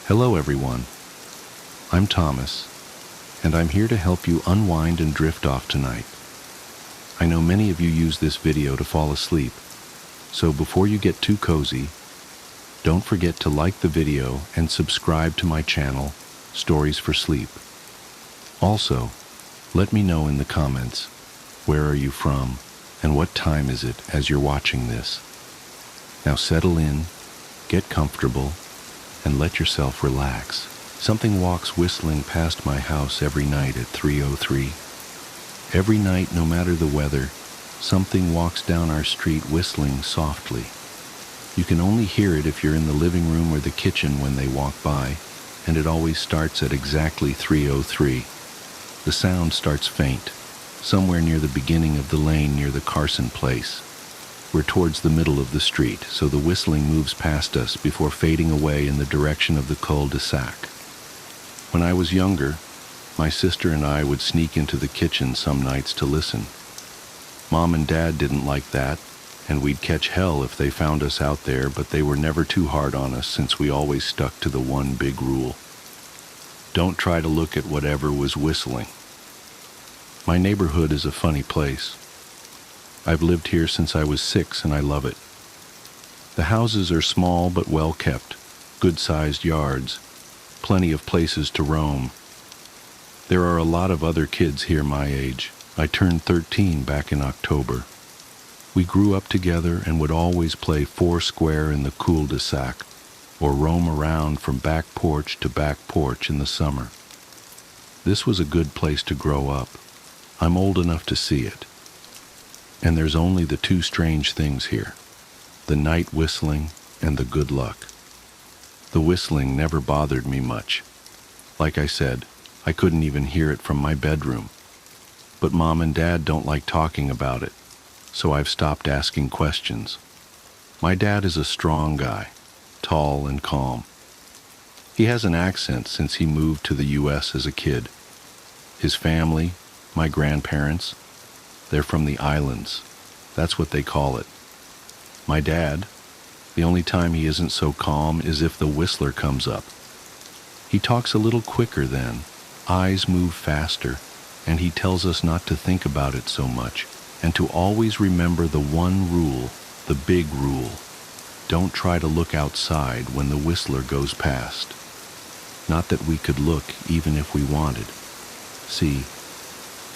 Hello everyone, I'm Thomas, and I'm here to help you unwind and drift off tonight. I know many of you use this video to fall asleep, so before you get too cozy, don't forget to like the video and subscribe to my channel, Stories for Sleep. Also, let me know in the comments, where are you from, and what time is it as you're watching this. Now settle in, get comfortable, and let yourself relax. Something walks whistling past my house every night at 3:03. Every night, no matter the weather, something walks down our street whistling softly. You can only hear it if you're in the living room or the kitchen when they walk by, and it always starts at exactly 3:03. The sound starts faint, somewhere near the beginning of the lane near the Carson place. We're towards the middle of the street, so the whistling moves past us before fading away in the direction of the cul-de-sac. When I was younger, my sister and I would sneak into the kitchen some nights to listen. Mom and Dad didn't like that, and we'd catch hell if they found us out there, but they were never too hard on us since we always stuck to the one big rule. Don't try to look at whatever was whistling. My neighborhood is a funny place. I've lived here since I was 6 and I love it. The houses are small but well kept, good-sized yards, plenty of places to roam. There are a lot of other kids here my age. I turned 13 back in October. We grew up together and would always play foursquare in the cul-de-sac or roam around from back porch to back porch in the summer. This was a good place to grow up. I'm old enough to see it. And there's only the two strange things here, the night whistling and the good luck. The whistling never bothered me much. Like I said, I couldn't even hear it from my bedroom. But Mom and Dad don't like talking about it, so I've stopped asking questions. My dad is a strong guy, tall and calm. He has an accent since he moved to the U.S. as a kid. His family, my grandparents, they're from the islands. That's what they call it. My dad, the only time he isn't so calm is if the whistler comes up. He talks a little quicker then, eyes move faster, and he tells us not to think about it so much, and to always remember the one rule, the big rule. Don't try to look outside when the whistler goes past. Not that we could look even if we wanted. See,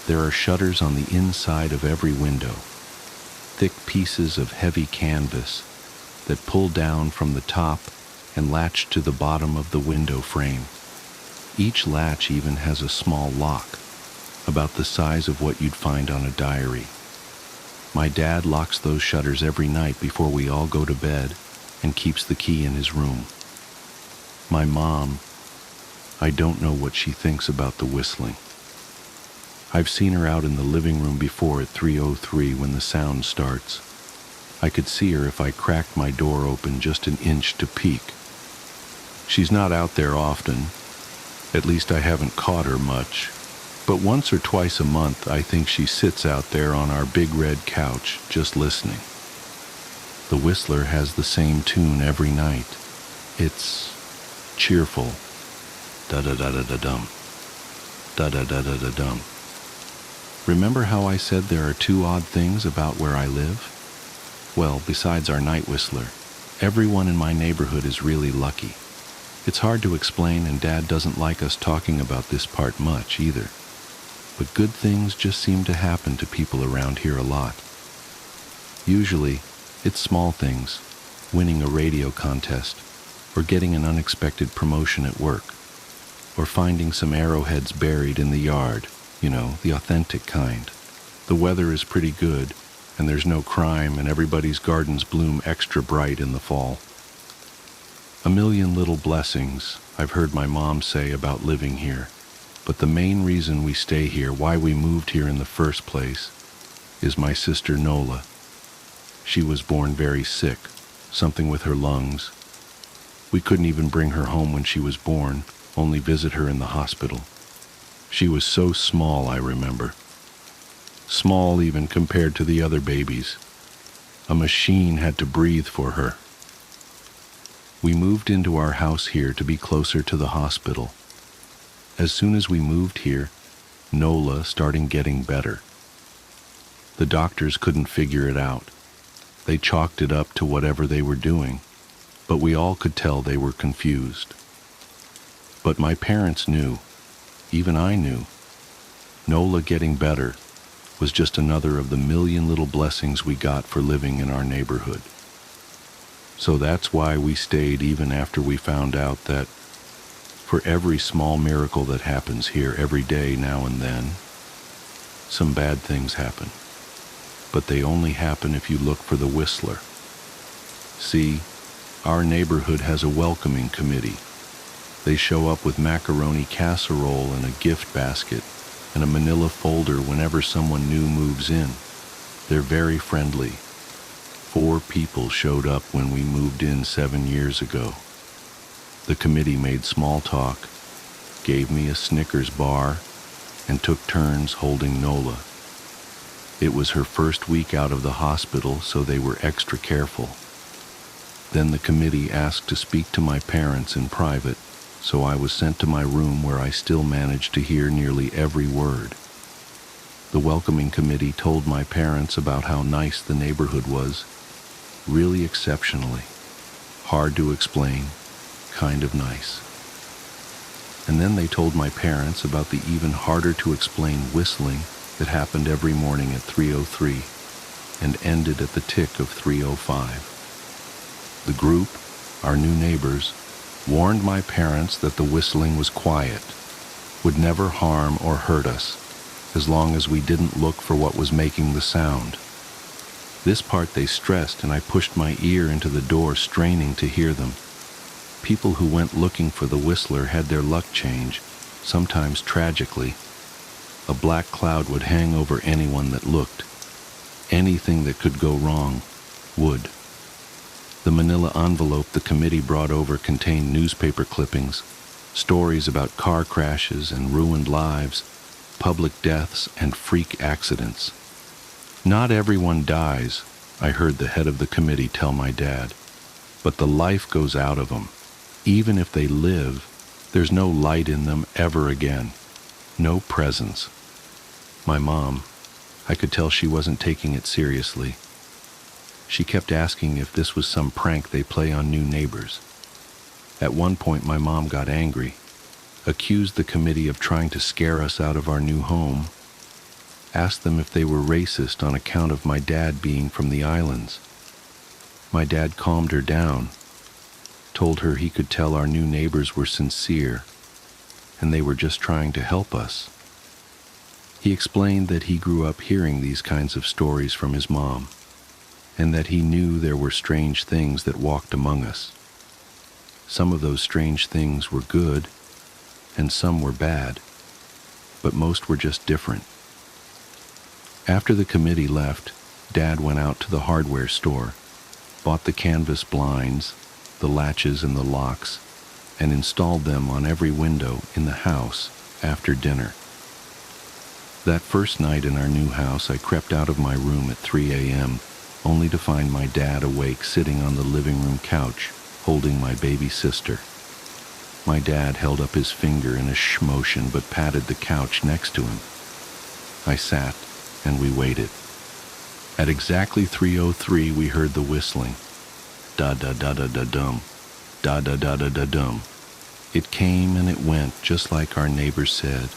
there are shutters on the inside of every window, thick pieces of heavy canvas that pull down from the top and latch to the bottom of the window frame. Each latch even has a small lock, about the size of what you'd find on a diary. My dad locks those shutters every night before we all go to bed and keeps the key in his room. My mom, I don't know what she thinks about the whistling. I've seen her out in the living room before at 3:03 when the sound starts. I could see her if I cracked my door open just an inch to peek. She's not out there often. At least I haven't caught her much. But once or twice a month, I think she sits out there on our big red couch, just listening. The whistler has the same tune every night. It's cheerful. Da-da-da-da-da-dum. Da-da-da-da-da-dum. Remember how I said there are two odd things about where I live? Well, besides our night whistler, everyone in my neighborhood is really lucky. It's hard to explain, and Dad doesn't like us talking about this part much either. But good things just seem to happen to people around here a lot. Usually, it's small things, winning a radio contest, or getting an unexpected promotion at work, or finding some arrowheads buried in the yard, you know, the authentic kind. The weather is pretty good, and there's no crime, and everybody's gardens bloom extra bright in the fall. A million little blessings, I've heard my mom say about living here. But the main reason we stay here, why we moved here in the first place, is my sister Nola. She was born very sick, something with her lungs. We couldn't even bring her home when she was born, only visit her in the hospital. She was so small, I remember. Small even compared to the other babies. A machine had to breathe for her. We moved into our house here to be closer to the hospital. As soon as we moved here, Nola started getting better. The doctors couldn't figure it out. They chalked it up to whatever they were doing, but we all could tell they were confused. But my parents knew, even I knew, Nola getting better was just another of the million little blessings we got for living in our neighborhood. So that's why we stayed even after we found out that for every small miracle that happens here every day now and then, some bad things happen. But they only happen if you look for the whistler. See, our neighborhood has a welcoming committee. They show up with macaroni casserole and a gift basket and a manila folder whenever someone new moves in. They're very friendly. 4 people showed up when we moved in 7 years ago. The committee made small talk, gave me a Snickers bar, and took turns holding Nola. It was her first week out of the hospital, so they were extra careful. Then the committee asked to speak to my parents in private, so I was sent to my room where I still managed to hear nearly every word. The welcoming committee told my parents about how nice the neighborhood was, really exceptionally. Hard to explain, kind of nice. And then they told my parents about the even harder to explain whistling that happened every morning at 3:03 and ended at the tick of 3:05. The group, our new neighbors, warned my parents that the whistling was quiet, would never harm or hurt us, as long as we didn't look for what was making the sound. This part they stressed, and I pushed my ear into the door, straining to hear them. People who went looking for the whistler had their luck change, sometimes tragically. A black cloud would hang over anyone that looked. Anything that could go wrong would. The manila envelope the committee brought over contained newspaper clippings, stories about car crashes and ruined lives, public deaths and freak accidents. Not everyone dies, I heard the head of the committee tell my dad, but the life goes out of them. Even if they live, there's no light in them ever again. No presence. My mom, I could tell she wasn't taking it seriously. She kept asking if this was some prank they play on new neighbors. At one point, my mom got angry, accused the committee of trying to scare us out of our new home, asked them if they were racist on account of my dad being from the islands. My dad calmed her down, told her he could tell our new neighbors were sincere, and they were just trying to help us. He explained that he grew up hearing these kinds of stories from his mom, and that he knew there were strange things that walked among us. Some of those strange things were good, and some were bad, but most were just different. After the committee left, Dad went out to the hardware store, bought the canvas blinds, the latches and the locks, and installed them on every window in the house after dinner. That first night in our new house, I crept out of my room at 3 a.m., only to find my dad awake sitting on the living room couch, holding my baby sister. My dad held up his finger in a shh motion but patted the couch next to him. I sat, and we waited. At exactly 3:03, we heard the whistling. Da-da-da-da-da-dum, da-da-da-da-da-dum. It came and it went, just like our neighbors said.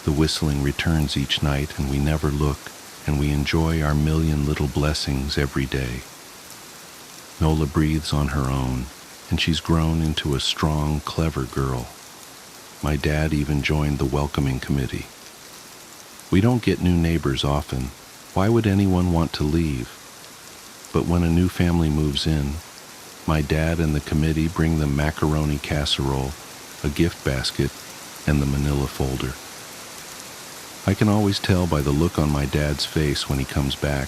The whistling returns each night, and we never look, and we enjoy our million little blessings every day. Nola breathes on her own, and she's grown into a strong, clever girl. My dad even joined the welcoming committee. We don't get new neighbors often. Why would anyone want to leave? But when a new family moves in, my dad and the committee bring them macaroni casserole, a gift basket, and the manila folder. I can always tell by the look on my dad's face when he comes back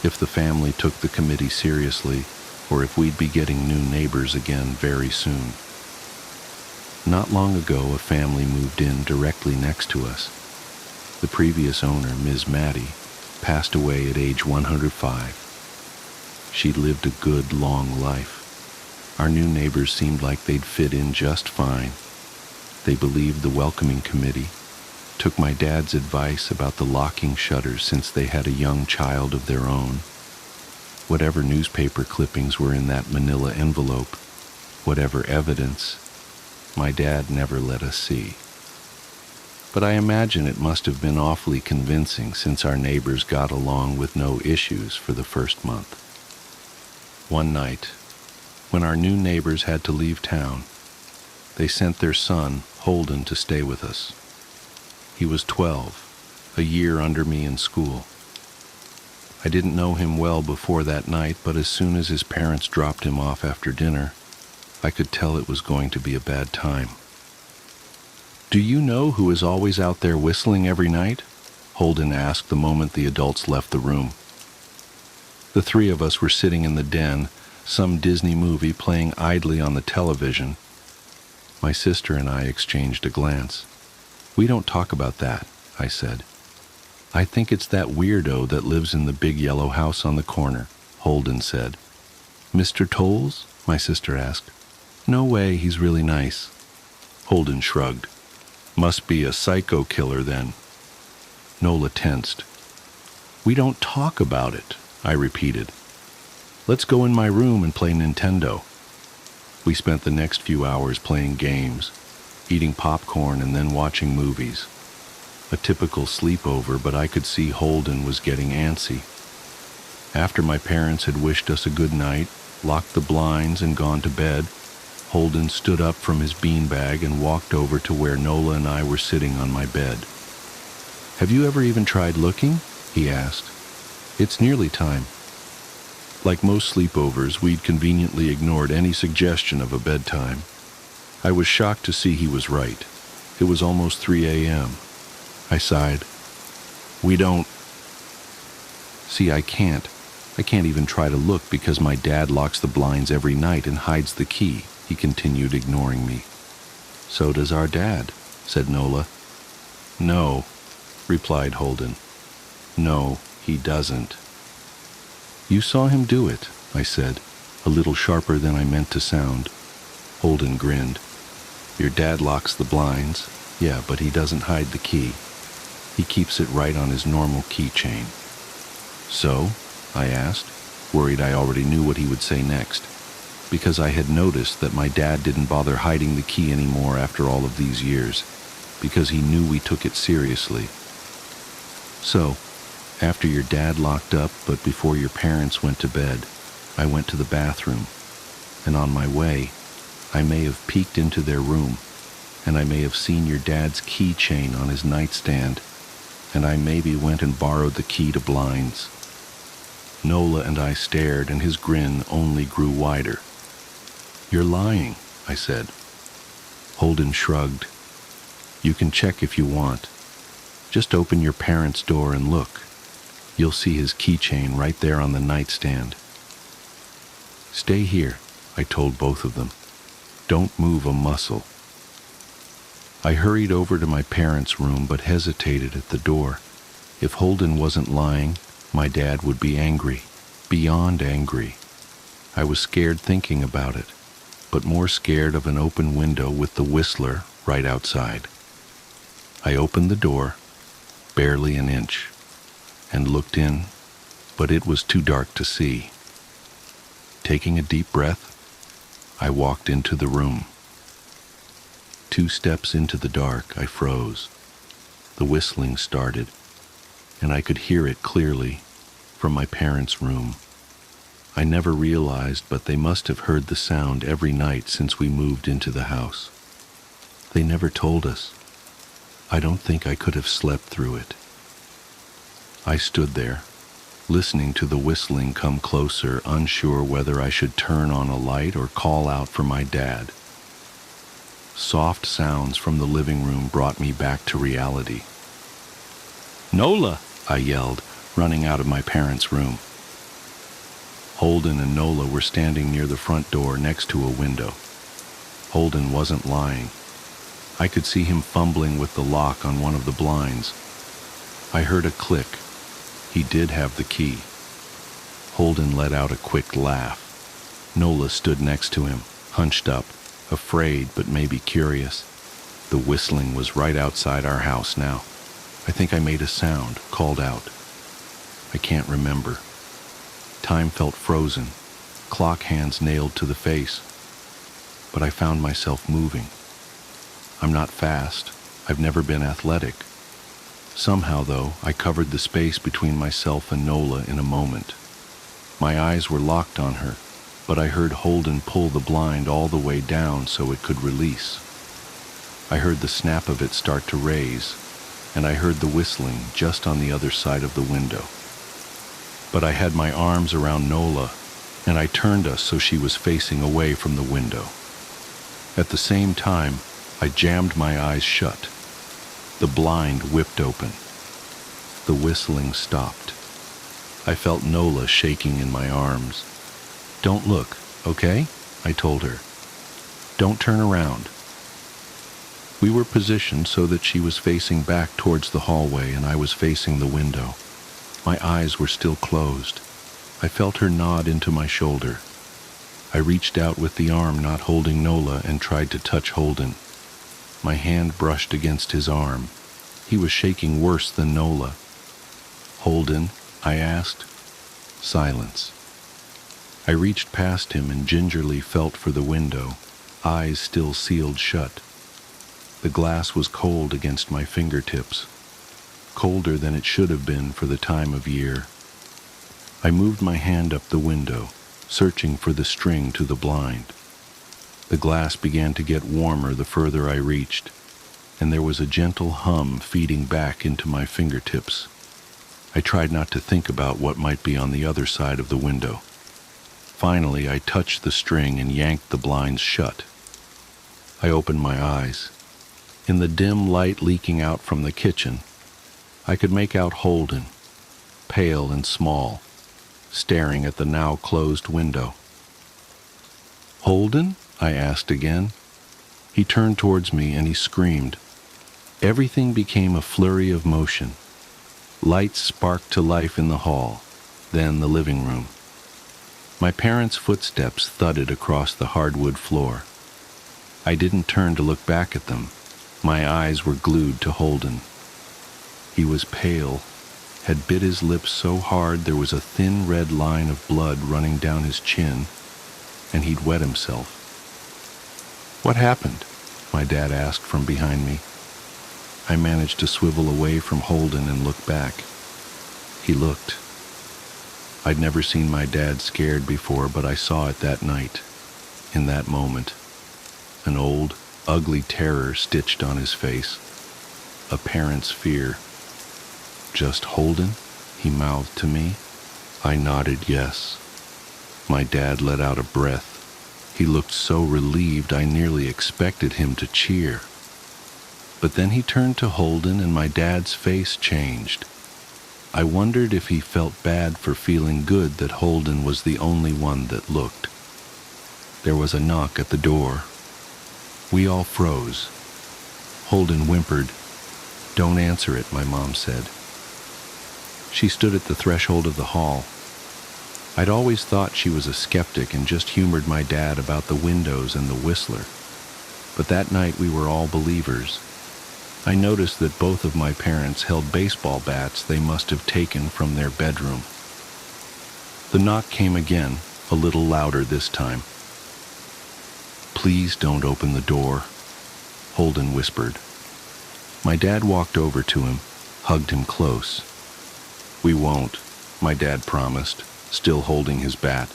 if the family took the committee seriously or if we'd be getting new neighbors again very soon. Not long ago, a family moved in directly next to us. The previous owner, Ms. Maddie, passed away at age 105. She'd lived a good, long life. Our new neighbors seemed like they'd fit in just fine. They believed the welcoming committee, took my dad's advice about the locking shutters since they had a young child of their own. Whatever newspaper clippings were in that manila envelope, whatever evidence, my dad never let us see. But I imagine it must have been awfully convincing since our neighbors got along with no issues for the first month. One night, when our new neighbors had to leave town, they sent their son, Holden, to stay with us. He was 12, a year under me in school. I didn't know him well before that night, but as soon as his parents dropped him off after dinner, I could tell it was going to be a bad time. "Do you know who is always out there whistling every night?" Holden asked the moment the adults left the room. The three of us were sitting in the den, some Disney movie playing idly on the television. My sister and I exchanged a glance. "We don't talk about that," I said. "I think it's that weirdo that lives in the big yellow house on the corner," Holden said. "Mr. Tolles?" my sister asked. "No way, he's really nice." Holden shrugged. "Must be a psycho killer then." Nola tensed. "We don't talk about it," I repeated. "Let's go in my room and play Nintendo." We spent the next few hours playing games, eating popcorn and then watching movies. A typical sleepover, but I could see Holden was getting antsy. After my parents had wished us a good night, locked the blinds and gone to bed, Holden stood up from his beanbag and walked over to where Nola and I were sitting on my bed. "Have you ever even tried looking?" he asked. "It's nearly time." Like most sleepovers, we'd conveniently ignored any suggestion of a bedtime. I was shocked to see he was right. It was almost 3 a.m. I sighed. "We don't..." "See, I can't. I can't even try to look because my dad locks the blinds every night and hides the key," he continued, ignoring me. "So does our dad," said Nola. "No," replied Holden. "No, he doesn't." "You saw him do it," I said, a little sharper than I meant to sound. Holden grinned. "Your dad locks the blinds. Yeah, but he doesn't hide the key. He keeps it right on his normal keychain." "So?" I asked, worried I already knew what he would say next, because I had noticed that my dad didn't bother hiding the key anymore after all of these years, because he knew we took it seriously. "So, after your dad locked up, but before your parents went to bed, I went to the bathroom, and on my way, I may have peeked into their room, and I may have seen your dad's keychain on his nightstand, and I maybe went and borrowed the key to blinds." Nola and I stared, and his grin only grew wider. "You're lying," I said. Holden shrugged. "You can check if you want. Just open your parents' door and look. You'll see his keychain right there on the nightstand." "Stay here," I told both of them. "Don't move a muscle." I hurried over to my parents' room but hesitated at the door. If Holden wasn't lying, my dad would be angry, beyond angry. I was scared thinking about it, but more scared of an open window with the whistler right outside. I opened the door, barely an inch, and looked in, but it was too dark to see. Taking a deep breath, I walked into the room. 2 steps into the dark, I froze. The whistling started, and I could hear it clearly from my parents' room. I never realized, but they must have heard the sound every night since we moved into the house. They never told us. I don't think I could have slept through it. I stood there, listening to the whistling come closer, unsure whether I should turn on a light or call out for my dad. Soft sounds from the living room brought me back to reality. "Nola!" I yelled, running out of my parents' room. Holden and Nola were standing near the front door next to a window. Holden wasn't lying. I could see him fumbling with the lock on one of the blinds. I heard a click. He did have the key. Holden let out a quick laugh. Nola stood next to him, hunched up, afraid but maybe curious. The whistling was right outside our house now. I think I made a sound, called out. I can't remember. Time felt frozen, clock hands nailed to the face. But I found myself moving. I'm not fast. I've never been athletic. Somehow, though, I covered the space between myself and Nola in a moment. My eyes were locked on her, but I heard Holden pull the blind all the way down so it could release. I heard the snap of it start to raise, and I heard the whistling just on the other side of the window. But I had my arms around Nola, and I turned us so she was facing away from the window. At the same time, I jammed my eyes shut. The blind whipped open. The whistling stopped. I felt Nola shaking in my arms. "Don't look, okay?" I told her. "Don't turn around." We were positioned so that she was facing back towards the hallway and I was facing the window. My eyes were still closed. I felt her nod into my shoulder. I reached out with the arm not holding Nola and tried to touch Holden. My hand brushed against his arm. He was shaking worse than Nola. "Holden?" I asked. Silence. I reached past him and gingerly felt for the window, eyes still sealed shut. The glass was cold against my fingertips, colder than it should have been for the time of year. I moved my hand up the window, searching for the string to the blind. The glass began to get warmer the further I reached, and there was a gentle hum feeding back into my fingertips. I tried not to think about what might be on the other side of the window. Finally, I touched the string and yanked the blinds shut. I opened my eyes. In the dim light leaking out from the kitchen, I could make out Holden, pale and small, staring at the now closed window. "Holden?" I asked again. He turned towards me and he screamed. Everything became a flurry of motion. Lights sparked to life in the hall, then the living room. My parents' footsteps thudded across the hardwood floor. I didn't turn to look back at them. My eyes were glued to Holden. He was pale, had bit his lips so hard there was a thin red line of blood running down his chin, and he'd wet himself. "What happened?" my dad asked from behind me. I managed to swivel away from Holden and look back. He looked. I'd never seen my dad scared before, but I saw it that night, in that moment. An old, ugly terror stitched on his face. A parent's fear. "Just Holden?" he mouthed to me. I nodded yes. My dad let out a breath. He looked so relieved I nearly expected him to cheer. But then he turned to Holden and my dad's face changed. I wondered if he felt bad for feeling good that Holden was the only one that looked. There was a knock at the door. We all froze. Holden whimpered. "Don't answer it," my mom said. She stood at the threshold of the hall. I'd always thought she was a skeptic and just humored my dad about the windows and the whistler. But that night we were all believers. I noticed that both of my parents held baseball bats they must have taken from their bedroom. The knock came again, a little louder this time. "Please don't open the door," Holden whispered. My dad walked over to him, hugged him close. "We won't," my dad promised, still holding his bat.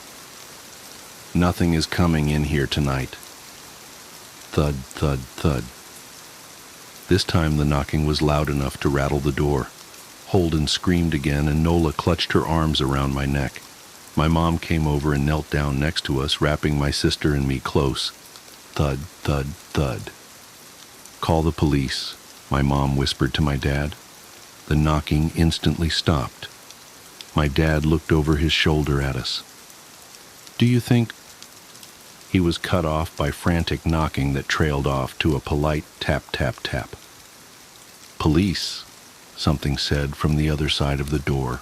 "Nothing is coming in here tonight." Thud, thud, thud. This time the knocking was loud enough to rattle the door. Holden screamed again and Nola clutched her arms around my neck. My mom came over and knelt down next to us, wrapping my sister and me close. Thud, thud, thud. "Call the police," my mom whispered to my dad. The knocking instantly stopped. My dad looked over his shoulder at us. "Do you think—" He was cut off by frantic knocking that trailed off to a polite tap, tap, tap. "Police," something said from the other side of the door.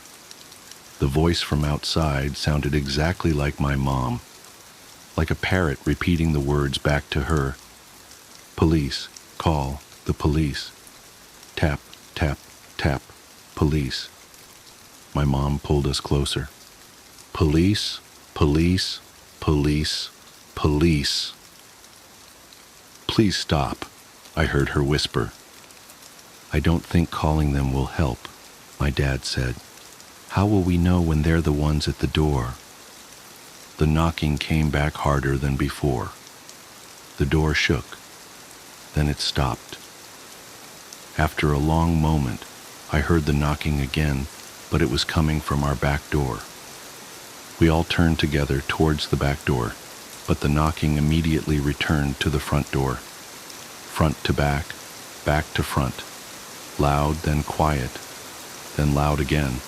The voice from outside sounded exactly like my mom. like a parrot repeating the words back to her. Police, call, the police. Tap, tap, tap, police. My mom pulled us closer. Police, police, police, police. Please stop, I heard her whisper. I don't think calling them will help, my dad said. How will we know when they're the ones at the door? The knocking came back harder than before. The door shook. Then it stopped. After a long moment, I heard the knocking again, but it was coming from our back door. We all turned together towards the back door, but the knocking immediately returned to the front door. Front to back to front. Loud, then quiet, then loud again.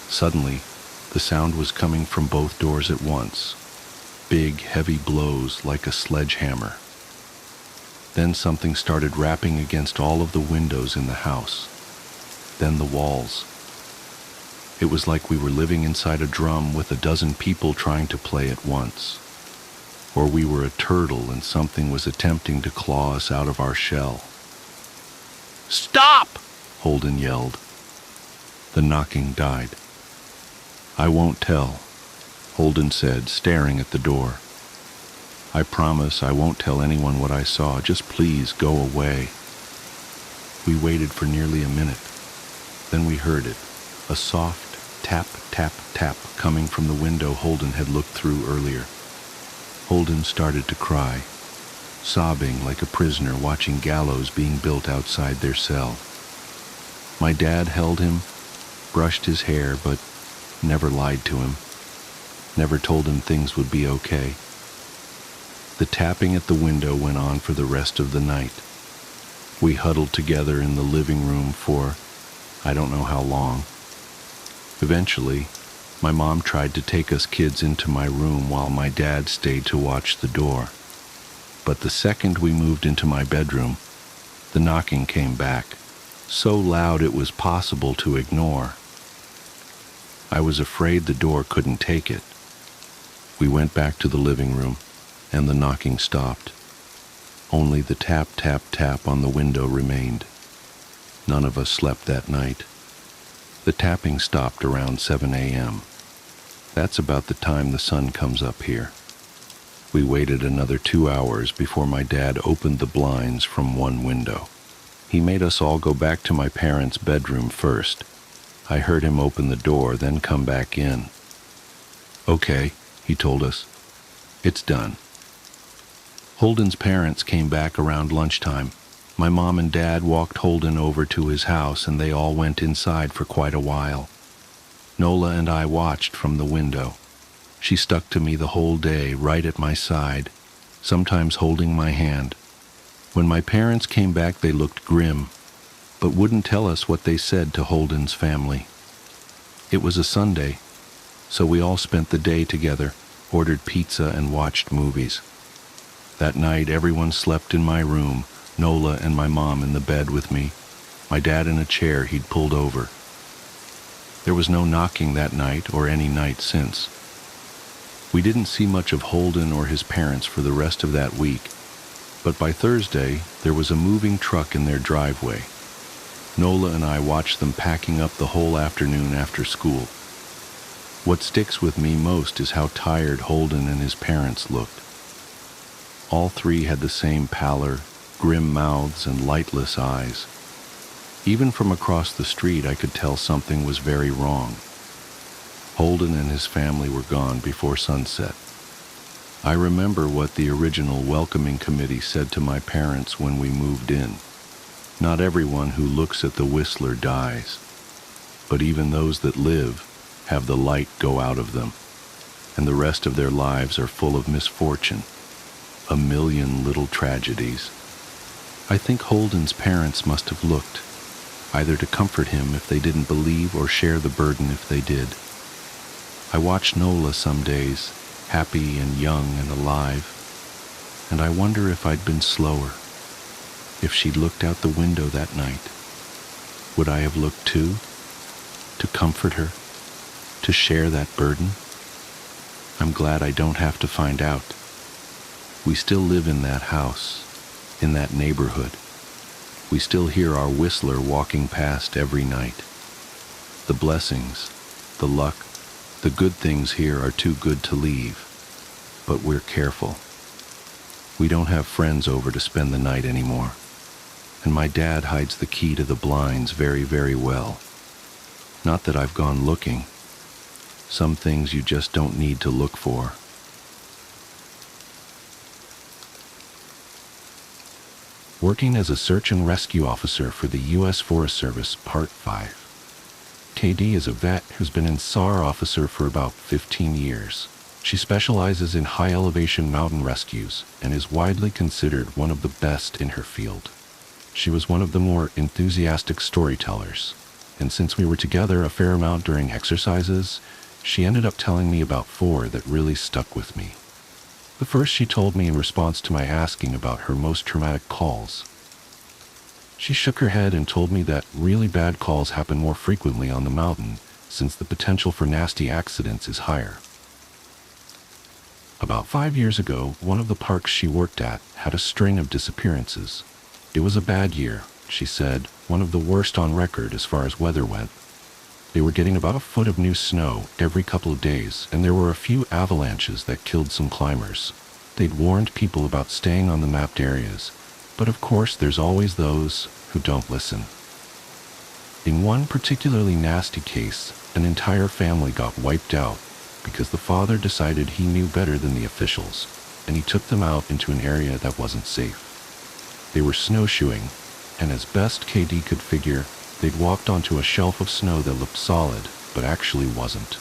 Suddenly, the sound was coming from both doors at once. Big, heavy blows like a sledgehammer. Then something started rapping against all of the windows in the house. Then the walls. It was like we were living inside a drum with a dozen people trying to play at once. Or we were a turtle and something was attempting to claw us out of our shell. Stop! Holden yelled. The knocking died. I won't tell, Holden said, staring at the door. I promise I won't tell anyone what I saw. Just please go away. We waited for nearly a minute. Then we heard it, a soft tap, tap, tap coming from the window Holden had looked through earlier. Holden started to cry, sobbing like a prisoner watching gallows being built outside their cell. My dad held him, brushed his hair, but never lied to him, never told him things would be okay. The tapping at the window went on for the rest of the night. We huddled together in the living room for I don't know how long. Eventually, my mom tried to take us kids into my room while my dad stayed to watch the door. But the second we moved into my bedroom, the knocking came back, so loud it was possible to ignore. I was afraid the door couldn't take it. We went back to the living room, and the knocking stopped. Only the tap, tap, tap on the window remained. None of us slept that night. The tapping stopped around 7 a.m. That's about the time the sun comes up here. We waited another 2 hours before my dad opened the blinds from one window. He made us all go back to my parents' bedroom first. I heard him open the door, then come back in. Okay, he told us. It's done. Holden's parents came back around lunchtime. My mom and dad walked Holden over to his house and they all went inside for quite a while. Nola and I watched from the window. She stuck to me the whole day, right at my side, sometimes holding my hand. When my parents came back, they looked grim, but wouldn't tell us what they said to Holden's family. It was a Sunday, so we all spent the day together, ordered pizza and watched movies. That night, everyone slept in my room, Nola and my mom in the bed with me, my dad in a chair he'd pulled over. There was no knocking that night or any night since. We didn't see much of Holden or his parents for the rest of that week, but by Thursday, there was a moving truck in their driveway. Nola and I watched them packing up the whole afternoon after school. What sticks with me most is how tired Holden and his parents looked. All three had the same pallor, grim mouths, and lightless eyes. Even from across the street, I could tell something was very wrong. Holden and his family were gone before sunset. I remember what the original welcoming committee said to my parents when we moved in. Not everyone who looks at the Whistler dies, but even those that live have the light go out of them, and the rest of their lives are full of misfortune, a million little tragedies. I think Holden's parents must have looked, either to comfort him if they didn't believe or share the burden if they did. I watch Nola some days, happy and young and alive, and I wonder if I'd been slower. If she'd looked out the window that night, would I have looked too? To comfort her? To share that burden? I'm glad I don't have to find out. We still live in that house, in that neighborhood. We still hear our whistler walking past every night. The blessings, the luck, the good things here are too good to leave, but we're careful. We don't have friends over to spend the night anymore, and my dad hides the key to the blinds very, very well. Not that I've gone looking. Some things you just don't need to look for. Working as a search and rescue officer for the U.S. Forest Service, Part 5. KD is a vet who's been in SAR officer for about 15 years. She specializes in high-elevation mountain rescues and is widely considered one of the best in her field. She was one of the more enthusiastic storytellers, and since we were together a fair amount during exercises, she ended up telling me about 4 that really stuck with me. The first she told me in response to my asking about her most traumatic calls. She shook her head and told me that really bad calls happen more frequently on the mountain since the potential for nasty accidents is higher. About 5 years ago, one of the parks she worked at had a string of disappearances. It was a bad year, she said, one of the worst on record as far as weather went. They were getting about a foot of new snow every couple of days, and there were a few avalanches that killed some climbers. They'd warned people about staying on the mapped areas, but of course there's always those who don't listen. In one particularly nasty case, an entire family got wiped out because the father decided he knew better than the officials, and he took them out into an area that wasn't safe. They were snowshoeing, and as best KD could figure, they'd walked onto a shelf of snow that looked solid, but actually wasn't.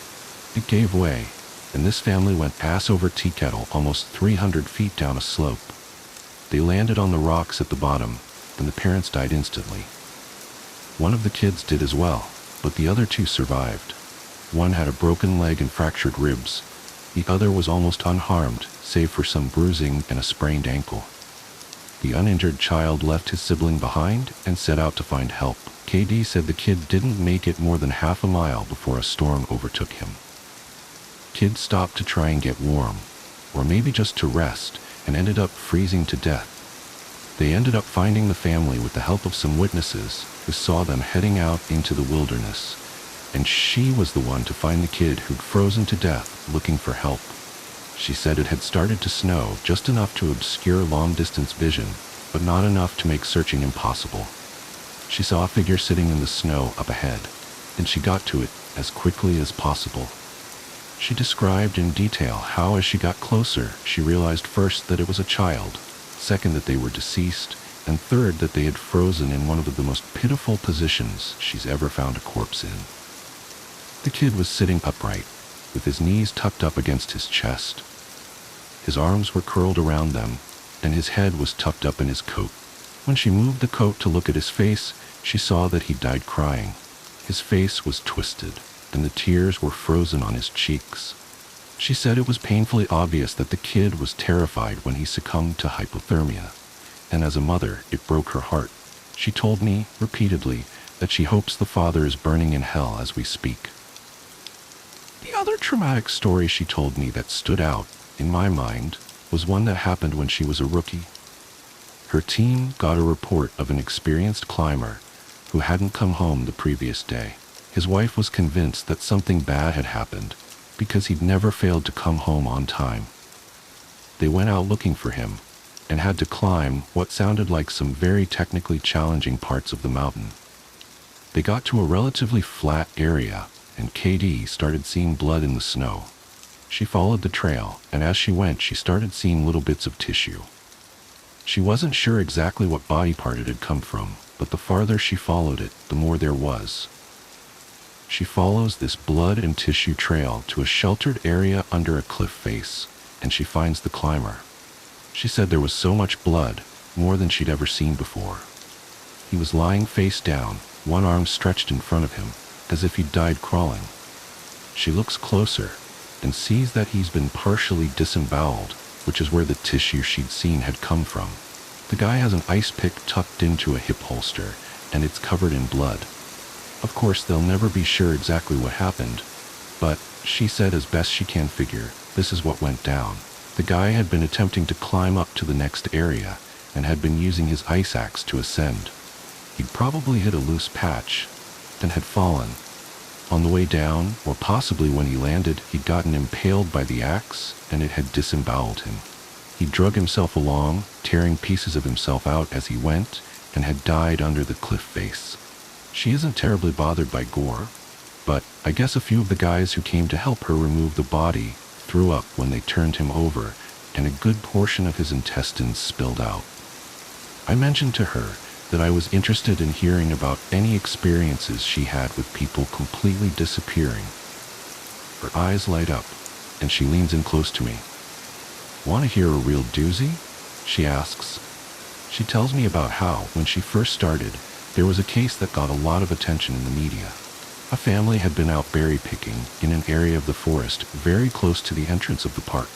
It gave way, and this family went ass over tea kettle almost 300 feet down a slope. They landed on the rocks at the bottom, and the parents died instantly. One of the kids did as well, but the other 2 survived. One had a broken leg and fractured ribs. The other was almost unharmed, save for some bruising and a sprained ankle. The uninjured child left his sibling behind and set out to find help. KD said the kid didn't make it more than half a mile before a storm overtook him. Kids stopped to try and get warm, or maybe just to rest, and ended up freezing to death. They ended up finding the family with the help of some witnesses who saw them heading out into the wilderness, and she was the one to find the kid who'd frozen to death looking for help. She said it had started to snow just enough to obscure long-distance vision, but not enough to make searching impossible. She saw a figure sitting in the snow up ahead, and she got to it as quickly as possible. She described in detail how, as she got closer, she realized first that it was a child, second that they were deceased, and third that they had frozen in one of the most pitiful positions she's ever found a corpse in. The kid was sitting upright, with his knees tucked up against his chest. His arms were curled around them, and his head was tucked up in his coat. When she moved the coat to look at his face, she saw that he died crying. His face was twisted, and the tears were frozen on his cheeks. She said it was painfully obvious that the kid was terrified when he succumbed to hypothermia, and as a mother, it broke her heart. She told me, repeatedly, that she hopes the father is burning in hell as we speak. The other traumatic story she told me that stood out, in my mind, was one that happened when she was a rookie. Her team got a report of an experienced climber who hadn't come home the previous day. His wife was convinced that something bad had happened because he'd never failed to come home on time. They went out looking for him and had to climb what sounded like some very technically challenging parts of the mountain. They got to a relatively flat area, and KD started seeing blood in the snow. She followed the trail, and as she went, she started seeing little bits of tissue. She wasn't sure exactly what body part it had come from, but the farther she followed it, the more there was. She follows this blood and tissue trail to a sheltered area under a cliff face, and she finds the climber. She said there was so much blood, more than she'd ever seen before. He was lying face down, one arm stretched in front of him, as if he'd died crawling. She looks closer and sees that he's been partially disemboweled, which is where the tissue she'd seen had come from. The guy has an ice pick tucked into a hip holster, and it's covered in blood. Of course, they'll never be sure exactly what happened, but, she said as best she can figure, This is what went down. The guy had been attempting to climb up to the next area and had been using his ice axe to ascend. He'd probably hit a loose patch and had fallen. On the way down, or possibly when he landed, he'd gotten impaled by the axe and it had disemboweled him. He drug himself along, tearing pieces of himself out as he went, and had died under the cliff face. She isn't terribly bothered by gore, but I guess a few of the guys who came to help her remove the body threw up when they turned him over, and a good portion of his intestines spilled out. I mentioned to her that I was interested in hearing about any experiences she had with people completely disappearing. Her eyes light up, and she leans in close to me. "Want to hear a real doozy?" she asks. She tells me about how, when she first started, there was a case that got a lot of attention in the media. A family had been out berry picking in an area of the forest very close to the entrance of the park.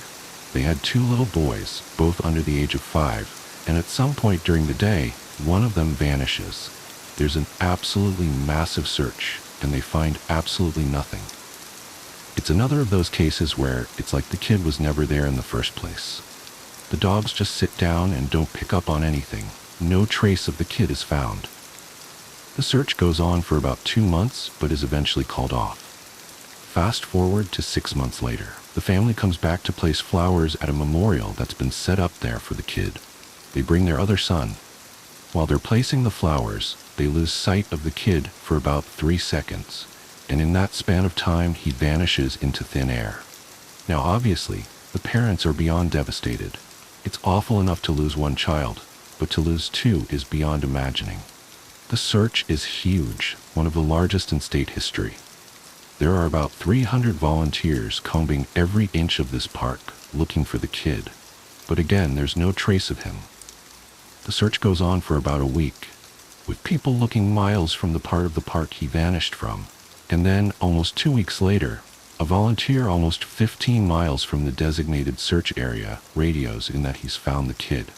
They had 2 little boys, both under the age of 5, and at some point during the day, one of them vanishes. There's an absolutely massive search, and they find absolutely nothing. It's another of those cases where it's like the kid was never there in the first place. The dogs just sit down and don't pick up on anything. No trace of the kid is found. The search goes on for about 2 months, but is eventually called off. Fast forward to 6 months later. The family comes back to place flowers at a memorial that's been set up there for the kid. They bring their other son. While they're placing the flowers, they lose sight of the kid for about 3 seconds, and in that span of time, he vanishes into thin air. Now, obviously, the parents are beyond devastated. It's awful enough to lose 1 child, but to lose 2 is beyond imagining. The search is huge, one of the largest in state history. There are about 300 volunteers combing every inch of this park, looking for the kid. But again, there's no trace of him. The search goes on for about a week, with people looking miles from the part of the park he vanished from. And then, almost 2 weeks later, a volunteer almost 15 miles from the designated search area radios in that he's found the kid.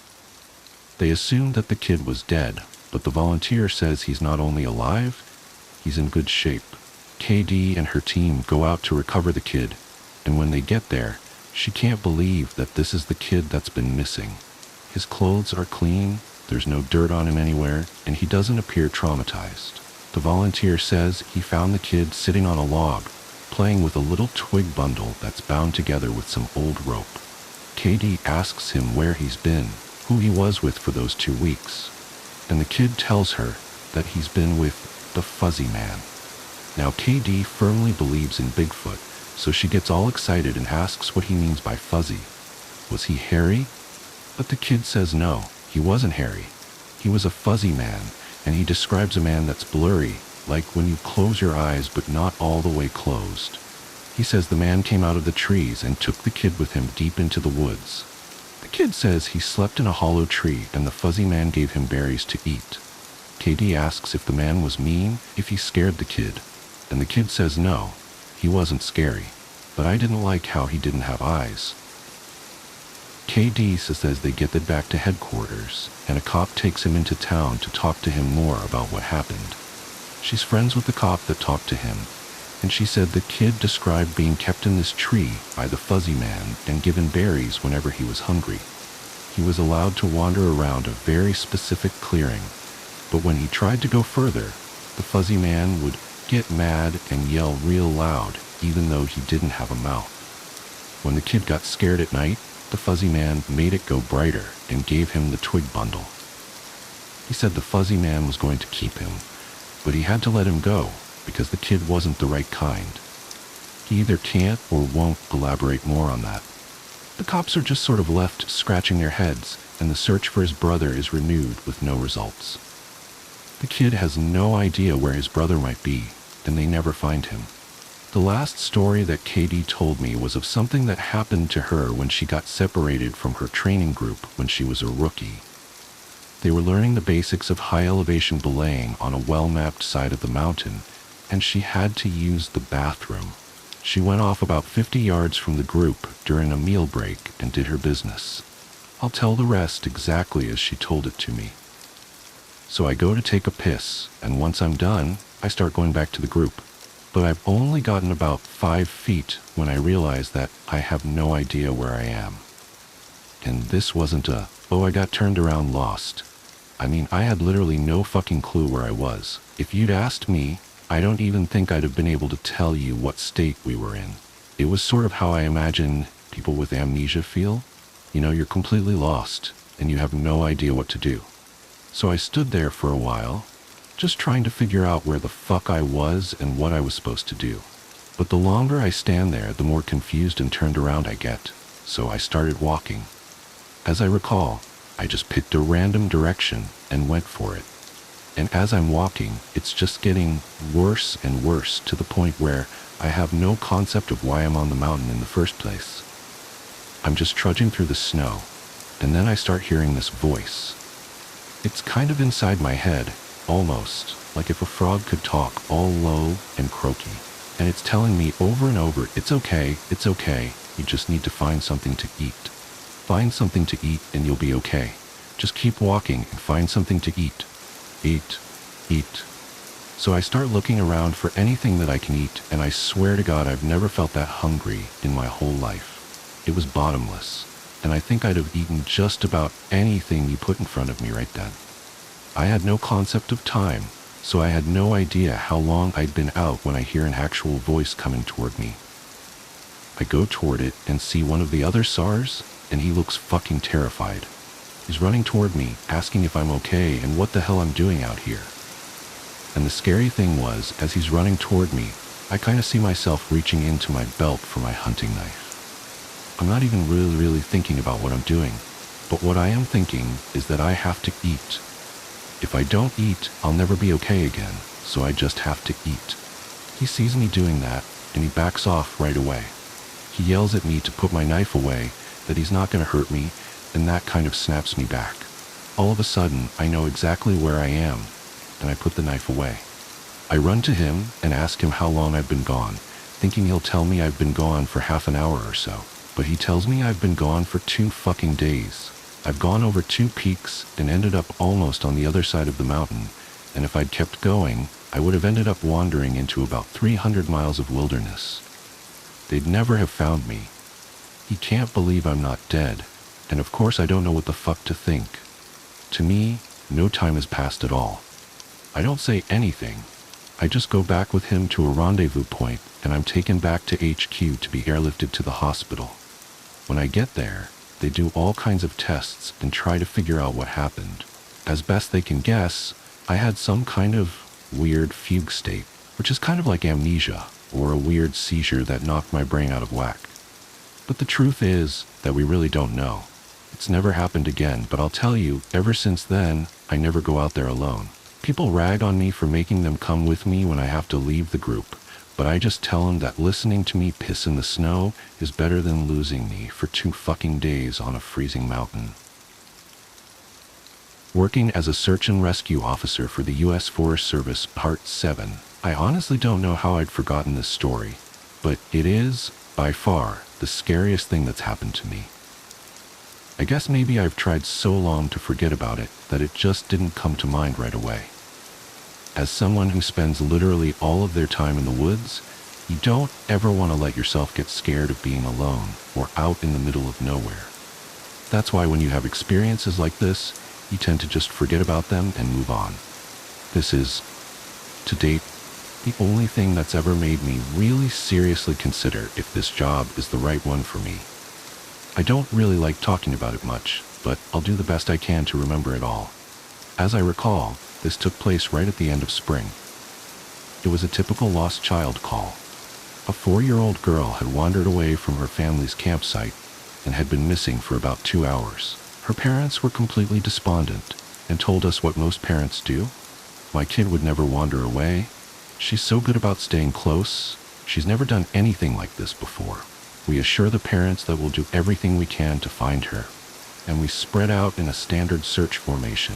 They assume that the kid was dead, but the volunteer says he's not only alive, he's in good shape. KD and her team go out to recover the kid, and when they get there, she can't believe that this is the kid that's been missing. His clothes are clean, there's no dirt on him anywhere, and he doesn't appear traumatized. The volunteer says he found the kid sitting on a log, playing with a little twig bundle that's bound together with some old rope. KD asks him where he's been, who he was with for those 2 weeks, and the kid tells her that he's been with the Fuzzy Man. Now, KD firmly believes in Bigfoot, so she gets all excited and asks what he means by fuzzy. Was he hairy? But the kid says no, he wasn't hairy. He was a fuzzy man, and he describes a man that's blurry, like when you close your eyes but not all the way closed. He says the man came out of the trees and took the kid with him deep into the woods. The kid says he slept in a hollow tree and the fuzzy man gave him berries to eat. KD asks if the man was mean, if he scared the kid, and the kid says no, he wasn't scary, but I didn't like how he didn't have eyes. KD says they get it back to headquarters, and a cop takes him into town to talk to him more about what happened. She's friends with the cop that talked to him, and she said the kid described being kept in this tree by the fuzzy man and given berries whenever he was hungry. He was allowed to wander around a very specific clearing, but when he tried to go further, the fuzzy man would get mad and yell real loud, even though he didn't have a mouth. When the kid got scared at night, the fuzzy man made it go brighter and gave him the twig bundle. He said the fuzzy man was going to keep him, but he had to let him go because the kid wasn't the right kind. He either can't or won't elaborate more on that. The cops are just sort of left scratching their heads, and the search for his brother is renewed with no results. The kid has no idea where his brother might be, and they never find him. The last story that Katie told me was of something that happened to her when she got separated from her training group when she was a rookie. They were learning the basics of high-elevation belaying on a well-mapped side of the mountain, and she had to use the bathroom. She went off about 50 yards from the group during a meal break and did her business. I'll tell the rest exactly as she told it to me. So I go to take a piss, and once I'm done, I start going back to the group. but I've only gotten about 5 feet when I realize that I have no idea where I am. And this wasn't I got turned around lost. I mean, I had literally no fucking clue where I was. If you'd asked me, I don't even think I'd have been able to tell you what state we were in. It was sort of how I imagine people with amnesia feel. You know, you're completely lost, and you have no idea what to do. So I stood there for a while, just trying to figure out where the fuck I was and what I was supposed to do. But the longer I stand there, the more confused and turned around I get. So I started walking. As I recall, I just picked a random direction and went for it. And as I'm walking, it's just getting worse and worse to the point where I have no concept of why I'm on the mountain in the first place. I'm just trudging through the snow, and then I start hearing this voice. It's kind of inside my head, almost like if a frog could talk, all low and croaky. And it's telling me over and over, it's okay, you just need to find something to eat. Find something to eat and you'll be okay. Just keep walking and find something to eat. Eat. So I start looking around for anything that I can eat, and I swear to God I've never felt that hungry in my whole life. It was bottomless, and I think I'd have eaten just about anything you put in front of me right then. I had no concept of time, so I had no idea how long I'd been out when I hear an actual voice coming toward me. I go toward it and see one of the other SARs, and he looks fucking terrified. He's running toward me, asking if I'm okay and what the hell I'm doing out here. And the scary thing was, as he's running toward me, I kind of see myself reaching into my belt for my hunting knife. I'm not even really thinking about what I'm doing, but what I am thinking is that I have to eat. If I don't eat, I'll never be okay again, so I just have to eat. He sees me doing that, and he backs off right away. He yells at me to put my knife away, that he's not going to hurt me, and that kind of snaps me back. All of a sudden, I know exactly where I am, and I put the knife away. I run to him and ask him how long I've been gone, thinking he'll tell me I've been gone for half an hour or so. But he tells me I've been gone for 2 fucking days. I've gone over 2 peaks and ended up almost on the other side of the mountain, and if I'd kept going, I would have ended up wandering into about 300 miles of wilderness. They'd never have found me. He can't believe I'm not dead, and of course I don't know what the fuck to think. To me, no time has passed at all. I don't say anything. I just go back with him to a rendezvous point, and I'm taken back to HQ to be airlifted to the hospital. When I get there, they do all kinds of tests and try to figure out what happened. As best they can guess, I had some kind of weird fugue state, which is kind of like amnesia, or a weird seizure that knocked my brain out of whack. But the truth is that we really don't know. It's never happened again, but I'll tell you, ever since then, I never go out there alone. People rag on me for making them come with me when I have to leave the group, but I just tell them that listening to me piss in the snow is better than losing me for 2 fucking days on a freezing mountain. Working as a search and rescue officer for the U.S. Forest Service, Part 7. I honestly don't know how I'd forgotten this story, but it is, by far, the scariest thing that's happened to me. I guess maybe I've tried so long to forget about it that it just didn't come to mind right away. As someone who spends literally all of their time in the woods, you don't ever want to let yourself get scared of being alone or out in the middle of nowhere. That's why when you have experiences like this, you tend to just forget about them and move on. This is, to date, the only thing that's ever made me really seriously consider if this job is the right one for me. I don't really like talking about it much, but I'll do the best I can to remember it all. As I recall, this took place right at the end of spring. It was a typical lost child call. A 4-year-old girl had wandered away from her family's campsite and had been missing for about 2 hours. Her parents were completely despondent and told us what most parents do. My kid would never wander away. She's so good about staying close. She's never done anything like this before. We assure the parents that we'll do everything we can to find her, and we spread out in a standard search formation.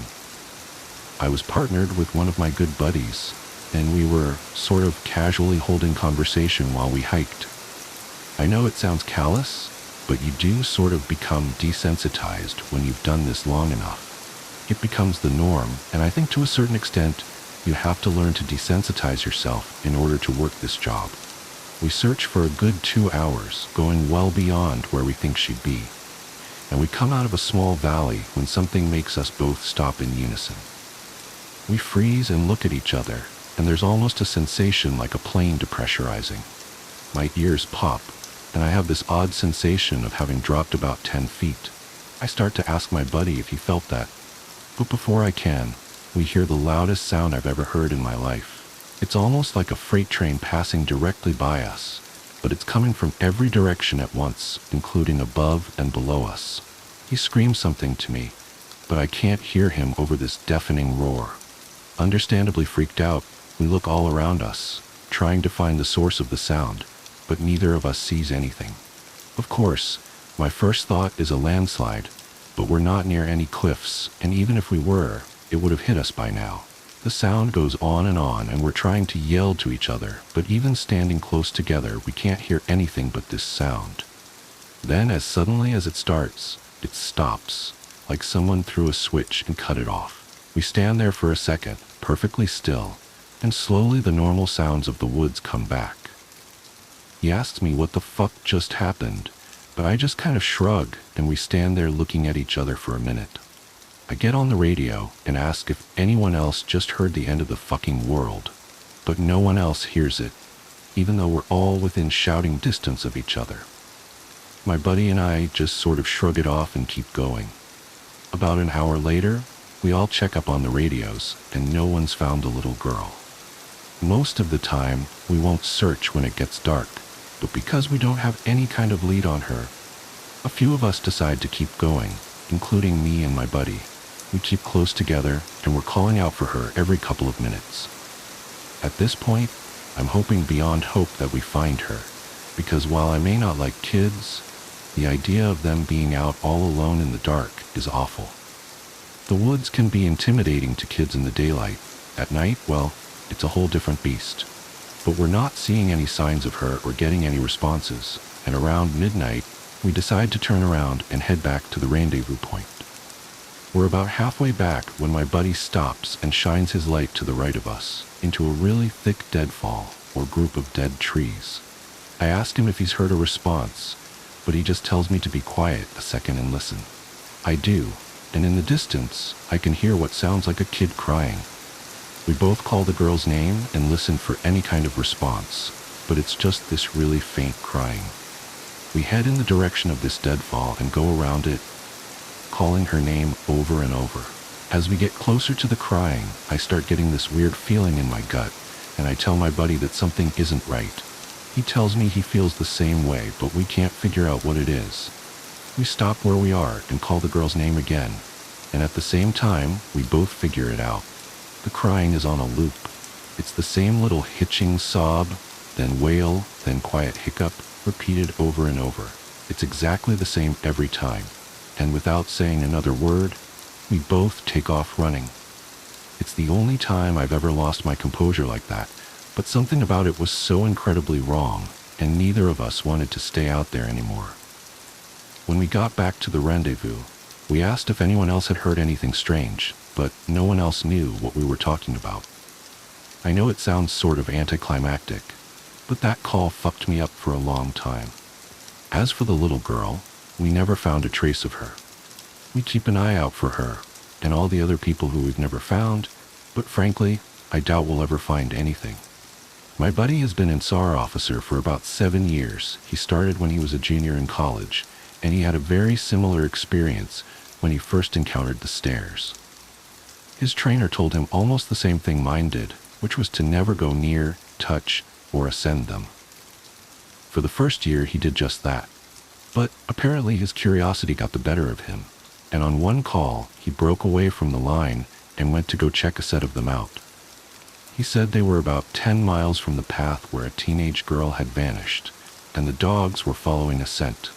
I was partnered with one of my good buddies, and we were sort of casually holding conversation while we hiked. I know it sounds callous, but you do sort of become desensitized when you've done this long enough. It becomes the norm, and I think to a certain extent, You have to learn to desensitize yourself in order to work this job. We search for a good 2 hours, going well beyond where we think she'd be. And we come out of a small valley when something makes us both stop in unison. We freeze and look at each other, and there's almost a sensation like a plane depressurizing. My ears pop, and I have this odd sensation of having dropped about 10 feet. I start to ask my buddy if he felt that, but before I can, we hear the loudest sound I've ever heard in my life. It's almost like a freight train passing directly by us, but it's coming from every direction at once, including above and below us. He screams something to me, but I can't hear him over this deafening roar. Understandably freaked out, we look all around us, trying to find the source of the sound, but neither of us sees anything. Of course, my first thought is a landslide, but we're not near any cliffs, and even if we were, it would have hit us by now. The sound goes on, and we're trying to yell to each other, but even standing close together, we can't hear anything but this sound. Then, as suddenly as it starts, it stops, like someone threw a switch and cut it off. We stand there for a second, perfectly still, and slowly the normal sounds of the woods come back. He asks me what the fuck just happened, but I just kind of shrug, and we stand there looking at each other for a minute. I get on the radio and ask if anyone else just heard the end of the fucking world, but no one else hears it, even though we're all within shouting distance of each other. My buddy and I just sort of shrug it off and keep going. About an hour later, we all check up on the radios, and no one's found the little girl. Most of the time, we won't search when it gets dark, but because we don't have any kind of lead on her, a few of us decide to keep going, including me and my buddy. We keep close together, and we're calling out for her every couple of minutes. At this point, I'm hoping beyond hope that we find her, because while I may not like kids, the idea of them being out all alone in the dark is awful. The woods can be intimidating to kids in the daylight. At night, well, it's a whole different beast. But we're not seeing any signs of her or getting any responses, and around midnight, we decide to turn around and head back to the rendezvous point. We're about halfway back when my buddy stops and shines his light to the right of us, into a really thick deadfall, or group of dead trees. I ask him if he's heard a response, but he just tells me to be quiet a second and listen. I do, and in the distance, I can hear what sounds like a kid crying. We both call the girl's name and listen for any kind of response, but it's just this really faint crying. We head in the direction of this deadfall and go around it, calling her name over and over. As we get closer to the crying, I start getting this weird feeling in my gut, and I tell my buddy that something isn't right. He tells me he feels the same way, but we can't figure out what it is. We stop where we are and call the girl's name again, and at the same time, we both figure it out. The crying is on a loop. It's the same little hitching sob, then wail, then quiet hiccup, repeated over and over. It's exactly the same every time, and without saying another word, we both take off running. It's the only time I've ever lost my composure like that, but something about it was so incredibly wrong, and neither of us wanted to stay out there anymore. When we got back to the rendezvous, we asked if anyone else had heard anything strange, but no one else knew what we were talking about. I know it sounds sort of anticlimactic, but that call fucked me up for a long time. As for the little girl, we never found a trace of her. We keep an eye out for her, and all the other people who we've never found, but frankly, I doubt we'll ever find anything. My buddy has been an SAR officer for about 7 years. He started when he was a junior in college, and he had a very similar experience when he first encountered the stairs. His trainer told him almost the same thing mine did, which was to never go near, touch, or ascend them. For the first year, he did just that. But apparently his curiosity got the better of him, and on one call, he broke away from the line and went to go check a set of them out. He said they were about 10 miles from the path where a teenage girl had vanished, and the dogs were following a scent.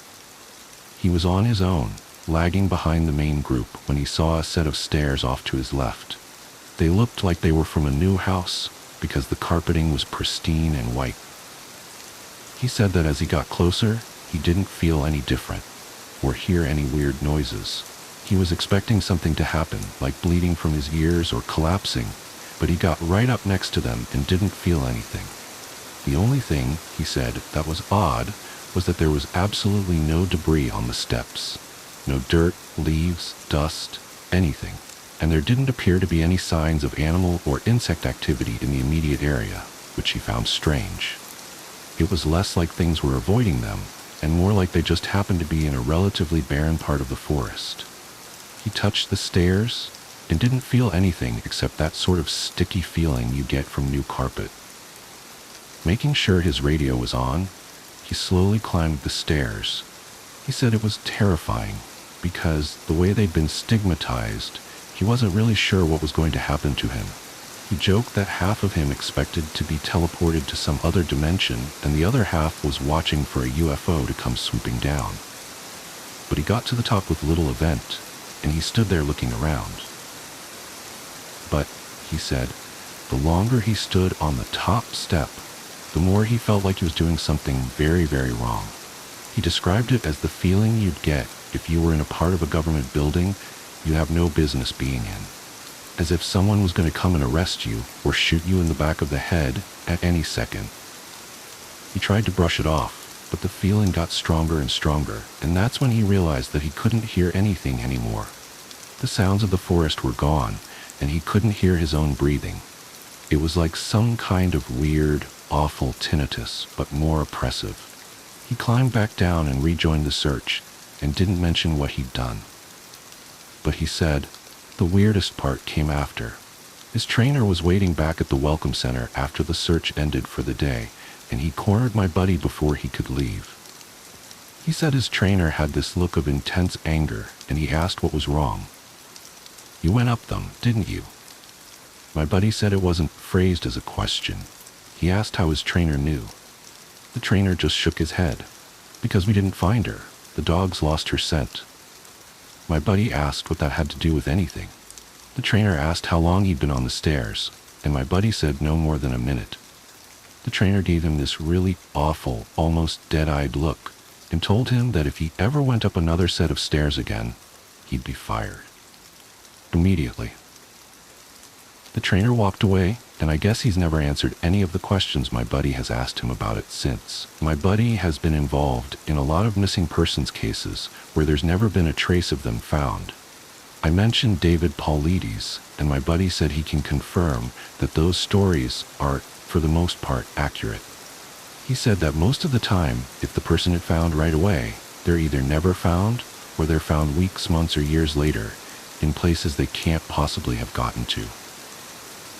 He was on his own, lagging behind the main group when he saw a set of stairs off to his left. They looked like they were from a new house because the carpeting was pristine and white. He said that as he got closer, he didn't feel any different or hear any weird noises. He was expecting something to happen, like bleeding from his ears or collapsing, but he got right up next to them and didn't feel anything. The only thing, he said, that was odd was that there was absolutely no debris on the steps. No dirt, leaves, dust, anything. And there didn't appear to be any signs of animal or insect activity in the immediate area, which he found strange. It was less like things were avoiding them, and more like they just happened to be in a relatively barren part of the forest. He touched the stairs and didn't feel anything except that sort of sticky feeling you get from new carpet. Making sure his radio was on, he slowly climbed the stairs. He said it was terrifying because the way they'd been stigmatized, he wasn't really sure what was going to happen to him. He joked that half of him expected to be teleported to some other dimension and the other half was watching for a UFO to come swooping down. But he got to the top with little event, and he stood there looking around. But, he said, the longer he stood on the top step, the more he felt like he was doing something very, very wrong. He described it as the feeling you'd get if you were in a part of a government building you have no business being in. As if someone was going to come and arrest you or shoot you in the back of the head at any second. He tried to brush it off, but the feeling got stronger and stronger, and that's when he realized that he couldn't hear anything anymore. The sounds of the forest were gone, and he couldn't hear his own breathing. It was like some kind of weird, awful tinnitus, but more oppressive. He climbed back down and rejoined the search, and didn't mention what he'd done. But he said, the weirdest part came after. His trainer was waiting back at the welcome center after the search ended for the day, and he cornered my buddy before he could leave. He said his trainer had this look of intense anger, and he asked what was wrong. You went up them, didn't you? My buddy said it wasn't phrased as a question. He asked how his trainer knew. The trainer just shook his head. Because we didn't find her. The dogs lost her scent. My buddy asked what that had to do with anything. The trainer asked how long he'd been on the stairs, and my buddy said no more than a minute. The trainer gave him this really awful, almost dead-eyed look, and told him that if he ever went up another set of stairs again, he'd be fired. Immediately. The trainer walked away, and I guess he's never answered any of the questions my buddy has asked him about it since. My buddy has been involved in a lot of missing persons cases where there's never been a trace of them found. I mentioned David Paulides, and my buddy said he can confirm that those stories are, for the most part, accurate. He said that most of the time, if the person is found right away, they're either never found, or they're found weeks, months, or years later, in places they can't possibly have gotten to.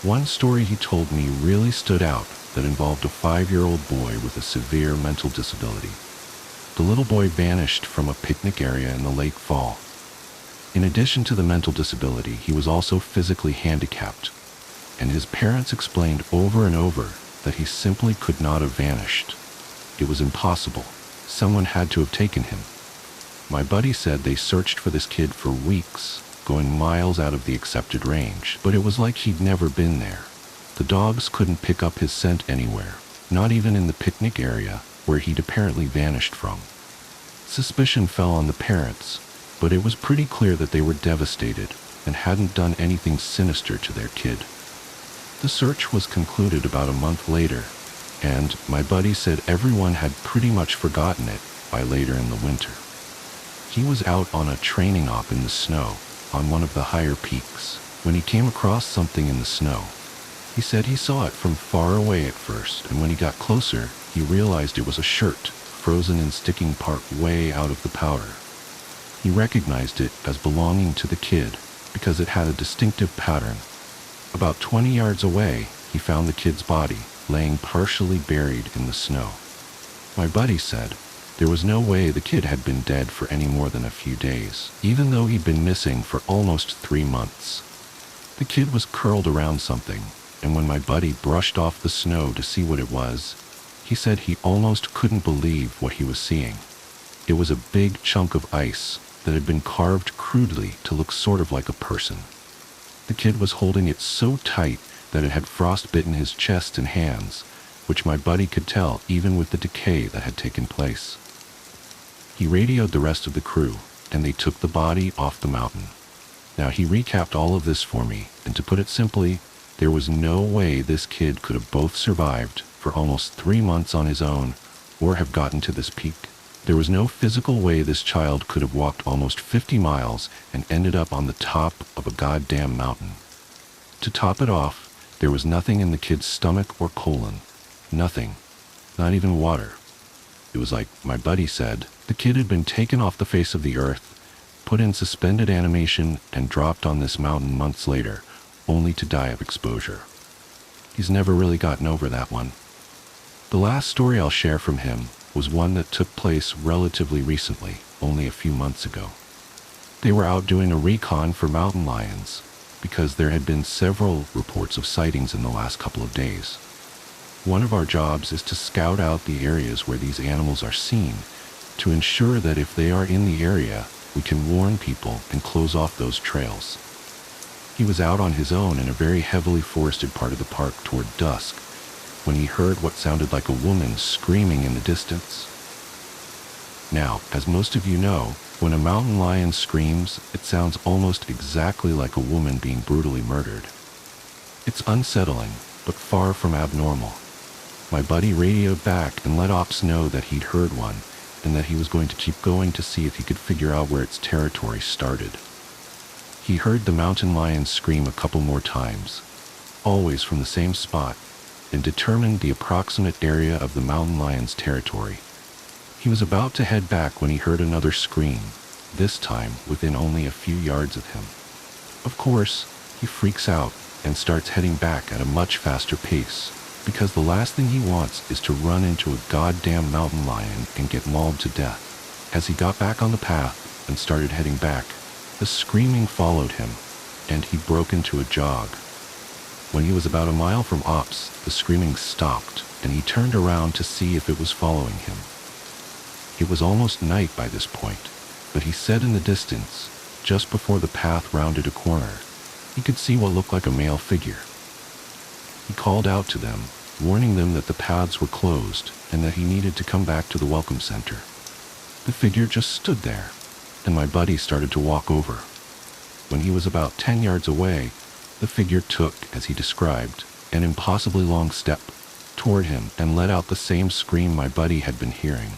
One story he told me really stood out that involved a 5-year-old boy with a severe mental disability. The little boy vanished from a picnic area in the lake fall. In addition to the mental disability, he was also physically handicapped, and his parents explained over and over that he simply could not have vanished. It was impossible. Someone had to have taken him. My buddy said they searched for this kid for weeks, going miles out of the accepted range, but it was like he'd never been there. The dogs couldn't pick up his scent anywhere, not even in the picnic area where he'd apparently vanished from. Suspicion fell on the parents, but it was pretty clear that they were devastated and hadn't done anything sinister to their kid. The search was concluded about a month later, and my buddy said everyone had pretty much forgotten it by later in the winter. He was out on a training op in the snow, on one of the higher peaks, when he came across something in the snow. He said he saw it from far away at first, and when he got closer, he realized it was a shirt, frozen and sticking part way out of the powder. He recognized it as belonging to the kid because it had a distinctive pattern. About 20 yards away, he found the kid's body, laying partially buried in the snow. My buddy said there was no way the kid had been dead for any more than a few days, even though he'd been missing for almost 3 months. The kid was curled around something, and when my buddy brushed off the snow to see what it was, he said he almost couldn't believe what he was seeing. It was a big chunk of ice that had been carved crudely to look sort of like a person. The kid was holding it so tight that it had frostbitten his chest and hands, which my buddy could tell even with the decay that had taken place. He radioed the rest of the crew, and they took the body off the mountain. Now he recapped all of this for me, and to put it simply, There was no way this kid could have both survived for almost 3 months on his own or have gotten to this peak. There was no physical way this child could have walked almost 50 miles and ended up on the top of a goddamn mountain. To top it off, there was nothing in the kid's stomach or colon. Nothing. Not even water. It was like my buddy said, the kid had been taken off the face of the earth, put in suspended animation, and dropped on this mountain months later, only to die of exposure. He's never really gotten over that one. The last story I'll share from him was one that took place relatively recently, only a few months ago. They were out doing a recon for mountain lions, because there had been several reports of sightings in the last couple of days. One of our jobs is to scout out the areas where these animals are seen, to ensure that if they are in the area, we can warn people and close off those trails. He was out on his own in a very heavily forested part of the park toward dusk, when he heard what sounded like a woman screaming in the distance. Now, as most of you know, when a mountain lion screams, it sounds almost exactly like a woman being brutally murdered. It's unsettling, but far from abnormal. My buddy radioed back and let ops know that he'd heard one, and that he was going to keep going to see if he could figure out where its territory started. He heard the mountain lion scream a couple more times, always from the same spot, and determined the approximate area of the mountain lion's territory. He was about to head back when he heard another scream, this time within only a few yards of him. Of course, he freaks out and starts heading back at a much faster pace, because the last thing he wants is to run into a goddamn mountain lion and get mauled to death. As he got back on the path and started heading back, the screaming followed him, and he broke into a jog. When he was about a mile from ops, the screaming stopped, and he turned around to see if it was following him. It was almost night by this point, but he said in the distance, just before the path rounded a corner, he could see what looked like a male figure. He called out to them, warning them that the paths were closed and that he needed to come back to the welcome center. The figure just stood there, and my buddy started to walk over. When he was about 10 yards away, the figure took, as he described, an impossibly long step toward him and let out the same scream my buddy had been hearing.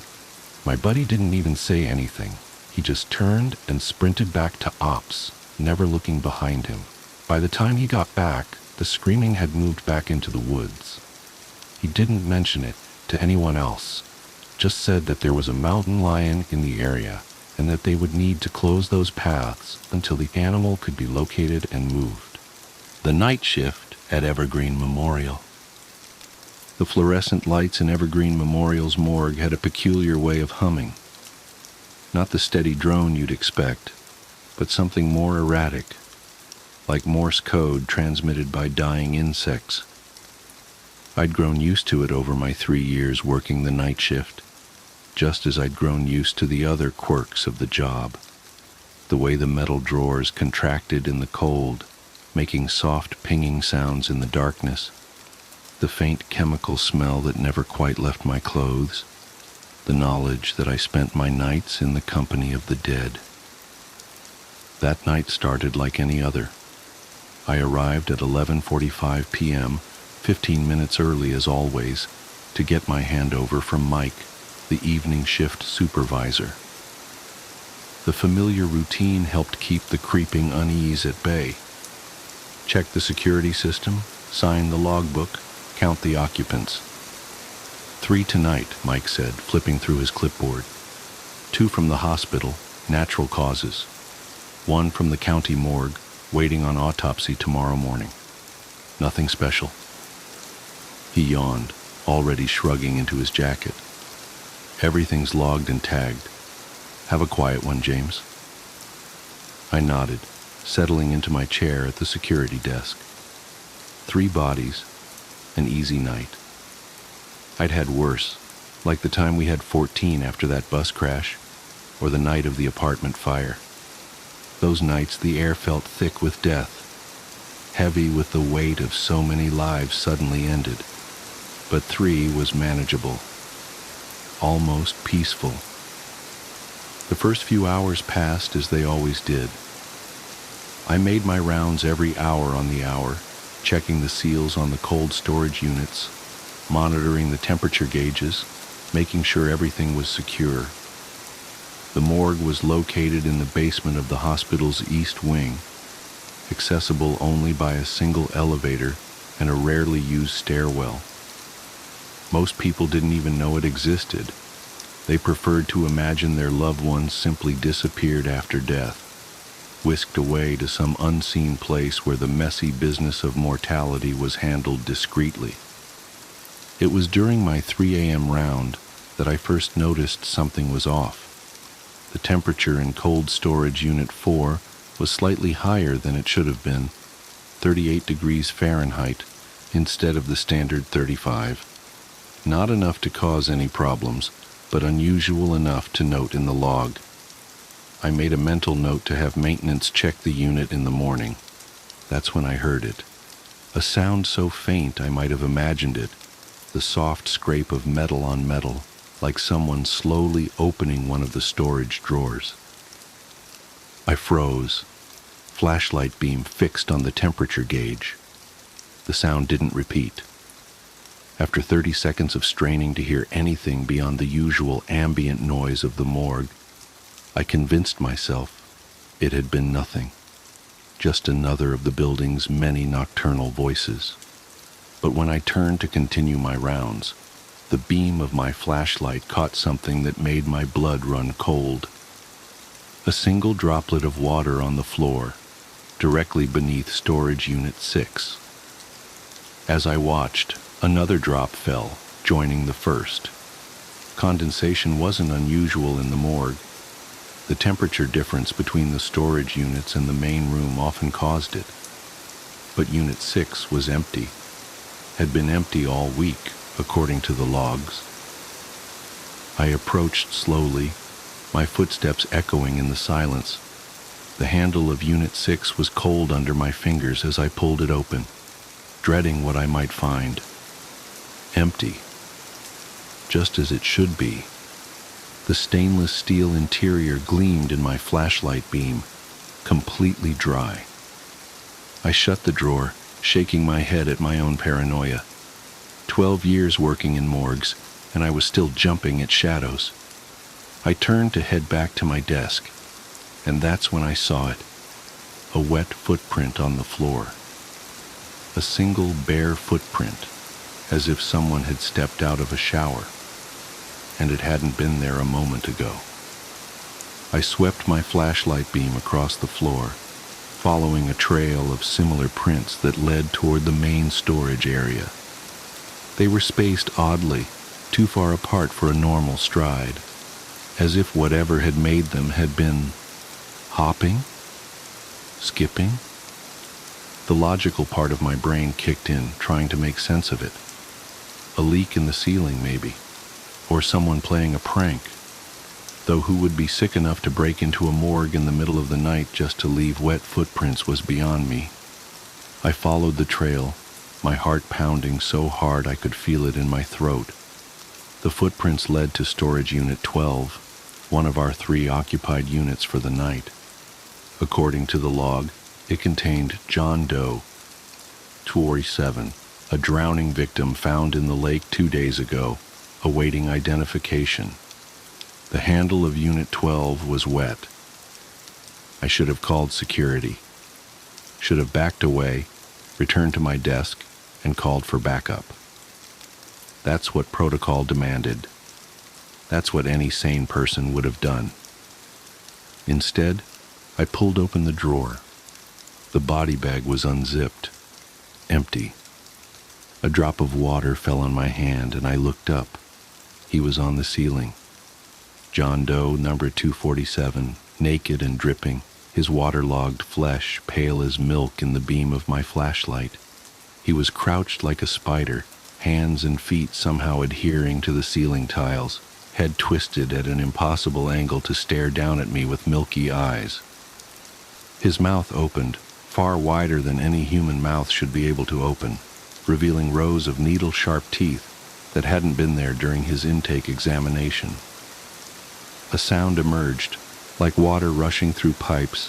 My buddy didn't even say anything. He just turned and sprinted back to ops, never looking behind him. By the time he got back, the screaming had moved back into the woods. He didn't mention it to anyone else, just said that there was a mountain lion in the area and that they would need to close those paths until the animal could be located and moved. The night shift at Evergreen Memorial. The fluorescent lights in Evergreen Memorial's morgue had a peculiar way of humming. Not the steady drone you'd expect, but something more erratic, like Morse code transmitted by dying insects. I'd grown used to it over my 3 years working the night shift, just as I'd grown used to the other quirks of the job. The way the metal drawers contracted in the cold, making soft pinging sounds in the darkness. The faint chemical smell that never quite left my clothes. The knowledge that I spent my nights in the company of the dead. That night started like any other. I arrived at 11:45 p.m., 15 minutes early as always, to get my handover from Mike, the evening shift supervisor. The familiar routine helped keep the creeping unease at bay. Check the security system, sign the logbook, count the occupants. 3 tonight, Mike said, flipping through his clipboard. 2 from the hospital, natural causes. 1 from the county morgue, waiting on autopsy tomorrow morning. Nothing special. He yawned, already shrugging into his jacket. Everything's logged and tagged. Have a quiet one, James. I nodded, settling into my chair at the security desk. 3 bodies, an easy night. I'd had worse, like the time we had 14 after that bus crash, or the night of the apartment fire. Those nights the air felt thick with death, heavy with the weight of so many lives suddenly ended. But 3 was manageable, almost peaceful. The first few hours passed as they always did. I made my rounds every hour on the hour, checking the seals on the cold storage units, monitoring the temperature gauges, making sure everything was secure. The morgue was located in the basement of the hospital's east wing, accessible only by a single elevator and a rarely used stairwell. Most people didn't even know it existed. They preferred to imagine their loved ones simply disappeared after death, whisked away to some unseen place where the messy business of mortality was handled discreetly. It was during my 3 a.m. round that I first noticed something was off. The temperature in cold storage unit 4 was slightly higher than it should have been, 38 degrees Fahrenheit instead of the standard 35. Not enough to cause any problems, but unusual enough to note in the log. I made a mental note to have maintenance check the unit in the morning. That's when I heard it. A sound so faint I might have imagined it, the soft scrape of metal on metal, like someone slowly opening one of the storage drawers. I froze, flashlight beam fixed on the temperature gauge. The sound didn't repeat. After 30 seconds of straining to hear anything beyond the usual ambient noise of the morgue, I convinced myself it had been nothing, just another of the building's many nocturnal voices. But when I turned to continue my rounds, the beam of my flashlight caught something that made my blood run cold. A single droplet of water on the floor, directly beneath storage unit 6. As I watched, another drop fell, joining the first. Condensation wasn't unusual in the morgue. The temperature difference between the storage units and the main room often caused it. But Unit 6 was empty, had been empty all week, according to the logs. I approached slowly, my footsteps echoing in the silence. The handle of Unit 6 was cold under my fingers as I pulled it open, dreading what I might find. Empty, just as it should be. The stainless steel interior gleamed in my flashlight beam, completely dry. I shut the drawer, shaking my head at my own paranoia. 12 years working in morgues, and I was still jumping at shadows. I turned to head back to my desk, and that's when I saw it. A wet footprint on the floor. A single bare footprint, as if someone had stepped out of a shower, and it hadn't been there a moment ago. I swept my flashlight beam across the floor, following a trail of similar prints that led toward the main storage area. They were spaced oddly, too far apart for a normal stride, as if whatever had made them had been hopping, skipping. The logical part of my brain kicked in, trying to make sense of it. A leak in the ceiling, maybe, or someone playing a prank, though who would be sick enough to break into a morgue in the middle of the night just to leave wet footprints was beyond me. I followed the trail, my heart pounding so hard I could feel it in my throat. The footprints led to storage unit 12, one of our 3 occupied units for the night. According to the log, it contained John Doe, 247, a drowning victim found in the lake 2 days ago, awaiting identification. The handle of Unit 12 was wet. I should have called security. Should have backed away, returned to my desk, and called for backup. That's what protocol demanded. That's what any sane person would have done. Instead, I pulled open the drawer. The body bag was unzipped, empty. A drop of water fell on my hand, and I looked up. He was on the ceiling. John Doe, number 247, naked and dripping, his waterlogged flesh pale as milk in the beam of my flashlight. He was crouched like a spider, hands and feet somehow adhering to the ceiling tiles, head twisted at an impossible angle to stare down at me with milky eyes. His mouth opened, far wider than any human mouth should be able to open, revealing rows of needle-sharp teeth that hadn't been there during his intake examination. A sound emerged, like water rushing through pipes,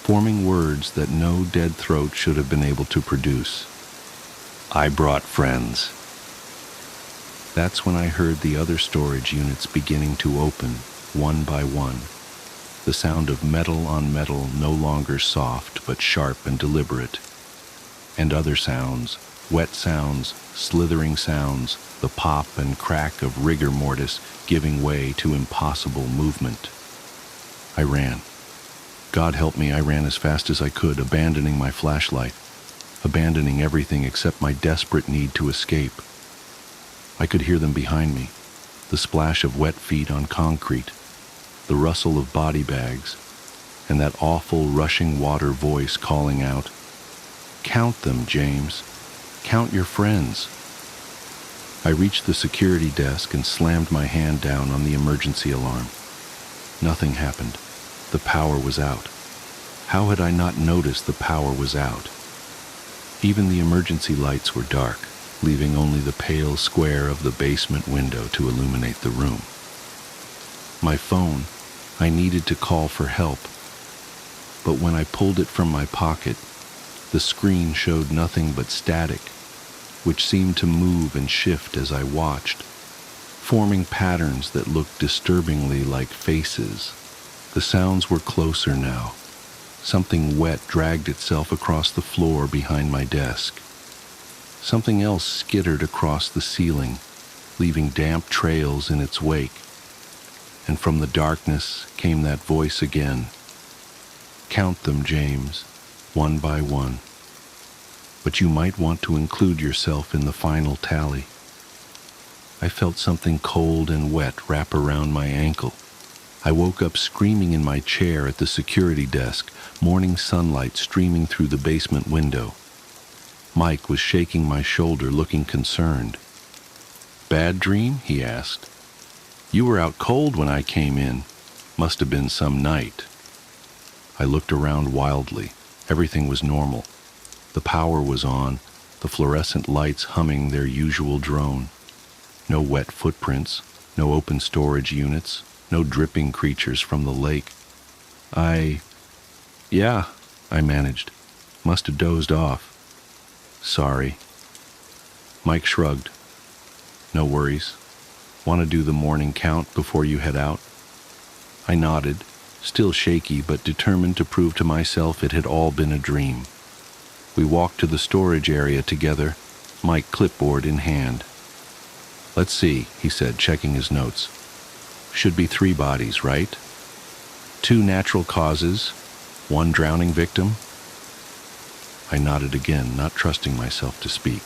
forming words that no dead throat should have been able to produce. I brought friends. That's when I heard the other storage units beginning to open, one by one. The sound of metal on metal no longer soft but sharp and deliberate. And other sounds, wet sounds, slithering sounds, the pop and crack of rigor mortis giving way to impossible movement. I ran. God help me, I ran as fast as I could, abandoning my flashlight, abandoning everything except my desperate need to escape. I could hear them behind me, the splash of wet feet on concrete, the rustle of body bags, and that awful rushing water voice calling out, "Count them, James. Count your friends." I reached the security desk and slammed my hand down on the emergency alarm. Nothing happened. The power was out. How had I not noticed the power was out? Even the emergency lights were dark, leaving only the pale square of the basement window to illuminate the room. My phone, I needed to call for help, but when I pulled it from my pocket, the screen showed nothing but static, which seemed to move and shift as I watched, forming patterns that looked disturbingly like faces. The sounds were closer now. Something wet dragged itself across the floor behind my desk. Something else skittered across the ceiling, leaving damp trails in its wake. And from the darkness came that voice again. "Count them, James, one by one. But you might want to include yourself in the final tally." I felt something cold and wet wrap around my ankle. I woke up screaming in my chair at the security desk, morning sunlight streaming through the basement window. Mike was shaking my shoulder, looking concerned. "Bad dream?" he asked. "You were out cold when I came in. Must have been some night." I looked around wildly. Everything was normal. The power was on, the fluorescent lights humming their usual drone. No wet footprints, no open storage units, no dripping creatures from the lake. Yeah, I managed. Must have dozed off. Sorry. Mike shrugged. "No worries. Want to do the morning count before you head out?" I nodded, still shaky but determined to prove to myself it had all been a dream. We walked to the storage area together, Mike clipboard in hand. "Let's see," he said, checking his notes. "Should be 3 bodies, right? 2 natural causes, 1 drowning victim." I nodded again, not trusting myself to speak.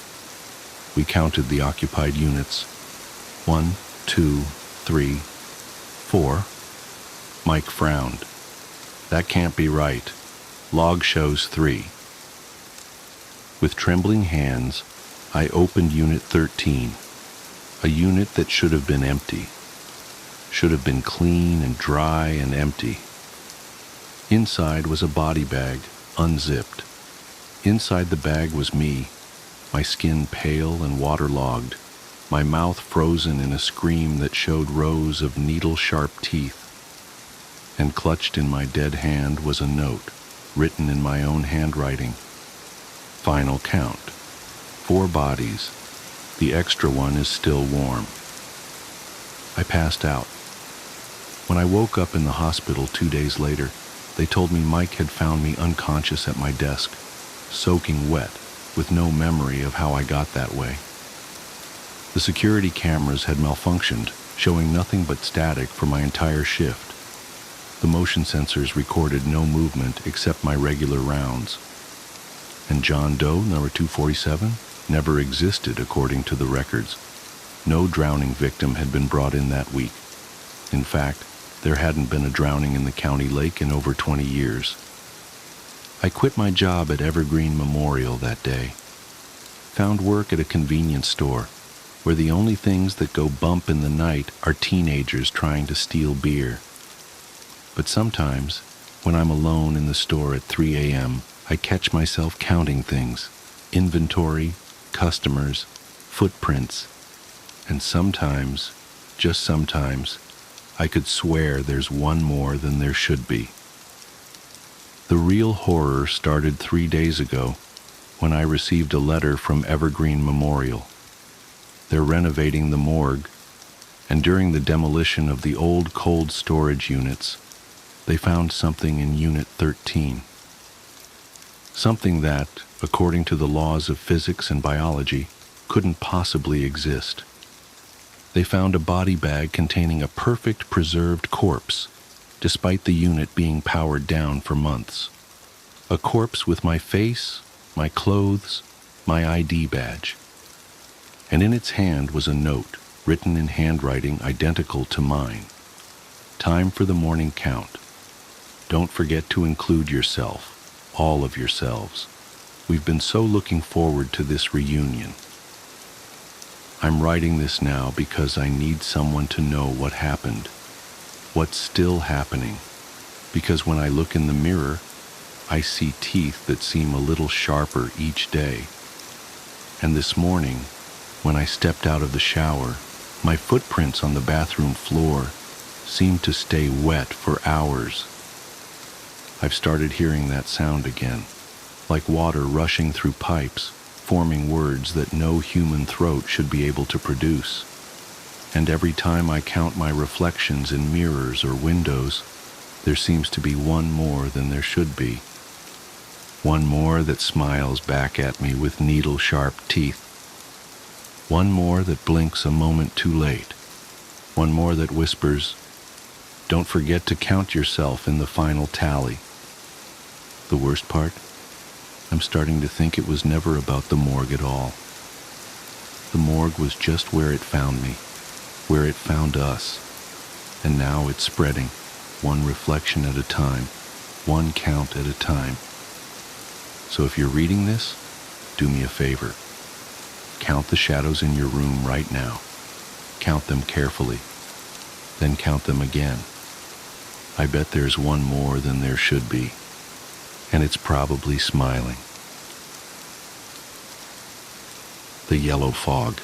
We counted the occupied units. 1, 2, 3, 4. Mike frowned. "That can't be right. Log shows 3. With trembling hands, I opened Unit 13, a unit that should have been empty. Should have been clean and dry and empty. Inside was a body bag, unzipped. Inside the bag was me, my skin pale and waterlogged, my mouth frozen in a scream that showed rows of needle-sharp teeth. And clutched in my dead hand was a note, written in my own handwriting. Final count. 4 bodies. The extra one is still warm. I passed out. When I woke up in the hospital 2 days later, they told me Mike had found me unconscious at my desk, soaking wet, with no memory of how I got that way. The security cameras had malfunctioned, showing nothing but static for my entire shift. The motion sensors recorded no movement except my regular rounds. And John Doe, number 247, never existed according to the records. No drowning victim had been brought in that week. In fact, there hadn't been a drowning in the county lake in over 20 years. I quit my job at Evergreen Memorial that day. Found work at a convenience store, where the only things that go bump in the night are teenagers trying to steal beer. But sometimes, when I'm alone in the store at 3 a.m., I catch myself counting things: inventory, customers, footprints, and sometimes, just sometimes, I could swear there's one more than there should be. The real horror started 3 days ago, when I received a letter from Evergreen Memorial. They're renovating the morgue, and during the demolition of the old cold storage units, they found something in Unit 13. Something that, according to the laws of physics and biology, couldn't possibly exist. They found a body bag containing a perfect preserved corpse, despite the unit being powered down for months. A corpse with my face, my clothes, my ID badge. And in its hand was a note, written in handwriting identical to mine. Time for the morning count. Don't forget to include yourself, all of yourselves. We've been so looking forward to this reunion. I'm writing this now because I need someone to know what happened, what's still happening, because when I look in the mirror, I see teeth that seem a little sharper each day. And this morning, when I stepped out of the shower, my footprints on the bathroom floor seemed to stay wet for hours. I've started hearing that sound again, like water rushing through pipes, forming words that no human throat should be able to produce. And every time I count my reflections in mirrors or windows, there seems to be one more than there should be. One more that smiles back at me with needle-sharp teeth. One more that blinks a moment too late. One more that whispers, "Don't forget to count yourself in the final tally." The worst part? I'm starting to think it was never about the morgue at all. The morgue was just where it found me, where it found us. And now it's spreading, one reflection at a time, one count at a time. So if you're reading this, do me a favor. Count the shadows in your room right now. Count them carefully. Then count them again. I bet there's one more than there should be. And it's probably smiling. The yellow fog.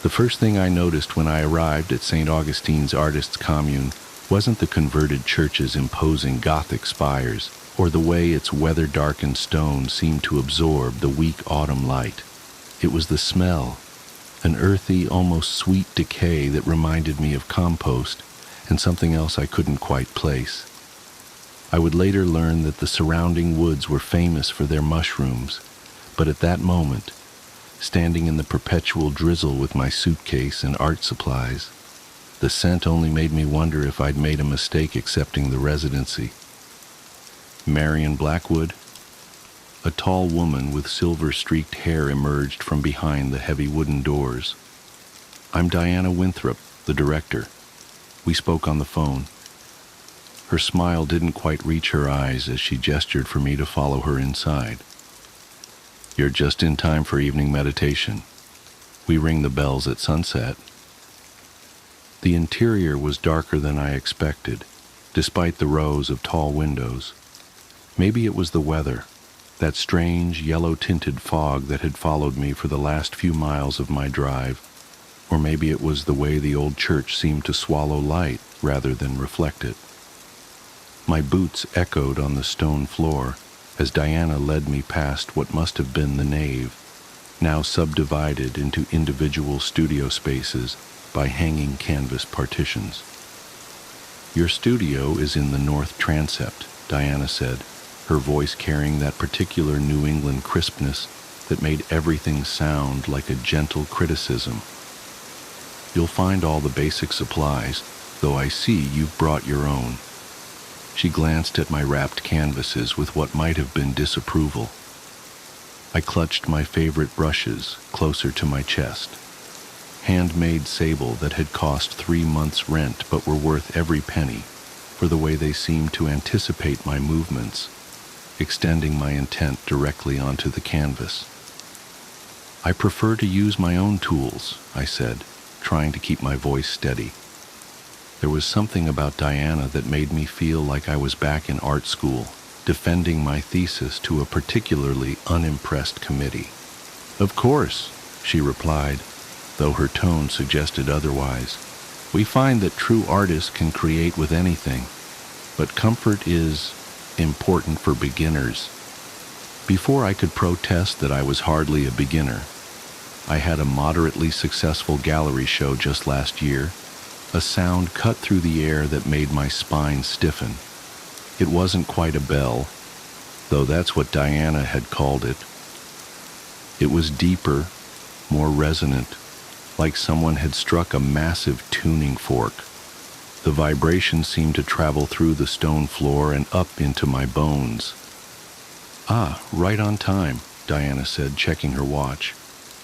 The first thing I noticed when I arrived at St. Augustine's Artists' Commune wasn't the converted church's imposing Gothic spires, or the way its weather-darkened stone seemed to absorb the weak autumn light. It was the smell, an earthy, almost sweet decay that reminded me of compost and something else I couldn't quite place. I would later learn that the surrounding woods were famous for their mushrooms, but at that moment, standing in the perpetual drizzle with my suitcase and art supplies, the scent only made me wonder if I'd made a mistake accepting the residency. Marion Blackwood? A tall woman with silver-streaked hair emerged from behind the heavy wooden doors. I'm Diana Winthrop, the director. We spoke on the phone. Her smile didn't quite reach her eyes as she gestured for me to follow her inside. You're just in time for evening meditation. We ring the bells at sunset. The interior was darker than I expected, despite the rows of tall windows. Maybe it was the weather, that strange yellow-tinted fog that had followed me for the last few miles of my drive, or maybe it was the way the old church seemed to swallow light rather than reflect it. My boots echoed on the stone floor as Diana led me past what must have been the nave, now subdivided into individual studio spaces by hanging canvas partitions. Your studio is in the north transept, Diana said, her voice carrying that particular New England crispness that made everything sound like a gentle criticism. You'll find all the basic supplies, though I see you've brought your own. She glanced at my wrapped canvases with what might have been disapproval. I clutched my favorite brushes closer to my chest. Handmade sable that had cost 3 months' rent but were worth every penny for the way they seemed to anticipate my movements, extending my intent directly onto the canvas. I prefer to use my own tools, I said, trying to keep my voice steady. There was something about Diana that made me feel like I was back in art school, defending my thesis to a particularly unimpressed committee. Of course, she replied, though her tone suggested otherwise. We find that true artists can create with anything, but comfort is important for beginners. Before I could protest that I was hardly a beginner, I had a moderately successful gallery show just last year. A sound cut through the air that made my spine stiffen. It wasn't quite a bell, though that's what Diana had called it. It was deeper, more resonant, like someone had struck a massive tuning fork. The vibration seemed to travel through the stone floor and up into my bones. "Ah, right on time," Diana said, checking her watch.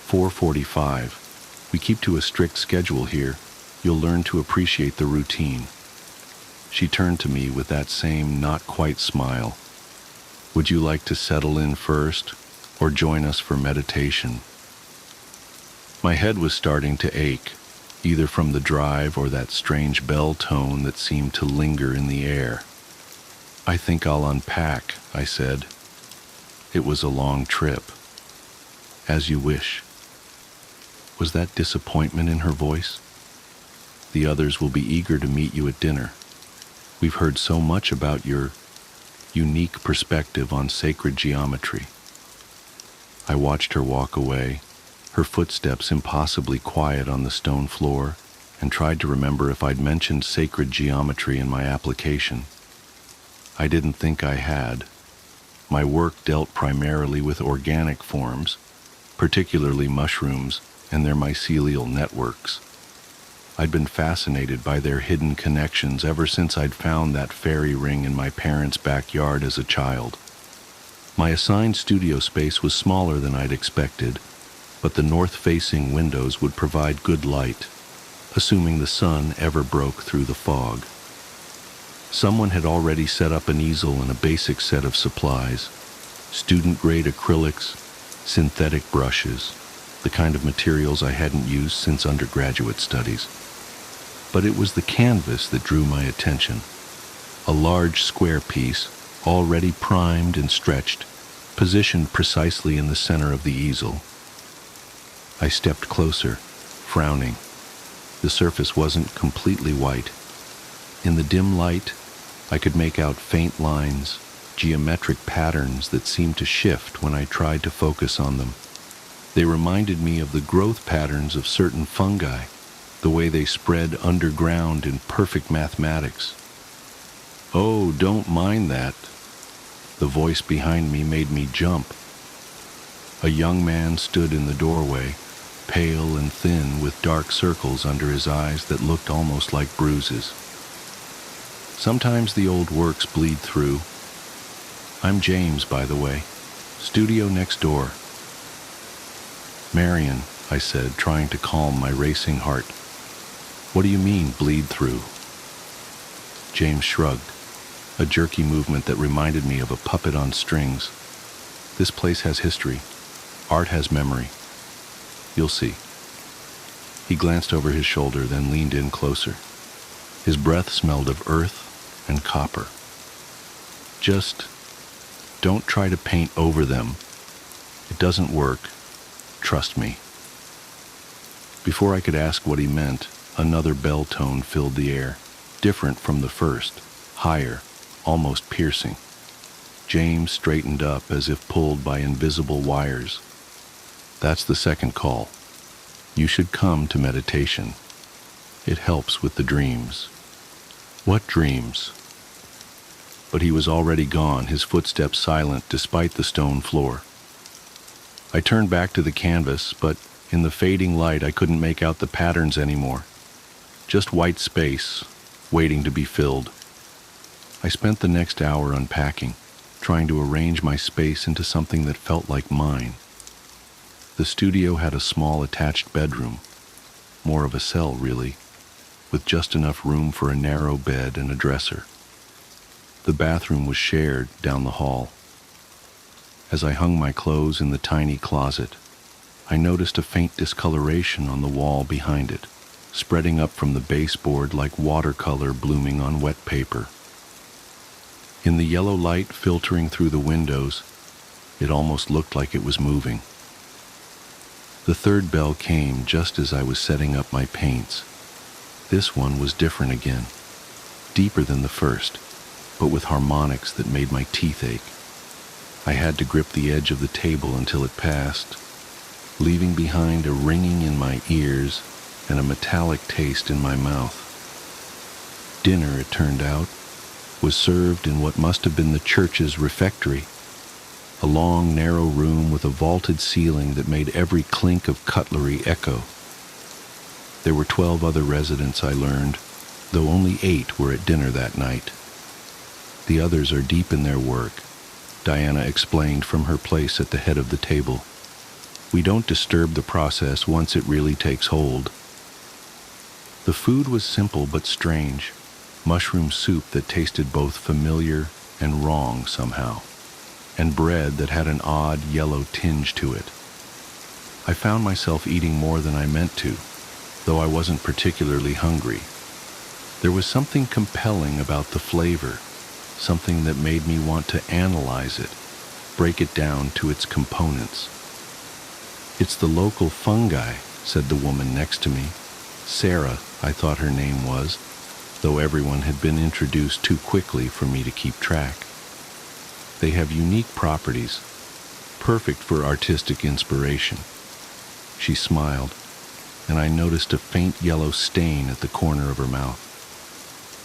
4:45. "We keep to a strict schedule here. You'll learn to appreciate the routine." She turned to me with that same not-quite smile. "Would you like to settle in first, or join us for meditation?" My head was starting to ache, either from the drive or that strange bell tone that seemed to linger in the air. "I think I'll unpack," I said. "It was a long trip." "As you wish." Was that disappointment in her voice? "The others will be eager to meet you at dinner. We've heard so much about your unique perspective on sacred geometry." I watched her walk away, her footsteps impossibly quiet on the stone floor, and tried to remember if I'd mentioned sacred geometry in my application. I didn't think I had. My work dealt primarily with organic forms, particularly mushrooms and their mycelial networks. I'd been fascinated by their hidden connections ever since I'd found that fairy ring in my parents' backyard as a child. My assigned studio space was smaller than I'd expected, but the north-facing windows would provide good light, assuming the sun ever broke through the fog. Someone had already set up an easel and a basic set of supplies: student-grade acrylics, synthetic brushes, the kind of materials I hadn't used since undergraduate studies. But it was the canvas that drew my attention. A large square piece, already primed and stretched, positioned precisely in the center of the easel. I stepped closer, frowning. The surface wasn't completely white. In the dim light, I could make out faint lines, geometric patterns that seemed to shift when I tried to focus on them. They reminded me of the growth patterns of certain fungi, the way they spread underground in perfect mathematics. "Oh, don't mind that." The voice behind me made me jump. A young man stood in the doorway, pale and thin with dark circles under his eyes that looked almost like bruises. "Sometimes the old works bleed through. I'm James, by the way. Studio next door." "Marion," I said, trying to calm my racing heart. "What do you mean, bleed through?" James shrugged, a jerky movement that reminded me of a puppet on strings. "This place has history. Art has memory. You'll see." He glanced over his shoulder, then leaned in closer. His breath smelled of earth and copper. "Just don't try to paint over them. It doesn't work. Trust me." Before I could ask what he meant, another bell tone filled the air, different from the first, higher, almost piercing. James straightened up as if pulled by invisible wires. "That's the second call. You should come to meditation. It helps with the dreams." "What dreams?" But he was already gone, his footsteps silent despite the stone floor. I turned back to the canvas, but in the fading light I couldn't make out the patterns anymore. Just white space, waiting to be filled. I spent the next hour unpacking, trying to arrange my space into something that felt like mine. The studio had a small attached bedroom, more of a cell really, with just enough room for a narrow bed and a dresser. The bathroom was shared down the hall. As I hung my clothes in the tiny closet, I noticed a faint discoloration on the wall behind it, spreading up from the baseboard like watercolor blooming on wet paper. In the yellow light filtering through the windows, it almost looked like it was moving. The third bell came just as I was setting up my paints. This one was different again, deeper than the first, but with harmonics that made my teeth ache. I had to grip the edge of the table until it passed, leaving behind a ringing in my ears and a metallic taste in my mouth. Dinner, it turned out, was served in what must have been the church's refectory, a long, narrow room with a vaulted ceiling that made every clink of cutlery echo. There were 12 other residents, I learned, though only 8 were at dinner that night. The others are deep in their work, Diana explained from her place at the head of the table. We don't disturb the process once it really takes hold. The food was simple but strange, mushroom soup that tasted both familiar and wrong somehow, and bread that had an odd yellow tinge to it. I found myself eating more than I meant to, though I wasn't particularly hungry. There was something compelling about the flavor, something that made me want to analyze it, break it down to its components. "It's the local fungi," said the woman next to me. Sarah, I thought her name was, though everyone had been introduced too quickly for me to keep track. "They have unique properties, perfect for artistic inspiration." She smiled, and I noticed a faint yellow stain at the corner of her mouth.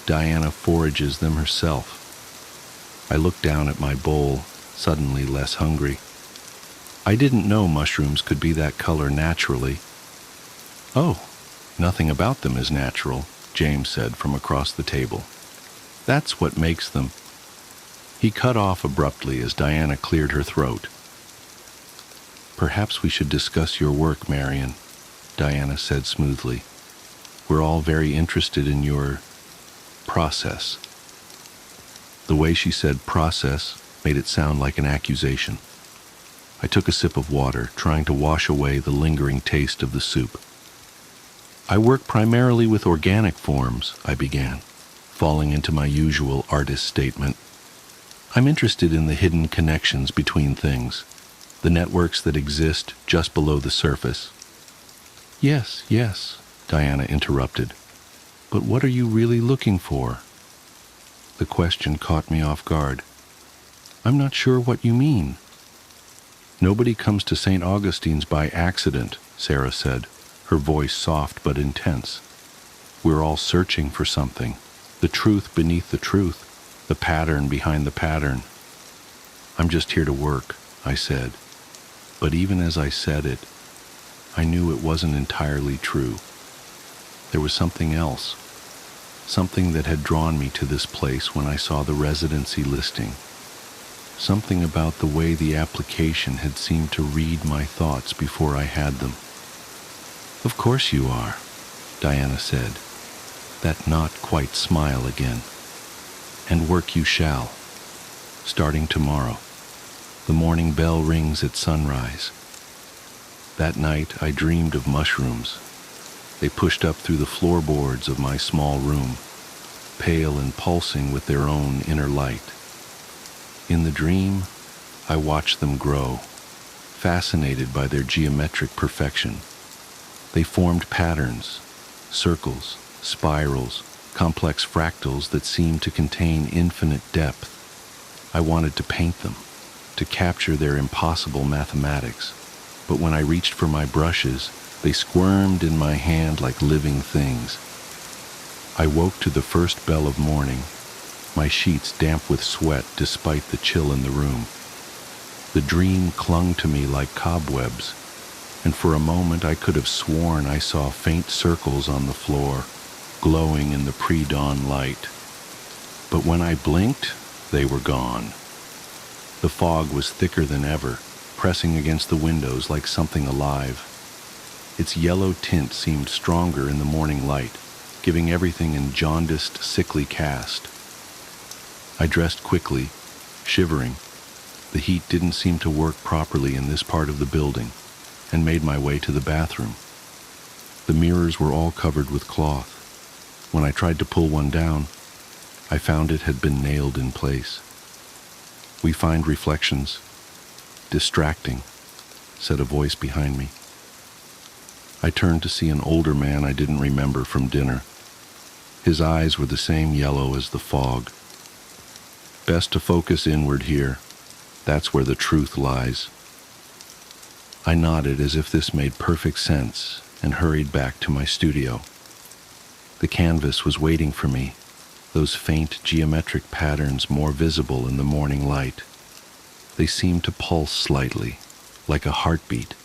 "Diana forages them herself." I looked down at my bowl, suddenly less hungry. I didn't know mushrooms could be that color naturally. "Oh, nothing about them is natural," James said from across the table. "That's what makes them." He cut off abruptly as Diana cleared her throat. "Perhaps we should discuss your work, Marion," Diana said smoothly. "We're all very interested in your process." The way she said process made it sound like an accusation. I took a sip of water, trying to wash away the lingering taste of the soup. "I work primarily with organic forms," I began, falling into my usual artist statement. "I'm interested in the hidden connections between things, the networks that exist just below the surface." Yes, Diana interrupted. "But what are you really looking for?" The question caught me off guard. "I'm not sure what you mean." "Nobody comes to St. Augustine's by accident," Sarah said, her voice soft but intense. "We're all searching for something, the truth beneath the truth, the pattern behind the pattern." "I'm just here to work," I said. But even as I said it, I knew it wasn't entirely true. There was something else, something that had drawn me to this place when I saw the residency listing. Something about the way the application had seemed to read my thoughts before I had them. "Of course you are," Diana said, that not quite smile again. "And work you shall, starting tomorrow. The morning bell rings at sunrise." That night I dreamed of mushrooms. They pushed up through the floorboards of my small room, pale and pulsing with their own inner light. In the dream, I watched them grow, fascinated by their geometric perfection. They formed patterns, circles, spirals, complex fractals that seemed to contain infinite depth. I wanted to paint them, to capture their impossible mathematics, but when I reached for my brushes, they squirmed in my hand like living things. I woke to the first bell of morning, my sheets damp with sweat despite the chill in the room. The dream clung to me like cobwebs, and for a moment I could have sworn I saw faint circles on the floor, glowing in the pre-dawn light. But when I blinked, they were gone. The fog was thicker than ever, pressing against the windows like something alive. Its yellow tint seemed stronger in the morning light, giving everything a jaundiced, sickly cast. I dressed quickly, shivering. The heat didn't seem to work properly in this part of the building, and made my way to the bathroom. The mirrors were all covered with cloth. When I tried to pull one down, I found it had been nailed in place. "We find reflections distracting," said a voice behind me. I turned to see an older man I didn't remember from dinner. His eyes were the same yellow as the fog. "Best to focus inward here. That's where the truth lies." I nodded as if this made perfect sense and hurried back to my studio. The canvas was waiting for me, those faint geometric patterns more visible in the morning light. They seemed to pulse slightly, like a heartbeat,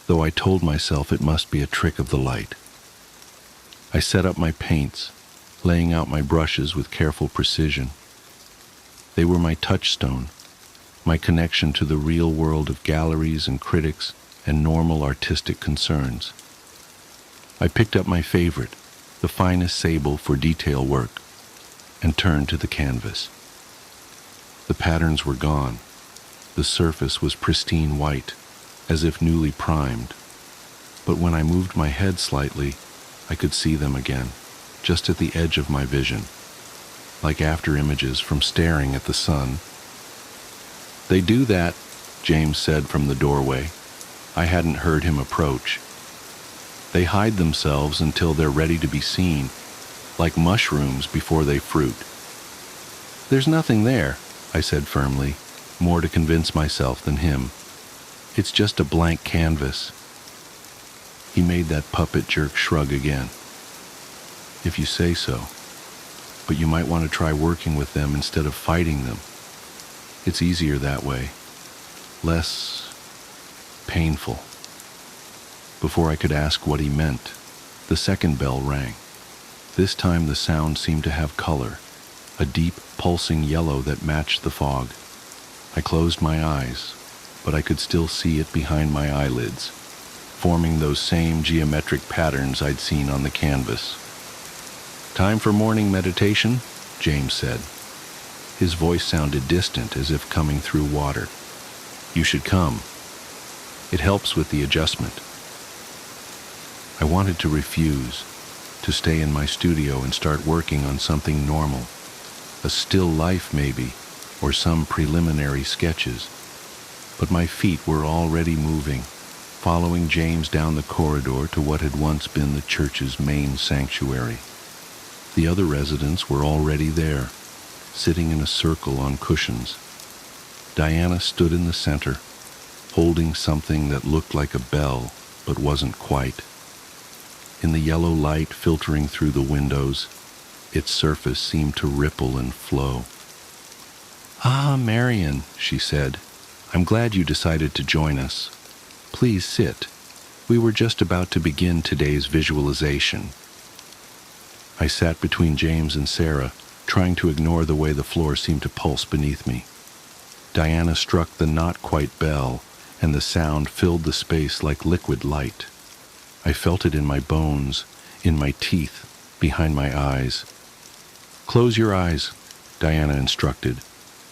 though I told myself it must be a trick of the light. I set up my paints, laying out my brushes with careful precision. They were my touchstone, my connection to the real world of galleries and critics and normal artistic concerns. I picked up my favorite, the finest sable for detail work, and turned to the canvas. The patterns were gone. The surface was pristine white, as if newly primed. But when I moved my head slightly, I could see them again, just at the edge of my vision, like after images from staring at the sun. "They do that," James said from the doorway. I hadn't heard him approach. "They hide themselves until they're ready to be seen, like mushrooms before they fruit." "There's nothing there," I said firmly, more to convince myself than him. "It's just a blank canvas." He made that puppet jerk shrug again. "If you say so. But you might want to try working with them instead of fighting them. It's easier that way. Less painful." Before I could ask what he meant, the second bell rang. This time the sound seemed to have color, a deep, pulsing yellow that matched the fog. I closed my eyes, but I could still see it behind my eyelids, forming those same geometric patterns I'd seen on the canvas. "Time for morning meditation," James said. His voice sounded distant, as if coming through water. "You should come. It helps with the adjustment." I wanted to refuse, to stay in my studio and start working on something normal, a still life maybe, or some preliminary sketches. But my feet were already moving, following James down the corridor to what had once been the church's main sanctuary. The other residents were already there, sitting in a circle on cushions. Diana stood in the center, holding something that looked like a bell, but wasn't quite. In the yellow light filtering through the windows, its surface seemed to ripple and flow. "Ah, Marian," she said, "I'm glad you decided to join us. Please sit. We were just about to begin today's visualization." I sat between James and Sarah, trying to ignore the way the floor seemed to pulse beneath me. Diana struck the not-quite bell, and the sound filled the space like liquid light. I felt it in my bones, in my teeth, behind my eyes. "Close your eyes," Diana instructed,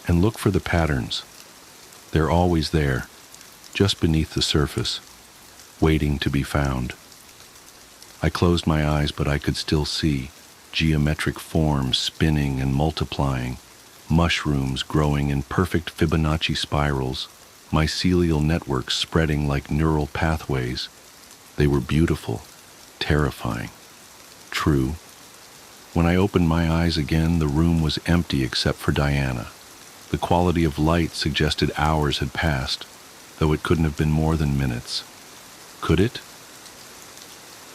"and look for the patterns. They're always there, just beneath the surface, waiting to be found." I closed my eyes, but I could still see geometric forms spinning and multiplying, mushrooms growing in perfect Fibonacci spirals, mycelial networks spreading like neural pathways. They were beautiful, terrifying. True. When I opened my eyes again, the room was empty except for Diana. The quality of light suggested hours had passed, though it couldn't have been more than minutes. Could it?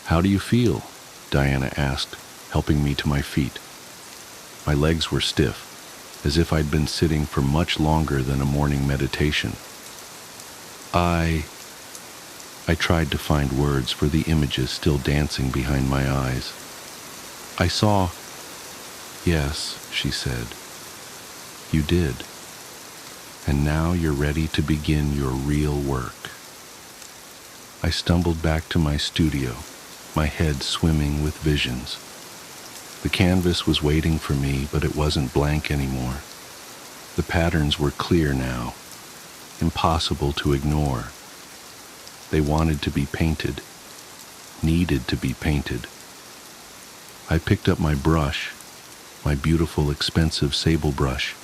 "How do you feel?" Diana asked, helping me to my feet. My legs were stiff, as if I'd been sitting for much longer than a morning meditation. I tried to find words for the images still dancing behind my eyes. "I saw." "Yes," she said. "You did. And now you're ready to begin your real work." I stumbled back to my studio, my head swimming with visions. The canvas was waiting for me, but it wasn't blank anymore. The patterns were clear now, impossible to ignore. They wanted to be painted, needed to be painted. I picked up my brush, my beautiful, expensive sable brush,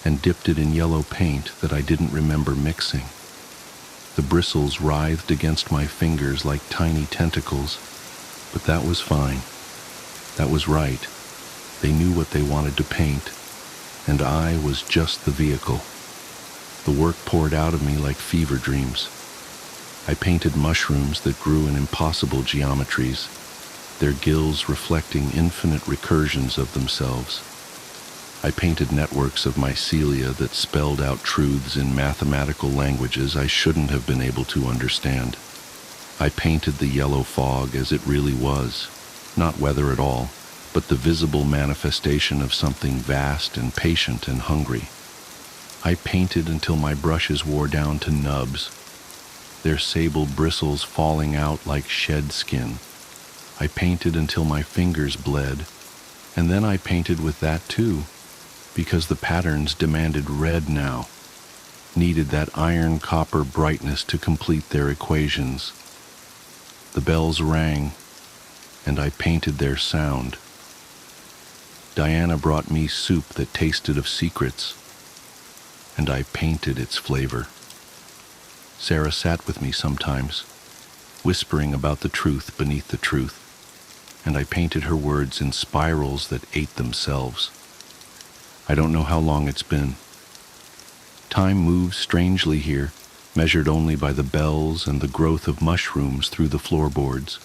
and dipped it in yellow paint that I didn't remember mixing. The bristles writhed against my fingers like tiny tentacles, but that was fine. That was right. They knew what they wanted to paint, and I was just the vehicle. The work poured out of me like fever dreams. I painted mushrooms that grew in impossible geometries, their gills reflecting infinite recursions of themselves. I painted networks of mycelia that spelled out truths in mathematical languages I shouldn't have been able to understand. I painted the yellow fog as it really was, not weather at all, but the visible manifestation of something vast and patient and hungry. I painted until my brushes wore down to nubs, their sable bristles falling out like shed skin. I painted until my fingers bled, and then I painted with that too, because the patterns demanded red now, needed that iron-copper brightness to complete their equations. The bells rang, and I painted their sound. Diana brought me soup that tasted of secrets, and I painted its flavor. Sarah sat with me sometimes, whispering about the truth beneath the truth, and I painted her words in spirals that ate themselves. I don't know how long it's been. Time moves strangely here, measured only by the bells and the growth of mushrooms through the floorboards.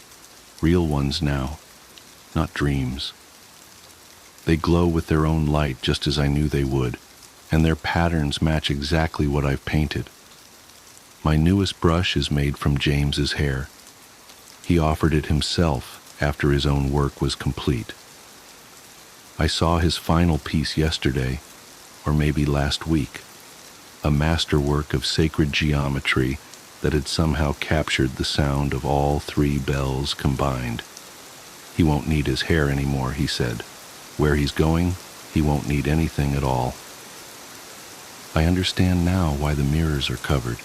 Real ones now, not dreams. They glow with their own light just as I knew they would, and their patterns match exactly what I've painted. My newest brush is made from James's hair. He offered it himself after his own work was complete. I saw his final piece yesterday, or maybe last week, a masterwork of sacred geometry that had somehow captured the sound of all three bells combined. He won't need his hair anymore, he said. Where he's going, he won't need anything at all. I understand now why the mirrors are covered.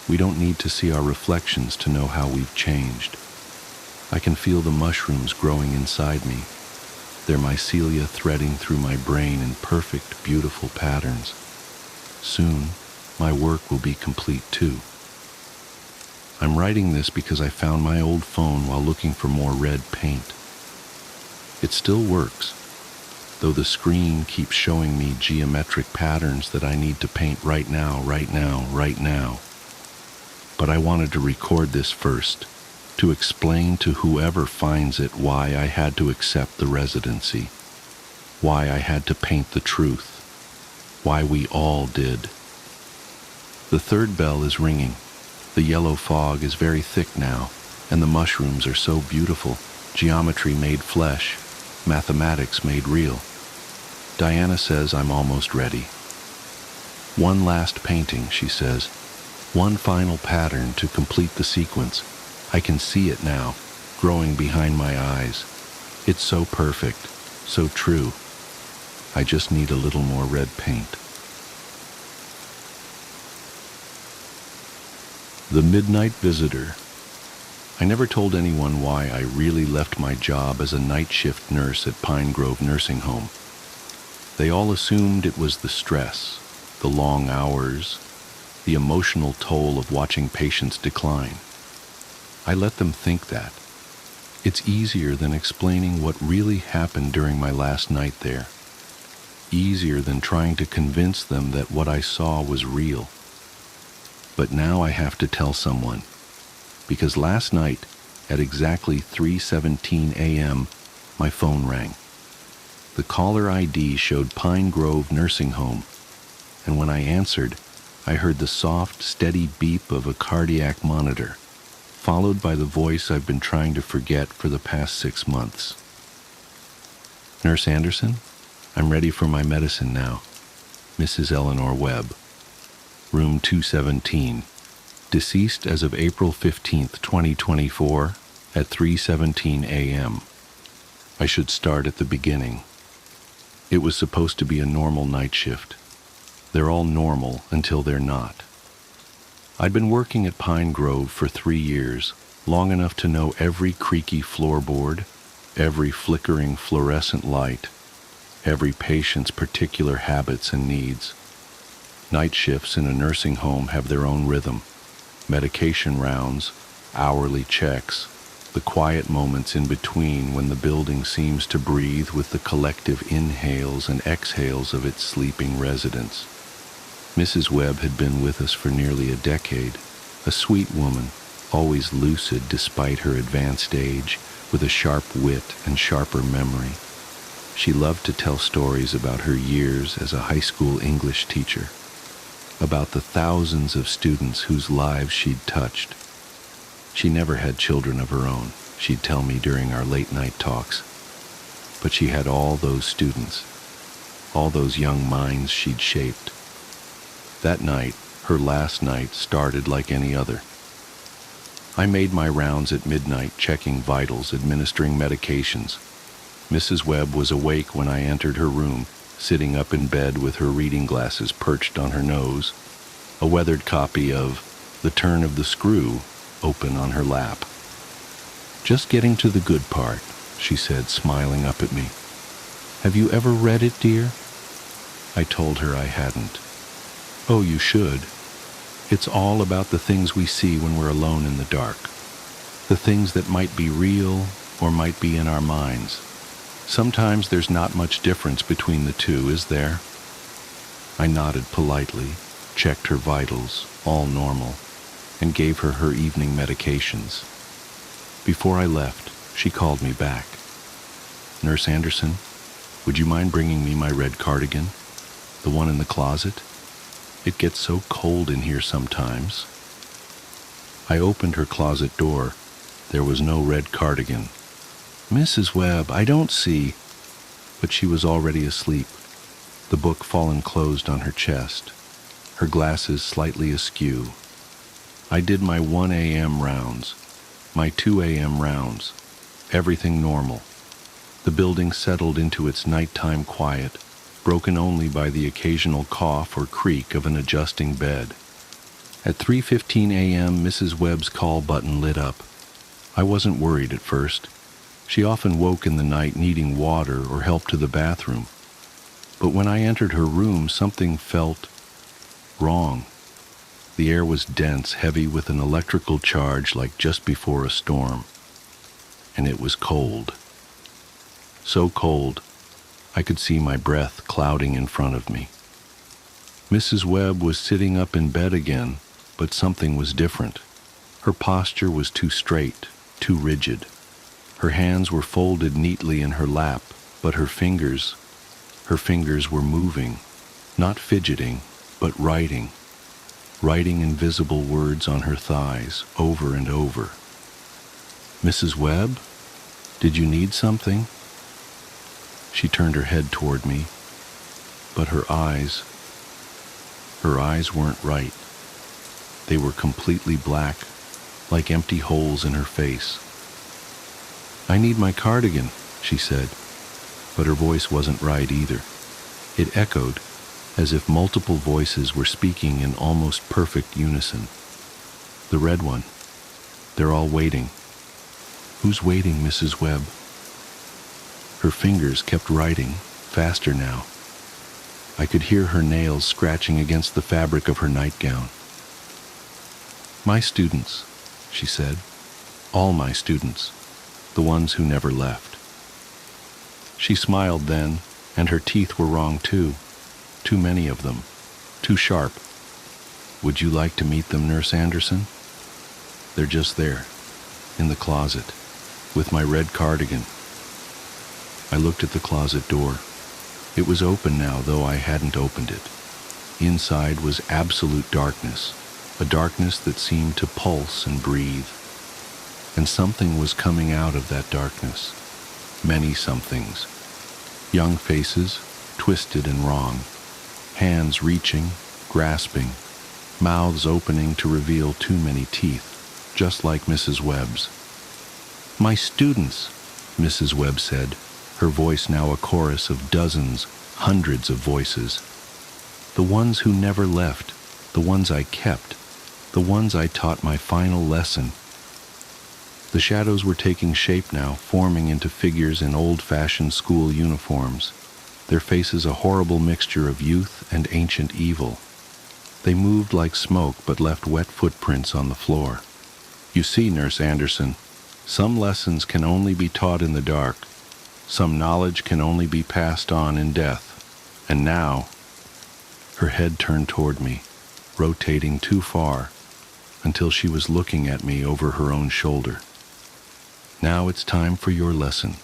We don't need to see our reflections to know how we've changed. I can feel the mushrooms growing inside me, their mycelia threading through my brain in perfect, beautiful patterns. Soon, my work will be complete too. I'm writing this because I found my old phone while looking for more red paint. It still works, though the screen keeps showing me geometric patterns that I need to paint right now. But I wanted to record this first, to explain to whoever finds it why I had to accept the residency, why I had to paint the truth, why we all did. The third bell is ringing. The yellow fog is very thick now, and the mushrooms are so beautiful, geometry made flesh, mathematics made real. Diana says I'm almost ready. One last painting, she says. One final pattern to complete the sequence. I can see it now, growing behind my eyes. It's so perfect, so true. I just need a little more red paint. The Midnight Visitor. I never told anyone why I really left my job as a night shift nurse at Pine Grove Nursing Home. They all assumed it was the stress, the long hours, the emotional toll of watching patients decline. I let them think that. It's easier than explaining what really happened during my last night there. Easier than trying to convince them that what I saw was real. But now I have to tell someone, because last night, at exactly 3:17 a.m., my phone rang. The caller ID showed Pine Grove Nursing Home, and when I answered, I heard the soft, steady beep of a cardiac monitor, followed by the voice I've been trying to forget for the past 6 months. Nurse Anderson, I'm ready for my medicine now. Mrs. Eleanor Webb. Room 217. Deceased as of April 15th, 2024, at 3:17 a.m. I should start at the beginning. It was supposed to be a normal night shift. They're all normal until they're not. I'd been working at Pine Grove for 3 years, long enough to know every creaky floorboard, every flickering fluorescent light, every patient's particular habits and needs. Night shifts in a nursing home have their own rhythm. Medication rounds, hourly checks, the quiet moments in between when the building seems to breathe with the collective inhales and exhales of its sleeping residents. Mrs. Webb had been with us for nearly a decade, a sweet woman, always lucid despite her advanced age, with a sharp wit and sharper memory. She loved to tell stories about her years as a high school English teacher, about the thousands of students whose lives she'd touched. She never had children of her own, she'd tell me during our late-night talks. But she had all those students, all those young minds she'd shaped. That night, her last night, started like any other. I made my rounds at midnight, checking vitals, administering medications. Mrs. Webb was awake when I entered her room, sitting up in bed with her reading glasses perched on her nose, a weathered copy of The Turn of the Screw open on her lap. "Just getting to the good part," she said, smiling up at me. "Have you ever read it, dear?" I told her I hadn't. "Oh, you should. It's all about the things we see when we're alone in the dark. The things that might be real or might be in our minds. Sometimes there's not much difference between the two, is there?" I nodded politely, checked her vitals, all normal, and gave her her evening medications. Before I left, she called me back. "Nurse Anderson, would you mind bringing me my red cardigan? The one in the closet? It gets so cold in here sometimes." I opened her closet door. There was no red cardigan. "Mrs. Webb, I don't see..." But she was already asleep, the book fallen closed on her chest, her glasses slightly askew. I did my 1 a.m. rounds, my 2 a.m. rounds, everything normal. The building settled into its nighttime quiet, broken only by the occasional cough or creak of an adjusting bed. At 3:15 a.m., Mrs. Webb's call button lit up. I wasn't worried at first. She often woke in the night needing water or help to the bathroom. But when I entered her room, something felt wrong. The air was dense, heavy with an electrical charge like just before a storm. And it was cold. So cold, I could see my breath clouding in front of me. Mrs. Webb was sitting up in bed again, but something was different. Her posture was too straight, too rigid. Her hands were folded neatly in her lap, but her fingers were moving, not fidgeting, but writing invisible words on her thighs, over and over. "Mrs. Webb, did you need something?" She turned her head toward me, but her eyes weren't right. They were completely black, like empty holes in her face. "I need my cardigan," she said, but her voice wasn't right either. It echoed, as if multiple voices were speaking in almost perfect unison. "The red one. They're all waiting." "Who's waiting, Mrs. Webb?" Her fingers kept writing, faster now. I could hear her nails scratching against the fabric of her nightgown. "My students," she said. "All my students. The ones who never left." She smiled then, and her teeth were wrong too. Too many of them. Too sharp. "Would you like to meet them, Nurse Anderson? They're just there, in the closet, with my red cardigan." I looked at the closet door. It was open now, though I hadn't opened it. Inside was absolute darkness, a darkness that seemed to pulse and breathe. And something was coming out of that darkness. Many somethings. Young faces, twisted and wrong. Hands reaching, grasping. Mouths opening to reveal too many teeth, just like Mrs. Webb's. "My students," Mrs. Webb said, her voice now a chorus of dozens, hundreds of voices. "The ones who never left, the ones I kept, the ones I taught my final lesson." The shadows were taking shape now, forming into figures in old-fashioned school uniforms, their faces a horrible mixture of youth and ancient evil. They moved like smoke but left wet footprints on the floor. "You see, Nurse Anderson, some lessons can only be taught in the dark. Some knowledge can only be passed on in death. And now..." Her head turned toward me, rotating too far, until she was looking at me over her own shoulder. "Now it's time for your lesson."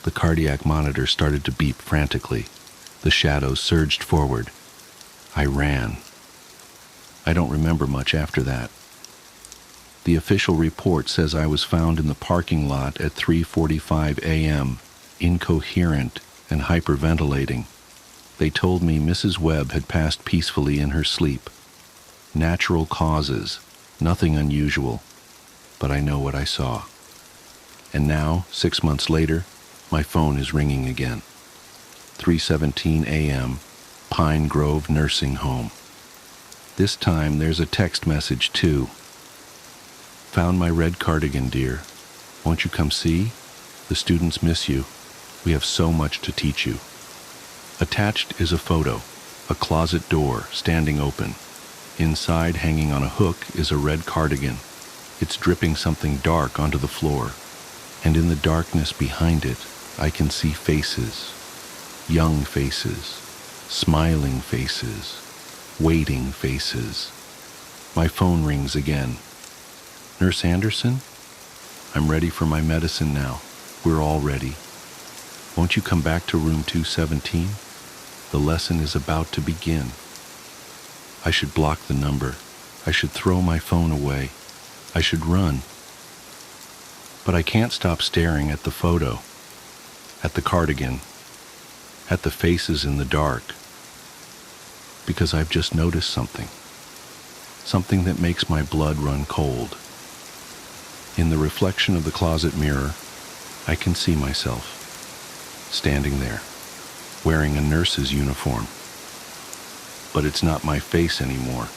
The cardiac monitor started to beep frantically. The shadows surged forward. I ran. I don't remember much after that. The official report says I was found in the parking lot at 3:45 a.m., incoherent and hyperventilating. They told me Mrs. Webb had passed peacefully in her sleep. Natural causes, nothing unusual, but I know what I saw. And now, 6 months later, my phone is ringing again. 3:17 a.m., Pine Grove Nursing Home. This time there's a text message too. "Found my red cardigan, dear. Won't you come see? The students miss you. We have so much to teach you." Attached is a photo, a closet door standing open. Inside, hanging on a hook, is a red cardigan. It's dripping something dark onto the floor. And in the darkness behind it, I can see faces. Young faces, smiling faces, waiting faces. My phone rings again. "Nurse Anderson? I'm ready for my medicine now. We're all ready. Won't you come back to room 217? The lesson is about to begin." I should block the number. I should throw my phone away. I should run. But I can't stop staring at the photo, at the cardigan, at the faces in the dark, because I've just noticed something that makes my blood run cold. In the reflection of the closet mirror, I can see myself, standing there, wearing a nurse's uniform. But it's not my face anymore.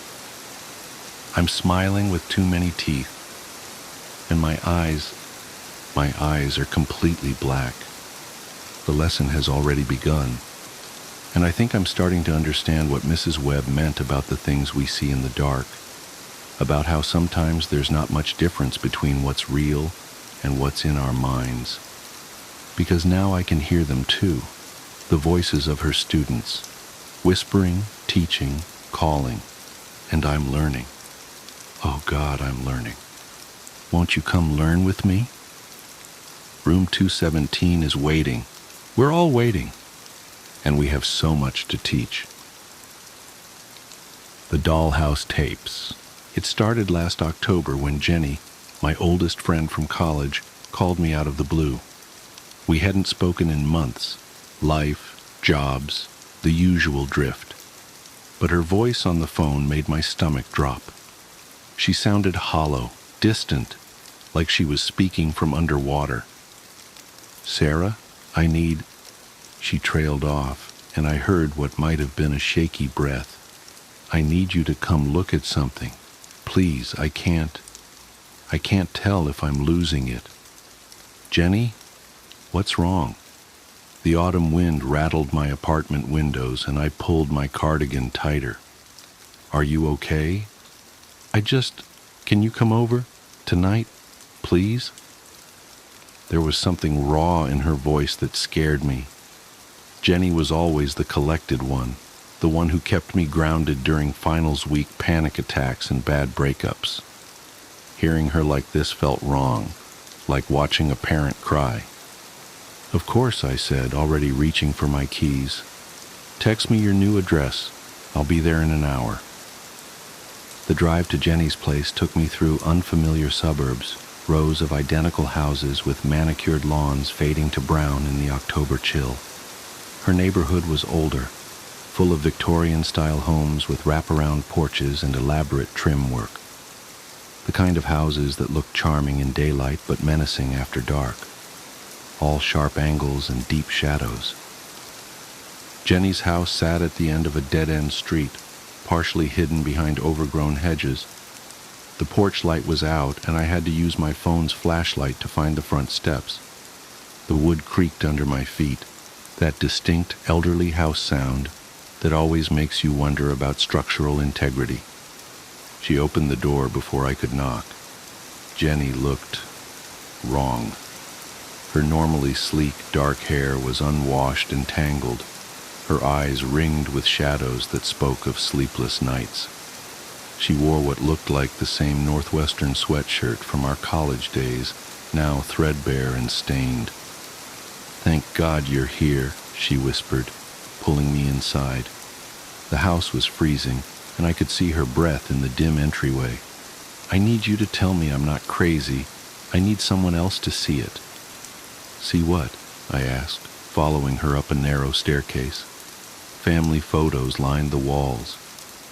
I'm smiling with too many teeth, and my eyes are completely black. The lesson has already begun, and I think I'm starting to understand what Mrs. Webb meant about the things we see in the dark, about how sometimes there's not much difference between what's real and what's in our minds. Because now I can hear them too, the voices of her students, whispering, teaching, calling, and I'm learning. Oh God, I'm learning. Won't you come learn with me? Room 217 is waiting. We're all waiting, and we have so much to teach. The Dollhouse Tapes. It started last October when Jenny, my oldest friend from college, called me out of the blue. We hadn't spoken in months. Life, jobs, the usual drift. But her voice on the phone made my stomach drop. She sounded hollow, distant, like she was speaking from underwater. "Sarah, I need..." She trailed off, and I heard what might have been a shaky breath. "I need you to come look at something. Please, I can't tell if I'm losing it." "Jenny, what's wrong?" The autumn wind rattled my apartment windows, and I pulled my cardigan tighter. "Are you okay? Can you come over? Tonight? Please?" There was something raw in her voice that scared me. Jenny was always the collected one, the one who kept me grounded during finals week panic attacks and bad breakups. Hearing her like this felt wrong, like watching a parent cry. "Of course," I said, already reaching for my keys. "Text me your new address. I'll be there in an hour." The drive to Jenny's place took me through unfamiliar suburbs, rows of identical houses with manicured lawns fading to brown in the October chill. Her neighborhood was older, full of Victorian-style homes with wraparound porches and elaborate trim work. The kind of houses that look charming in daylight but menacing after dark. All sharp angles and deep shadows. Jenny's house sat at the end of a dead-end street, partially hidden behind overgrown hedges. The porch light was out, and I had to use my phone's flashlight to find the front steps. The wood creaked under my feet, that distinct elderly house sound that always makes you wonder about structural integrity. She opened the door before I could knock. Jenny looked wrong. Her normally sleek, dark hair was unwashed and tangled. her eyes ringed with shadows that spoke of sleepless nights. She wore what looked like the same Northwestern sweatshirt from our college days, now threadbare and stained. "Thank God you're here," she whispered, pulling me inside. The house was freezing, and I could see her breath in the dim entryway. "I need you to tell me I'm not crazy. I need someone else to see it." "See what?" I asked, following her up a narrow staircase. Family photos lined the walls.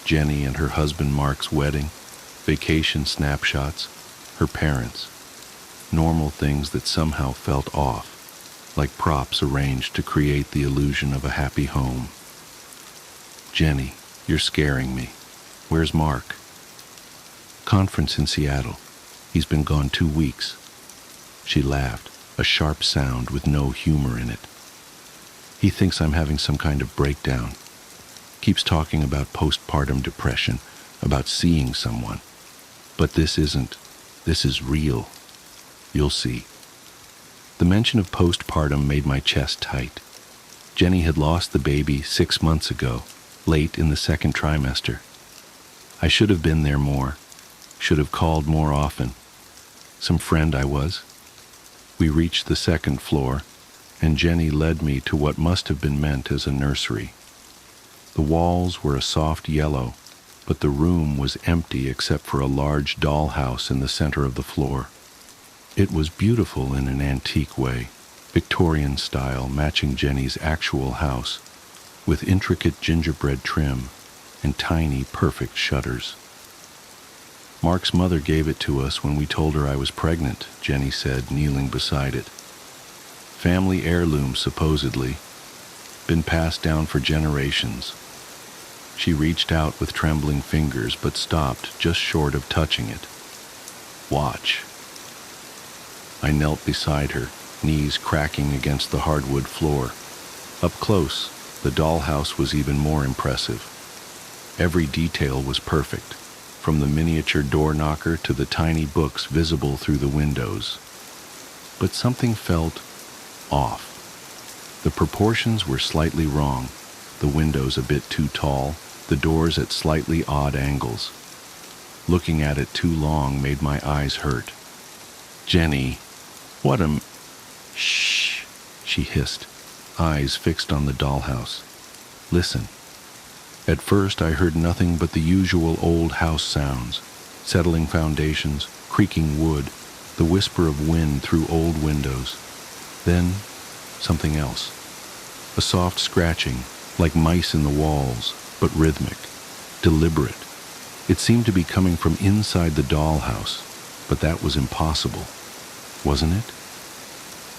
Jenny and her husband Mark's wedding, vacation snapshots, her parents. Normal things that somehow felt off, like props arranged to create the illusion of a happy home. "Jenny, you're scaring me. Where's Mark?" "Conference in Seattle. He's been gone 2 weeks." She laughed, a sharp sound with no humor in it. "He thinks I'm having some kind of breakdown. Keeps talking about postpartum depression, about seeing someone. But this isn't. This is real. You'll see." The mention of postpartum made my chest tight. Jenny had lost the baby 6 months ago, late in the second trimester. I should have been there more, should have called more often. Some friend I was. We reached the second floor, and Jenny led me to what must have been meant as a nursery. The walls were a soft yellow, but the room was empty except for a large dollhouse in the center of the floor. It was beautiful in an antique way, Victorian style, matching Jenny's actual house, with intricate gingerbread trim and tiny, perfect shutters. "Mark's mother gave it to us when we told her I was pregnant," Jenny said, kneeling beside it. "Family heirloom, supposedly. Been passed down for generations." She reached out with trembling fingers, but stopped just short of touching it. "Watch." I knelt beside her, knees cracking against the hardwood floor. Up close, the dollhouse was even more impressive. Every detail was perfect, from the miniature door knocker to the tiny books visible through the windows. But something felt off. The proportions were slightly wrong, the windows a bit too tall, the doors at slightly odd angles. Looking at it too long made my eyes hurt. "Jenny, what a Shh," she hissed, eyes fixed on the dollhouse. "Listen." At first I heard nothing but the usual old house sounds, settling foundations, creaking wood, the whisper of wind through old windows. Then, something else. A soft scratching, like mice in the walls, but rhythmic, deliberate. It seemed to be coming from inside the dollhouse, but that was impossible, wasn't it?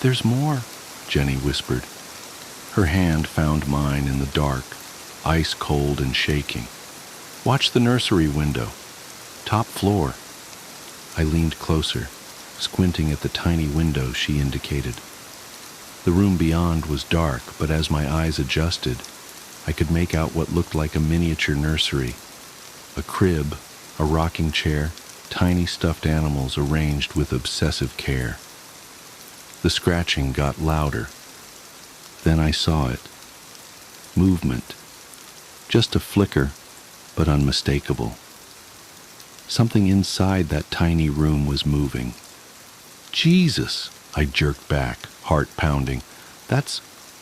"There's more," Jenny whispered. Her hand found mine in the dark, ice cold and shaking. "Watch the nursery window. Top floor." I leaned closer, squinting at the tiny window she indicated. The room beyond was dark, but as my eyes adjusted, I could make out what looked like a miniature nursery. A crib, a rocking chair, tiny stuffed animals arranged with obsessive care. The scratching got louder. Then I saw it. Movement. Just a flicker, but unmistakable. Something inside that tiny room was moving. "Jesus!" I jerked back, heart pounding.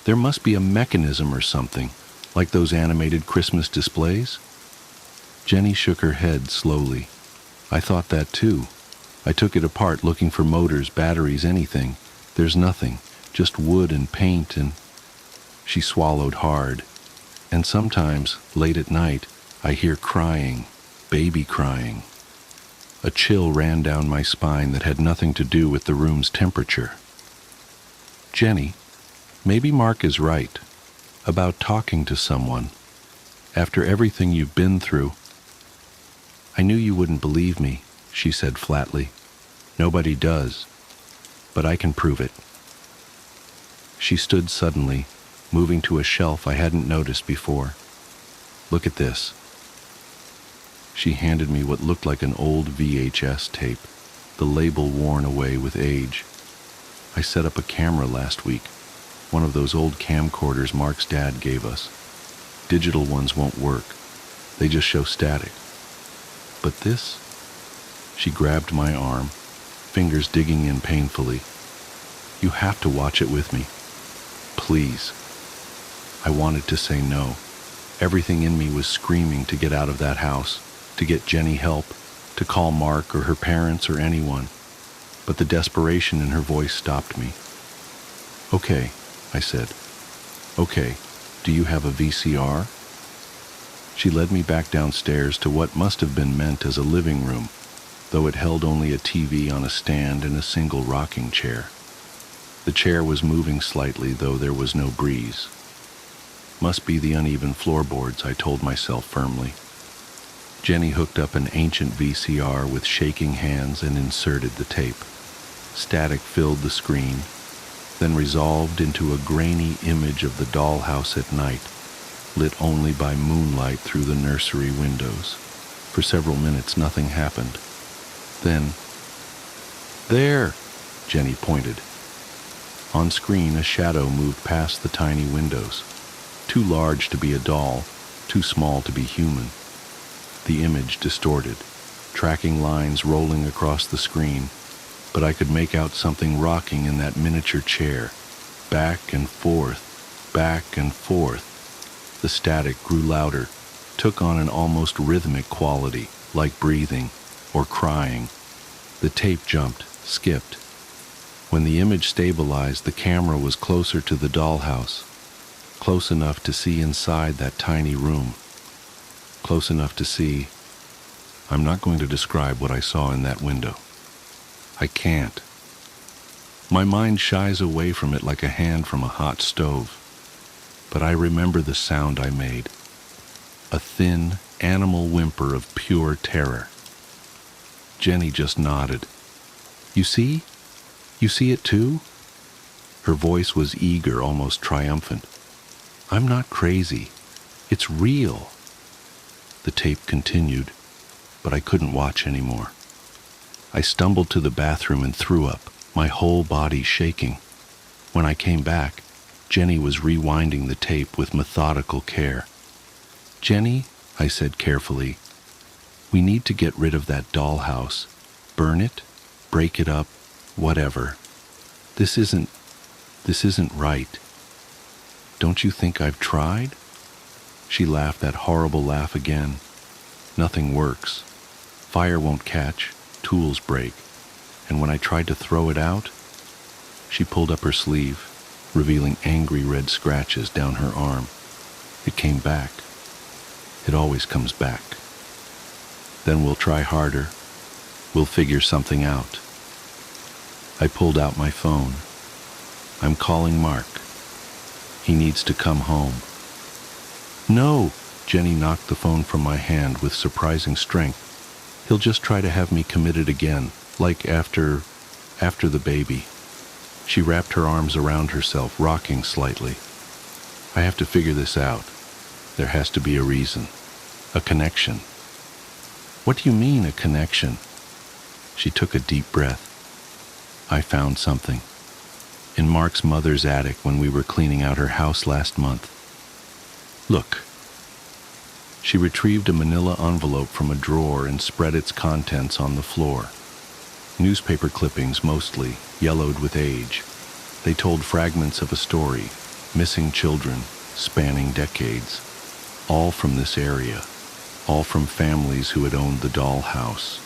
There must be a mechanism or something, like those animated Christmas displays." Jenny shook her head slowly. "I thought that too. I took it apart looking for motors, batteries, anything. There's nothing, just wood and paint and..." She swallowed hard. "And sometimes, late at night, I hear crying, baby crying." A chill ran down my spine that had nothing to do with the room's temperature. "Jenny, maybe Mark is right about talking to someone. After everything you've been through..." "I knew you wouldn't believe me," she said flatly. "Nobody does. But I can prove it." She stood suddenly, moving to a shelf I hadn't noticed before. "Look at this." She handed me what looked like an old VHS tape, the label worn away with age. "I set up a camera last week, one of those old camcorders Mark's dad gave us. Digital ones won't work. They just show static. But this? She grabbed my arm, fingers digging in painfully. You have to watch it with me. Please. I wanted to say no. Everything in me was screaming to get out of that house, to get Jenny help, to call Mark or her parents or anyone. But the desperation in her voice stopped me. Okay, I said. Okay, do you have a VCR? She led me back downstairs to what must have been meant as a living room, though it held only a TV on a stand and a single rocking chair. The chair was moving slightly, though there was no breeze. Must be the uneven floorboards, I told myself firmly. Jenny hooked up an ancient VCR with shaking hands and inserted the tape. Static filled the screen, then resolved into a grainy image of the dollhouse at night, lit only by moonlight through the nursery windows. For several minutes, nothing happened. Then, there, Jenny pointed. On screen, a shadow moved past the tiny windows, too large to be a doll, too small to be human. The image distorted, tracking lines rolling across the screen, but I could make out something rocking in that miniature chair, back and forth, back and forth. The static grew louder, took on an almost rhythmic quality, like breathing or crying. The tape jumped, skipped. When the image stabilized, the camera was closer to the dollhouse, close enough to see inside that tiny room, close enough to see. I'm not going to describe what I saw in that window. I can't. My mind shies away from it like a hand from a hot stove. But I remember the sound I made, a thin, animal whimper of pure terror. Jenny just nodded. You see? You see it too? Her voice was eager, almost triumphant. I'm not crazy. It's real. The tape continued, but I couldn't watch anymore. I stumbled to the bathroom and threw up, my whole body shaking. When I came back, Jenny was rewinding the tape with methodical care. Jenny, I said carefully, we need to get rid of that dollhouse. Burn it, break it up, whatever. This isn't right. Don't you think I've tried? She laughed that horrible laugh again. Nothing works. Fire won't catch, tools break. And when I tried to throw it out, she pulled up her sleeve, revealing angry red scratches down her arm. It came back. It always comes back. Then we'll try harder. We'll figure something out. I pulled out my phone. I'm calling Mark. He needs to come home. No, Jenny knocked the phone from my hand with surprising strength. He'll just try to have me committed again, like after the baby. She wrapped her arms around herself, rocking slightly. I have to figure this out. There has to be a reason. A connection. What do you mean, a connection? She took a deep breath. I found something. In Mark's mother's attic when we were cleaning out her house last month. Look. She retrieved a manila envelope from a drawer and spread its contents on the floor. Newspaper clippings mostly, yellowed with age. They told fragments of a story, missing children, spanning decades. All from this area, all from families who had owned the dollhouse.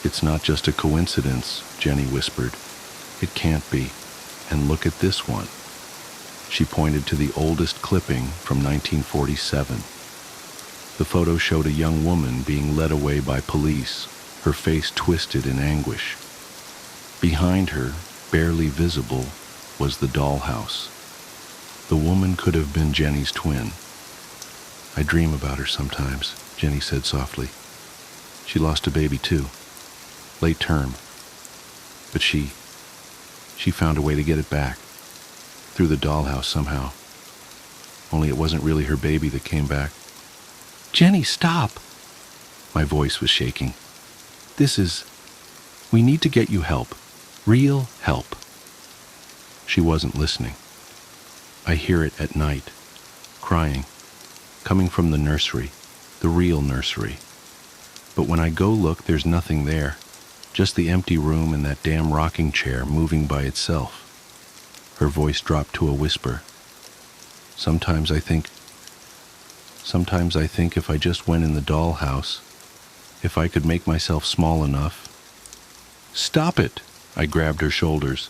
It's not just a coincidence, Jenny whispered. It can't be. And look at this one. She pointed to the oldest clipping from 1947. The photo showed a young woman being led away by police, her face twisted in anguish. Behind her, barely visible, was the dollhouse. The woman could have been Jenny's twin. I dream about her sometimes, Jenny said softly. She lost a baby too, late term. But she found a way to get it back, through the dollhouse somehow. Only it wasn't really her baby that came back. Jenny, stop! My voice was shaking. We need to get you help. Real help. She wasn't listening. I hear it at night, crying, coming from the nursery, the real nursery. But when I go look, there's nothing there, just the empty room and that damn rocking chair moving by itself. Her voice dropped to a whisper. Sometimes I think if I just went in the dollhouse, if I could make myself small enough. Stop it! I grabbed her shoulders.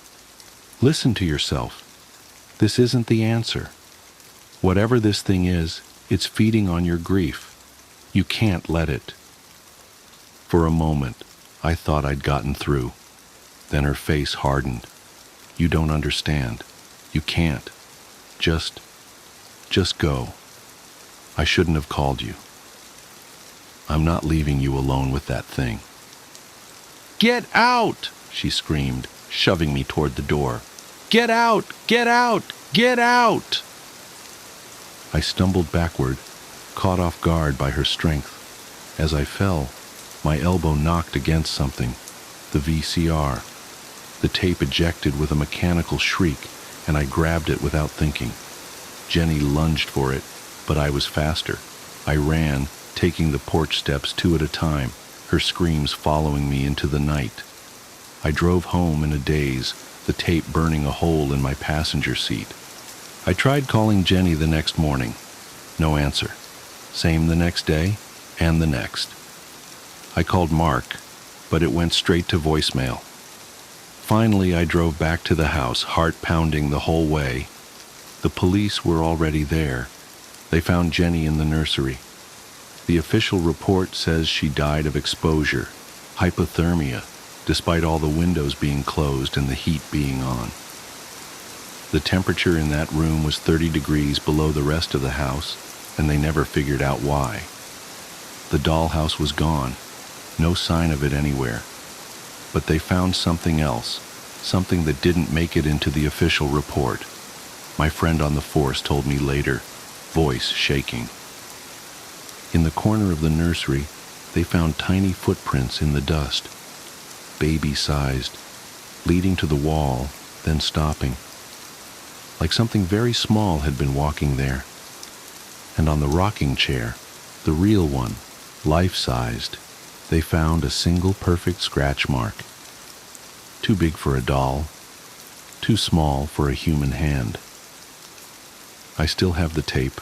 Listen to yourself. This isn't the answer. Whatever this thing is, it's feeding on your grief. You can't let it. For a moment, I thought I'd gotten through. Then her face hardened. You don't understand. You can't. Just go. I shouldn't have called you. I'm not leaving you alone with that thing. Get out! She screamed, shoving me toward the door. Get out! Get out! Get out! I stumbled backward, caught off guard by her strength. As I fell, my elbow knocked against something, the VCR. The tape ejected with a mechanical shriek, and I grabbed it without thinking. Jenny lunged for it, but I was faster. I ran, taking the porch steps 2 at a time, her screams following me into the night. I drove home in a daze, the tape burning a hole in my passenger seat. I tried calling Jenny the next morning. No answer. Same the next day, and the next. I called Mark, but it went straight to voicemail. Finally, I drove back to the house, heart pounding the whole way. The police were already there. They found Jenny in the nursery. The official report says she died of exposure, hypothermia, despite all the windows being closed and the heat being on. The temperature in that room was 30 degrees below the rest of the house, and they never figured out why. The dollhouse was gone, no sign of it anywhere. But they found something else, something that didn't make it into the official report. My friend on the force told me later, voice shaking. In the corner of the nursery, they found tiny footprints in the dust, baby-sized, leading to the wall, then stopping. Like something very small had been walking there. And on the rocking chair, the real one, life-sized, they found a single perfect scratch mark. Too big for a doll, too small for a human hand. I still have the tape.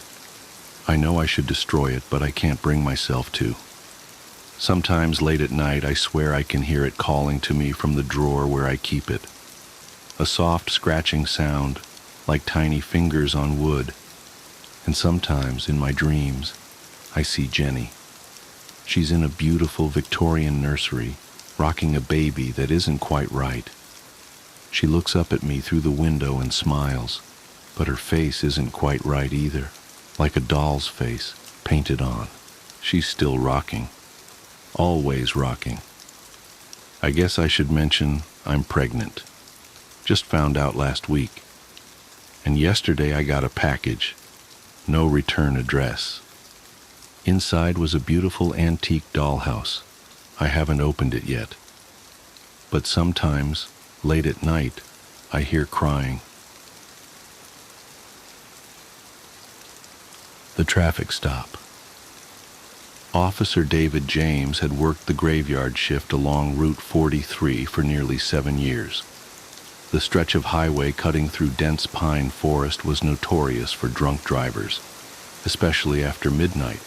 I know I should destroy it, but I can't bring myself to. Sometimes late at night, I swear I can hear it calling to me from the drawer where I keep it. A soft scratching sound, like tiny fingers on wood. And sometimes, in my dreams, I see Jenny. She's in a beautiful Victorian nursery, rocking a baby that isn't quite right. She looks up at me through the window and smiles, but her face isn't quite right either, like a doll's face, painted on. She's still rocking. Always rocking. I guess I should mention I'm pregnant. Just found out last week. And yesterday I got a package. No return address. Inside was a beautiful antique dollhouse. I haven't opened it yet. But sometimes, late at night, I hear crying. The traffic stop. Officer David James had worked the graveyard shift along Route 43 for nearly 7 years. The stretch of highway cutting through dense pine forest was notorious for drunk drivers, especially after midnight.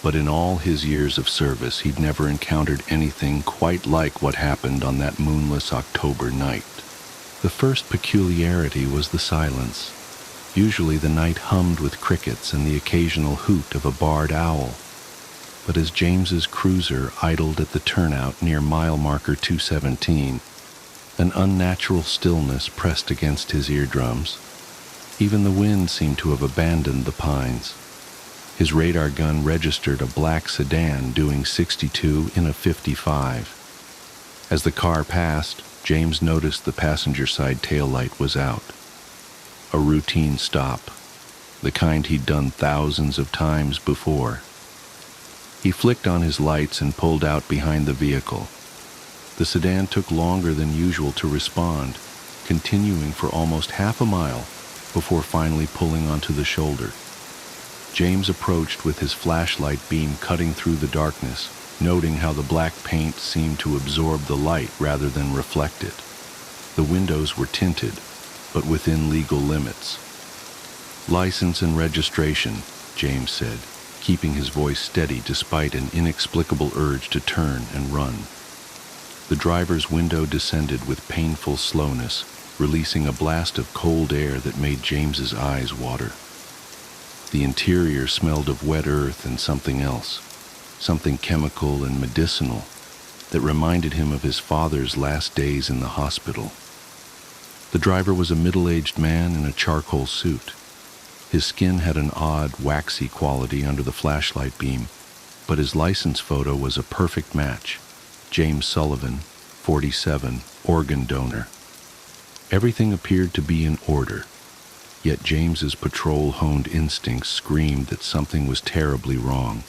But in all his years of service, he'd never encountered anything quite like what happened on that moonless October night. The first peculiarity was the silence. Usually the night hummed with crickets and the occasional hoot of a barred owl. But as James's cruiser idled at the turnout near mile marker 217, an unnatural stillness pressed against his eardrums. Even the wind seemed to have abandoned the pines. His radar gun registered a black sedan doing 62 in a 55. As the car passed, James noticed the passenger side taillight was out. A routine stop, the kind he'd done thousands of times before. He flicked on his lights and pulled out behind the vehicle. The sedan took longer than usual to respond, continuing for almost half a mile before finally pulling onto the shoulder. James approached with his flashlight beam cutting through the darkness, noting how the black paint seemed to absorb the light rather than reflect it. The windows were tinted, but within legal limits. "License and registration," James said, keeping his voice steady despite an inexplicable urge to turn and run. The driver's window descended with painful slowness, releasing a blast of cold air that made James's eyes water. The interior smelled of wet earth and something else, something chemical and medicinal that reminded him of his father's last days in the hospital. The driver was a middle-aged man in a charcoal suit. His skin had an odd, waxy quality under the flashlight beam, but his license photo was a perfect match. James Sullivan, 47, organ donor. Everything appeared to be in order, yet James's patrol-honed instincts screamed that something was terribly wrong.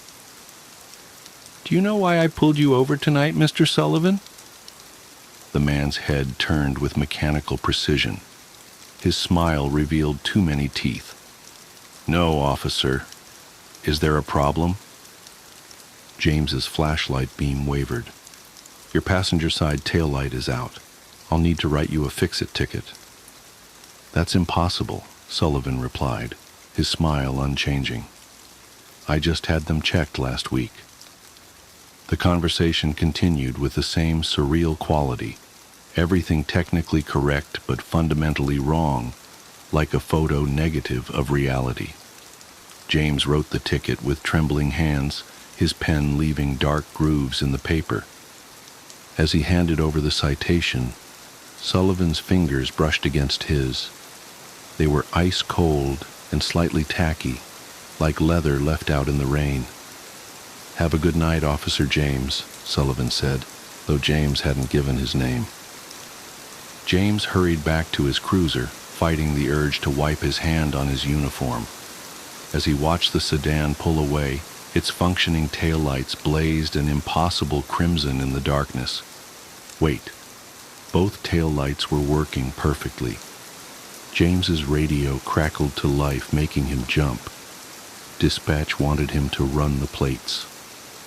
"Do you know why I pulled you over tonight, Mr. Sullivan?" The man's head turned with mechanical precision. His smile revealed too many teeth. "No, officer. Is there a problem?" James's flashlight beam wavered. "Your passenger side taillight is out. I'll need to write you a fix-it ticket." "That's impossible," Sullivan replied, his smile unchanging. "I just had them checked last week." The conversation continued with the same surreal quality, everything technically correct but fundamentally wrong, like a photo negative of reality. James wrote the ticket with trembling hands, his pen leaving dark grooves in the paper. As he handed over the citation, Sullivan's fingers brushed against his. They were ice cold and slightly tacky, like leather left out in the rain. "Have a good night, Officer James," Sullivan said, though James hadn't given his name. James hurried back to his cruiser, fighting the urge to wipe his hand on his uniform. As he watched the sedan pull away, its functioning taillights blazed an impossible crimson in the darkness. Wait. Both taillights were working perfectly. James's radio crackled to life, making him jump. Dispatch wanted him to run the plates.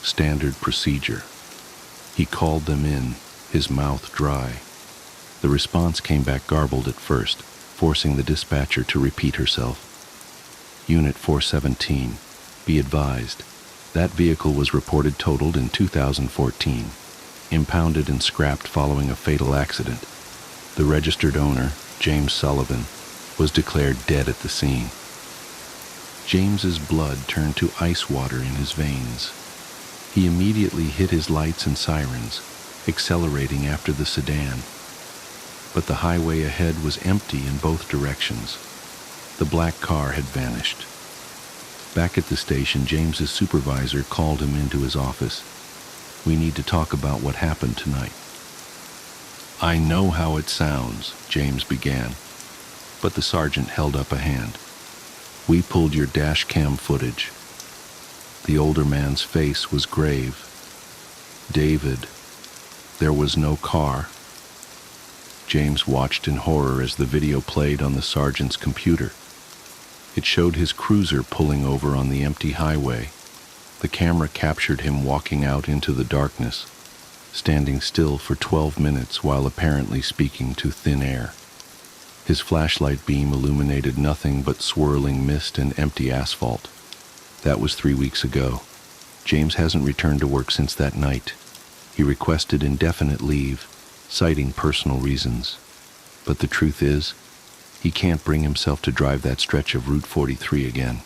Standard procedure. He called them in, his mouth dry. The response came back garbled at first, forcing the dispatcher to repeat herself. "Unit 417, be advised. That vehicle was reported totaled in 2014, impounded and scrapped following a fatal accident. The registered owner, James Sullivan, was declared dead at the scene." James's blood turned to ice water in his veins. He immediately hit his lights and sirens, accelerating after the sedan. But the highway ahead was empty in both directions. The black car had vanished. Back at the station, James's supervisor called him into his office. "We need to talk about what happened tonight." "I know how it sounds," James began, but the sergeant held up a hand. "We pulled your dash cam footage." The older man's face was grave. "David, there was no car." James watched in horror as the video played on the sergeant's computer. It showed his cruiser pulling over on the empty highway. The camera captured him walking out into the darkness, standing still for 12 minutes while apparently speaking to thin air. His flashlight beam illuminated nothing but swirling mist and empty asphalt. That was 3 weeks ago. James hasn't returned to work since that night. He requested indefinite leave, citing personal reasons. But the truth is, he can't bring himself to drive that stretch of Route 43 again.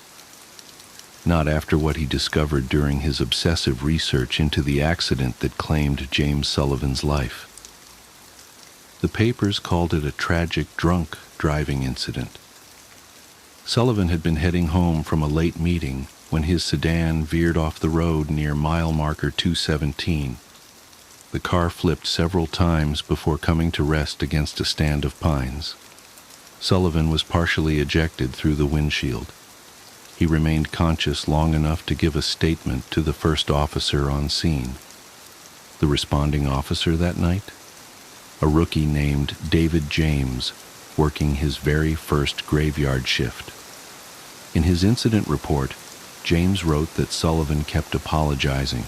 Not after what he discovered during his obsessive research into the accident that claimed James Sullivan's life. The papers called it a tragic drunk driving incident. Sullivan had been heading home from a late meeting when his sedan veered off the road near mile marker 217. The car flipped several times before coming to rest against a stand of pines. Sullivan was partially ejected through the windshield. He remained conscious long enough to give a statement to the first officer on scene. The responding officer that night? A rookie named David James, working his very first graveyard shift. In his incident report, James wrote that Sullivan kept apologizing,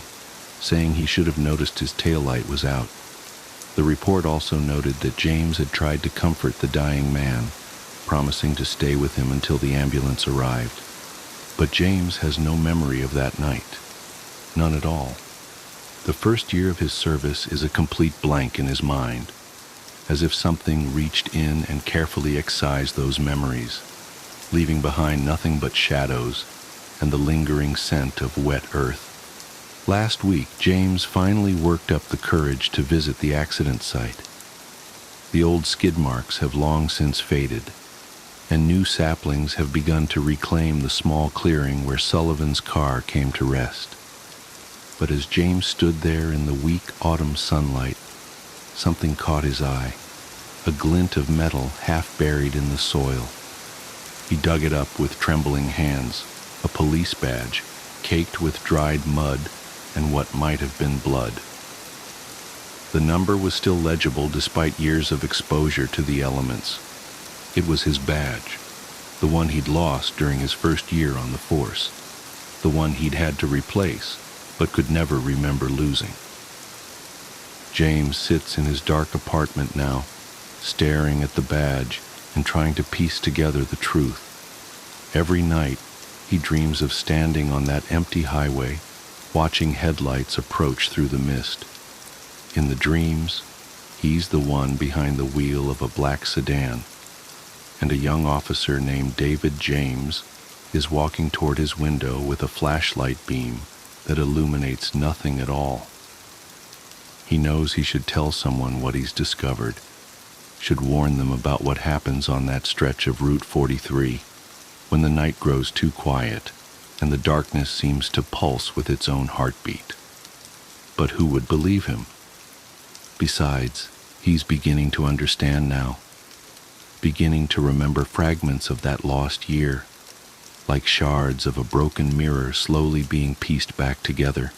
saying he should have noticed his taillight was out. The report also noted that James had tried to comfort the dying man, promising to stay with him until the ambulance arrived. But James has no memory of that night. None at all. The first year of his service is a complete blank in his mind, as if something reached in and carefully excised those memories, leaving behind nothing but shadows and the lingering scent of wet earth. Last week, James finally worked up the courage to visit the accident site. The old skid marks have long since faded, and new saplings have begun to reclaim the small clearing where Sullivan's car came to rest. But as James stood there in the weak autumn sunlight, something caught his eye, a glint of metal half buried in the soil. He dug it up with trembling hands, a police badge, caked with dried mud and what might have been blood. The number was still legible despite years of exposure to the elements. It was his badge, the one he'd lost during his first year on the force, the one he'd had to replace but could never remember losing. James sits in his dark apartment now, staring at the badge and trying to piece together the truth. Every night, he dreams of standing on that empty highway, watching headlights approach through the mist. In the dreams, he's the one behind the wheel of a black sedan, and a young officer named David James is walking toward his window with a flashlight beam that illuminates nothing at all. He knows he should tell someone what he's discovered, should warn them about what happens on that stretch of Route 43 when the night grows too quiet and the darkness seems to pulse with its own heartbeat. But who would believe him? Besides, he's beginning to understand now, beginning to remember fragments of that lost year, like shards of a broken mirror slowly being pieced back together.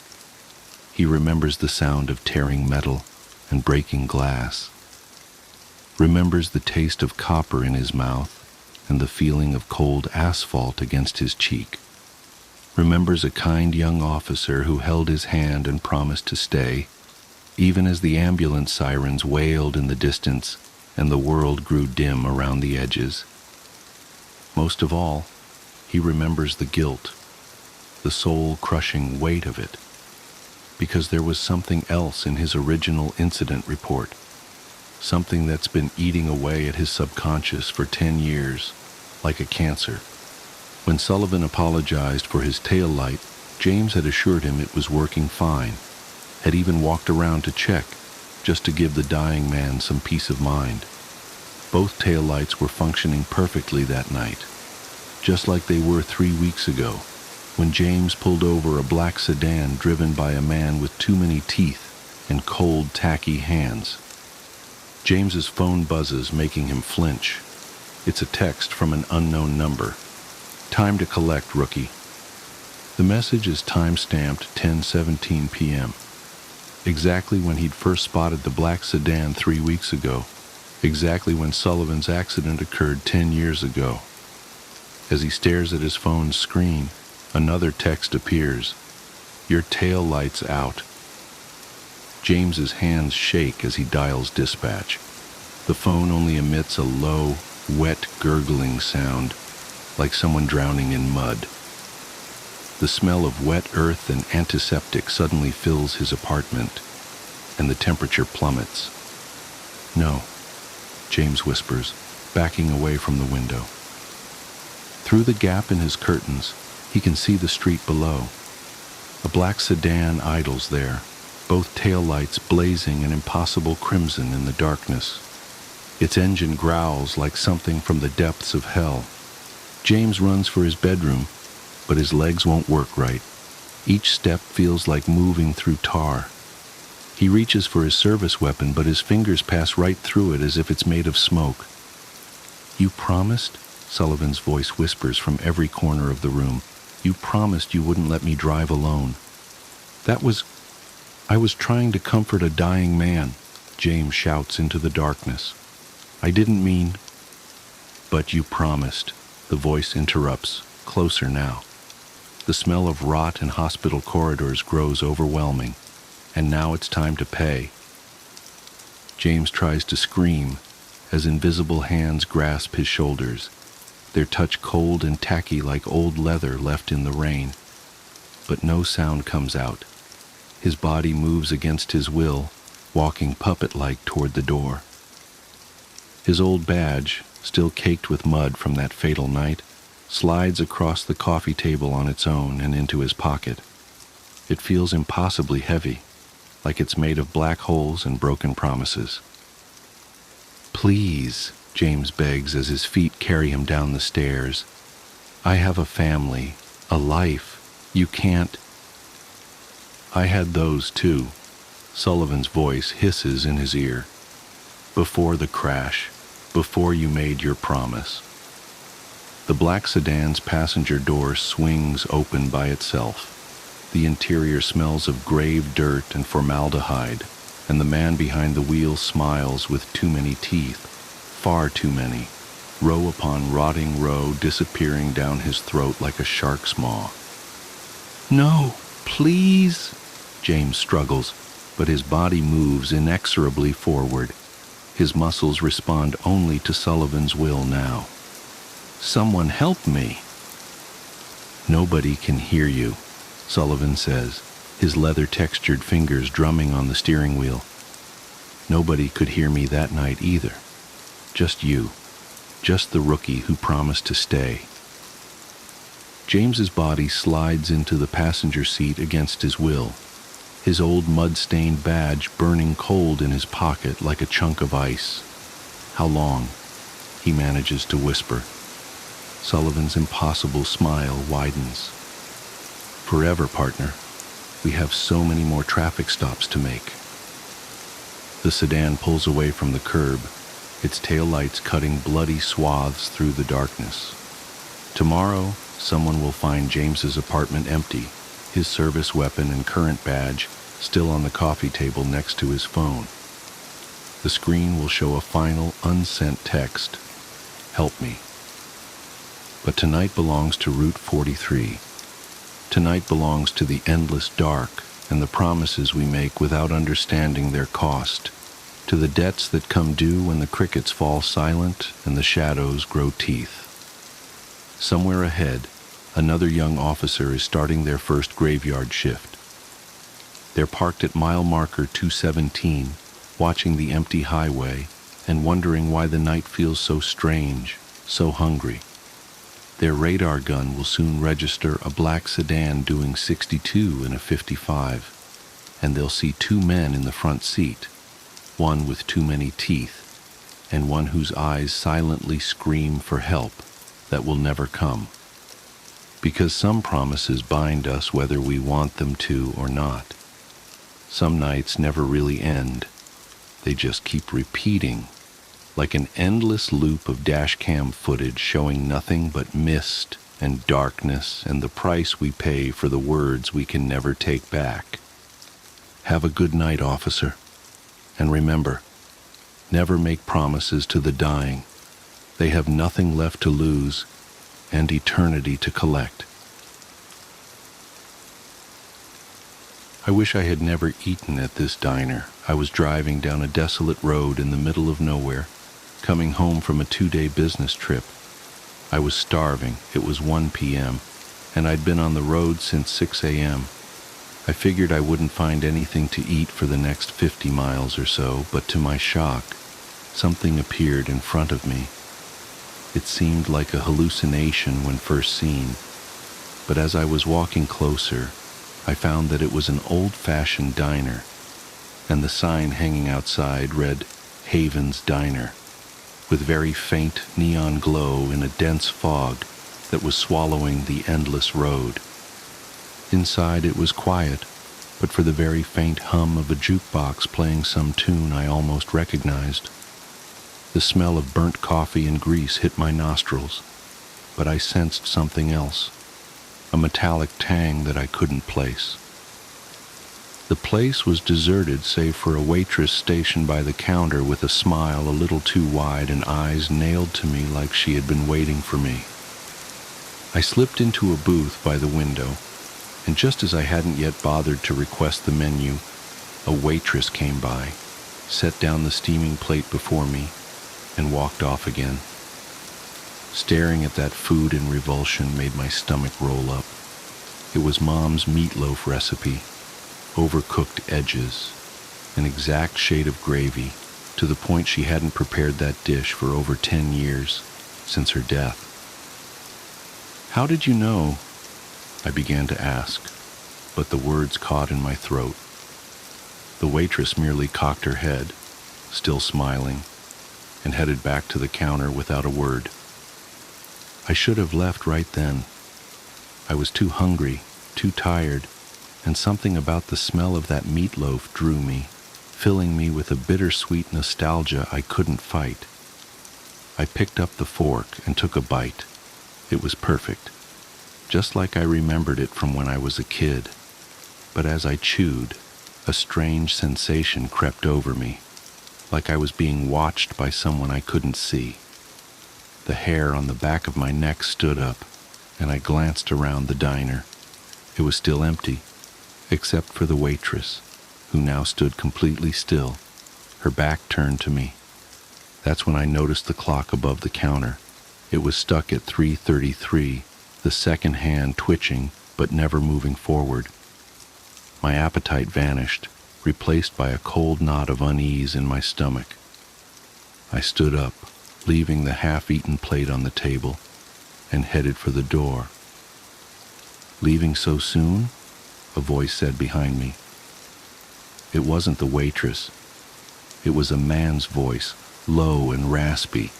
He remembers the sound of tearing metal and breaking glass, remembers the taste of copper in his mouth and the feeling of cold asphalt against his cheek, remembers a kind young officer who held his hand and promised to stay, even as the ambulance sirens wailed in the distance and the world grew dim around the edges. Most of all, he remembers the guilt, the soul-crushing weight of it, because there was something else in his original incident report, something that's been eating away at his subconscious for 10 years, like a cancer. When Sullivan apologized for his tail light, James had assured him it was working fine, had even walked around to check, just to give the dying man some peace of mind. Both tail lights were functioning perfectly that night, just like they were 3 weeks ago, when James pulled over a black sedan driven by a man with too many teeth and cold, tacky hands. James's phone buzzes, making him flinch. It's a text from an unknown number. "Time to collect, rookie." The message is time-stamped 10:17 p.m., exactly when he'd first spotted the black sedan 3 weeks ago, exactly when Sullivan's accident occurred 10 years ago. As he stares at his phone's screen, another text appears. "Your tail light's out." James's hands shake as he dials dispatch. The phone only emits a low, wet, gurgling sound, like someone drowning in mud. The smell of wet earth and antiseptic suddenly fills his apartment, and the temperature plummets. "No," James whispers, backing away from the window. Through the gap in his curtains, he can see the street below. A black sedan idles there, both taillights blazing an impossible crimson in the darkness. Its engine growls like something from the depths of hell. James runs for his bedroom, but his legs won't work right. Each step feels like moving through tar. He reaches for his service weapon, but his fingers pass right through it as if it's made of smoke. "You promised?" Sullivan's voice whispers from every corner of the room. "You promised you wouldn't let me drive alone." I was trying to comfort a dying man," James shouts into the darkness. "I didn't mean—" "But you promised," the voice interrupts, closer now. The smell of rot in hospital corridors grows overwhelming, and now it's time to pay. James tries to scream as invisible hands grasp his shoulders, their touch cold and tacky like old leather left in the rain. But no sound comes out. His body moves against his will, walking puppet-like toward the door. His old badge, still caked with mud from that fatal night, slides across the coffee table on its own and into his pocket. It feels impossibly heavy, like it's made of black holes and broken promises. "Please," James begs as his feet carry him down the stairs. "I have a family, a life. You can't." "I had those too," Sullivan's voice hisses in his ear. "Before the crash, before you made your promise." The black sedan's passenger door swings open by itself. The interior smells of grave dirt and formaldehyde, and the man behind the wheel smiles with too many teeth, far too many, row upon rotting row disappearing down his throat like a shark's maw. "No, please," James struggles, but his body moves inexorably forward. His muscles respond only to Sullivan's will now. "Someone help me." "Nobody can hear you," Sullivan says, his leather-textured fingers drumming on the steering wheel. "Nobody could hear me that night either. Just you. Just the rookie who promised to stay." James's body slides into the passenger seat against his will, his old mud-stained badge burning cold in his pocket like a chunk of ice. "How long?" he manages to whisper. Sullivan's impossible smile widens. "Forever, partner. We have so many more traffic stops to make." The sedan pulls away from the curb, its taillights cutting bloody swaths through the darkness. Tomorrow, someone will find James's apartment empty, his service weapon and current badge still on the coffee table next to his phone. The screen will show a final, unsent text: "Help me." But tonight belongs to Route 43. Tonight belongs to the endless dark and the promises we make without understanding their cost, to the debts that come due when the crickets fall silent and the shadows grow teeth. Somewhere ahead, another young officer is starting their first graveyard shift. They're parked at mile marker 217, watching the empty highway and wondering why the night feels so strange, so hungry. Their radar gun will soon register a black sedan doing 62 in a 55, and they'll see two men in the front seat, one with too many teeth, and one whose eyes silently scream for help that will never come. Because some promises bind us whether we want them to or not. Some nights never really end. They just keep repeating, like an endless loop of dashcam footage showing nothing but mist and darkness and the price we pay for the words we can never take back. Have a good night, officer. And remember, never make promises to the dying. They have nothing left to lose and eternity to collect. I wish I had never eaten at this diner. I was driving down a desolate road in the middle of nowhere, coming home from a 2-day business trip. I was starving. It was 1 p.m., and I'd been on the road since 6 a.m. I figured I wouldn't find anything to eat for the next 50 miles or so, but to my shock, something appeared in front of me. It seemed like a hallucination when first seen, but as I was walking closer, I found that it was an old-fashioned diner, and the sign hanging outside read Haven's Diner, with very faint neon glow in a dense fog that was swallowing the endless road. Inside it was quiet, but for the very faint hum of a jukebox playing some tune I almost recognized. The smell of burnt coffee and grease hit my nostrils, but I sensed something else, a metallic tang that I couldn't place. The place was deserted save for a waitress stationed by the counter with a smile a little too wide and eyes nailed to me like she had been waiting for me. I slipped into a booth by the window, and just as I hadn't yet bothered to request the menu, a waitress came by, set down the steaming plate before me, and walked off again. Staring at that food in revulsion made my stomach roll up. It was Mom's meatloaf recipe, overcooked edges, an exact shade of gravy, to the point she hadn't prepared that dish for over 10 years, since her death. "How did you know?" I began to ask, but the words caught in my throat. The waitress merely cocked her head, still smiling, and headed back to the counter without a word. I should have left right then. I was too hungry, too tired, and something about the smell of that meatloaf drew me, filling me with a bittersweet nostalgia I couldn't fight. I picked up the fork and took a bite. It was perfect, just like I remembered it from when I was a kid. But as I chewed, a strange sensation crept over me, like I was being watched by someone I couldn't see. The hair on the back of my neck stood up, and I glanced around the diner. It was still empty, except for the waitress, who now stood completely still, her back turned to me. That's when I noticed the clock above the counter. It was stuck at 3:33, the second hand twitching but never moving forward. My appetite vanished, replaced by a cold knot of unease in my stomach. I stood up, leaving the half-eaten plate on the table, and headed for the door. "Leaving so soon?" a voice said behind me. It wasn't the waitress. It was a man's voice, low and raspy,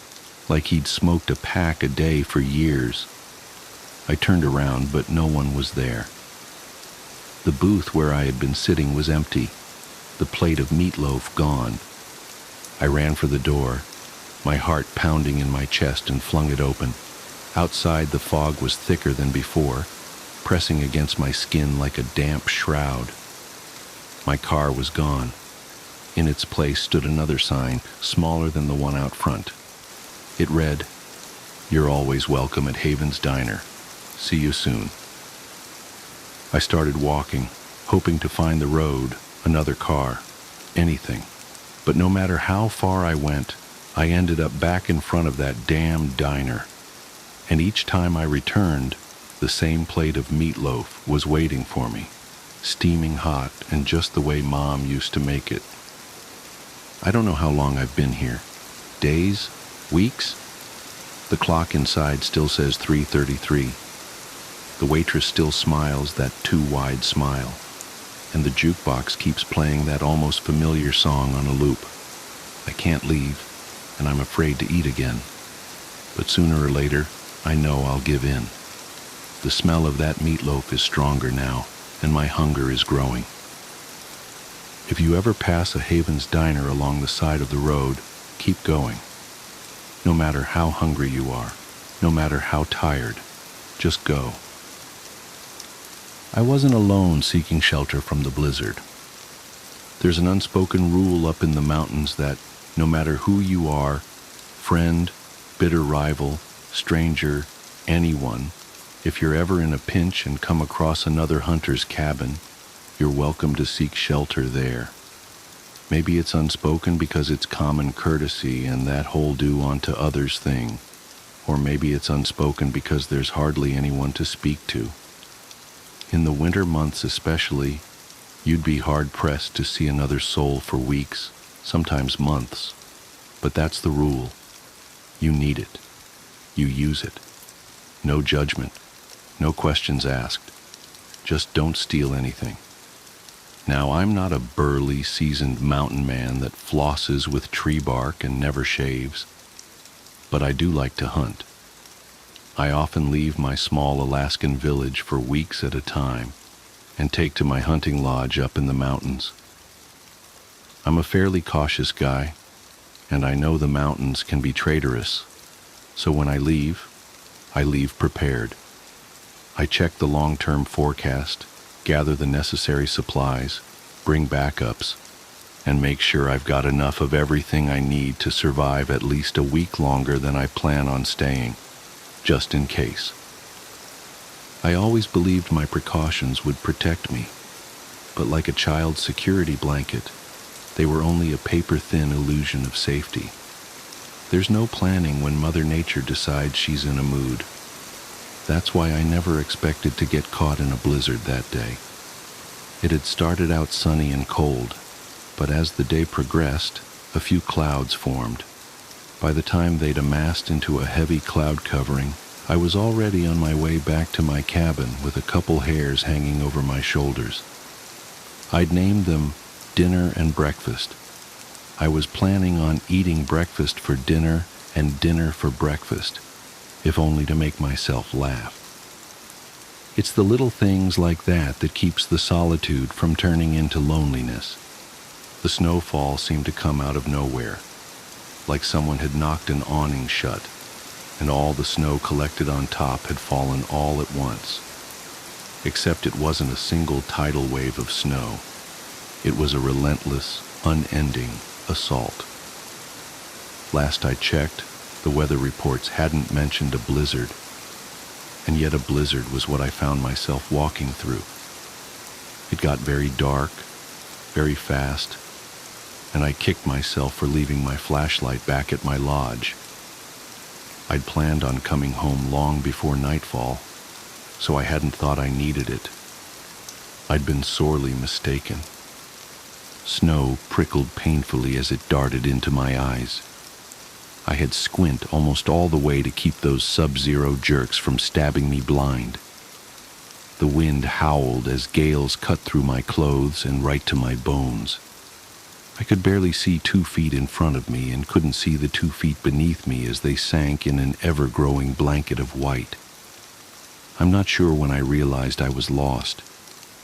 like he'd smoked a pack a day for years. I turned around, but no one was there. The booth where I had been sitting was empty, the plate of meatloaf gone. I ran for the door, my heart pounding in my chest, and flung it open. Outside, the fog was thicker than before, pressing against my skin like a damp shroud. My car was gone. In its place stood another sign, smaller than the one out front. It read, "You're always welcome at Haven's Diner. See you soon." I started walking, hoping to find the road, another car, anything. But no matter how far I went, I ended up back in front of that damn diner. And each time I returned, the same plate of meatloaf was waiting for me, steaming hot and just the way Mom used to make it. I don't know how long I've been here. Days? Weeks? The clock inside still says 3:33. The waitress still smiles that too wide smile, and the jukebox keeps playing that almost familiar song on a loop. I can't leave, and I'm afraid to eat again. But sooner or later, I know I'll give in. The smell of that meatloaf is stronger now, and my hunger is growing. If you ever pass a Haven's Diner along the side of the road, keep going. No matter how hungry you are, no matter how tired, just go. I wasn't alone seeking shelter from the blizzard. There's an unspoken rule up in the mountains that no matter who you are, friend, bitter rival, stranger, anyone, if you're ever in a pinch and come across another hunter's cabin, you're welcome to seek shelter there. Maybe it's unspoken because it's common courtesy and that whole do unto others thing. Or maybe it's unspoken because there's hardly anyone to speak to. In the winter months especially, you'd be hard-pressed to see another soul for weeks, sometimes months. But that's the rule. You need it. You use it. No judgment. No questions asked. Just don't steal anything. Now, I'm not a burly, seasoned mountain man that flosses with tree bark and never shaves, but I do like to hunt. I often leave my small Alaskan village for weeks at a time and take to my hunting lodge up in the mountains. I'm a fairly cautious guy, and I know the mountains can be traitorous, so when I leave prepared. I check the long-term forecast, gather the necessary supplies, bring backups, and make sure I've got enough of everything I need to survive at least a week longer than I plan on staying, just in case. I always believed my precautions would protect me, but like a child's security blanket, they were only a paper-thin illusion of safety. There's no planning when Mother Nature decides she's in a mood. That's why I never expected to get caught in a blizzard that day. It had started out sunny and cold, but as the day progressed, a few clouds formed. By the time they'd amassed into a heavy cloud covering, I was already on my way back to my cabin with a couple hairs hanging over my shoulders. I'd named them dinner and breakfast. I was planning on eating breakfast for dinner and dinner for breakfast, if only to make myself laugh. It's the little things like that that keeps the solitude from turning into loneliness. The snowfall seemed to come out of nowhere, like someone had knocked an awning shut, and all the snow collected on top had fallen all at once. Except it wasn't a single tidal wave of snow. It was a relentless, unending assault. Last I checked, the weather reports hadn't mentioned a blizzard, and yet a blizzard was what I found myself walking through. It got very dark, very fast, and I kicked myself for leaving my flashlight back at my lodge. I'd planned on coming home long before nightfall, so I hadn't thought I needed it. I'd been sorely mistaken. Snow prickled painfully as it darted into my eyes. I had squint almost all the way to keep those sub-zero jerks from stabbing me blind. The wind howled as gales cut through my clothes and right to my bones. I could barely see 2 feet in front of me and couldn't see the 2 feet beneath me as they sank in an ever-growing blanket of white. I'm not sure when I realized I was lost.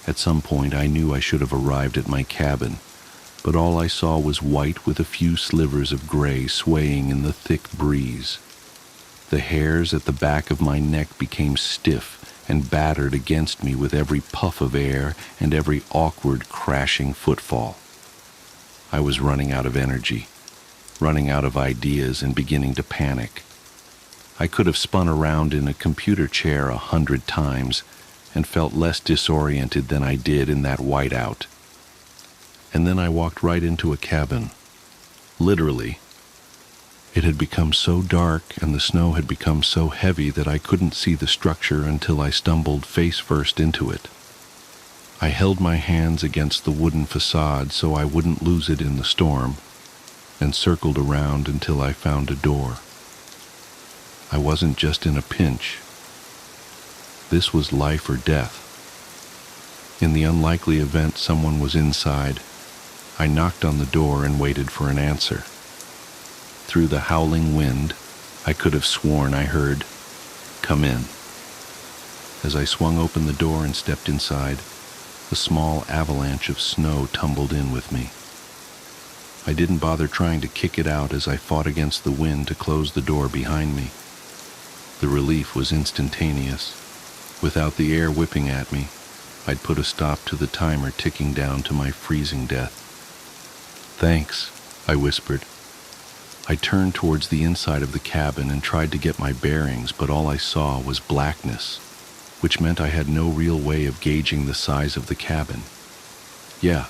At some point I knew I should have arrived at my cabin, but all I saw was white with a few slivers of gray swaying in the thick breeze. The hairs at the back of my neck became stiff and battered against me with every puff of air and every awkward, crashing footfall. I was running out of energy, running out of ideas and beginning to panic. I could have spun around in a computer chair 100 times and felt less disoriented than I did in that whiteout. And then I walked right into a cabin. Literally. It had become so dark and the snow had become so heavy that I couldn't see the structure until I stumbled face first into it. I held my hands against the wooden facade so I wouldn't lose it in the storm, and circled around until I found a door. I wasn't just in a pinch. This was life or death. In the unlikely event someone was inside, I knocked on the door and waited for an answer. Through the howling wind, I could have sworn I heard, "Come in." As I swung open the door and stepped inside, a small avalanche of snow tumbled in with me. I didn't bother trying to kick it out as I fought against the wind to close the door behind me. The relief was instantaneous. Without the air whipping at me, I'd put a stop to the timer ticking down to my freezing death. "Thanks," I whispered. I turned towards the inside of the cabin and tried to get my bearings, but all I saw was blackness, which meant I had no real way of gauging the size of the cabin. Yeah,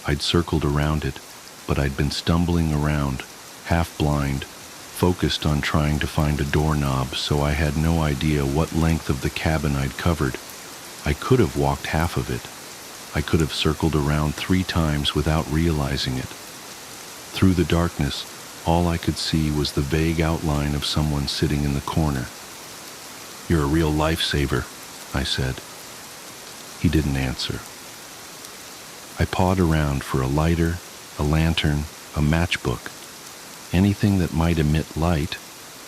I'd circled around it, but I'd been stumbling around, half blind, focused on trying to find a doorknob, so I had no idea what length of the cabin I'd covered. I could have walked half of it. I could have circled around 3 times without realizing it. Through the darkness, all I could see was the vague outline of someone sitting in the corner. "You're a real lifesaver," I said. He didn't answer. I pawed around for a lighter, a lantern, a matchbook, anything that might emit light,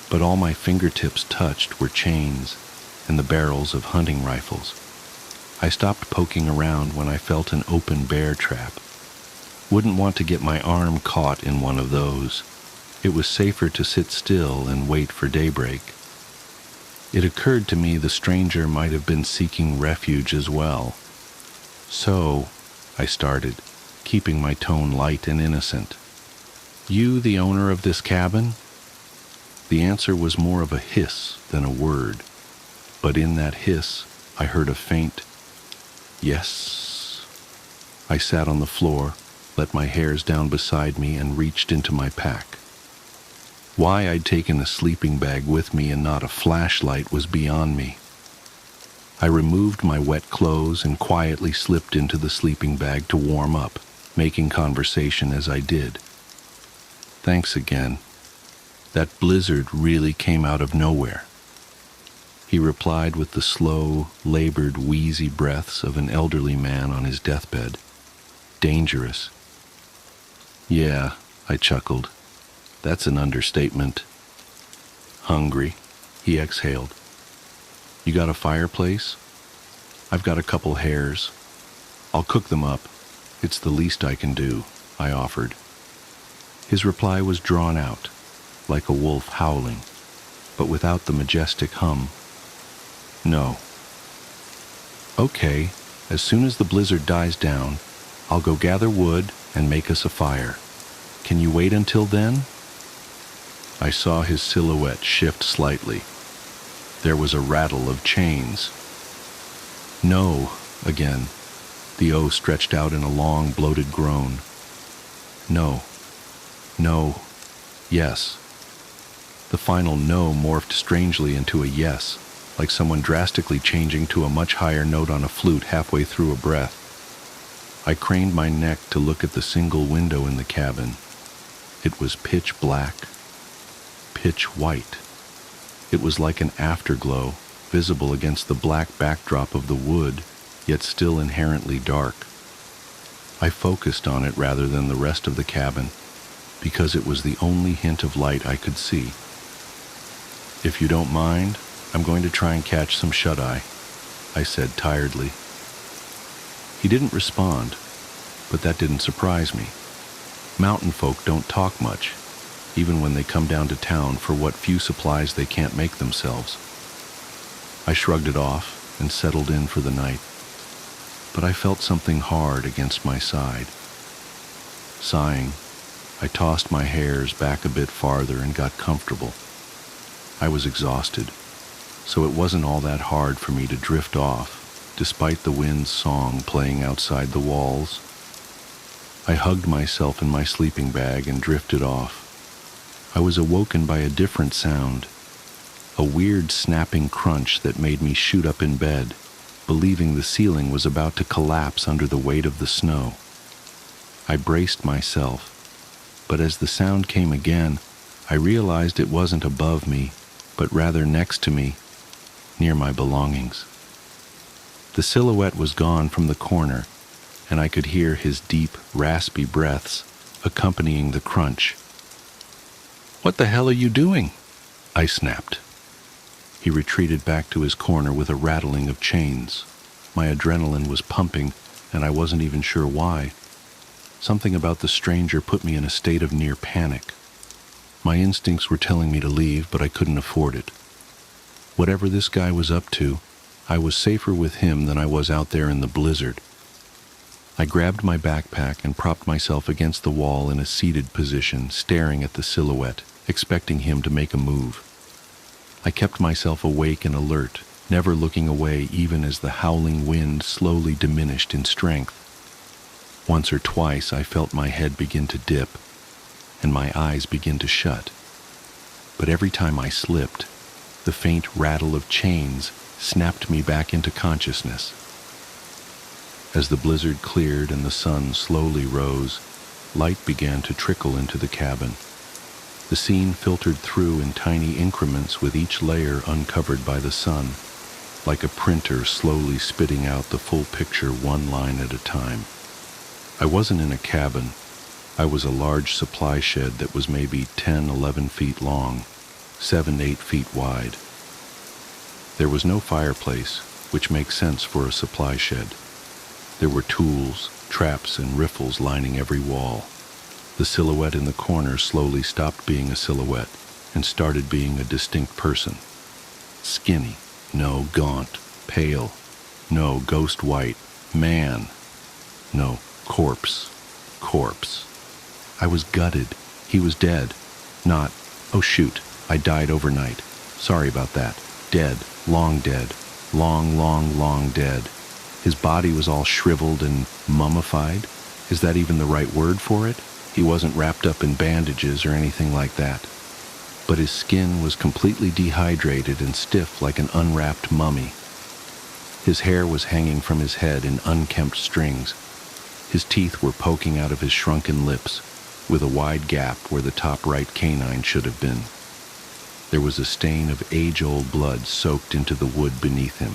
but all my fingertips touched were chains and the barrels of hunting rifles. I stopped poking around when I felt an open bear trap. Wouldn't want to get my arm caught in one of those. It was safer to sit still and wait for daybreak. It occurred to me the stranger might have been seeking refuge as well. "So," I started, keeping my tone light and innocent, "you the owner of this cabin?" The answer was more of a hiss than a word, but in that hiss, I heard a faint, "Yes." I sat on the floor, let my hairs down beside me, and reached into my pack. Why I'd taken a sleeping bag with me and not a flashlight was beyond me. I removed my wet clothes and quietly slipped into the sleeping bag to warm up, making conversation as I did. "Thanks again. That blizzard really came out of nowhere," he replied with the slow, labored, wheezy breaths of an elderly man on his deathbed. "Dangerous." "Yeah," I chuckled. "That's an understatement." "Hungry," he exhaled. "You got a fireplace?" "I've got a couple hairs. I'll cook them up. It's the least I can do," I offered. His reply was drawn out, like a wolf howling, but without the majestic hum. "No." "Okay, as soon as the blizzard dies down, I'll go gather wood and make us a fire. Can you wait until then?" I saw his silhouette shift slightly. There was a rattle of chains. "No," again. The O stretched out in a long, bloated groan. "No. No. Yes." The final no morphed strangely into a yes, like someone drastically changing to a much higher note on a flute halfway through a breath. I craned my neck to look at the single window in the cabin. It was pitch black, pitch white. It was like an afterglow, visible against the black backdrop of the wood, yet still inherently dark. I focused on it rather than the rest of the cabin, because it was the only hint of light I could see. "If you don't mind, I'm going to try and catch some shut-eye," I said tiredly. He didn't respond, but that didn't surprise me. Mountain folk don't talk much, even when they come down to town for what few supplies they can't make themselves. I shrugged it off and settled in for the night, but I felt something hard against my side. Sighing, I tossed my hairs back a bit farther and got comfortable. I was exhausted, so it wasn't all that hard for me to drift off, despite the wind's song playing outside the walls. I hugged myself in my sleeping bag and drifted off. I was awoken by a different sound, a weird snapping crunch that made me shoot up in bed, believing the ceiling was about to collapse under the weight of the snow. I braced myself, but as the sound came again, I realized it wasn't above me, but rather next to me, near my belongings. The silhouette was gone from the corner, and I could hear his deep, raspy breaths accompanying the crunch. "What the hell are you doing?" I snapped. He retreated back to his corner with a rattling of chains. My adrenaline was pumping, and I wasn't even sure why. Something about the stranger put me in a state of near panic. My instincts were telling me to leave, but I couldn't afford it. Whatever this guy was up to, I was safer with him than I was out there in the blizzard. I grabbed my backpack and propped myself against the wall in a seated position, staring at the silhouette, expecting him to make a move. I kept myself awake and alert, never looking away even as the howling wind slowly diminished in strength. Once or twice I felt my head begin to dip, and my eyes begin to shut. But every time I slipped, the faint rattle of chains snapped me back into consciousness. As the blizzard cleared and the sun slowly rose, light began to trickle into the cabin. The scene filtered through in tiny increments with each layer uncovered by the sun, like a printer slowly spitting out the full picture one line at a time. I wasn't in a cabin. I was a large supply shed that was maybe 10, 11 feet long, 7, 8 feet wide. There was no fireplace, which makes sense for a supply shed. There were tools, traps, and riffles lining every wall. The silhouette in the corner slowly stopped being a silhouette and started being a distinct person. Skinny, no, gaunt, pale, no, ghost white, man, no, corpse. I was gutted. He was dead. Not, "Oh shoot, I died overnight. Sorry about that. Dead, long dead." long dead. His body was all shriveled and mummified. Is that even the right word for it? He wasn't wrapped up in bandages or anything like that. But his skin was completely dehydrated and stiff like an unwrapped mummy. His hair was hanging from his head in unkempt strings. His teeth were poking out of his shrunken lips, with a wide gap where the top right canine should have been. There was a stain of age-old blood soaked into the wood beneath him.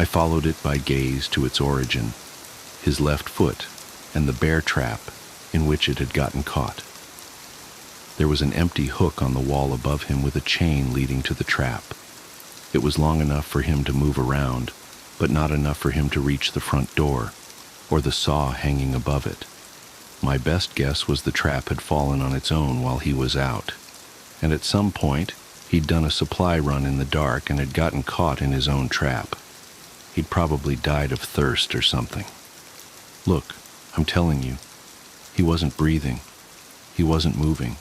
I followed it by gaze to its origin, his left foot, and the bear trap in which it had gotten caught. There was an empty hook on the wall above him with a chain leading to the trap. It was long enough for him to move around, but not enough for him to reach the front door, or the saw hanging above it. My best guess was the trap had fallen on its own while he was out, and at some point he'd done a supply run in the dark and had gotten caught in his own trap. He'd probably died of thirst or something. Look, I'm telling you, he wasn't breathing. He wasn't moving.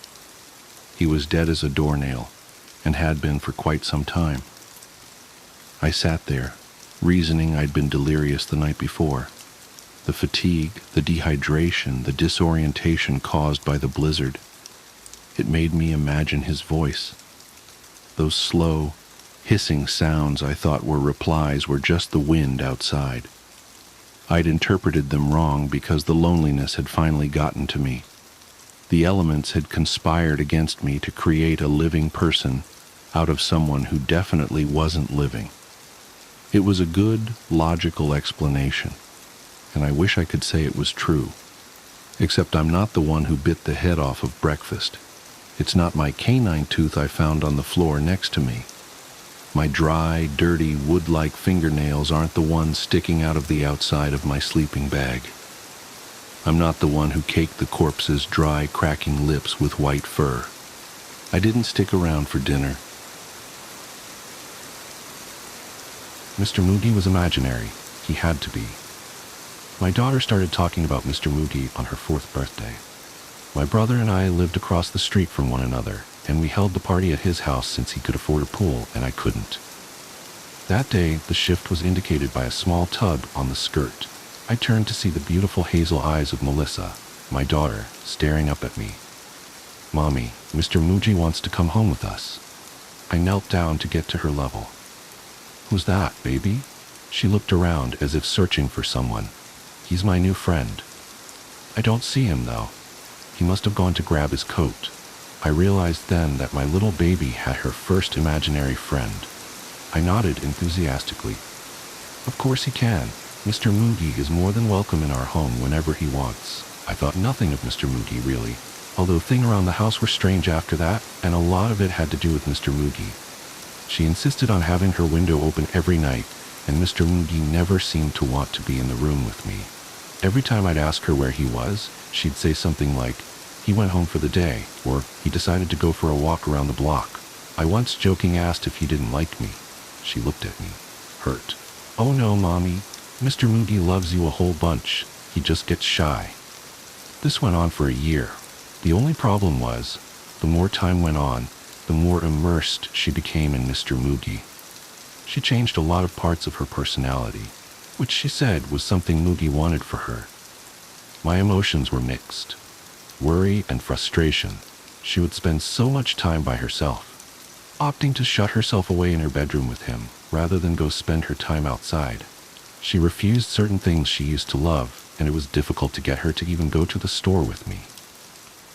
He was dead as a doornail, and had been for quite some time. I sat there, reasoning I'd been delirious the night before. The fatigue, the dehydration, the disorientation caused by the blizzard. It made me imagine his voice. Those slow, hissing sounds I thought were replies were just the wind outside. I'd interpreted them wrong because the loneliness had finally gotten to me. The elements had conspired against me to create a living person out of someone who definitely wasn't living. It was a good, logical explanation, and I wish I could say it was true. Except I'm not the one who bit the head off of breakfast. It's not my canine tooth I found on the floor next to me. My dry, dirty, wood-like fingernails aren't the ones sticking out of the outside of my sleeping bag. I'm not the one who caked the corpse's dry, cracking lips with white fur. I didn't stick around for dinner. Mr. Moogie was imaginary. He had to be. My daughter started talking about Mr. Moogie on her 4th birthday. My brother and I lived across the street from one another, and we held the party at his house since he could afford a pool and I couldn't. That day, the shift was indicated by a small tug on the skirt. I turned to see the beautiful hazel eyes of Melissa, my daughter, staring up at me. "Mommy, Mr. Moogie wants to come home with us." I knelt down to get to her level. "Who's that, baby?" She looked around as if searching for someone. "He's my new friend." "I don't see him, though. He must have gone to grab his coat." I realized then that my little baby had her first imaginary friend. I nodded enthusiastically. "Of course he can. Mr. Moogie is more than welcome in our home whenever he wants." I thought nothing of Mr. Moogie, really, although things around the house were strange after that, and a lot of it had to do with Mr. Moogie. She insisted on having her window open every night, and Mr. Moogie never seemed to want to be in the room with me. Every time I'd ask her where he was, she'd say something like, "He went home for the day," or "He decided to go for a walk around the block." I once joking asked if he didn't like me. She looked at me, hurt. "Oh no, Mommy. Mr. Moogie loves you a whole bunch. He just gets shy." This went on for a year. The only problem was, the more time went on, the more immersed she became in Mr. Moogie. She changed a lot of parts of her personality, which she said was something Moogie wanted for her. My emotions were mixed. Worry and frustration. She would spend so much time by herself, opting to shut herself away in her bedroom with him, rather than go spend her time outside. She refused certain things she used to love, and it was difficult to get her to even go to the store with me.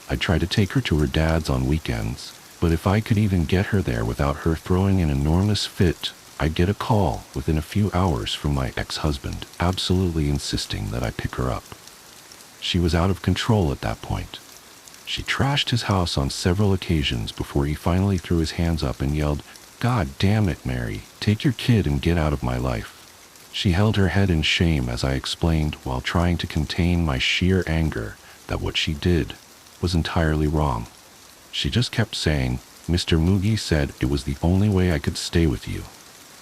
I'd try to take her to her dad's on weekends, but if I could even get her there without her throwing an enormous fit, I'd get a call within a few hours from my ex-husband, absolutely insisting that I pick her up. She was out of control at that point. She trashed his house on several occasions before he finally threw his hands up and yelled, "God damn it, Mary, take your kid and get out of my life." She held her head in shame as I explained while trying to contain my sheer anger that what she did was entirely wrong. She just kept saying, "Mr. Moogie said it was the only way I could stay with you."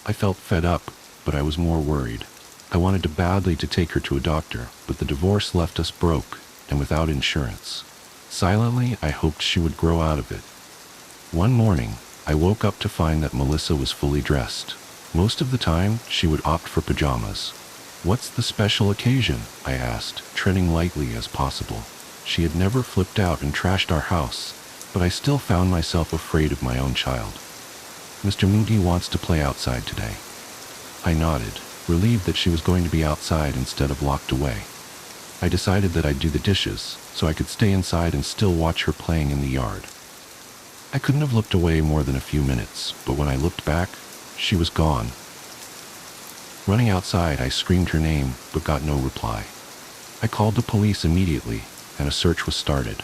I felt fed up, but I was more worried. I wanted badly to take her to a doctor, but the divorce left us broke and without insurance. Silently, I hoped she would grow out of it. One morning, I woke up to find that Melissa was fully dressed. Most of the time, she would opt for pajamas. "What's the special occasion?" I asked, treading lightly as possible. She had never flipped out and trashed our house, but I still found myself afraid of my own child. "Mr. Moody wants to play outside today." I nodded, relieved that she was going to be outside instead of locked away. I decided that I'd do the dishes, so I could stay inside and still watch her playing in the yard. I couldn't have looked away more than a few minutes, but when I looked back, she was gone. Running outside, I screamed her name, but got no reply. I called the police immediately, and a search was started.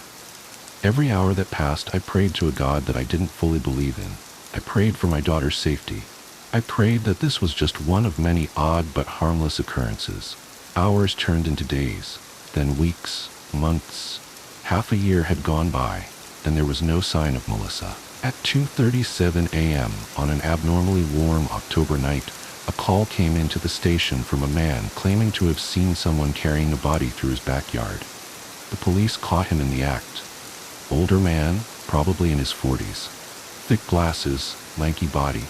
Every hour that passed, I prayed to a God that I didn't fully believe in. I prayed for my daughter's safety. I prayed that this was just one of many odd but harmless occurrences. Hours turned into days, then weeks, months. Half a year had gone by, and there was no sign of Melissa. At 2:37 a.m. on an abnormally warm October night, a call came into the station from a man claiming to have seen someone carrying a body through his backyard. The police caught him in the act. Older man, probably in his 40s. Thick glasses, lanky body.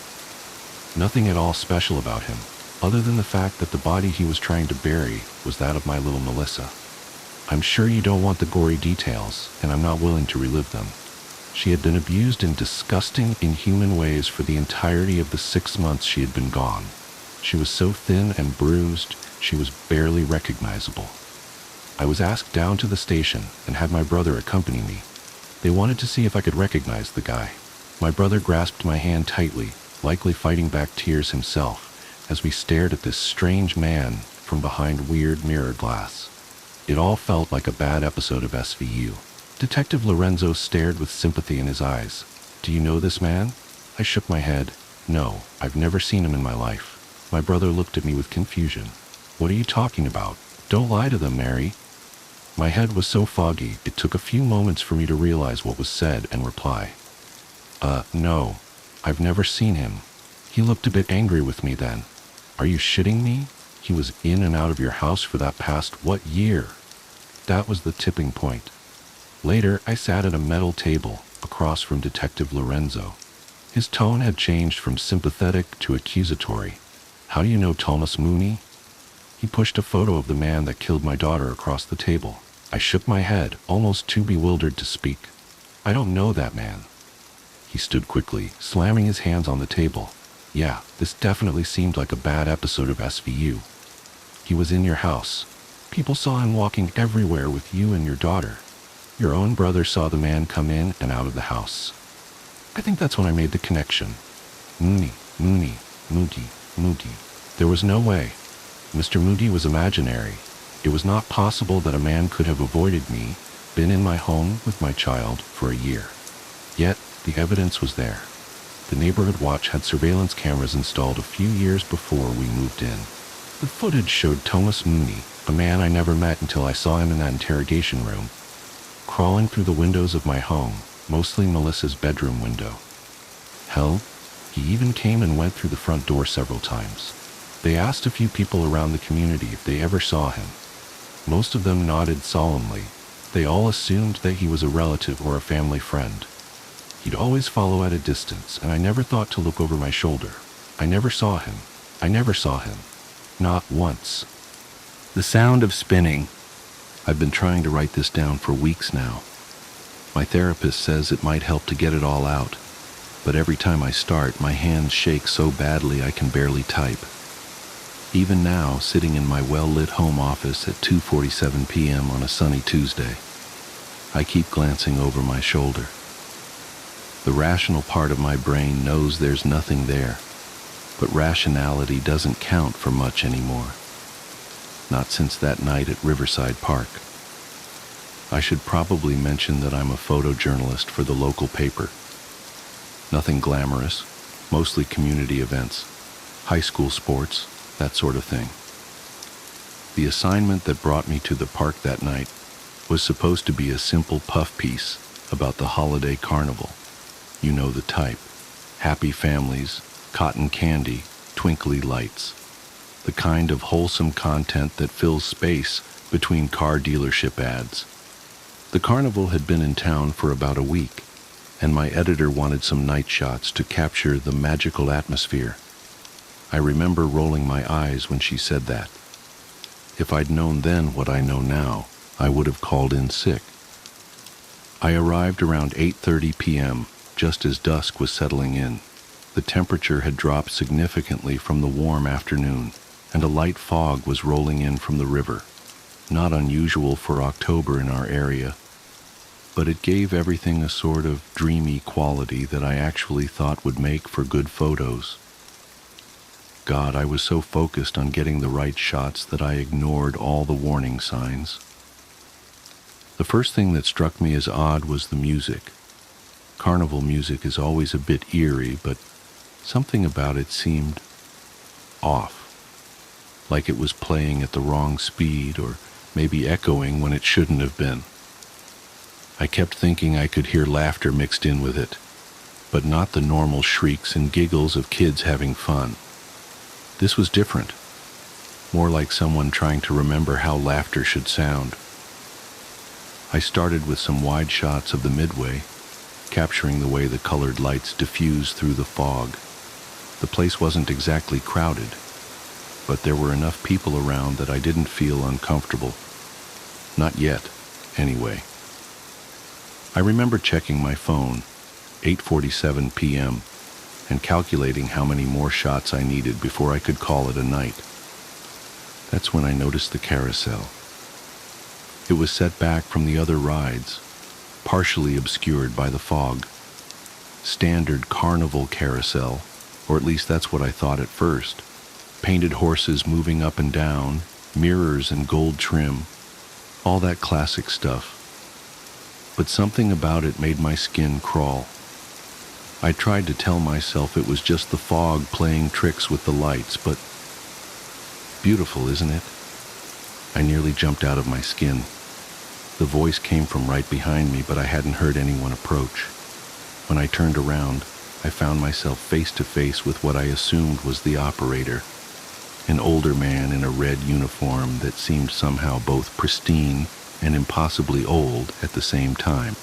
Nothing at all special about him, other than the fact that the body he was trying to bury was that of my little Melissa. I'm sure you don't want the gory details, and I'm not willing to relive them. She had been abused in disgusting, inhuman ways for the entirety of the 6 months she had been gone. She was so thin and bruised, she was barely recognizable. I was asked down to the station and had my brother accompany me. They wanted to see if I could recognize the guy. My brother grasped my hand tightly, likely fighting back tears himself, as we stared at this strange man from behind weird mirror glass. It all felt like a bad episode of SVU. Detective Lorenzo stared with sympathy in his eyes. "Do you know this man?" I shook my head. "No, I've never seen him in my life." My brother looked at me with confusion. "What are you talking about? Don't lie to them, Mary." My head was so foggy, it took a few moments for me to realize what was said and reply. No, I've never seen him." He looked a bit angry with me then. "Are you shitting me? He was in and out of your house for that past what year?" That was the tipping point. Later, I sat at a metal table across from Detective Lorenzo. His tone had changed from sympathetic to accusatory. "How do you know Thomas Mooney?" He pushed a photo of the man that killed my daughter across the table. I shook my head, almost too bewildered to speak. "I don't know that man." He stood quickly, slamming his hands on the table. "Yeah, this definitely seemed like a bad episode of SVU. He was in your house. People saw him walking everywhere with you and your daughter. Your own brother saw the man come in and out of the house." I think that's when I made the connection. Mooney. There was no way. Mr. Moody was imaginary. It was not possible that a man could have avoided me, been in my home with my child for a year. Yet, the evidence was there. The neighborhood watch had surveillance cameras installed a few years before we moved in. The footage showed Thomas Mooney, a man I never met until I saw him in that interrogation room, crawling through the windows of my home, mostly Melissa's bedroom window. Hell, he even came and went through the front door several times. They asked a few people around the community if they ever saw him. Most of them nodded solemnly. They all assumed that he was a relative or a family friend. He'd always follow at a distance, and I never thought to look over my shoulder. I never saw him. Not once. The sound of spinning. I've been trying to write this down for weeks now. My therapist says it might help to get it all out, but every time I start, my hands shake so badly I can barely type. Even now, sitting in my well-lit home office at 2:47 p.m. on a sunny Tuesday, I keep glancing over my shoulder. The rational part of my brain knows there's nothing there, but rationality doesn't count for much anymore. Not since that night at Riverside Park. I should probably mention that I'm a photojournalist for the local paper. Nothing glamorous, mostly community events, high school sports, that sort of thing. The assignment that brought me to the park that night was supposed to be a simple puff piece about the holiday carnival. You know the type. Happy families, cotton candy, twinkly lights. The kind of wholesome content that fills space between car dealership ads. The carnival had been in town for about a week, and my editor wanted some night shots to capture the magical atmosphere. I remember rolling my eyes when she said that. If I'd known then what I know now, I would have called in sick. I arrived around 8:30 p.m., just as dusk was settling in. The temperature had dropped significantly from the warm afternoon, and a light fog was rolling in from the river. Not unusual for October in our area, but it gave everything a sort of dreamy quality that I actually thought would make for good photos. God, I was so focused on getting the right shots that I ignored all the warning signs. The first thing that struck me as odd was the music. Carnival music is always a bit eerie, but something about it seemed off, like it was playing at the wrong speed or maybe echoing when it shouldn't have been. I kept thinking I could hear laughter mixed in with it, but not the normal shrieks and giggles of kids having fun. This was different, more like someone trying to remember how laughter should sound. I started with some wide shots of the midway, capturing the way the colored lights diffused through the fog. The place wasn't exactly crowded, but there were enough people around that I didn't feel uncomfortable. Not yet, anyway. I remember checking my phone, 8:47 p.m., and calculating how many more shots I needed before I could call it a night. That's when I noticed the carousel. It was set back from the other rides, partially obscured by the fog. Standard carnival carousel, or at least that's what I thought at first. Painted horses moving up and down, mirrors and gold trim, all that classic stuff. But something about it made my skin crawl. I tried to tell myself it was just the fog playing tricks with the lights, but beautiful, isn't it? I nearly jumped out of my skin. The voice came from right behind me, but I hadn't heard anyone approach. When I turned around, I found myself face to face with what I assumed was the operator, an older man in a red uniform that seemed somehow both pristine and impossibly old at the same time.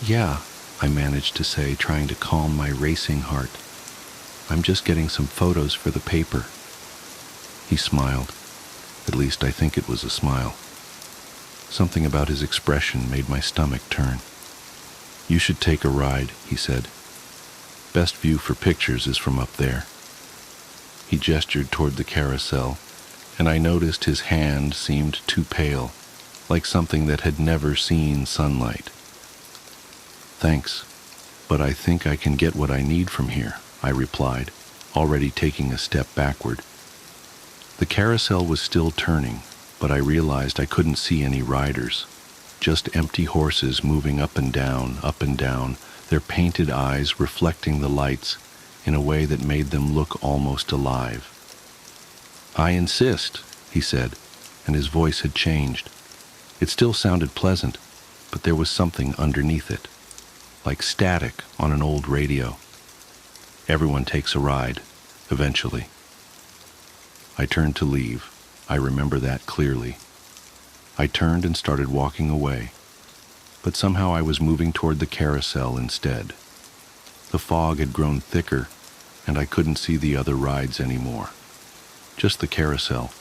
Yeah, I managed to say, trying to calm my racing heart. I'm just getting some photos for the paper. He smiled. At least I think it was a smile. Something about his expression made my stomach turn. You should take a ride, he said. Best view for pictures is from up there. He gestured toward the carousel, and I noticed his hand seemed too pale, like something that had never seen sunlight. Thanks, but I think I can get what I need from here, I replied, already taking a step backward. The carousel was still turning, but I realized I couldn't see any riders, just empty horses moving up and down, their painted eyes reflecting the lights in a way that made them look almost alive. I insist, he said, and his voice had changed. It still sounded pleasant, but there was something underneath it, like static on an old radio. Everyone takes a ride, eventually. I turned to leave. I remember that clearly. I turned and started walking away, but somehow I was moving toward the carousel instead. The fog had grown thicker, and I couldn't see the other rides anymore. Just the carousel,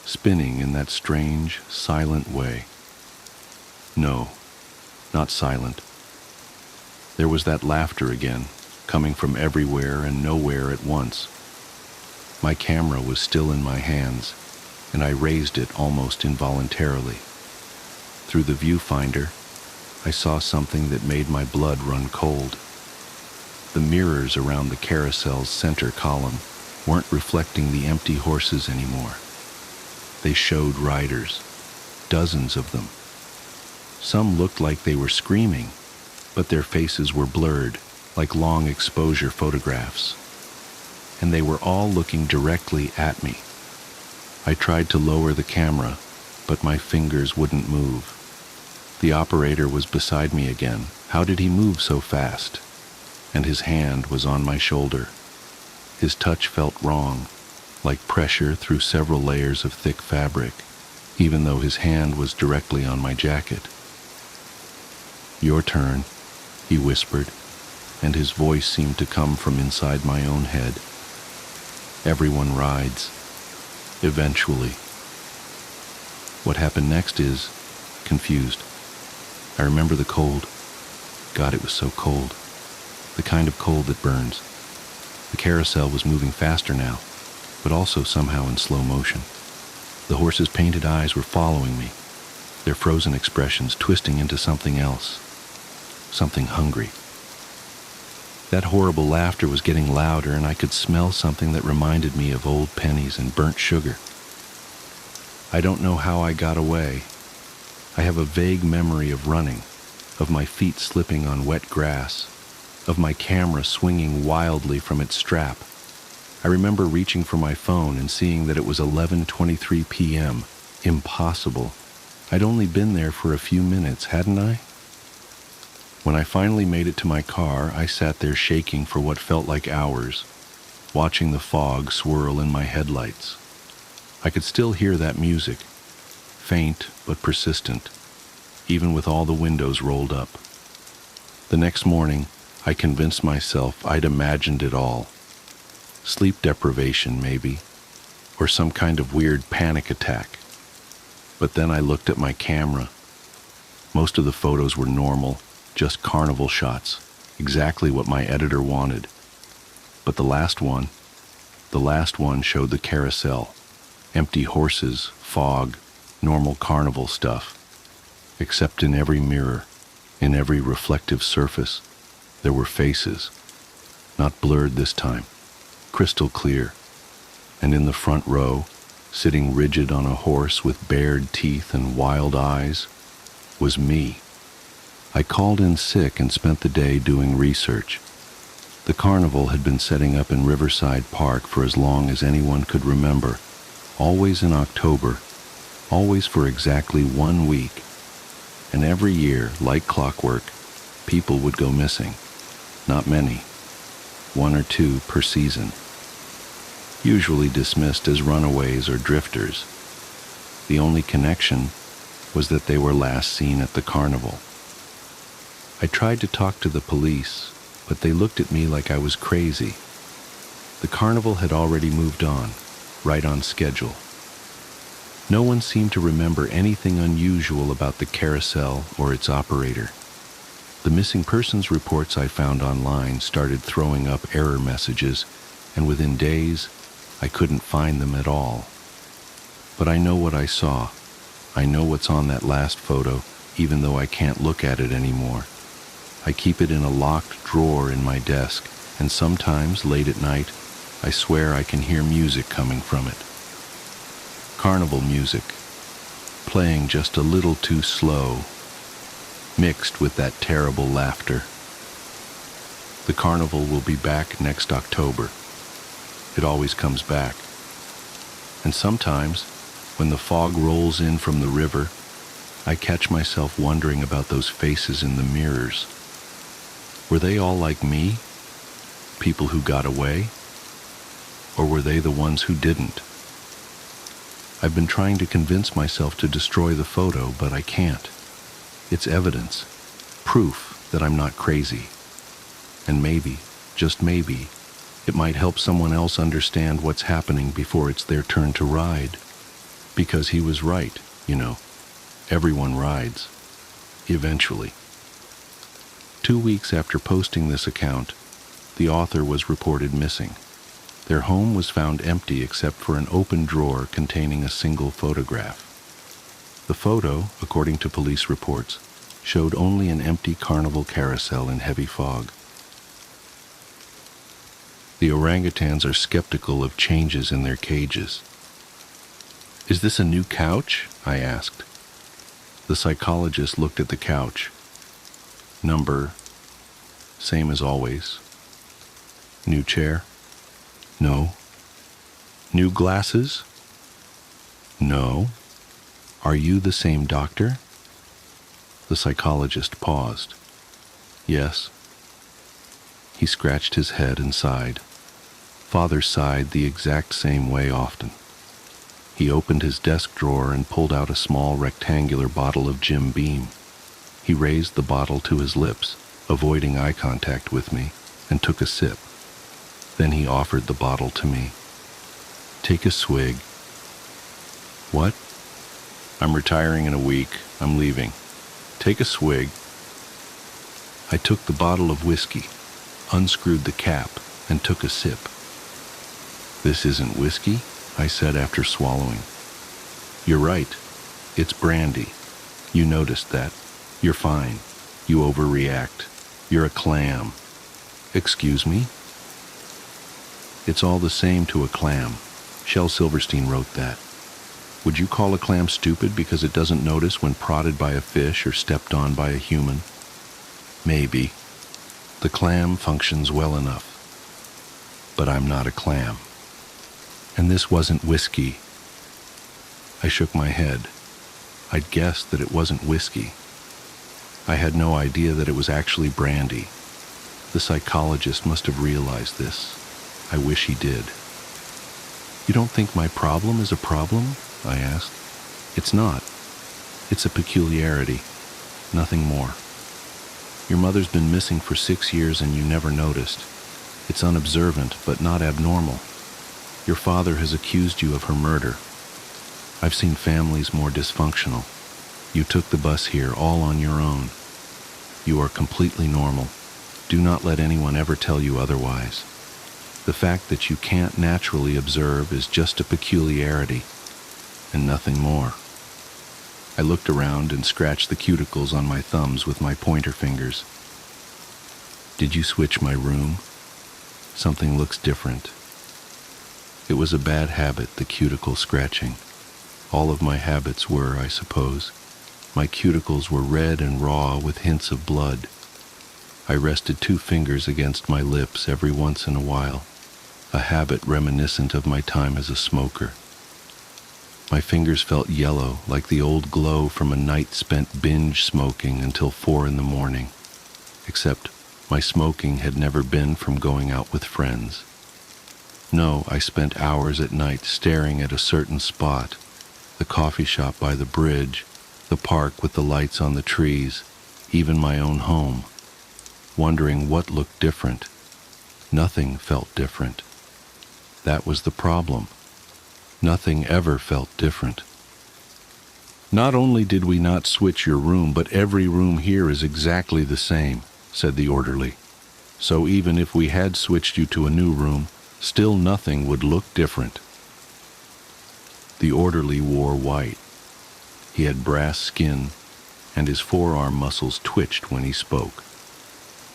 spinning in that strange, silent way. No, not silent. There was that laughter again, coming from everywhere and nowhere at once. My camera was still in my hands, and I raised it almost involuntarily. Through the viewfinder, I saw something that made my blood run cold. The mirrors around the carousel's center column weren't reflecting the empty horses anymore. They showed riders, dozens of them. Some looked like they were screaming, but their faces were blurred, like long exposure photographs. And they were all looking directly at me. I tried to lower the camera, but my fingers wouldn't move. The operator was beside me again. How did he move so fast? And his hand was on my shoulder. His touch felt wrong, like pressure through several layers of thick fabric, even though his hand was directly on my jacket. Your turn, he whispered, and his voice seemed to come from inside my own head. Everyone rides. Eventually. What happened next is confused. I remember the cold. God, it was so cold. The kind of cold that burns. The carousel was moving faster now, but also somehow in slow motion. The horses' painted eyes were following me, their frozen expressions twisting into something else, something hungry. That horrible laughter was getting louder, and I could smell something that reminded me of old pennies and burnt sugar. I don't know how I got away. I have a vague memory of running, of my feet slipping on wet grass, of my camera swinging wildly from its strap. I remember reaching for my phone and seeing that it was 11:23 p.m. Impossible. I'd only been there for a few minutes, hadn't I? When I finally made it to my car, I sat there shaking for what felt like hours, watching the fog swirl in my headlights. I could still hear that music, faint but persistent, even with all the windows rolled up. The next morning, I convinced myself I'd imagined it all. Sleep deprivation, maybe, or some kind of weird panic attack. But then I looked at my camera. Most of the photos were normal, just carnival shots, exactly what my editor wanted. But the last one showed the carousel, empty horses, fog, normal carnival stuff. Except in every mirror, in every reflective surface, there were faces, not blurred this time, crystal clear. And in the front row, sitting rigid on a horse with bared teeth and wild eyes, was me. I called in sick and spent the day doing research. The carnival had been setting up in Riverside Park for as long as anyone could remember, always in October, always for exactly 1 week. And every year, like clockwork, people would go missing. Not many, 1 or 2 per season. Usually dismissed as runaways or drifters. The only connection was that they were last seen at the carnival. I tried to talk to the police, but they looked at me like I was crazy. The carnival had already moved on, right on schedule. No one seemed to remember anything unusual about the carousel or its operator. The missing persons reports I found online started throwing up error messages, and within days, I couldn't find them at all. But I know what I saw. I know what's on that last photo, even though I can't look at it anymore. I keep it in a locked drawer in my desk, and sometimes, late at night, I swear I can hear music coming from it. Carnival music, playing just a little too slow, mixed with that terrible laughter. The carnival will be back next October. It always comes back. And sometimes, when the fog rolls in from the river, I catch myself wondering about those faces in the mirrors. Were they all like me? People who got away? Or were they the ones who didn't? I've been trying to convince myself to destroy the photo, but I can't. It's evidence, proof that I'm not crazy. And maybe, just maybe, it might help someone else understand what's happening before it's their turn to ride. Because he was right, you know. Everyone rides. Eventually. 2 weeks after posting this account, the author was reported missing. Their home was found empty except for an open drawer containing a single photograph. The photo, according to police reports, showed only an empty carnival carousel in heavy fog. The orangutans are skeptical of changes in their cages. "Is this a new couch?" I asked. The psychologist looked at the couch. Number, same as always. New chair? No. New glasses? No. Are you the same doctor? The psychologist paused. Yes. He scratched his head and sighed. Father sighed the exact same way often. He opened his desk drawer and pulled out a small rectangular bottle of Jim Beam. He raised the bottle to his lips, avoiding eye contact with me, and took a sip. Then he offered the bottle to me. Take a swig. What? I'm retiring in a week. I'm leaving. Take a swig. I took the bottle of whiskey, unscrewed the cap, and took a sip. This isn't whiskey, I said after swallowing. You're right. It's brandy. You noticed that. You're fine. You overreact. You're a clam. Excuse me? It's all the same to a clam. Shel Silverstein wrote that. Would you call a clam stupid because it doesn't notice when prodded by a fish or stepped on by a human? Maybe. The clam functions well enough. But I'm not a clam. And this wasn't whiskey. I shook my head. I'd guessed that it wasn't whiskey. I had no idea that it was actually brandy. The psychologist must have realized this. I wish he did. You don't think my problem is a problem? I asked. It's not. It's a peculiarity. Nothing more. Your mother's been missing for 6 years and you never noticed. It's unobservant, but not abnormal. Your father has accused you of her murder. I've seen families more dysfunctional. You took the bus here all on your own. You are completely normal. Do not let anyone ever tell you otherwise. The fact that you can't naturally observe is just a peculiarity, and nothing more. I looked around and scratched the cuticles on my thumbs with my pointer fingers. Did you switch my room? Something looks different. It was a bad habit, the cuticle scratching. All of my habits were, I suppose. My cuticles were red and raw with hints of blood. I rested 2 fingers against my lips every once in a while, a habit reminiscent of my time as a smoker. My fingers felt yellow, like the old glow from a night spent binge smoking until 4 in the morning, except my smoking had never been from going out with friends. No, I spent hours at night staring at a certain spot, the coffee shop by the bridge, the park with the lights on the trees, even my own home, wondering what looked different. Nothing felt different. That was the problem. Nothing ever felt different. Not only did we not switch your room, but every room here is exactly the same, said the orderly. So even if we had switched you to a new room, still nothing would look different. The orderly wore white. He had brass skin, and his forearm muscles twitched when he spoke.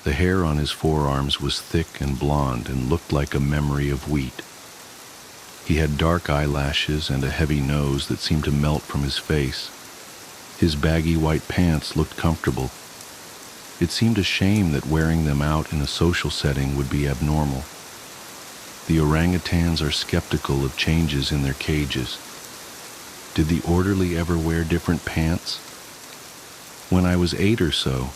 The hair on his forearms was thick and blonde and looked like a memory of wheat. He had dark eyelashes and a heavy nose that seemed to melt from his face. His baggy white pants looked comfortable. It seemed a shame that wearing them out in a social setting would be abnormal. The orangutans are skeptical of changes in their cages. Did the orderly ever wear different pants? When I was 8 or so,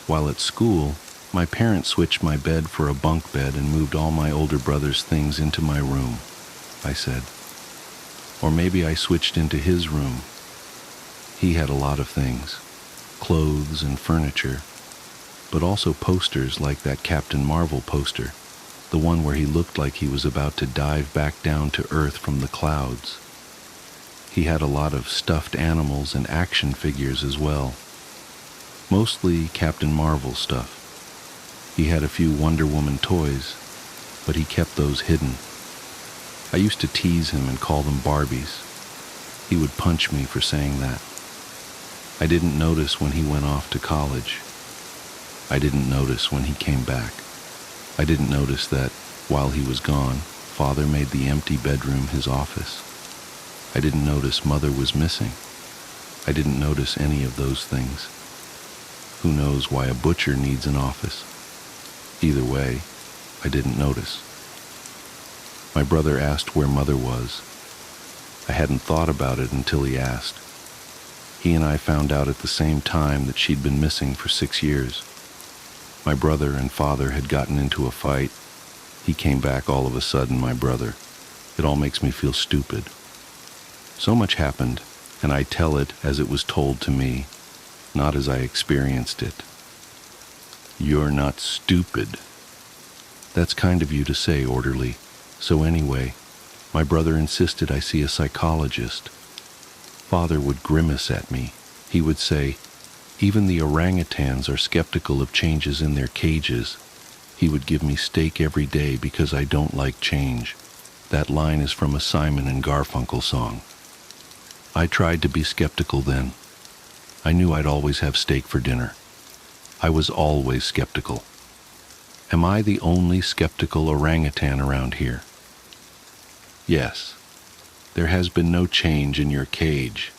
while at school, my parents switched my bed for a bunk bed and moved all my older brother's things into my room, I said. Or maybe I switched into his room. He had a lot of things, clothes and furniture, but also posters like that Captain Marvel poster, the one where he looked like he was about to dive back down to Earth from the clouds. He had a lot of stuffed animals and action figures as well, mostly Captain Marvel stuff. He had a few Wonder Woman toys, but he kept those hidden. I used to tease him and call them Barbies. He would punch me for saying that. I didn't notice when he went off to college. I didn't notice when he came back. I didn't notice that, while he was gone, Father made the empty bedroom his office. I didn't notice Mother was missing. I didn't notice any of those things. Who knows why a butcher needs an office? Either way, I didn't notice. My brother asked where Mother was. I hadn't thought about it until he asked. He and I found out at the same time that she'd been missing for 6 years. My brother and Father had gotten into a fight. He came back all of a sudden, my brother. It all makes me feel stupid. So much happened, and I tell it as it was told to me, not as I experienced it. You're not stupid. That's kind of you to say, orderly. So anyway, My brother insisted I see a psychologist. Father would grimace at me. He would say, "Even the orangutans are skeptical of changes in their cages." He would give me steak every day because I don't like change. That line is from a Simon and Garfunkel song. I tried to be skeptical then. I knew I'd always have steak for dinner. I was always skeptical. Am I the only skeptical orangutan around here? Yes. There has been no change in your cage.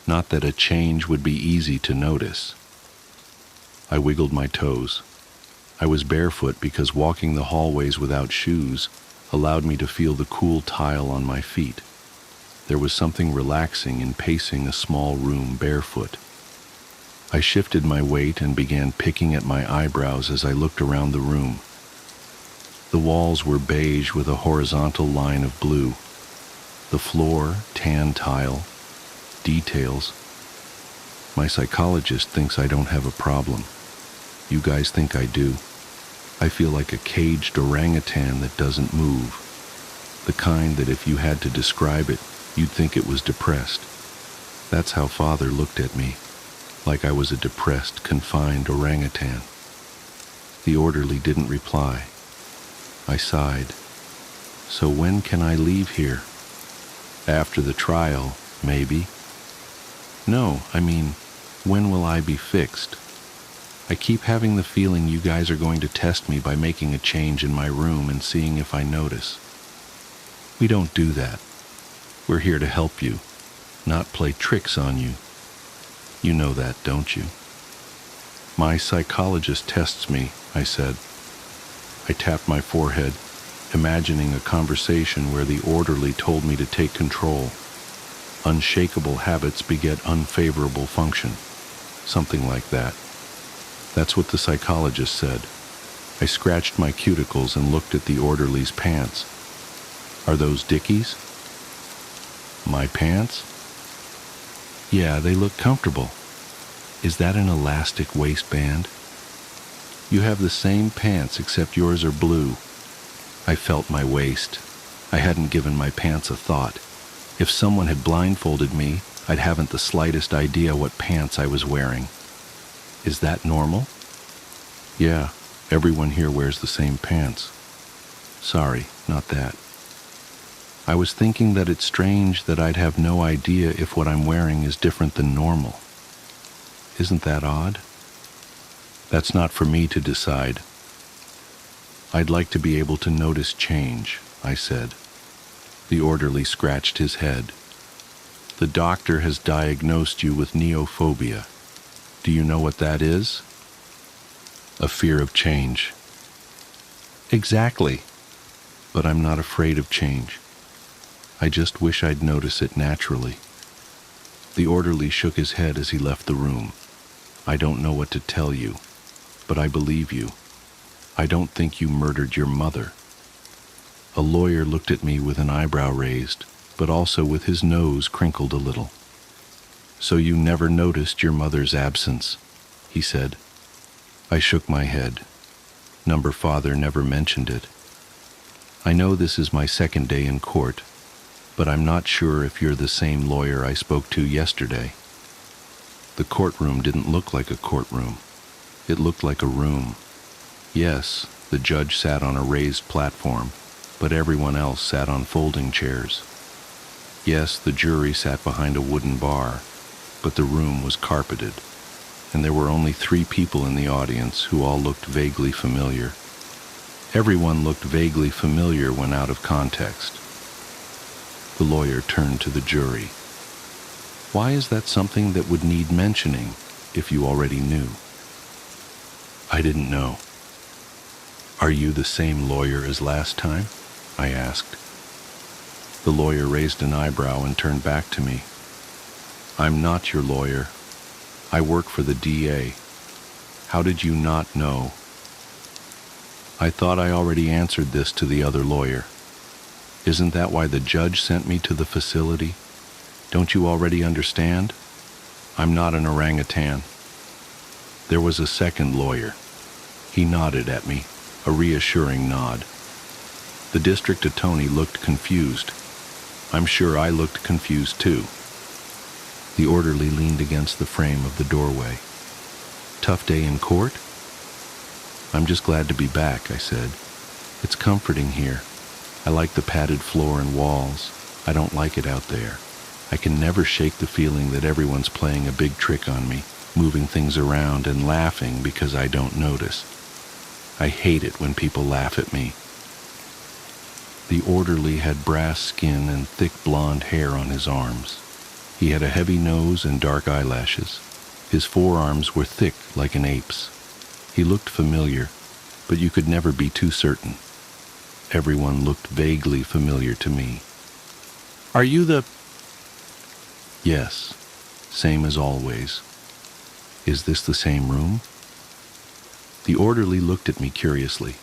Not that a change would be easy to notice. I wiggled my toes. I was barefoot because walking the hallways without shoes allowed me to feel the cool tile on my feet. There was something relaxing in pacing a small room barefoot. I shifted my weight and began picking at my eyebrows as I looked around the room. The walls were beige with a horizontal line of blue. The floor, tan tile, details. My psychologist thinks I don't have a problem. You guys think I do. I feel like a caged orangutan that doesn't move. The kind that if you had to describe it, you'd think it was depressed. That's how Father looked at me, like I was a depressed, confined orangutan. The orderly didn't reply. I sighed. So when can I leave here? After the trial, maybe. No, I mean, when will I be fixed? I keep having the feeling you guys are going to test me by making a change in my room and seeing if I notice. We don't do that. We're here to help you, not play tricks on you. You know that, don't you? My psychologist tests me, I said. I tapped my forehead, imagining a conversation where the orderly told me to take control. Unshakable habits beget unfavorable function. Something like that. That's what the psychologist said. I scratched my cuticles and looked at the orderly's pants. Are those Dickies? My pants? Yeah, they look comfortable. Is that an elastic waistband? You have the same pants except yours are blue. I felt my waist. I hadn't given my pants a thought. If someone had blindfolded me, I'd haven't the slightest idea what pants I was wearing. Is that normal? Yeah, everyone here wears the same pants. Sorry, not that. I was thinking that it's strange that I'd have no idea if what I'm wearing is different than normal. Isn't that odd? That's not for me to decide. I'd like to be able to notice change, I said. The orderly scratched his head. The doctor has diagnosed you with neophobia. Do you know what that is? A fear of change. Exactly. But I'm not afraid of change. I just wish I'd notice it naturally. The orderly shook his head as he left the room. I don't know what to tell you, but I believe you. I don't think you murdered your mother. A lawyer looked at me with an eyebrow raised, but also with his nose crinkled a little. So you never noticed your mother's absence, he said. I shook my head. Number Father never mentioned it. I know this is my second day in court, but I'm not sure if you're the same lawyer I spoke to yesterday. The courtroom didn't look like a courtroom. It looked like a room. Yes, the judge sat on a raised platform, but everyone else sat on folding chairs. Yes, the jury sat behind a wooden bar, but the room was carpeted, and there were only 3 people in the audience who all looked vaguely familiar. Everyone looked vaguely familiar when out of context. The lawyer turned to the jury. Why is that something that would need mentioning if you already knew? I didn't know. Are you the same lawyer as last time? I asked. The lawyer raised an eyebrow and turned back to me. I'm not your lawyer. I work for the DA. How did you not know? I thought I already answered this to the other lawyer. Isn't that why the judge sent me to the facility? Don't you already understand? I'm not an orangutan. There was a second lawyer. He nodded at me, a reassuring nod. The district attorney looked confused. I'm sure I looked confused too. The orderly leaned against the frame of the doorway. Tough day in court? I'm just glad to be back, I said. It's comforting here. I like the padded floor and walls. I don't like it out there. I can never shake the feeling that everyone's playing a big trick on me, moving things around and laughing because I don't notice. I hate it when people laugh at me. The orderly had brass skin and thick blonde hair on his arms. He had a heavy nose and dark eyelashes. His forearms were thick like an ape's. He looked familiar, but you could never be too certain. Everyone looked vaguely familiar to me. Are you the... Yes, same as always. Is this the same room? The orderly looked at me curiously.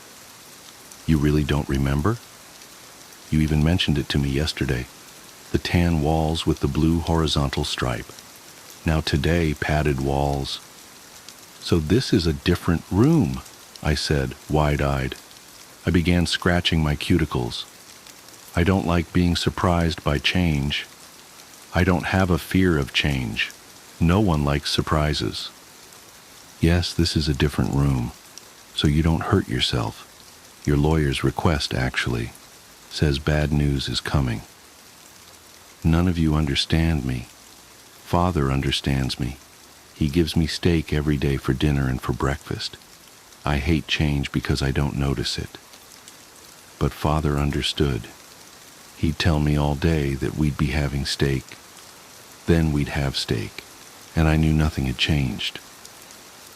You really don't remember? You even mentioned it to me yesterday. The tan walls with the blue horizontal stripe. Now today, padded walls. So this is a different room, I said, wide-eyed. I began scratching my cuticles. I don't like being surprised by change. I don't have a fear of change. No one likes surprises. Yes, this is a different room, so you don't hurt yourself. Your lawyer's request, actually, says bad news is coming. None of you understand me. Father understands me. He gives me steak every day for dinner and for breakfast. I hate change because I don't notice it. But Father understood. He'd tell me all day that we'd be having steak. Then we'd have steak, and I knew nothing had changed.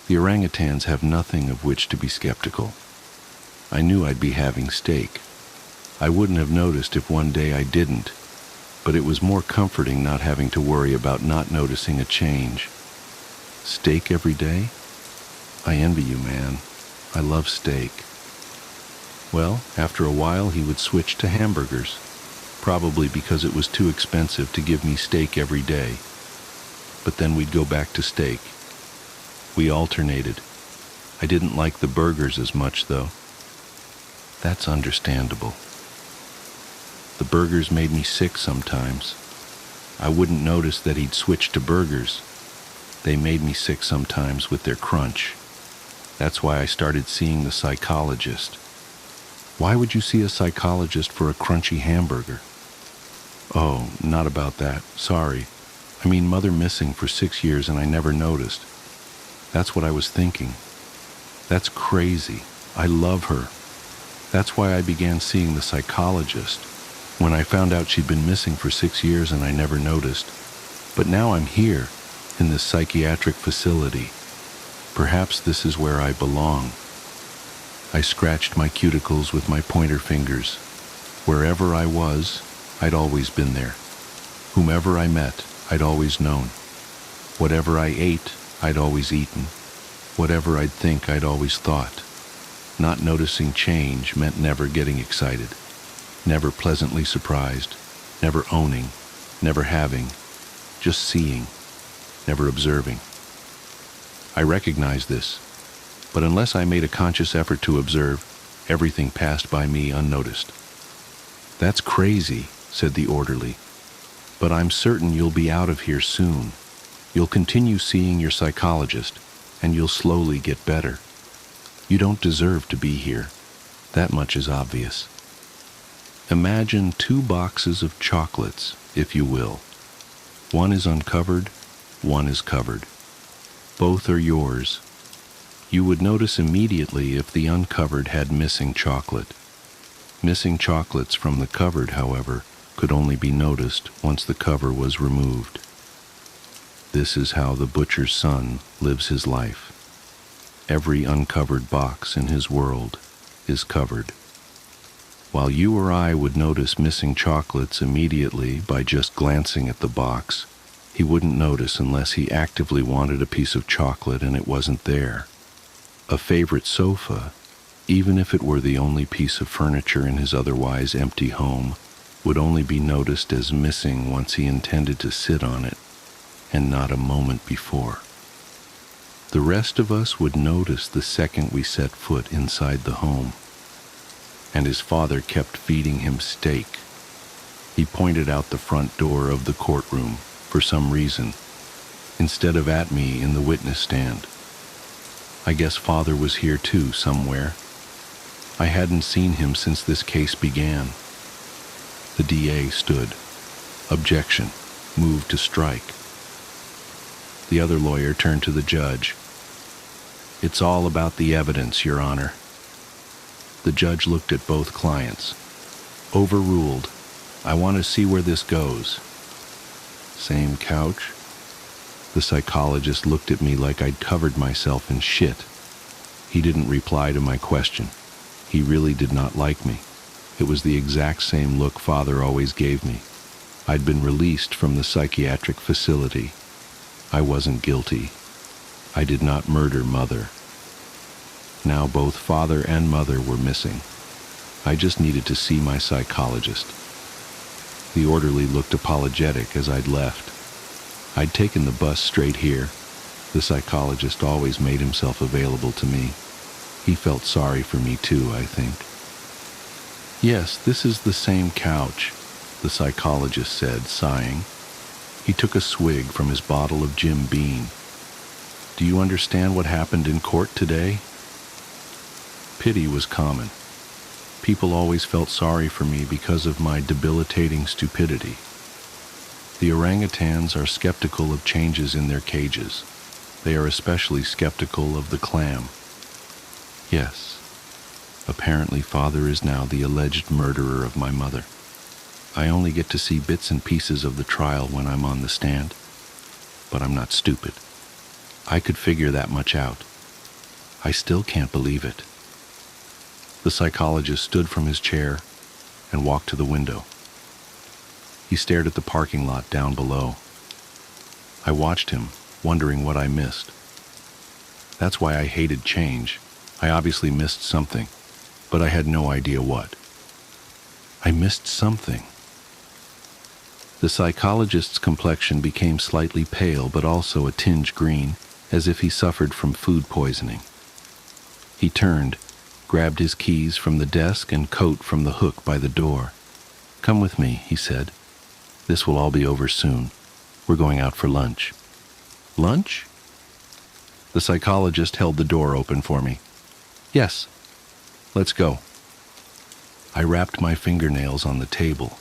The orangutans have nothing of which to be skeptical. I knew I'd be having steak. I wouldn't have noticed if one day I didn't, but it was more comforting not having to worry about not noticing a change. Steak every day? I envy you, man. I love steak. Well, after a while he would switch to hamburgers, probably because it was too expensive to give me steak every day. But then we'd go back to steak. We alternated. I didn't like the burgers as much, though. That's understandable. The burgers made me sick sometimes. I wouldn't notice that he'd switched to burgers. They made me sick sometimes with their crunch. That's why I started seeing the psychologist. Why would you see a psychologist for a crunchy hamburger? Oh, not about that. Sorry. I mean, Mother missing for 6 years and I never noticed. That's what I was thinking. That's crazy. I love her. That's why I began seeing the psychologist. When I found out she'd been missing for 6 years and I never noticed. But now I'm here, in this psychiatric facility. Perhaps this is where I belong. I scratched my cuticles with my pointer fingers. Wherever I was, I'd always been there. Whomever I met, I'd always known. Whatever I ate, I'd always eaten. Whatever I'd think, I'd always thought. Not noticing change meant never getting excited, never pleasantly surprised, never owning, never having, just seeing, never observing. I recognized this, but unless I made a conscious effort to observe, everything passed by me unnoticed. That's crazy, said the orderly, but I'm certain you'll be out of here soon. You'll continue seeing your psychologist, and you'll slowly get better. You don't deserve to be here. That much is obvious. Imagine 2 boxes of chocolates, if you will. One is uncovered, one is covered. Both are yours. You would notice immediately if the uncovered had missing chocolate. Missing chocolates from the covered, however, could only be noticed once the cover was removed. This is how the butcher's son lives his life. Every uncovered box in his world is covered. While you or I would notice missing chocolates immediately by just glancing at the box, he wouldn't notice unless he actively wanted a piece of chocolate and it wasn't there. A favorite sofa, even if it were the only piece of furniture in his otherwise empty home, would only be noticed as missing once he intended to sit on it, and not a moment before. The rest of us would notice the second we set foot inside the home. and his father kept feeding him steak. He pointed out the front door of the courtroom, for some reason, instead of at me in the witness stand. I guess father was here too, somewhere. I hadn't seen him since this case began. The DA stood. Objection. Moved to strike. The other lawyer turned to the judge. It's all about the evidence, Your Honor. The judge looked at both clients. Overruled. I want to see where this goes. Same couch? The psychologist looked at me like I'd covered myself in shit. He didn't reply to my question. He really did not like me. It was the exact same look father always gave me. I'd been released from the psychiatric facility. I wasn't guilty. I did not murder mother. Now both father and mother were missing. I just needed to see my psychologist. The orderly looked apologetic as I'd left. I'd taken the bus straight here. The psychologist always made himself available to me. He felt sorry for me too, I think. Yes, this is the same couch, the psychologist said, sighing. He took a swig from his bottle of Jim Beam. Do you understand what happened in court today? Pity was common. People always felt sorry for me because of my debilitating stupidity. The orangutans are skeptical of changes in their cages. They are especially skeptical of the clam. Yes, apparently father is now the alleged murderer of my mother. I only get to see bits and pieces of the trial when I'm on the stand. But I'm not stupid. I could figure that much out. I still can't believe it. The psychologist stood from his chair and walked to the window. He stared at the parking lot down below. I watched him, wondering what I missed. That's why I hated change. I obviously missed something, but I had no idea what. I missed something. The psychologist's complexion became slightly pale, but also a tinge green, as if he suffered from food poisoning. He turned, grabbed his keys from the desk and coat from the hook by the door. Come with me, he said. This will all be over soon. We're going out for lunch. Lunch? The psychologist held the door open for me. Yes, let's go. I wrapped my fingernails on the table.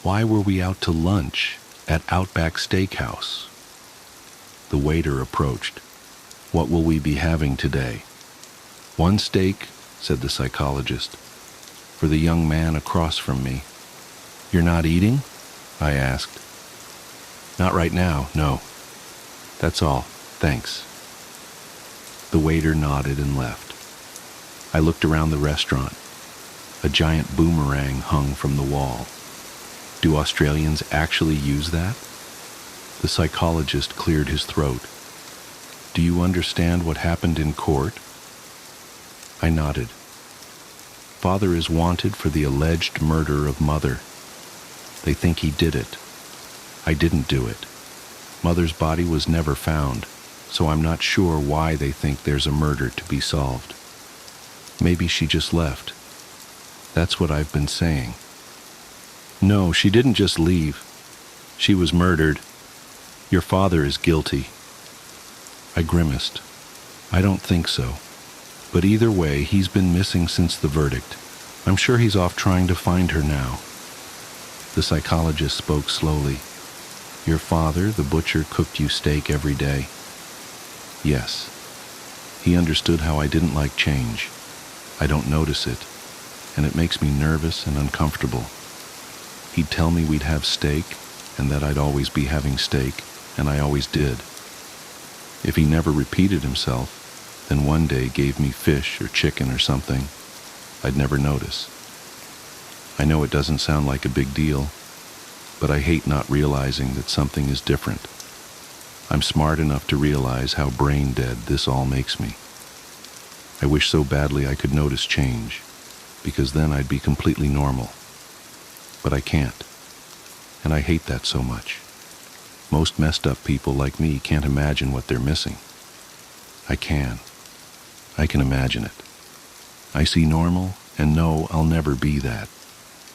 Why were we out to lunch at Outback Steakhouse? The waiter approached. What will we be having today? One steak, said the psychologist. For the young man across from me. You're not eating? I asked. Not right now, no. That's all, thanks. The waiter nodded and left. I looked around the restaurant. A giant boomerang hung from the wall. Do Australians actually use that? The psychologist cleared his throat. Do you understand what happened in court? I nodded. Father is wanted for the alleged murder of mother. They think he did it. I didn't do it. Mother's body was never found, so I'm not sure why they think there's a murder to be solved. Maybe she just left. That's what I've been saying. No, she didn't just leave. She was murdered. Your father is guilty. I grimaced. I don't think so. But either way, he's been missing since the verdict. I'm sure he's off trying to find her now. The psychologist spoke slowly. Your father, the butcher, cooked you steak every day. Yes. He understood how I didn't like change. I don't notice it, and it makes me nervous and uncomfortable. He'd tell me we'd have steak, and that I'd always be having steak, and I always did. If he never repeated himself, then one day gave me fish or chicken or something, I'd never notice. I know it doesn't sound like a big deal, but I hate not realizing that something is different. I'm smart enough to realize how brain dead this all makes me. I wish so badly I could notice change, because then I'd be completely normal. But I can't, and I hate that so much. Most messed up people like me can't imagine what they're missing. I can. I can imagine it. I see normal And no, I'll never be that.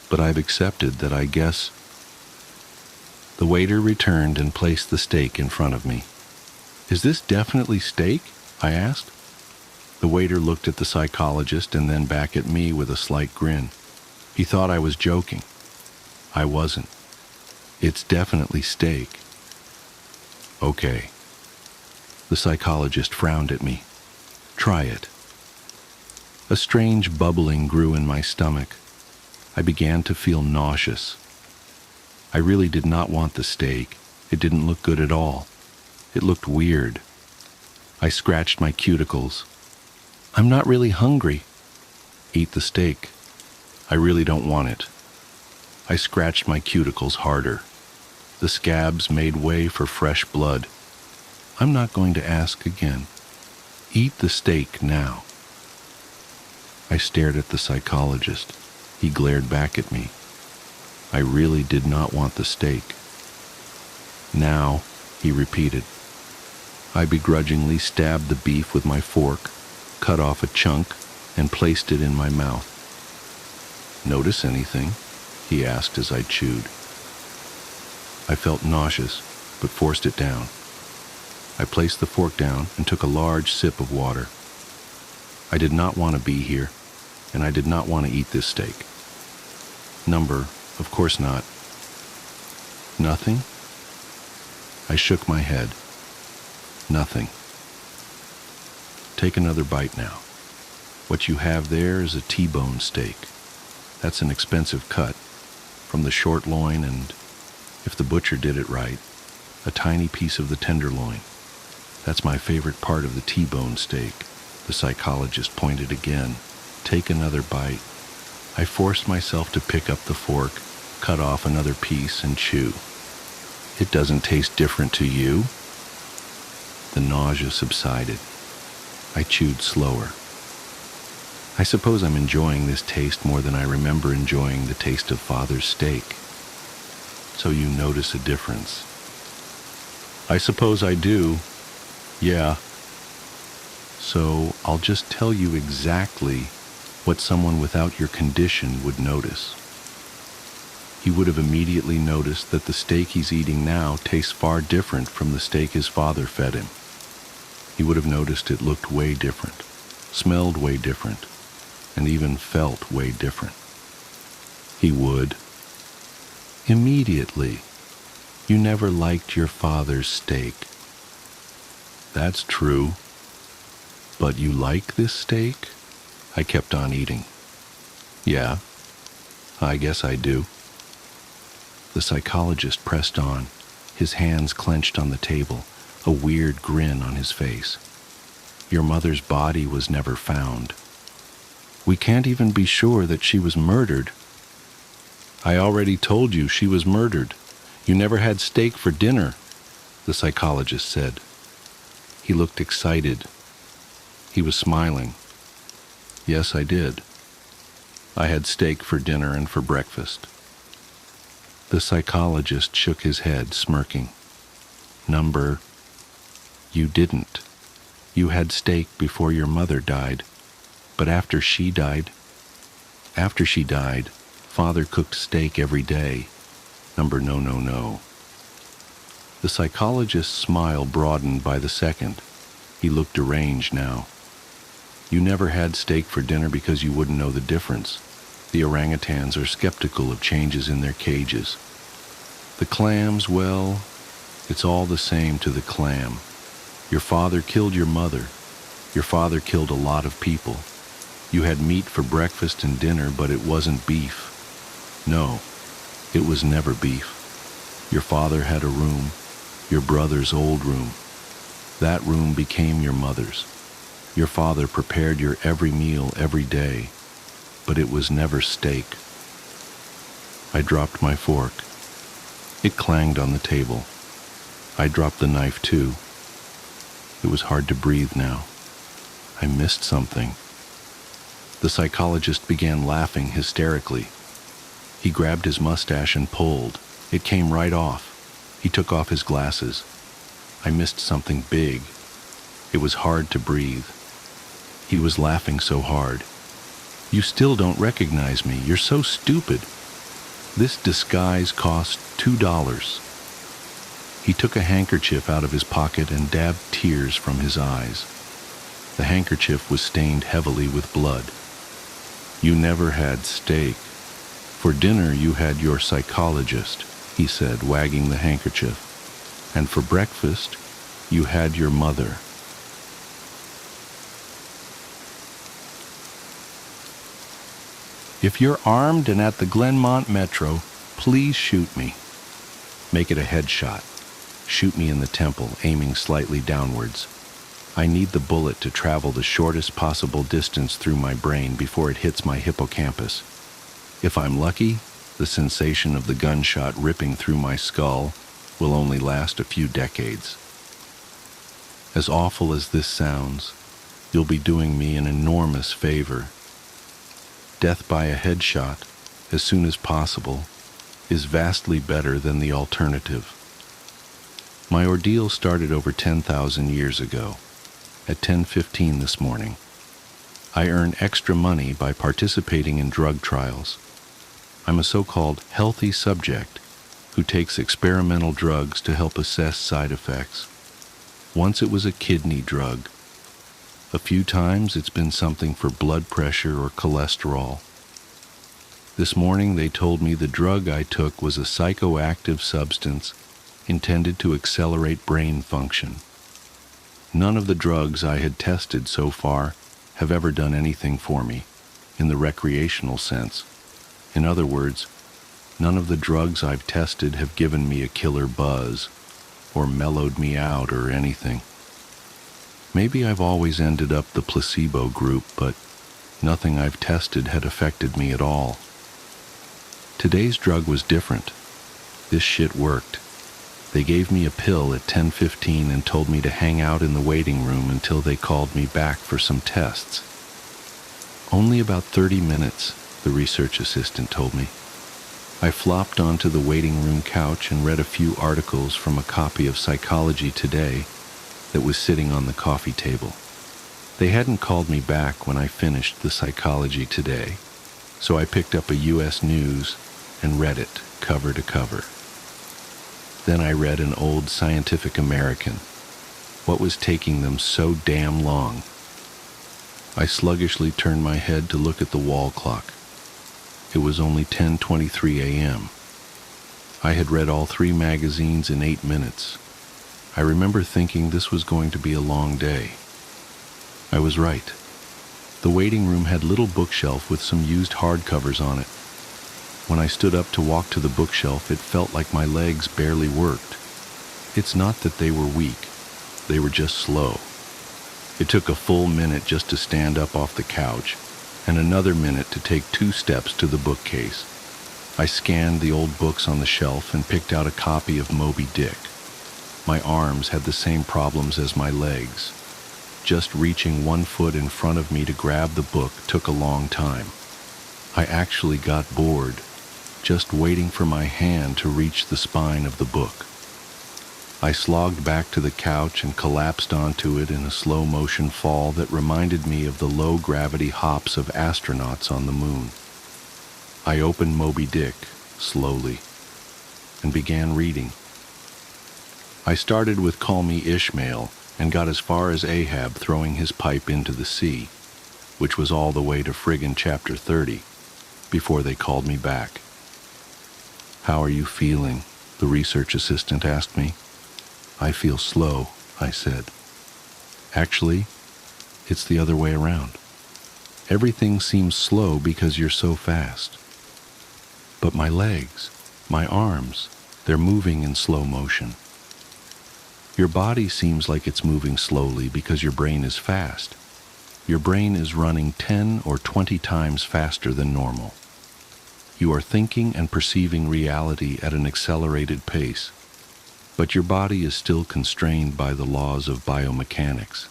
But I've accepted that, I guess. The waiter returned and placed the steak in front of me. Is this definitely steak? I asked. The waiter looked at the psychologist and then back at me with a slight grin. He thought I was joking. I wasn't. It's definitely steak. Okay. The psychologist frowned at me. Try it. A strange bubbling grew in my stomach. I began to feel nauseous. I really did not want the steak. It didn't look good at all. It looked weird. I scratched my cuticles. I'm not really hungry. Eat the steak. I really don't want it. I scratched my cuticles harder. The scabs made way for fresh blood. I'm not going to ask again. Eat the steak now. I stared at the psychologist. He glared back at me. I really did not want the steak. Now, he repeated. I begrudgingly stabbed the beef with my fork, cut off a chunk, and placed it in my mouth. Notice anything? He asked as I chewed. I felt nauseous, but forced it down. I placed the fork down and took a large sip of water. I did not want to be here, and I did not want to eat this steak. Of course not. Nothing? I shook my head. Nothing. Take another bite now. What you have there is a T-bone steak. That's an expensive cut, from the short loin and, if the butcher did it right, a tiny piece of the tenderloin. That's my favorite part of the T-bone steak. The psychologist pointed again. Take another bite. I forced myself to pick up the fork, cut off another piece, and chew. It doesn't taste different to you? The nausea subsided. I chewed slower. I suppose I'm enjoying this taste more than I remember enjoying the taste of Father's steak. So you notice a difference. I suppose I do. Yeah. So I'll just tell you exactly what someone without your condition would notice. He would have immediately noticed that the steak he's eating now tastes far different from the steak his father fed him. He would have noticed it looked way different, smelled way different, and even felt way different. He would. Immediately. You never liked your father's steak. That's true. But you like this steak? I kept on eating. Yeah, I guess I do. The psychologist pressed on, his hands clenched on the table, a weird grin on his face. Your mother's body was never found. We can't even be sure that she was murdered. I already told you she was murdered. You never had steak for dinner, the psychologist said. He looked excited. He was smiling. Yes, I did. I had steak for dinner and for breakfast. The psychologist shook his head, smirking. You didn't. You had steak before your mother died, but after she died, Father cooked steak every day. No. The psychologist's smile broadened by the second. He looked deranged now. You never had steak for dinner because you wouldn't know the difference. The orangutans are skeptical of changes in their cages. The clams, well, it's all the same to the clam. Your father killed your mother. Your father killed a lot of people. You had meat for breakfast and dinner, but it wasn't beef. No, it was never beef. Your father had a room, your brother's old room. That room became your mother's. Your father prepared your every meal every day, but it was never steak. I dropped my fork. It clanged on the table. I dropped the knife too. It was hard to breathe now. I missed something. The psychologist began laughing hysterically. He grabbed his mustache and pulled. It came right off. He took off his glasses. I missed something big. It was hard to breathe. He was laughing so hard. You still don't recognize me. You're so stupid. This disguise cost $2. He took a handkerchief out of his pocket and dabbed tears from his eyes. The handkerchief was stained heavily with blood. You never had steak. For dinner you had your psychologist, he said, wagging the handkerchief. And for breakfast, you had your mother. If you're armed and at the Glenmont Metro, please shoot me. Make it a headshot. Shoot me in the temple, aiming slightly downwards. I need the bullet to travel the shortest possible distance through my brain before it hits my hippocampus. If I'm lucky, the sensation of the gunshot ripping through my skull will only last a few decades. As awful as this sounds, you'll be doing me an enormous favor. Death by a headshot, as soon as possible, is vastly better than the alternative. My ordeal started over 10,000 years ago, at 10:15 this morning. I earn extra money by participating in drug trials. I'm a so-called healthy subject who takes experimental drugs to help assess side effects. Once it was a kidney drug. A few times it's been something for blood pressure or cholesterol. This morning they told me the drug I took was a psychoactive substance intended to accelerate brain function. None of the drugs I had tested so far have ever done anything for me, in the recreational sense. In other words, none of the drugs I've tested have given me a killer buzz, or mellowed me out or anything. Maybe I've always ended up the placebo group, but nothing I've tested had affected me at all. Today's drug was different. This shit worked. They gave me a pill at 10:15 and told me to hang out in the waiting room until they called me back for some tests. Only about 30 minutes, the research assistant told me. I flopped onto the waiting room couch and read a few articles from a copy of Psychology Today that was sitting on the coffee table. They hadn't called me back when I finished the Psychology Today, so I picked up a U.S. News and read it cover to cover. Then I read an old Scientific American. What was taking them so damn long? I sluggishly turned my head to look at the wall clock. It was only 10:23 a.m. I had read all 3 magazines in 8 minutes. I remember thinking this was going to be a long day. I was right. The waiting room had a little bookshelf with some used hardcovers on it. When I stood up to walk to the bookshelf, it felt like my legs barely worked. It's not that they were weak. They were just slow. It took a full minute just to stand up off the couch, and another minute to take 2 steps to the bookcase. I scanned the old books on the shelf and picked out a copy of Moby Dick. My arms had the same problems as my legs. Just reaching 1 foot in front of me to grab the book took a long time. I actually got bored, just waiting for my hand to reach the spine of the book. I slogged back to the couch and collapsed onto it in a slow-motion fall that reminded me of the low-gravity hops of astronauts on the moon. I opened Moby Dick, slowly, and began reading. I started with Call Me Ishmael and got as far as Ahab throwing his pipe into the sea, which was all the way to friggin' chapter 30, before they called me back. "How are you feeling?" the research assistant asked me. "I feel slow," I said. "Actually, it's the other way around. Everything seems slow because you're so fast. But my legs, my arms, they're moving in slow motion. Your body seems like it's moving slowly because your brain is fast. Your brain is running 10 or 20 times faster than normal. You are thinking and perceiving reality at an accelerated pace, but your body is still constrained by the laws of biomechanics.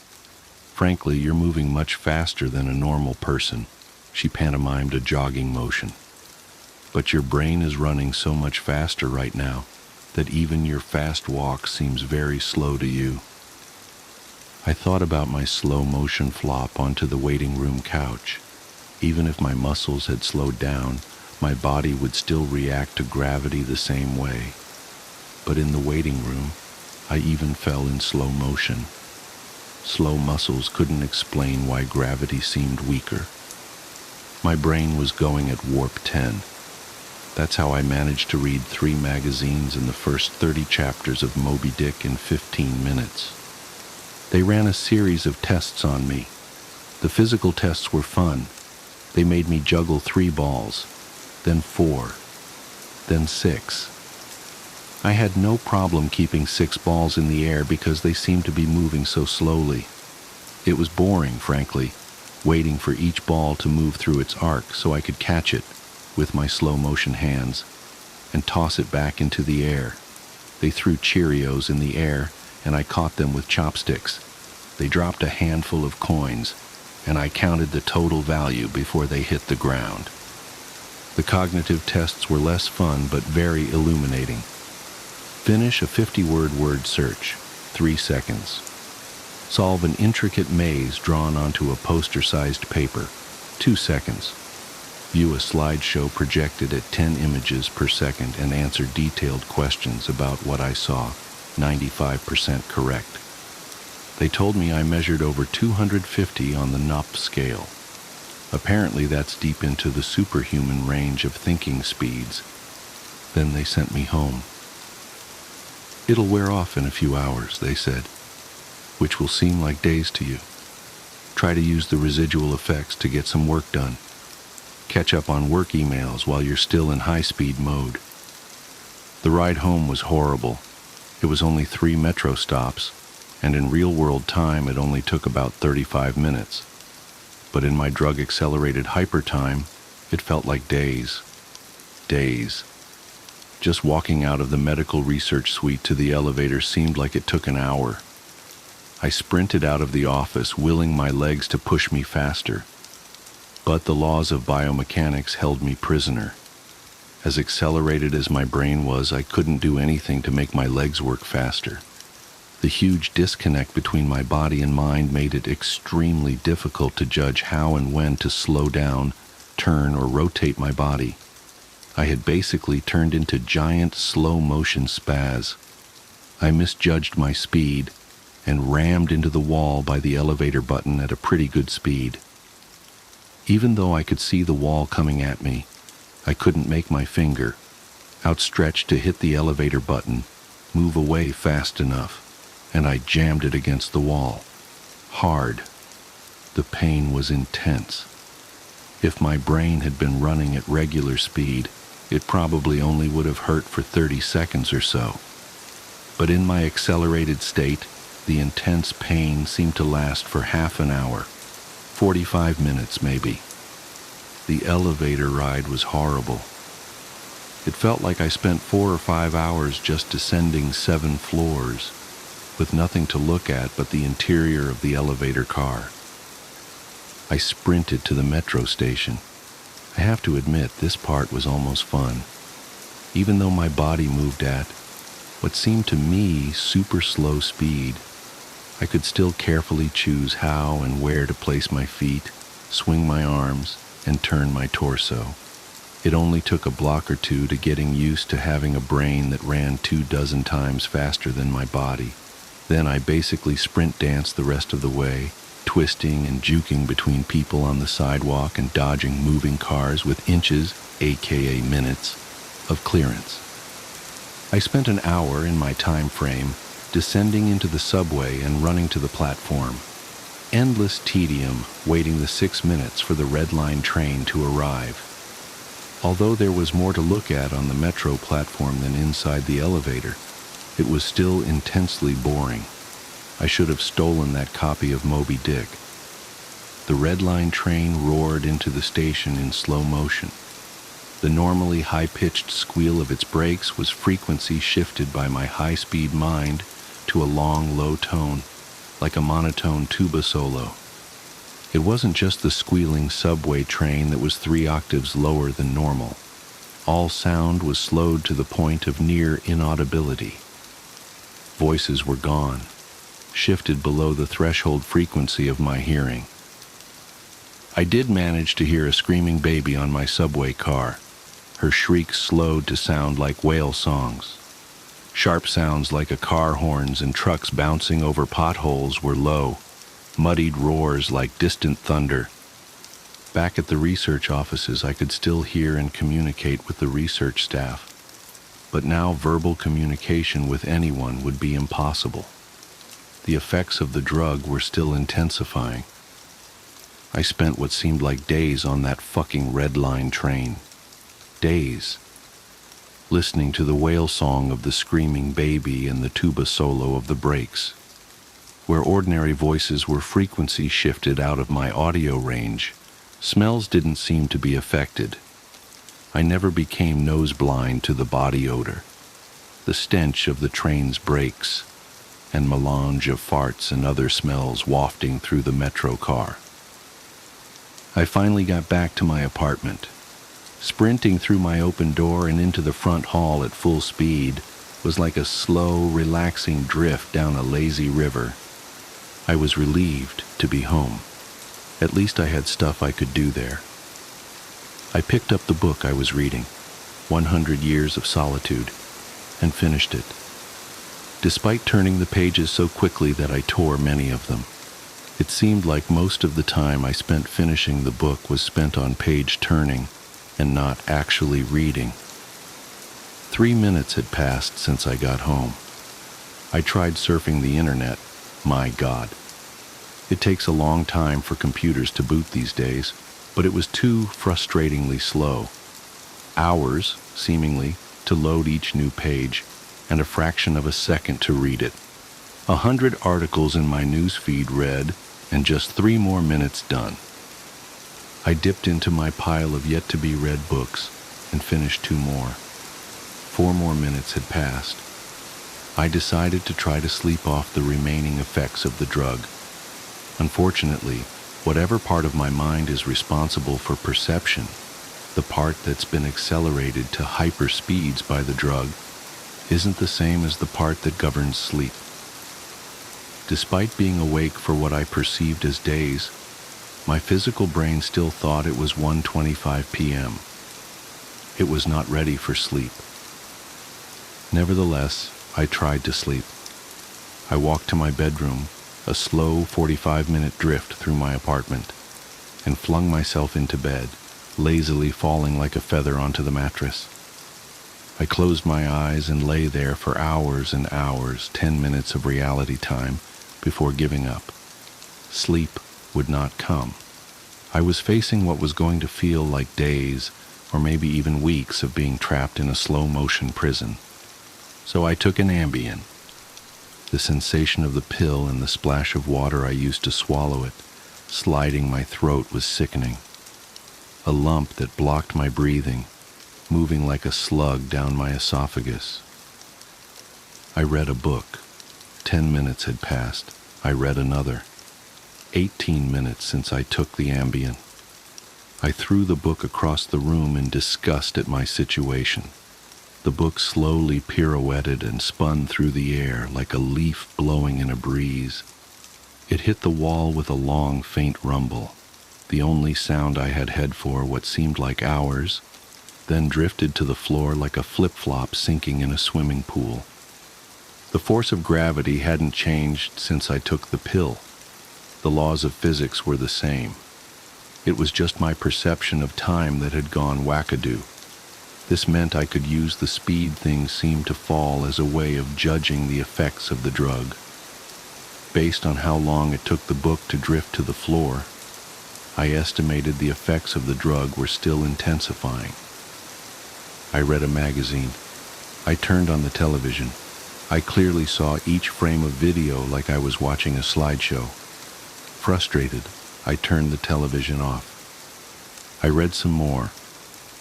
Frankly, you're moving much faster than a normal person." She pantomimed a jogging motion. "But your brain is running so much faster right now that even your fast walk seems very slow to you." I thought about my slow motion flop onto the waiting room couch. Even if my muscles had slowed down, my body would still react to gravity the same way. But in the waiting room, I even fell in slow motion. Slow muscles couldn't explain why gravity seemed weaker. My brain was going at warp 10. That's how I managed to read 3 magazines in the first 30 chapters of Moby Dick in 15 minutes. They ran a series of tests on me. The physical tests were fun. They made me juggle 3 balls, then 4, then 6. I had no problem keeping 6 balls in the air because they seemed to be moving so slowly. It was boring, frankly, waiting for each ball to move through its arc so I could catch it with my slow-motion hands and toss it back into the air. They threw Cheerios in the air, and I caught them with chopsticks. They dropped a handful of coins, and I counted the total value before they hit the ground. The cognitive tests were less fun but very illuminating. Finish a 50-word word search, 3 seconds. Solve an intricate maze drawn onto a poster-sized paper, 2 seconds. View a slideshow projected at 10 images per second and answer detailed questions about what I saw, 95% correct. They told me I measured over 250 on the NUP scale. Apparently that's deep into the superhuman range of thinking speeds. Then they sent me home. It'll wear off in a few hours, they said, which will seem like days to you. Try to use the residual effects to get some work done. Catch up on work emails while you're still in high-speed mode. The ride home was horrible. It was only 3 metro stops, and in real-world time it only took about 35 minutes. But in my drug-accelerated hypertime, it felt like days. Days. Just walking out of the medical research suite to the elevator seemed like it took an hour. I sprinted out of the office, willing my legs to push me faster. But the laws of biomechanics held me prisoner. As accelerated as my brain was, I couldn't do anything to make my legs work faster. The huge disconnect between my body and mind made it extremely difficult to judge how and when to slow down, turn, or rotate my body. I had basically turned into giant slow-motion spaz. I misjudged my speed and rammed into the wall by the elevator button at a pretty good speed. Even though I could see the wall coming at me, I couldn't make my finger, outstretched to hit the elevator button, move away fast enough, and I jammed it against the wall. Hard. The pain was intense. If my brain had been running at regular speed, it probably only would have hurt for 30 seconds or so. But in my accelerated state, the intense pain seemed to last for half an hour, 45 minutes maybe. The elevator ride was horrible. It felt like I spent 4 or 5 hours just descending 7 floors, with nothing to look at but the interior of the elevator car. I sprinted to the metro station. I have to admit, this part was almost fun. Even though my body moved at what seemed to me super slow speed, I could still carefully choose how and where to place my feet, swing my arms, and turn my torso. It only took a block or two to getting used to having a brain that ran 24 times faster than my body. Then I basically sprint danced the rest of the way, twisting and juking between people on the sidewalk and dodging moving cars with inches, aka minutes, of clearance. I spent an hour in my time frame descending into the subway and running to the platform. Endless tedium waiting the 6 minutes for the Red Line train to arrive. Although there was more to look at on the metro platform than inside the elevator, it was still intensely boring. I should have stolen that copy of Moby Dick. The Red Line train roared into the station in slow motion. The normally high-pitched squeal of its brakes was frequency shifted by my high-speed mind to a long, low tone, like a monotone tuba solo. It wasn't just the squealing subway train that was 3 octaves lower than normal. All sound was slowed to the point of near inaudibility. Voices were gone, shifted below the threshold frequency of my hearing. I did manage to hear a screaming baby on my subway car. Her shrieks slowed to sound like whale songs. Sharp sounds like a car horns and trucks bouncing over potholes were low, muddied roars like distant thunder. Back at the research offices, I could still hear and communicate with the research staff, but now verbal communication with anyone would be impossible. The effects of the drug were still intensifying. I spent what seemed like days on that fucking Red Line train. Days. Listening to the wail song of the screaming baby and the tuba solo of the brakes. Where ordinary voices were frequency shifted out of my audio range, smells didn't seem to be affected. I never became nose blind to the body odor, the stench of the train's brakes, and melange of farts and other smells wafting through the metro car. I finally got back to my apartment. Sprinting through my open door and into the front hall at full speed was like a slow, relaxing drift down a lazy river. I was relieved to be home. At least I had stuff I could do there. I picked up the book I was reading, 100 Years of Solitude, and finished it. Despite turning the pages so quickly that I tore many of them, it seemed like most of the time I spent finishing the book was spent on page turning and not actually reading. 3 minutes had passed since I got home. I tried surfing the internet. My God. It takes a long time for computers to boot these days, but it was too frustratingly slow. Hours, seemingly, to load each new page, and a fraction of a second to read it. 100 articles in my newsfeed read, and just 3 more minutes done. I dipped into my pile of yet-to-be-read books and finished 2 more. 4 more minutes had passed. I decided to try to sleep off the remaining effects of the drug. Unfortunately, whatever part of my mind is responsible for perception, the part that's been accelerated to hyper speeds by the drug, isn't the same as the part that governs sleep. Despite being awake for what I perceived as days, my physical brain still thought it was 1:25 p.m. It was not ready for sleep. Nevertheless, I tried to sleep. I walked to my bedroom, a slow 45-minute drift through my apartment, and flung myself into bed, lazily falling like a feather onto the mattress. I closed my eyes and lay there for hours and hours, 10 minutes of reality time, before giving up. Sleep would not come. I was facing what was going to feel like days, or maybe even weeks of being trapped in a slow-motion prison. So I took an Ambien. The sensation of the pill and the splash of water I used to swallow it, sliding my throat, was sickening. A lump that blocked my breathing, moving like a slug down my esophagus. I read a book. 10 minutes had passed. I read another. 18 minutes since I took the Ambien. I threw the book across the room in disgust at my situation. The book slowly pirouetted and spun through the air like a leaf blowing in a breeze. It hit the wall with a long, faint rumble, the only sound I had had for what seemed like hours, then drifted to the floor like a flip-flop sinking in a swimming pool. The force of gravity hadn't changed since I took the pill. The laws of physics were the same. It was just my perception of time that had gone wackadoo. This meant I could use the speed things seemed to fall as a way of judging the effects of the drug. Based on how long it took the book to drift to the floor, I estimated the effects of the drug were still intensifying. I read a magazine. I turned on the television. I clearly saw each frame of video like I was watching a slideshow. Frustrated, I turned the television off. I read some more.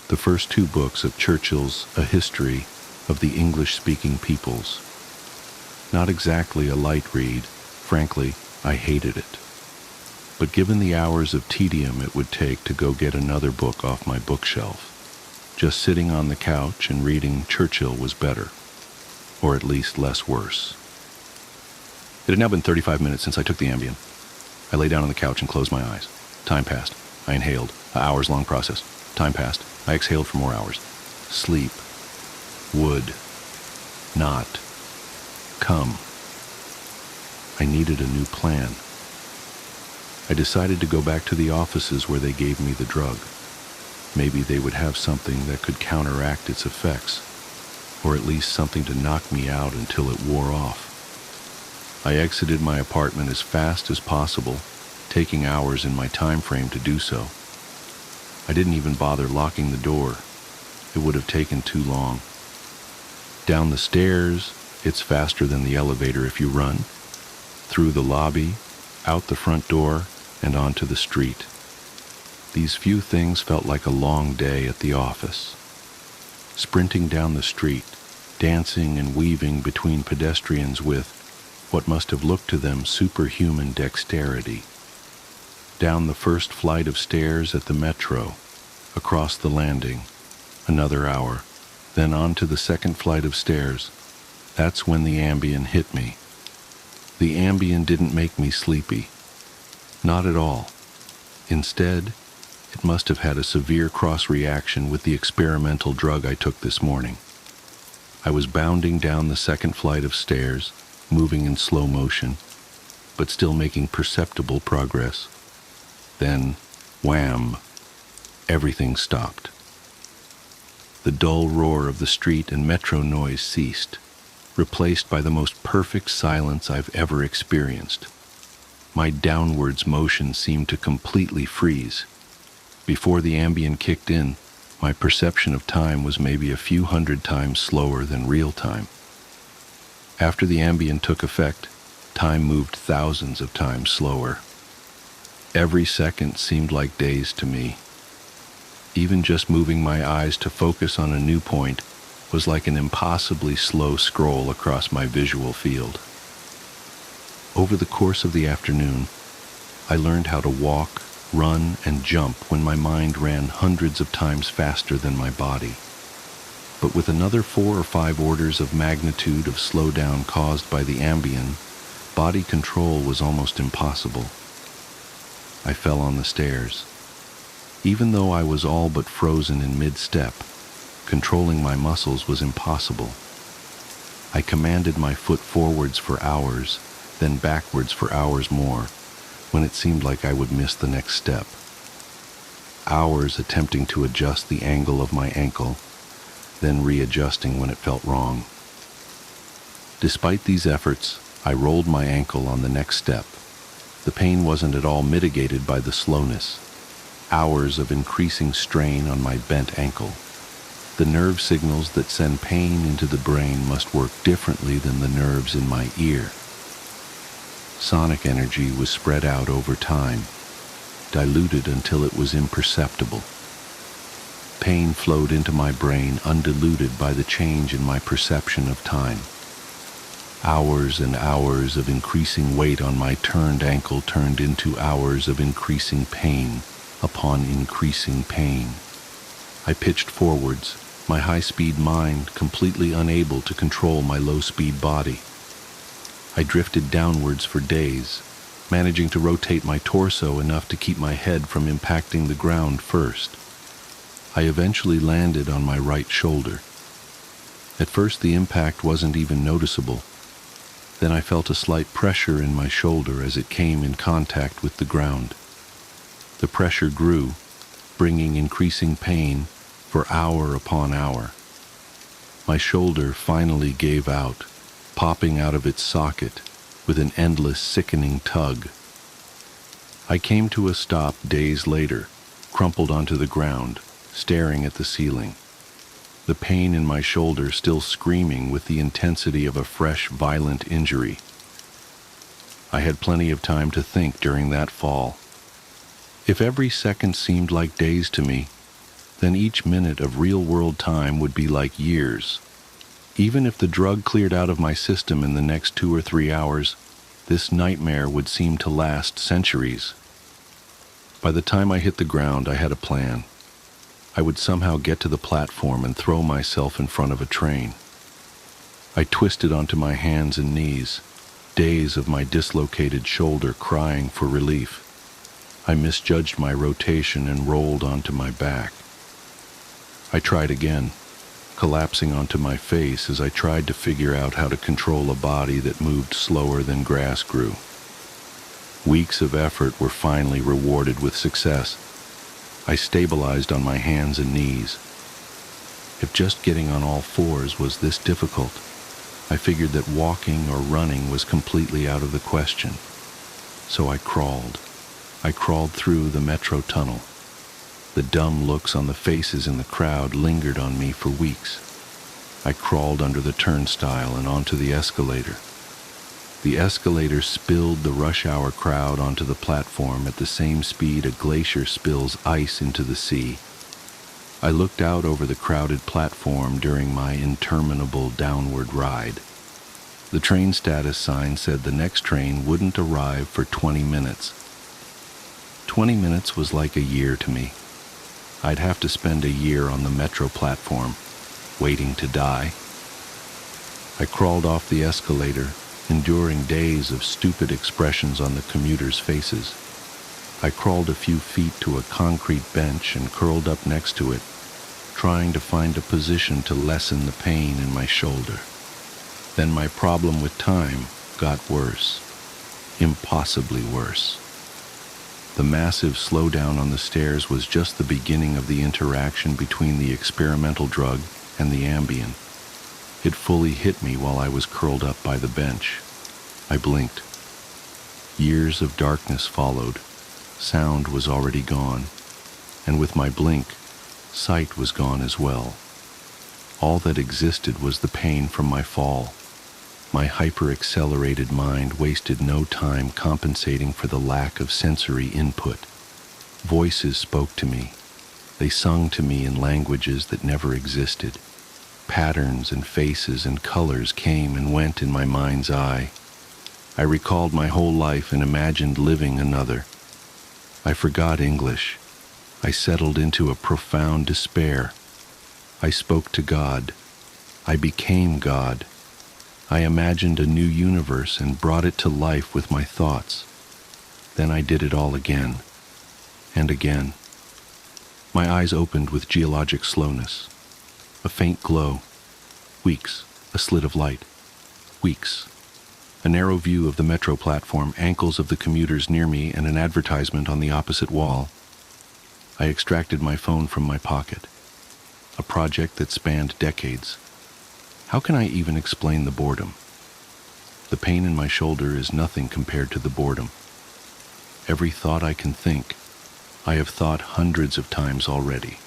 The first 2 books of Churchill's A History of the English-Speaking Peoples. Not exactly a light read. Frankly, I hated it. But given the hours of tedium it would take to go get another book off my bookshelf, just sitting on the couch and reading Churchill was better, or at least less worse. It had now been 35 minutes since I took the Ambien. I lay down on the couch and closed my eyes. Time passed. I inhaled. An hours-long process. Time passed. I exhaled for more hours. Sleep would not come. I needed a new plan. I decided to go back to the offices where they gave me the drug. Maybe they would have something that could counteract its effects, or at least something to knock me out until it wore off. I exited my apartment as fast as possible, taking hours in my time frame to do so. I didn't even bother locking the door. It would have taken too long. Down the stairs, it's faster than the elevator if you run. Through the lobby, out the front door, and onto the street. These few things felt like a long day at the office. Sprinting down the street, dancing and weaving between pedestrians with what must have looked to them superhuman dexterity. Down the first flight of stairs at the metro, across the landing, another hour, then on to the second flight of stairs. That's when the Ambien hit me. The Ambien didn't make me sleepy. Not at all. Instead, it must have had a severe cross-reaction with the experimental drug I took this morning. I was bounding down the second flight of stairs, moving in slow motion, but still making perceptible progress. Then, wham, everything stopped. The dull roar of the street and metro noise ceased, replaced by the most perfect silence I've ever experienced. My downwards motion seemed to completely freeze. Before the Ambien kicked in, my perception of time was maybe a few hundred times slower than real time. After the Ambien took effect, time moved thousands of times slower. Every second seemed like days to me. Even just moving my eyes to focus on a new point was like an impossibly slow scroll across my visual field. Over the course of the afternoon, I learned how to walk, run, and jump when my mind ran hundreds of times faster than my body. But with another 4 or 5 orders of magnitude of slowdown caused by the Ambien, body control was almost impossible. I fell on the stairs. Even though I was all but frozen in mid-step, controlling my muscles was impossible. I commanded my foot forwards for hours, then backwards for hours more, when it seemed like I would miss the next step. Hours attempting to adjust the angle of my ankle, then readjusting when it felt wrong. Despite these efforts, I rolled my ankle on the next step. The pain wasn't at all mitigated by the slowness. Hours of increasing strain on my bent ankle. The nerve signals that send pain into the brain must work differently than the nerves in my ear. Sonic energy was spread out over time, diluted until it was imperceptible. Pain flowed into my brain undiluted by the change in my perception of time. Hours and hours of increasing weight on my turned ankle turned into hours of increasing pain upon increasing pain. I pitched forwards, my high-speed mind completely unable to control my low-speed body. I drifted downwards for days, managing to rotate my torso enough to keep my head from impacting the ground first. I eventually landed on my right shoulder. At first the impact wasn't even noticeable. Then I felt a slight pressure in my shoulder as it came in contact with the ground. The pressure grew, bringing increasing pain for hour upon hour. My shoulder finally gave out, popping out of its socket with an endless, sickening tug. I came to a stop days later, crumpled onto the ground, staring at the ceiling. The pain in my shoulder still screaming with the intensity of a fresh, violent injury. I had plenty of time to think during that fall. If every second seemed like days to me, then each minute of real-world time would be like years. Even if the drug cleared out of my system in the next 2 or 3 hours, this nightmare would seem to last centuries. By the time I hit the ground, I had a plan. I would somehow get to the platform and throw myself in front of a train. I twisted onto my hands and knees, days of my dislocated shoulder crying for relief. I misjudged my rotation and rolled onto my back. I tried again, collapsing onto my face as I tried to figure out how to control a body that moved slower than grass grew. Weeks of effort were finally rewarded with success. I stabilized on my hands and knees. If just getting on all fours was this difficult, I figured that walking or running was completely out of the question. So I crawled. I crawled through the metro tunnel. The dumb looks on the faces in the crowd lingered on me for weeks. I crawled under the turnstile and onto the escalator. The escalator spilled the rush hour crowd onto the platform at the same speed a glacier spills ice into the sea. I looked out over the crowded platform during my interminable downward ride. The train status sign said the next train wouldn't arrive for 20 minutes. 20 minutes was like a year to me. I'd have to spend a year on the metro platform, waiting to die. I crawled off the escalator, enduring days of stupid expressions on the commuters' faces. I crawled a few feet to a concrete bench and curled up next to it, trying to find a position to lessen the pain in my shoulder. Then my problem with time got worse, impossibly worse. The massive slowdown on the stairs was just the beginning of the interaction between the experimental drug and the Ambien. It fully hit me while I was curled up by the bench. I blinked. Years of darkness followed. Sound was already gone, and with my blink, sight was gone as well. All that existed was the pain from my fall. My hyper-accelerated mind wasted no time compensating for the lack of sensory input. Voices spoke to me. They sung to me in languages that never existed. Patterns and faces and colors came and went in my mind's eye. I recalled my whole life and imagined living another. I forgot English. I settled into a profound despair. I spoke to God. I became God. I imagined a new universe and brought it to life with my thoughts. Then I did it all again, and again. My eyes opened with geologic slowness. A faint glow. Weeks. A slit of light. Weeks. A narrow view of the metro platform, ankles of the commuters near me, and an advertisement on the opposite wall. I extracted my phone from my pocket. A project that spanned decades. How can I even explain the boredom? The pain in my shoulder is nothing compared to the boredom. Every thought I can think, I have thought hundreds of times already.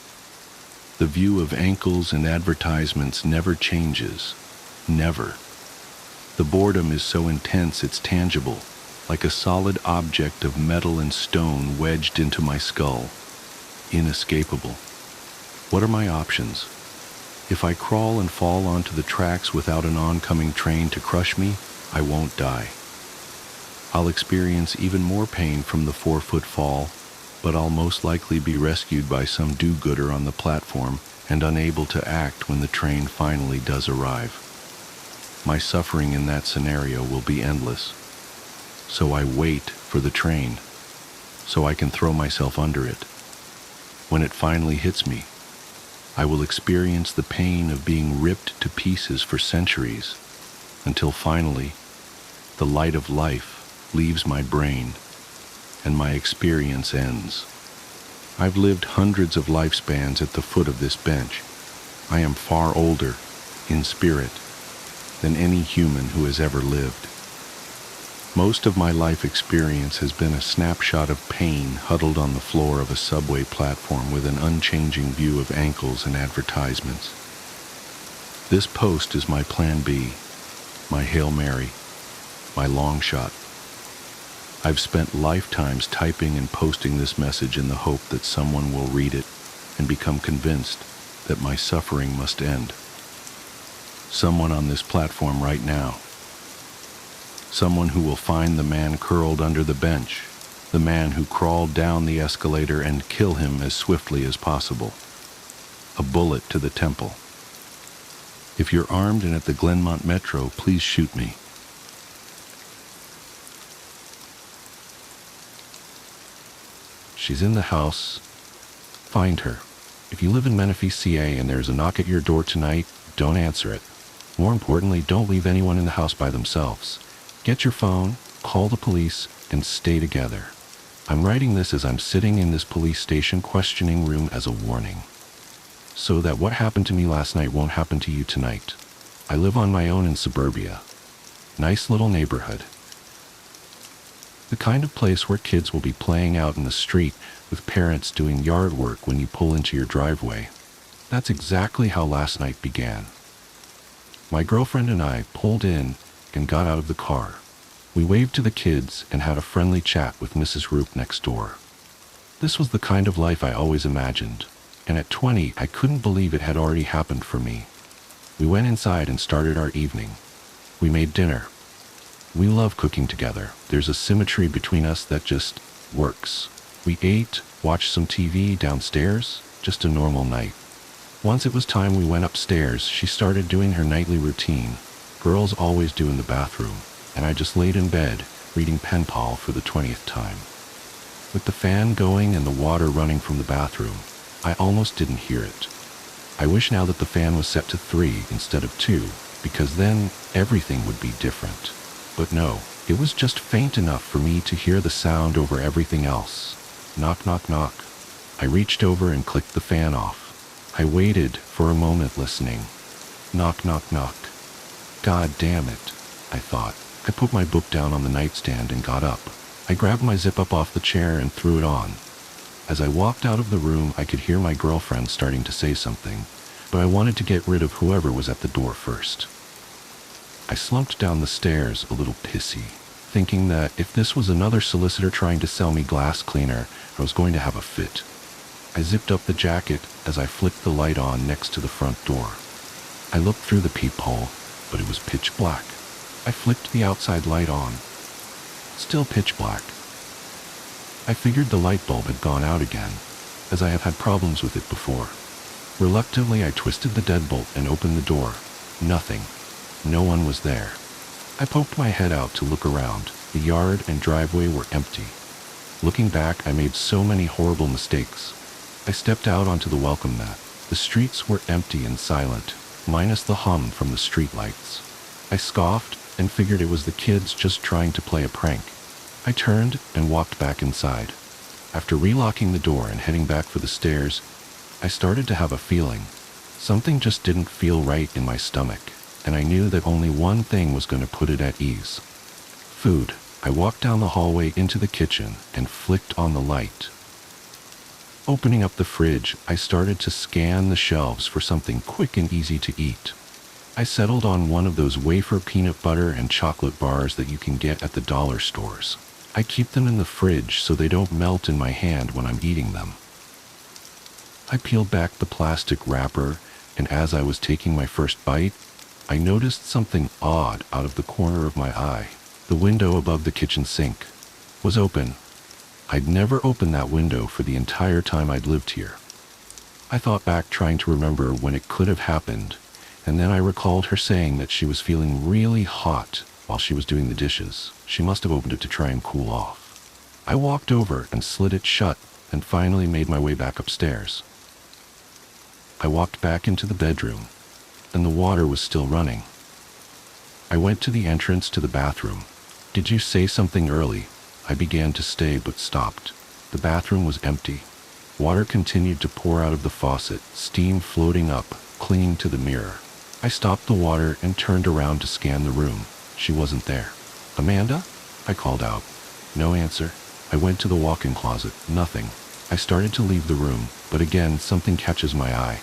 The view of ankles and advertisements never changes. Never. The boredom is so intense it's tangible, like a solid object of metal and stone wedged into my skull. Inescapable. What are my options? If I crawl and fall onto the tracks without an oncoming train to crush me, I won't die. I'll experience even more pain from the 4-foot fall, but I'll most likely be rescued by some do-gooder on the platform and unable to act when the train finally does arrive. My suffering in that scenario will be endless. So I wait for the train, so I can throw myself under it. When it finally hits me, I will experience the pain of being ripped to pieces for centuries, until finally, the light of life leaves my brain, and my experience ends. I've lived hundreds of lifespans at the foot of this bench. I am far older, in spirit, than any human who has ever lived. Most of my life experience has been a snapshot of pain huddled on the floor of a subway platform with an unchanging view of ankles and advertisements. This post is my plan B, my Hail Mary, my long shot. I've spent lifetimes typing and posting this message in the hope that someone will read it and become convinced that my suffering must end. Someone on this platform right now. Someone who will find the man curled under the bench, the man who crawled down the escalator, and kill him as swiftly as possible. A bullet to the temple. If you're armed and at the Glenmont Metro, please shoot me. She's in the house. Find her. If you live in Menifee, CA, and there's a knock at your door tonight, don't answer it. More importantly, don't leave anyone in the house by themselves. Get your phone, call the police, and stay together. I'm writing this as I'm sitting in this police station questioning room as a warning, so that what happened to me last night won't happen to you tonight. I live on my own in suburbia. Nice little neighborhood. The kind of place where kids will be playing out in the street with parents doing yard work when you pull into your driveway. That's exactly how last night began. My girlfriend and I pulled in and got out of the car. We waved to the kids and had a friendly chat with Mrs. Roop next door. This was the kind of life I always imagined, and at 20 I couldn't believe it had already happened for me. We went inside and started our evening. We made dinner. We love cooking together. There's a symmetry between us that just works. We ate, watched some TV downstairs, just a normal night. Once it was time we went upstairs, she started doing her nightly routine. Girls always do in the bathroom, and I just laid in bed, reading pen pal for the 20th time. With the fan going and the water running from the bathroom, I almost didn't hear it. I wish now that the fan was set to 3 instead of 2, because then everything would be different. But no, it was just faint enough for me to hear the sound over everything else. Knock, knock, knock. I reached over and clicked the fan off. I waited for a moment listening. Knock, knock, knock. God damn it, I thought. I put my book down on the nightstand and got up. I grabbed my zip-up off the chair and threw it on. As I walked out of the room, I could hear my girlfriend starting to say something, but I wanted to get rid of whoever was at the door first. I slumped down the stairs a little pissy, thinking that if this was another solicitor trying to sell me glass cleaner, I was going to have a fit. I zipped up the jacket as I flicked the light on next to the front door. I looked through the peephole, but it was pitch black. I flicked the outside light on. Still pitch black. I figured the light bulb had gone out again, as I have had problems with it before. Reluctantly, I twisted the deadbolt and opened the door. Nothing. No one was there. I poked my head out to look around. The yard and driveway were empty. Looking back, I made so many horrible mistakes. I stepped out onto the welcome mat. The streets were empty and silent, minus the hum from the streetlights. I scoffed and figured it was the kids just trying to play a prank. I turned and walked back inside. After relocking the door and heading back for the stairs, I started to have a feeling. Something just didn't feel right in my stomach, and I knew that only one thing was going to put it at ease. Food. I walked down the hallway into the kitchen and flicked on the light. Opening up the fridge, I started to scan the shelves for something quick and easy to eat. I settled on one of those wafer peanut butter and chocolate bars that you can get at the dollar stores. I keep them in the fridge so they don't melt in my hand when I'm eating them. I peeled back the plastic wrapper, and as I was taking my first bite, I noticed something odd out of the corner of my eye. The window above the kitchen sink was open. I'd never opened that window for the entire time I'd lived here. I thought back, trying to remember when it could have happened, and then I recalled her saying that she was feeling really hot while she was doing the dishes. She must have opened it to try and cool off. I walked over and slid it shut and finally made my way back upstairs. I walked back into the bedroom, and the water was still running. I went to the entrance to the bathroom. "Did you say something early?" I began to say but stopped. The bathroom was empty. Water continued to pour out of the faucet, steam floating up, clinging to the mirror. I stopped the water and turned around to scan the room. She wasn't there. "Amanda?" I called out. No answer. I went to the walk-in closet. Nothing. I started to leave the room, but again something catches my eye.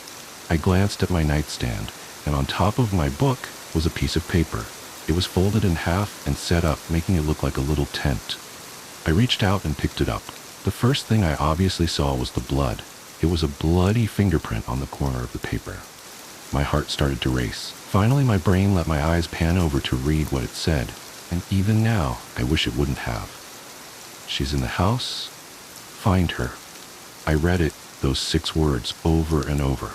I glanced at my nightstand, and on top of my book was a piece of paper. It was folded in half and set up, making it look like a little tent. I reached out and picked it up. The first thing I obviously saw was the blood. It was a bloody fingerprint on the corner of the paper. My heart started to race. Finally, my brain let my eyes pan over to read what it said, and even now, I wish it wouldn't have. "She's in the house. Find her." I read it, those 6 words, over and over.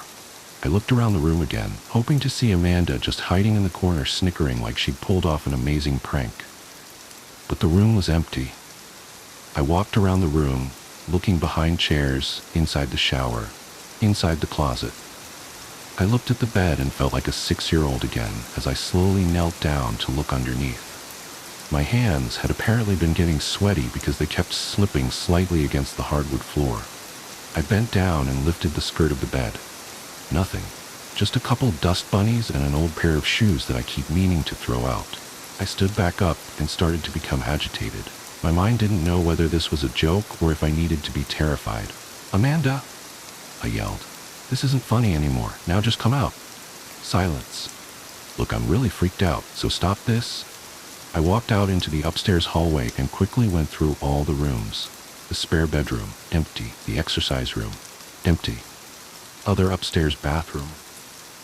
I looked around the room again, hoping to see Amanda just hiding in the corner, snickering like she'd pulled off an amazing prank. But the room was empty. I walked around the room, looking behind chairs, inside the shower, inside the closet. I looked at the bed and felt like a 6-year-old again as I slowly knelt down to look underneath. My hands had apparently been getting sweaty because they kept slipping slightly against the hardwood floor. I bent down and lifted the skirt of the bed. Nothing. Just a couple dust bunnies and an old pair of shoes that I keep meaning to throw out. I stood back up and started to become agitated. My mind didn't know whether this was a joke or if I needed to be terrified. "Amanda!" I yelled. "This isn't funny anymore. Now just come out." Silence. "Look, I'm really freaked out, so stop this." I walked out into the upstairs hallway and quickly went through all the rooms. The spare bedroom, empty. The exercise room, empty. Other upstairs bathroom,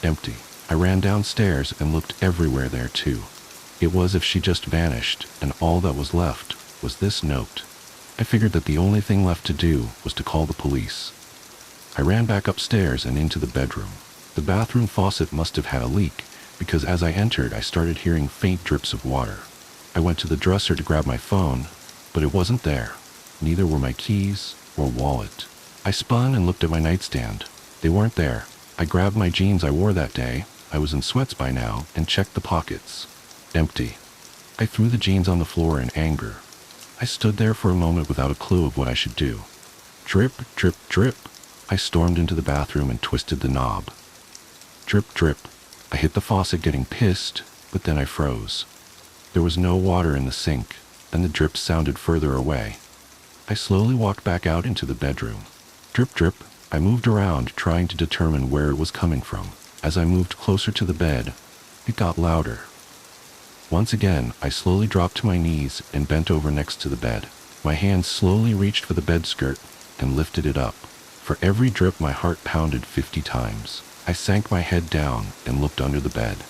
empty. I ran downstairs and looked everywhere there too. It was as if she just vanished, and all that was left was this note. I figured that the only thing left to do was to call the police. I ran back upstairs and into the bedroom. The bathroom faucet must have had a leak, because as I entered, I started hearing faint drips of water. I went to the dresser to grab my phone, but it wasn't there. Neither were my keys or wallet. I spun and looked at my nightstand. They weren't there. I grabbed my jeans I wore that day, I was in sweats by now, and checked the pockets. Empty. I threw the jeans on the floor in anger. I stood there for a moment without a clue of what I should do. Drip, drip, drip. I stormed into the bathroom and twisted the knob. Drip, drip. I hit the faucet getting pissed, but then I froze. There was no water in the sink, and the drips sounded further away. I slowly walked back out into the bedroom. Drip, drip. I moved around, trying to determine where it was coming from. As I moved closer to the bed, it got louder. Once again, I slowly dropped to my knees and bent over next to the bed. My hand slowly reached for the bed skirt and lifted it up. For every drip, my heart pounded 50 times. I sank my head down and looked under the bed.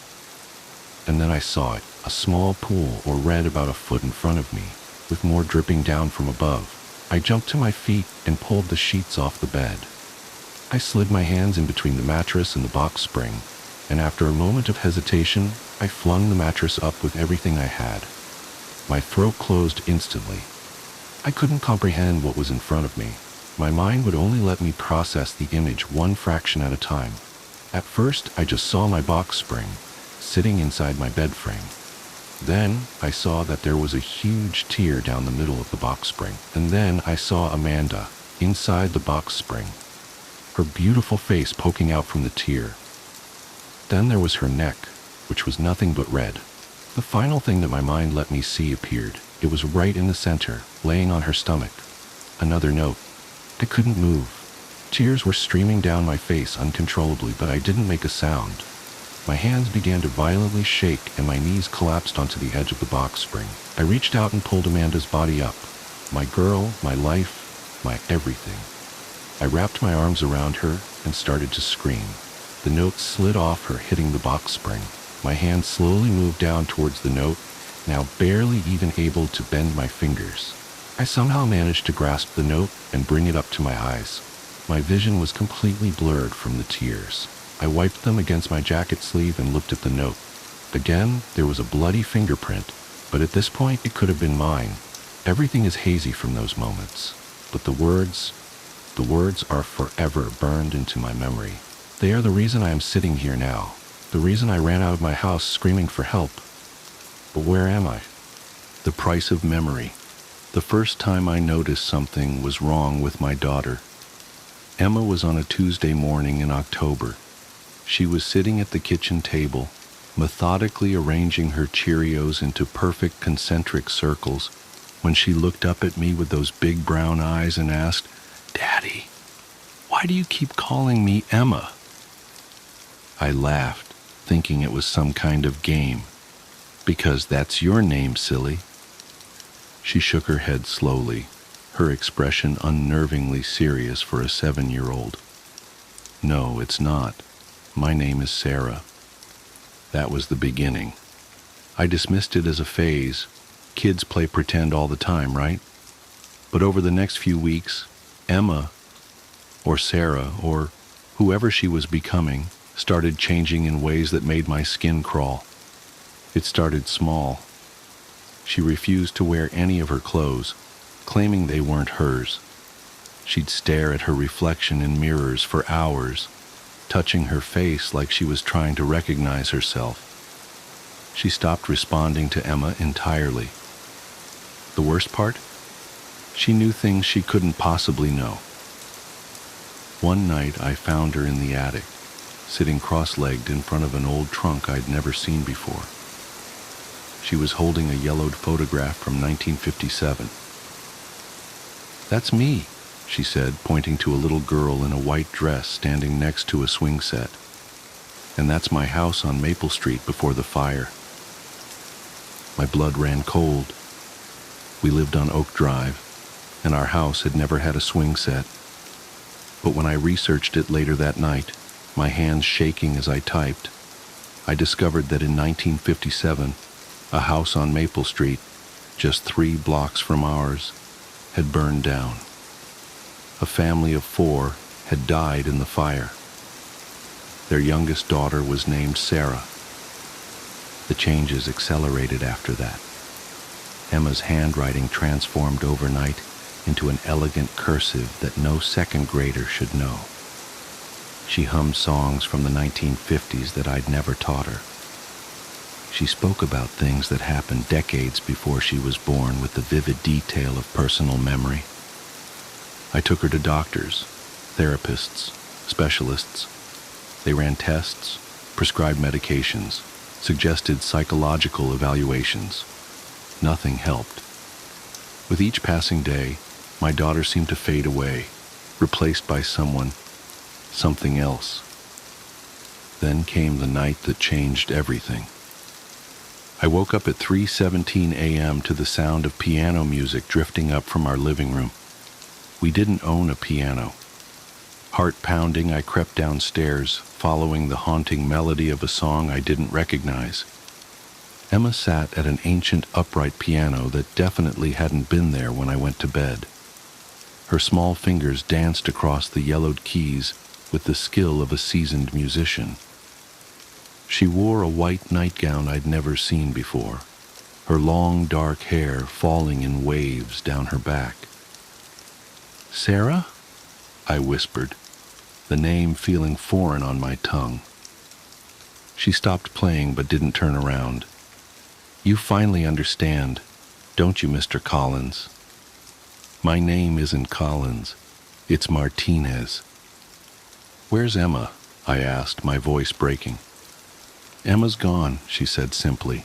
And then I saw it, a small pool or red about a foot in front of me, with more dripping down from above. I jumped to my feet and pulled the sheets off the bed. I slid my hands in between the mattress and the box spring, and after a moment of hesitation, I flung the mattress up with everything I had. My throat closed instantly. I couldn't comprehend what was in front of me. My mind would only let me process the image one fraction at a time. At first, I just saw my box spring, sitting inside my bed frame. Then, I saw that there was a huge tear down the middle of the box spring. And then I saw Amanda, inside the box spring, her beautiful face poking out from the tear. Then there was her neck, which was nothing but red. The final thing that my mind let me see appeared. It was right in the center, laying on her stomach. Another note. I couldn't move. Tears were streaming down my face uncontrollably, but I didn't make a sound. My hands began to violently shake and my knees collapsed onto the edge of the box spring. I reached out and pulled Amanda's body up. My girl, my life, my everything. I wrapped my arms around her and started to scream. The note slid off her, hitting the box spring. My hand slowly moved down towards the note, now barely even able to bend my fingers. I somehow managed to grasp the note and bring it up to my eyes. My vision was completely blurred from the tears. I wiped them against my jacket sleeve and looked at the note. Again, there was a bloody fingerprint, but at this point it could have been mine. Everything is hazy from those moments, but the words are forever burned into my memory. They are the reason I am sitting here now, the reason I ran out of my house screaming for help. But where am I? The price of memory. The first time I noticed something was wrong with my daughter. Emma was on a Tuesday morning in October. She was sitting at the kitchen table, methodically arranging her Cheerios into perfect concentric circles, when she looked up at me with those big brown eyes and asked, "Daddy, why do you keep calling me Emma?" I laughed, thinking it was some kind of game. "Because that's your name, silly." She shook her head slowly, her expression unnervingly serious for a 7-year-old. "No, it's not. My name is Sarah." That was the beginning. I dismissed it as a phase. Kids play pretend all the time, right? But over the next few weeks, Emma, or Sarah, or whoever she was becoming, started changing in ways that made my skin crawl. It started small. She refused to wear any of her clothes, claiming they weren't hers. She'd stare at her reflection in mirrors for hours, touching her face like she was trying to recognize herself. She stopped responding to Emma entirely. The worst part? She knew things she couldn't possibly know. One night I found her in the attic, sitting cross-legged in front of an old trunk I'd never seen before. She was holding a yellowed photograph from 1957. "That's me," she said, pointing to a little girl in a white dress standing next to a swing set. "And that's my house on Maple Street before the fire." My blood ran cold. We lived on Oak Drive, and our house had never had a swing set. But when I researched it later that night, my hands shaking as I typed, I discovered that in 1957, a house on Maple Street, just 3 blocks from ours, had burned down. A family of 4 had died in the fire. Their youngest daughter was named Sarah. The changes accelerated after that. Emma's handwriting transformed overnight into an elegant cursive that no second grader should know. She hummed songs from the 1950s that I'd never taught her. She spoke about things that happened decades before she was born with the vivid detail of personal memory. I took her to doctors, therapists, specialists. They ran tests, prescribed medications, suggested psychological evaluations. Nothing helped. With each passing day, my daughter seemed to fade away, replaced by something else. Then came the night that changed everything. I woke up at 3:17 a.m. to the sound of piano music drifting up from our living room. We didn't own a piano. Heart pounding, I crept downstairs, following the haunting melody of a song I didn't recognize. Emma sat at an ancient upright piano that definitely hadn't been there when I went to bed. Her small fingers danced across the yellowed keys with the skill of a seasoned musician. She wore a white nightgown I'd never seen before, her long dark hair falling in waves down her back. "Sarah?" I whispered, the name feeling foreign on my tongue. She stopped playing but didn't turn around. "You finally understand, don't you, Mr. Collins?" "My name isn't Collins, it's Martinez." "Where's Emma?" I asked, my voice breaking. "Emma's gone," she said simply.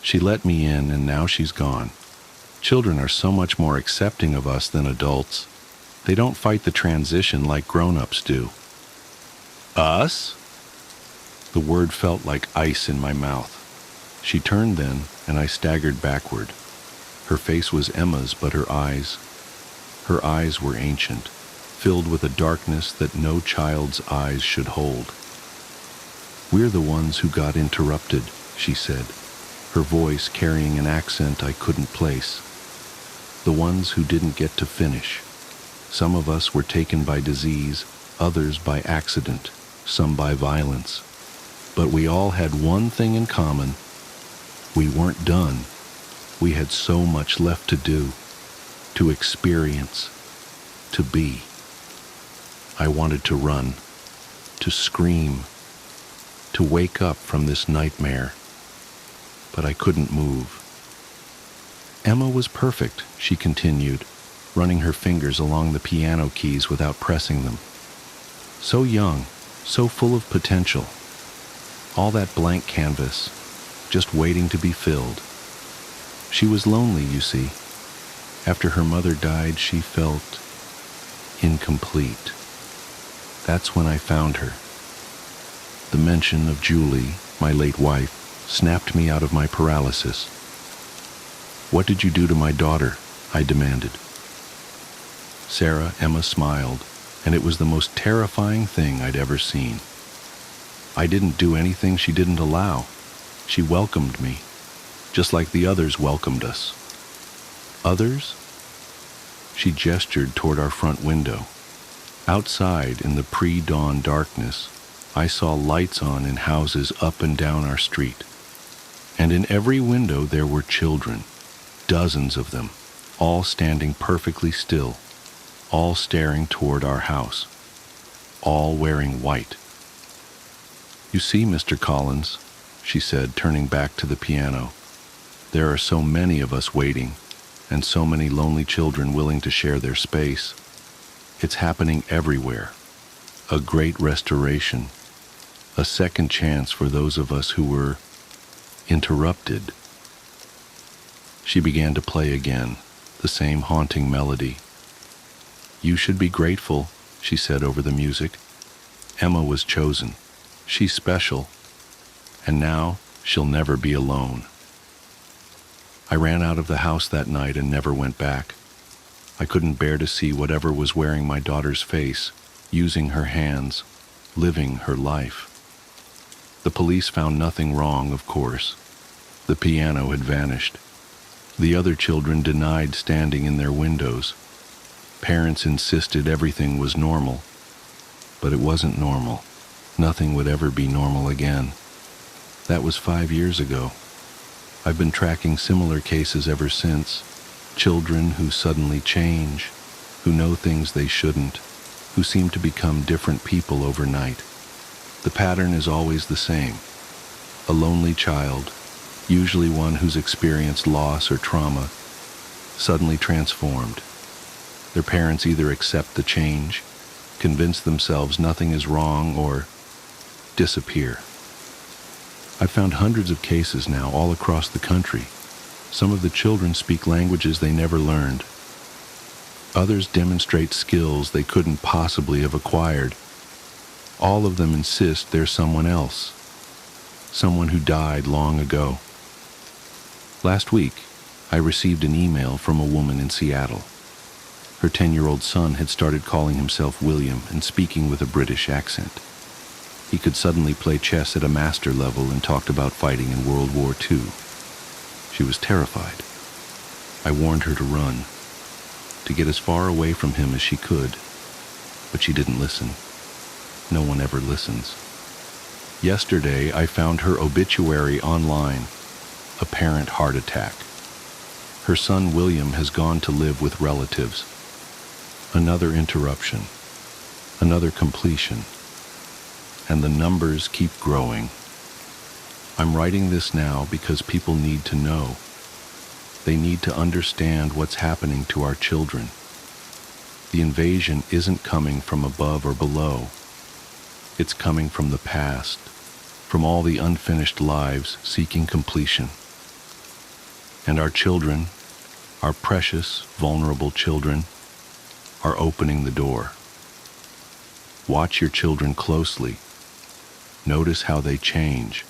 "She let me in and now she's gone. Children are so much more accepting of us than adults. They don't fight the transition like grown-ups do." "Us?" The word felt like ice in my mouth. She turned then, and I staggered backward. Her face was Emma's, but her eyes were ancient, filled with a darkness that no child's eyes should hold. "We're the ones who got interrupted," she said, her voice carrying an accent I couldn't place. "The ones who didn't get to finish. Some of us were taken by disease, others by accident, some by violence. But we all had one thing in common. We weren't done. We had so much left to do, to experience, to be." I wanted to run, to scream, to wake up from this nightmare, but I couldn't move. "Emma was perfect," she continued, running her fingers along the piano keys without pressing them. "So young, so full of potential. All that blank canvas, just waiting to be filled. She was lonely, you see. After her mother died, she felt incomplete. That's when I found her. The mention of Julie, my late wife, snapped me out of my paralysis. "What did you do to my daughter?" I demanded. Emma smiled, and it was the most terrifying thing I'd ever seen. "I didn't do anything she didn't allow. She welcomed me, just like the others welcomed us." "Others?" She gestured toward our front window. Outside, in the pre-dawn darkness, I saw lights on in houses up and down our street. And in every window there were children, dozens of them, all standing perfectly still. all staring toward our house, all wearing white. "You see, Mr. Collins," she said, turning back to the piano, "there are so many of us waiting, and so many lonely children willing to share their space. It's happening everywhere. A great restoration, a second chance for those of us who were interrupted." She began to play again, the same haunting melody. "You should be grateful," she said over the music. "Emma was chosen. She's special. And now she'll never be alone." I ran out of the house that night and never went back. I couldn't bear to see whatever was wearing my daughter's face, using her hands, living her life. The police found nothing wrong, of course. The piano had vanished. The other children denied standing in their windows. Parents insisted everything was normal. But it wasn't normal. Nothing would ever be normal again. That was 5 years ago. I've been tracking similar cases ever since. Children who suddenly change, who know things they shouldn't, who seem to become different people overnight. The pattern is always the same. A lonely child, usually one who's experienced loss or trauma, suddenly transformed. Their parents either accept the change, convince themselves nothing is wrong, or disappear. I've found hundreds of cases now all across the country. Some of the children speak languages they never learned. Others demonstrate skills they couldn't possibly have acquired. All of them insist they're someone else, someone who died long ago. Last week, I received an email from a woman in Seattle. Her 10-year-old son had started calling himself William and speaking with a British accent. He could suddenly play chess at a master level and talked about fighting in World War II. She was terrified. I warned her to run, to get as far away from him as she could, but she didn't listen. No one ever listens. Yesterday, I found her obituary online, apparent heart attack. Her son William has gone to live with relatives. Another interruption, another completion, and the numbers keep growing. I'm writing this now because people need to know. They need to understand what's happening to our children. The invasion isn't coming from above or below. It's coming from the past, from all the unfinished lives seeking completion. And our children, our precious, vulnerable children, are opening the door. Watch your children closely. Notice how they change.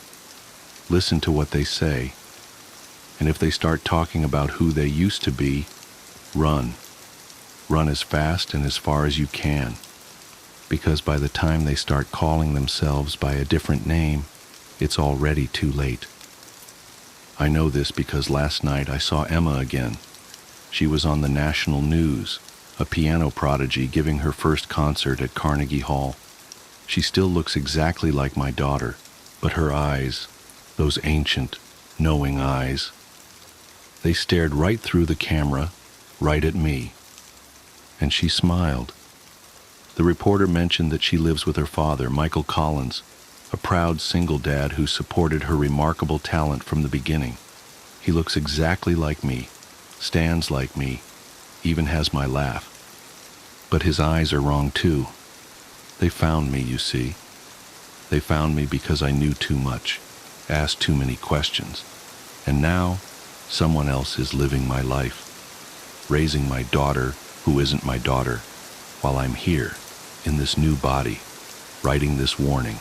Listen to what they say. And if they start talking about who they used to be, run. Run as fast and as far as you can. Because by the time they start calling themselves by a different name, it's already too late. I know this because last night I saw Emma again. She was on the national news, a piano prodigy giving her first concert at Carnegie Hall. She still looks exactly like my daughter, but her eyes, those ancient, knowing eyes, they stared right through the camera, right at me. And she smiled. The reporter mentioned that she lives with her father, Michael Collins, a proud single dad who supported her remarkable talent from the beginning. He looks exactly like me, stands like me, even has my laugh. But his eyes are wrong too. They found me, you see. They found me because I knew too much, asked too many questions. And now, someone else is living my life, raising my daughter who isn't my daughter, while I'm here, in this new body, writing this warning.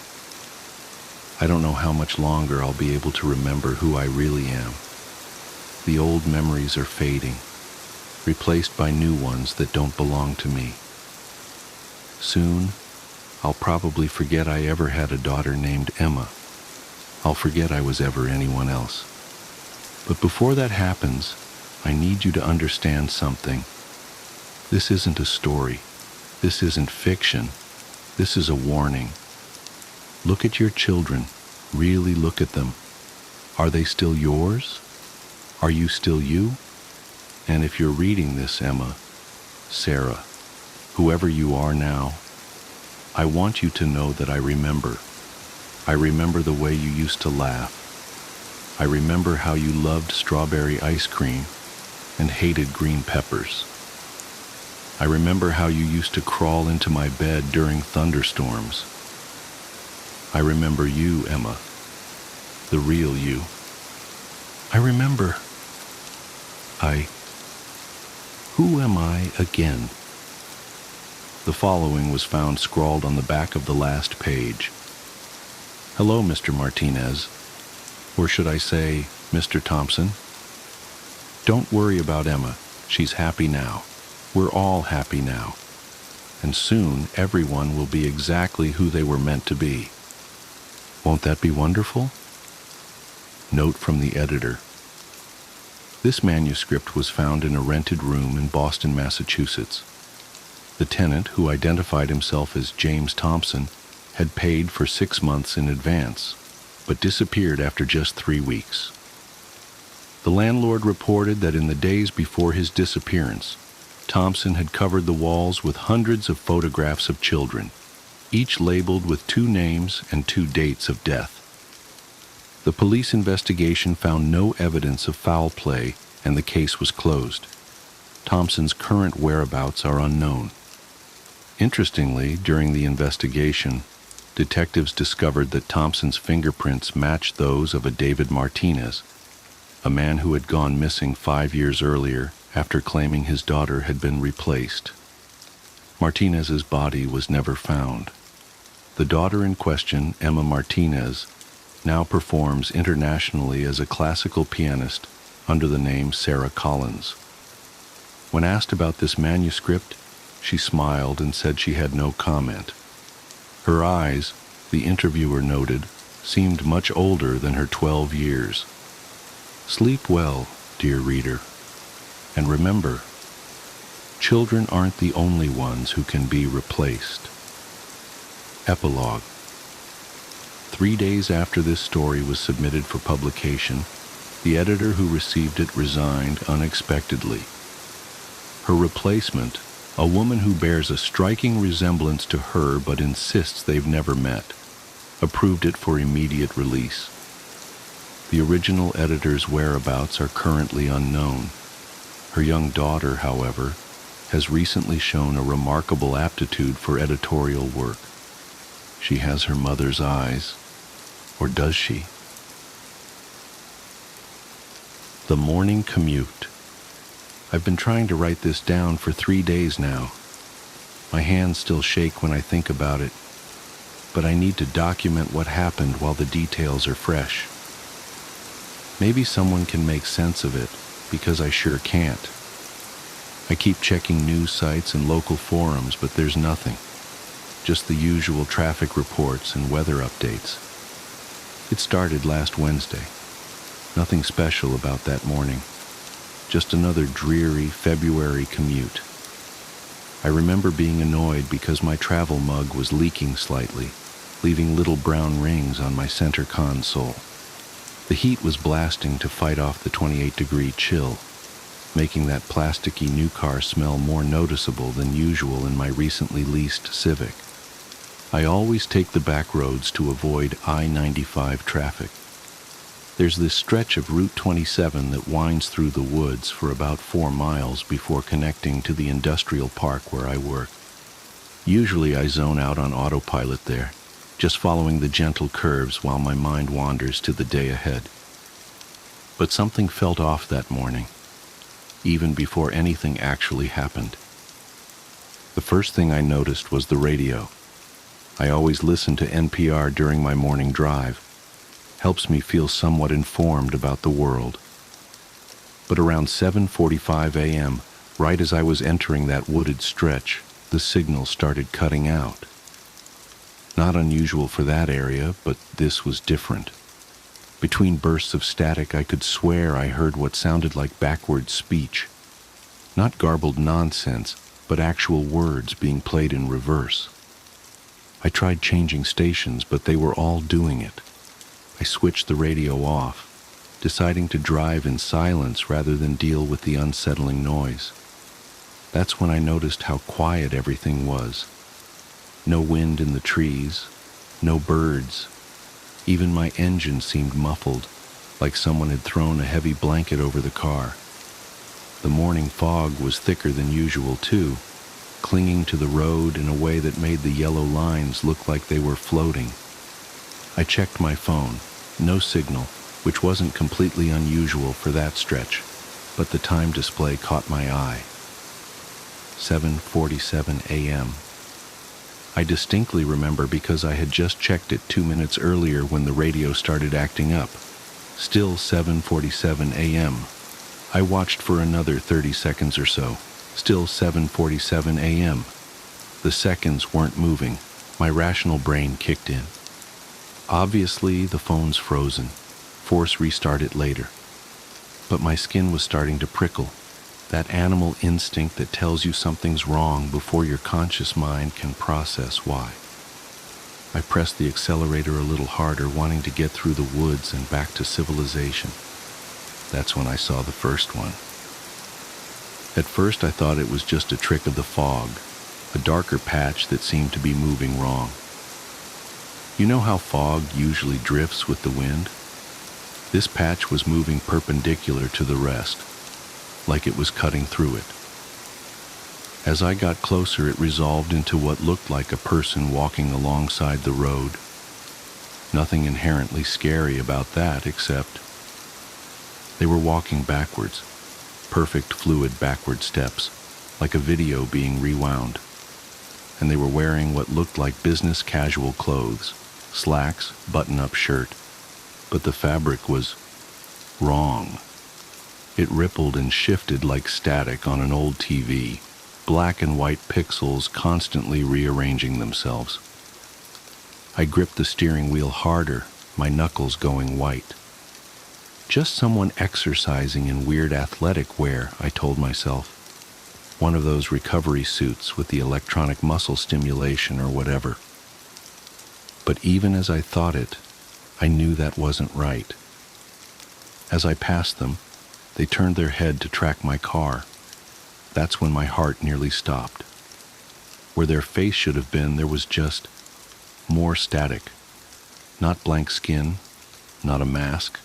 I don't know how much longer I'll be able to remember who I really am. The old memories are fading, replaced by new ones that don't belong to me. Soon, I'll probably forget I ever had a daughter named Emma. I'll forget I was ever anyone else. But before that happens, I need you to understand something. This isn't a story. This isn't fiction. This is a warning. Look at your children. Really look at them. Are they still yours? Are you still you? And if you're reading this, Emma, Sarah, Whoever you are now, I want you to know that I remember. I remember the way you used to laugh. I remember how you loved strawberry ice cream and hated green peppers. I remember how you used to crawl into my bed during thunderstorms. I remember you, Emma, the real you. I remember. Who am I again? The following was found scrawled on the back of the last page. Hello, Mr. Martinez. Or should I say, Mr. Thompson? Don't worry about Emma. She's happy now. We're all happy now. And soon, everyone will be exactly who they were meant to be. Won't that be wonderful? Note from the editor. This manuscript was found in a rented room in Boston, Massachusetts. The tenant, who identified himself as James Thompson, had paid for 6 months in advance, but disappeared after just 3 weeks. The landlord reported that in the days before his disappearance, Thompson had covered the walls with hundreds of photographs of children, each labeled with 2 names and 2 dates of death. The police investigation found no evidence of foul play, and the case was closed. Thompson's current whereabouts are unknown. Interestingly, during the investigation, detectives discovered that Thompson's fingerprints matched those of a David Martinez, a man who had gone missing 5 years earlier after claiming his daughter had been replaced. Martinez's body was never found. The daughter in question, Emma Martinez, now performs internationally as a classical pianist under the name Sarah Collins. When asked about this manuscript, she smiled and said she had no comment. Her eyes, the interviewer noted, seemed much older than her 12 years. Sleep well, dear reader, and remember, children aren't the only ones who can be replaced. Epilogue. 3 days after this story was submitted for publication, the editor who received it resigned unexpectedly. Her replacement, a woman who bears a striking resemblance to her but insists they've never met, approved it for immediate release. The original editor's whereabouts are currently unknown. Her young daughter, however, has recently shown a remarkable aptitude for editorial work. She has her mother's eyes, or does she? The morning commute. I've been trying to write this down for 3 days now. My hands still shake when I think about it, but I need to document what happened while the details are fresh. Maybe someone can make sense of it, because I sure can't. I keep checking news sites and local forums, but there's nothing. Just the usual traffic reports and weather updates. It started last Wednesday. Nothing special about that morning. Just another dreary February commute. I remember being annoyed because my travel mug was leaking slightly, leaving little brown rings on my center console. The heat was blasting to fight off the 28-degree chill, making that plasticky new car smell more noticeable than usual in my recently leased Civic. I always take the back roads to avoid I-95 traffic. There's this stretch of Route 27 that winds through the woods for about 4 miles before connecting to the industrial park where I work. Usually I zone out on autopilot there, just following the gentle curves while my mind wanders to the day ahead. But something felt off that morning, even before anything actually happened. The first thing I noticed was the radio. I always listen to NPR during my morning drive. Helps me feel somewhat informed about the world. But around 7:45 a.m., right as I was entering that wooded stretch, the signal started cutting out. Not unusual for that area, but this was different. Between bursts of static, I could swear I heard what sounded like backward speech. Not garbled nonsense, but actual words being played in reverse. I tried changing stations, but they were all doing it. I switched the radio off, deciding to drive in silence rather than deal with the unsettling noise. That's when I noticed how quiet everything was. No wind in the trees, no birds. Even my engine seemed muffled, like someone had thrown a heavy blanket over the car. The morning fog was thicker than usual, too, clinging to the road in a way that made the yellow lines look like they were floating. I checked my phone. No signal, which wasn't completely unusual for that stretch, but the time display caught my eye. 7:47 a.m. I distinctly remember because I had just checked it 2 minutes earlier when the radio started acting up. Still 7:47 a.m. I watched for another 30 seconds or so. Still 7:47 a.m. The seconds weren't moving. My rational brain kicked in. Obviously, the phone's frozen. Force restart it later. But my skin was starting to prickle. That animal instinct that tells you something's wrong before your conscious mind can process why. I pressed the accelerator a little harder, wanting to get through the woods and back to civilization. That's when I saw the first one. At first I thought it was just a trick of the fog, a darker patch that seemed to be moving wrong. You know how fog usually drifts with the wind? This patch was moving perpendicular to the rest, like it was cutting through it. As I got closer, it resolved into what looked like a person walking alongside the road. Nothing inherently scary about that, except they were walking backwards, perfect fluid backward steps, like a video being rewound. And they were wearing what looked like business casual clothes, slacks, button-up shirt, but the fabric was wrong. It rippled and shifted like static on an old TV, black and white pixels constantly rearranging themselves. I gripped the steering wheel harder, my knuckles going white. Just someone exercising in weird athletic wear, I told myself. One of those recovery suits with the electronic muscle stimulation or whatever. But even as I thought it, I knew that wasn't right. As I passed them, they turned their head to track my car. That's when my heart nearly stopped. Where their face should have been, there was just more static. Not blank skin, not a mask,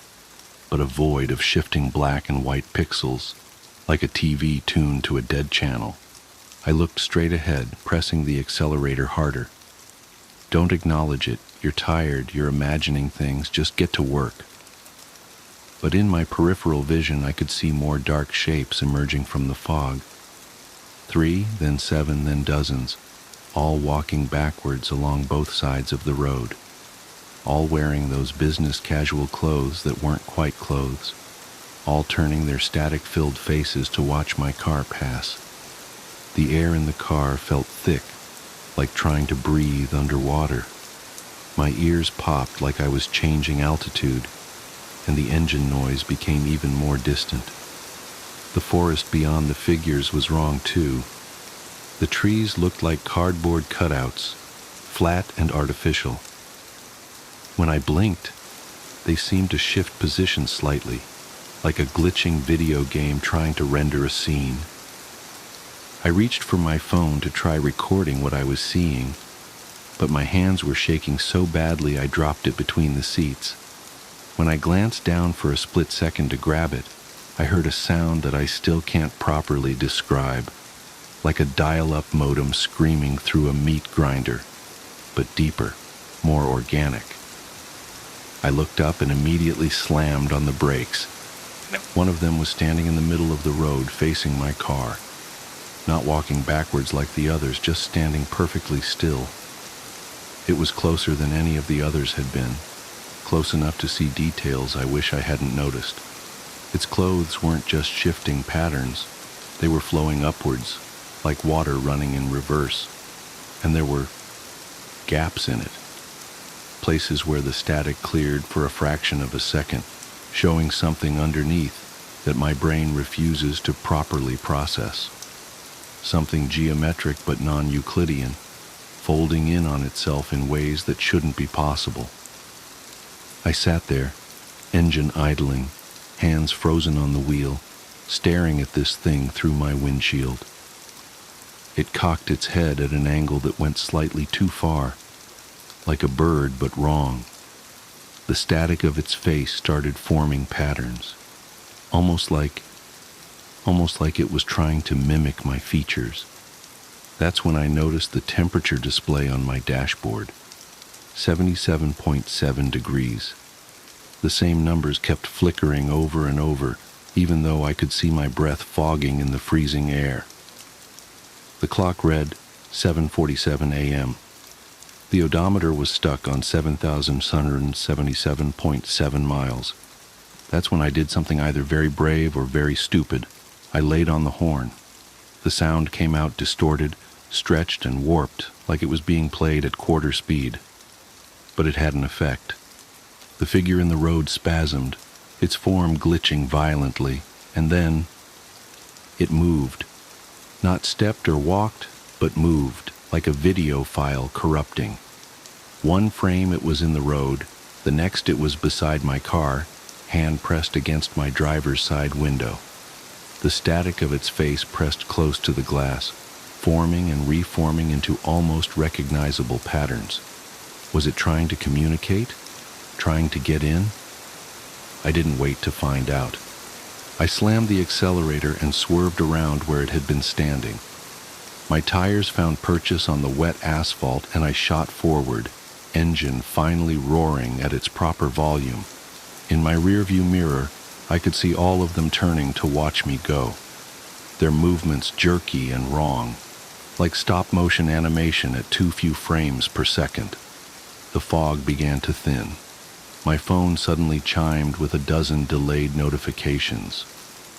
but a void of shifting black and white pixels, like a TV tuned to a dead channel. I looked straight ahead, pressing the accelerator harder. Don't acknowledge it. You're tired, you're imagining things, just get to work. But in my peripheral vision, I could see more dark shapes emerging from the fog. 3, then 7, then dozens, all walking backwards along both sides of the road, all wearing those business casual clothes that weren't quite clothes, all turning their static-filled faces to watch my car pass. The air in the car felt thick, like trying to breathe underwater. My ears popped like I was changing altitude, and the engine noise became even more distant. The forest beyond the figures was wrong too. The trees looked like cardboard cutouts, flat and artificial. When I blinked, they seemed to shift position slightly, like a glitching video game trying to render a scene. I reached for my phone to try recording what I was seeing, but my hands were shaking so badly I dropped it between the seats. When I glanced down for a split second to grab it, I heard a sound that I still can't properly describe, like a dial-up modem screaming through a meat grinder, but deeper, more organic. I looked up and immediately slammed on the brakes. One of them was standing in the middle of the road facing my car, not walking backwards like the others, just standing perfectly still. It was closer than any of the others had been, close enough to see details I wish I hadn't noticed. Its clothes weren't just shifting patterns, they were flowing upwards, like water running in reverse, and there were gaps in it, places where the static cleared for a fraction of a second, showing something underneath that my brain refuses to properly process. Something geometric but non-Euclidean, folding in on itself in ways that shouldn't be possible. I sat there, engine idling, hands frozen on the wheel, staring at this thing through my windshield. It cocked its head at an angle that went slightly too far, like a bird but wrong. The static of its face started forming patterns, almost like it was trying to mimic my features. That's when I noticed the temperature display on my dashboard, 77.7 degrees. The same numbers kept flickering over and over, even though I could see my breath fogging in the freezing air. The clock read 7:47 a.m. The odometer was stuck on 7,177.7 miles. That's when I did something either very brave or very stupid. I laid on the horn. The sound came out distorted, stretched, and warped, like it was being played at quarter speed. But it had an effect. The figure in the road spasmed, its form glitching violently, and then it moved. Not stepped or walked, but moved, like a video file corrupting. One frame it was in the road, the next it was beside my car, hand pressed against my driver's side window. The static of its face pressed close to the glass, forming and reforming into almost recognizable patterns. Was it trying to communicate? Trying to get in? I didn't wait to find out. I slammed the accelerator and swerved around where it had been standing. My tires found purchase on the wet asphalt and I shot forward, engine finally roaring at its proper volume. In my rearview mirror, I could see all of them turning to watch me go. Their movements jerky and wrong, like stop-motion animation at too few frames per second. The fog began to thin. My phone suddenly chimed with a dozen delayed notifications.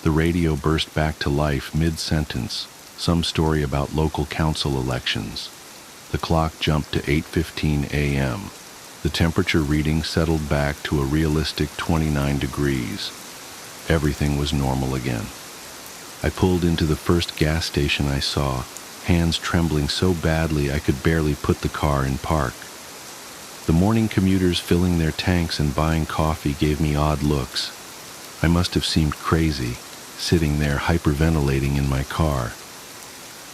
The radio burst back to life mid-sentence, some story about local council elections. The clock jumped to 8:15 a.m. The temperature reading settled back to a realistic 29 degrees. Everything was normal again. I pulled into the first gas station I saw, hands trembling so badly I could barely put the car in park. The morning commuters filling their tanks and buying coffee gave me odd looks. I must have seemed crazy, sitting there hyperventilating in my car.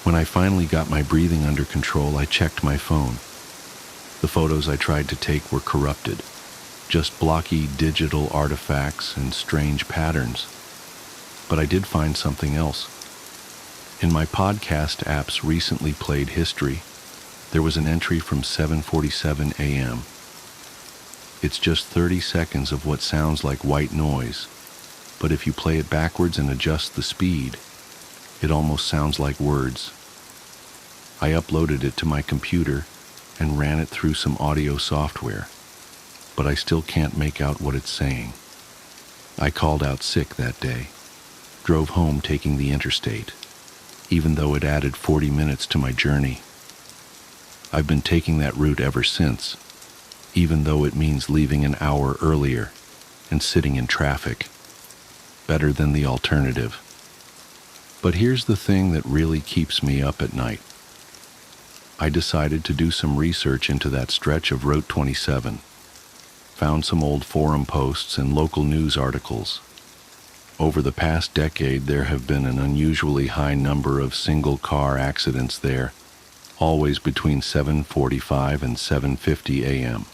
When I finally got my breathing under control, I checked my phone. The photos I tried to take were corrupted, just blocky digital artifacts and strange patterns. But I did find something else. In my podcast app's recently played history, there was an entry from 7:47 a.m. It's just 30 seconds of what sounds like white noise, but if you play it backwards and adjust the speed, it almost sounds like words. I uploaded it to my computer and ran it through some audio software, but I still can't make out what it's saying. I called out sick that day, drove home taking the interstate, even though it added 40 minutes to my journey. I've been taking that route ever since, even though it means leaving an hour earlier and sitting in traffic. Better than the alternative. But here's the thing that really keeps me up at night. I decided to do some research into that stretch of Route 27. Found some old forum posts and local news articles. Over the past decade, there have been an unusually high number of single-car accidents there, always between 7:45 and 7:50 a.m.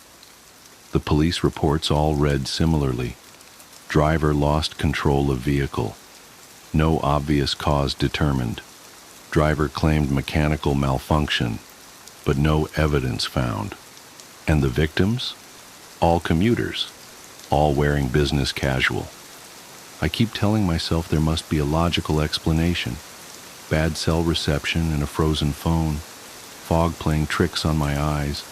The police reports all read similarly. Driver lost control of vehicle. No obvious cause determined. Driver claimed mechanical malfunction, but no evidence found. And the victims? All commuters, all wearing business casual. I keep telling myself there must be a logical explanation. Bad cell reception and a frozen phone, fog playing tricks on my eyes,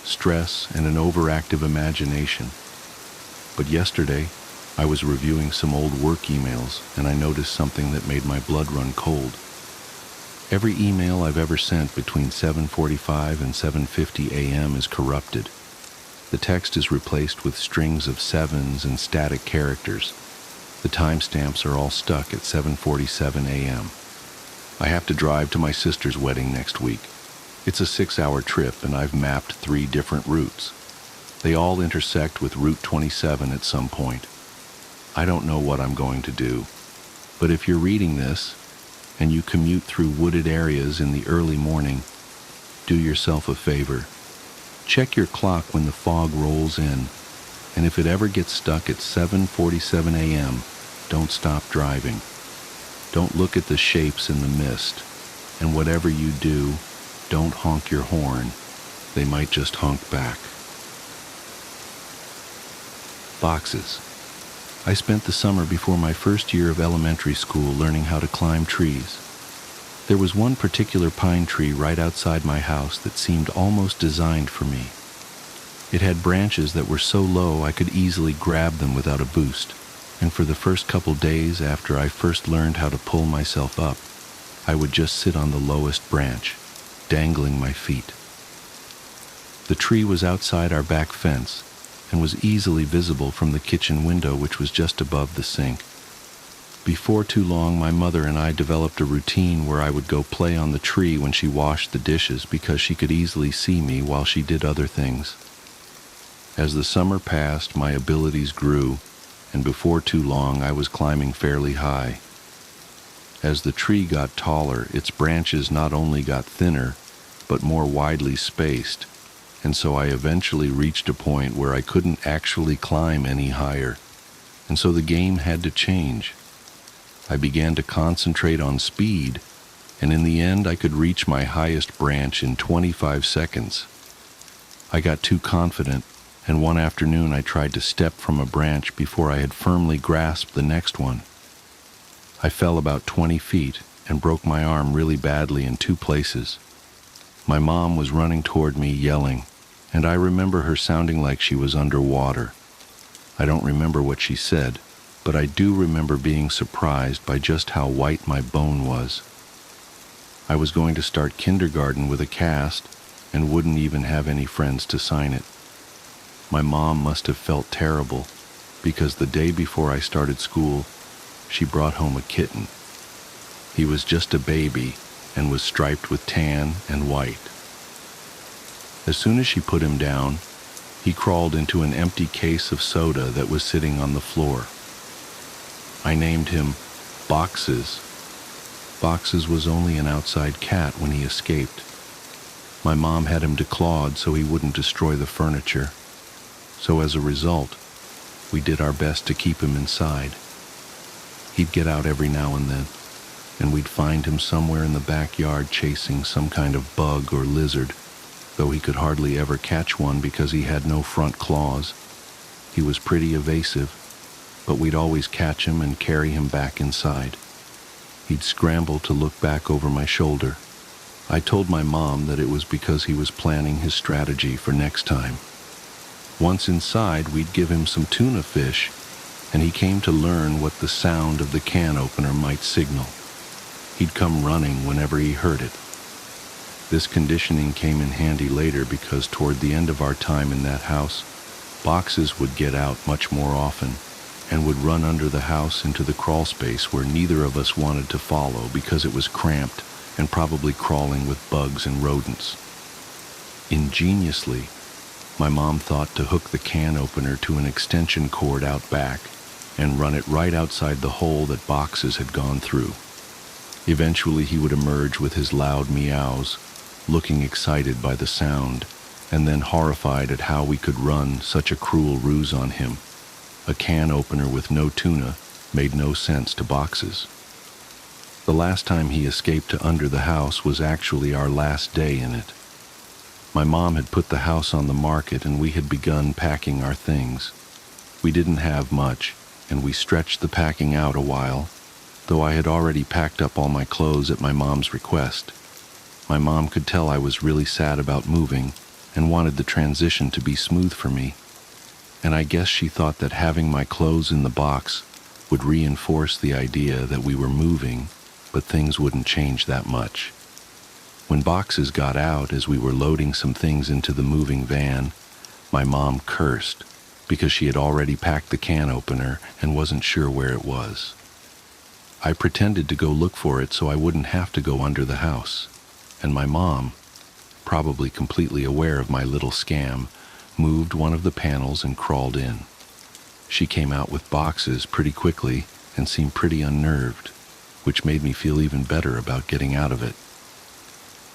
stress and an overactive imagination. But yesterday, I was reviewing some old work emails and I noticed something that made my blood run cold. Every email I've ever sent between 7:45 and 7:50 a.m. is corrupted. The text is replaced with strings of sevens and static characters. The timestamps are all stuck at 7:47 a.m. I have to drive to my sister's wedding next week. It's a 6-hour trip and I've mapped 3 different routes. They all intersect with Route 27 at some point. I don't know what I'm going to do, but if you're reading this, and you commute through wooded areas in the early morning, do yourself a favor. Check your clock when the fog rolls in, and if it ever gets stuck at 7:47 a.m., don't stop driving. Don't look at the shapes in the mist, and whatever you do, don't honk your horn. They might just honk back. Boxes. I spent the summer before my first year of elementary school learning how to climb trees. There was one particular pine tree right outside my house that seemed almost designed for me. It had branches that were so low I could easily grab them without a boost, and for the first couple days after I first learned how to pull myself up, I would just sit on the lowest branch, dangling my feet. The tree was outside our back fence and was easily visible from the kitchen window, which was just above the sink. Before too long, my mother and I developed a routine where I would go play on the tree when she washed the dishes because she could easily see me while she did other things. As the summer passed, my abilities grew, and before too long I was climbing fairly high. As the tree got taller, its branches not only got thinner, but more widely spaced, and so I eventually reached a point where I couldn't actually climb any higher, and so the game had to change. I began to concentrate on speed, and in the end I could reach my highest branch in 25 seconds. I got too confident, and one afternoon I tried to step from a branch before I had firmly grasped the next one. I fell about 20 feet and broke my arm really badly in 2 places. My mom was running toward me yelling, and I remember her sounding like she was underwater. I don't remember what she said, but I do remember being surprised by just how white my bone was. I was going to start kindergarten with a cast and wouldn't even have any friends to sign it. My mom must have felt terrible, because the day before I started school, she brought home a kitten. He was just a baby and was striped with tan and white. As soon as she put him down, he crawled into an empty case of soda that was sitting on the floor. I named him Boxes. Boxes was only an outside cat when he escaped. My mom had him declawed so he wouldn't destroy the furniture. So as a result, we did our best to keep him inside. He'd get out every now and then, and we'd find him somewhere in the backyard chasing some kind of bug or lizard, though he could hardly ever catch one because he had no front claws. He was pretty evasive, but we'd always catch him and carry him back inside. He'd scramble to look back over my shoulder. I told my mom that it was because he was planning his strategy for next time. Once inside, we'd give him some tuna fish, and he came to learn what the sound of the can opener might signal. He'd come running whenever he heard it. This conditioning came in handy later because toward the end of our time in that house, Boxes would get out much more often and would run under the house into the crawl space where neither of us wanted to follow because it was cramped and probably crawling with bugs and rodents. Ingeniously, my mom thought to hook the can opener to an extension cord out back and run it right outside the hole that Boxes had gone through. Eventually he would emerge with his loud meows, looking excited by the sound, and then horrified at how we could run such a cruel ruse on him. A can opener with no tuna made no sense to Boxes. The last time he escaped to under the house was actually our last day in it. My mom had put the house on the market and we had begun packing our things. We didn't have much, and we stretched the packing out a while, though I had already packed up all my clothes at my mom's request. My mom could tell I was really sad about moving and wanted the transition to be smooth for me, and I guess she thought that having my clothes in the box would reinforce the idea that we were moving, but things wouldn't change that much. When Boxes got out as we were loading some things into the moving van, my mom cursed because she had already packed the can opener and wasn't sure where it was. I pretended to go look for it so I wouldn't have to go under the house, and my mom, probably completely aware of my little scam, moved one of the panels and crawled in. She came out with Boxes pretty quickly and seemed pretty unnerved. which made me feel even better about getting out of it.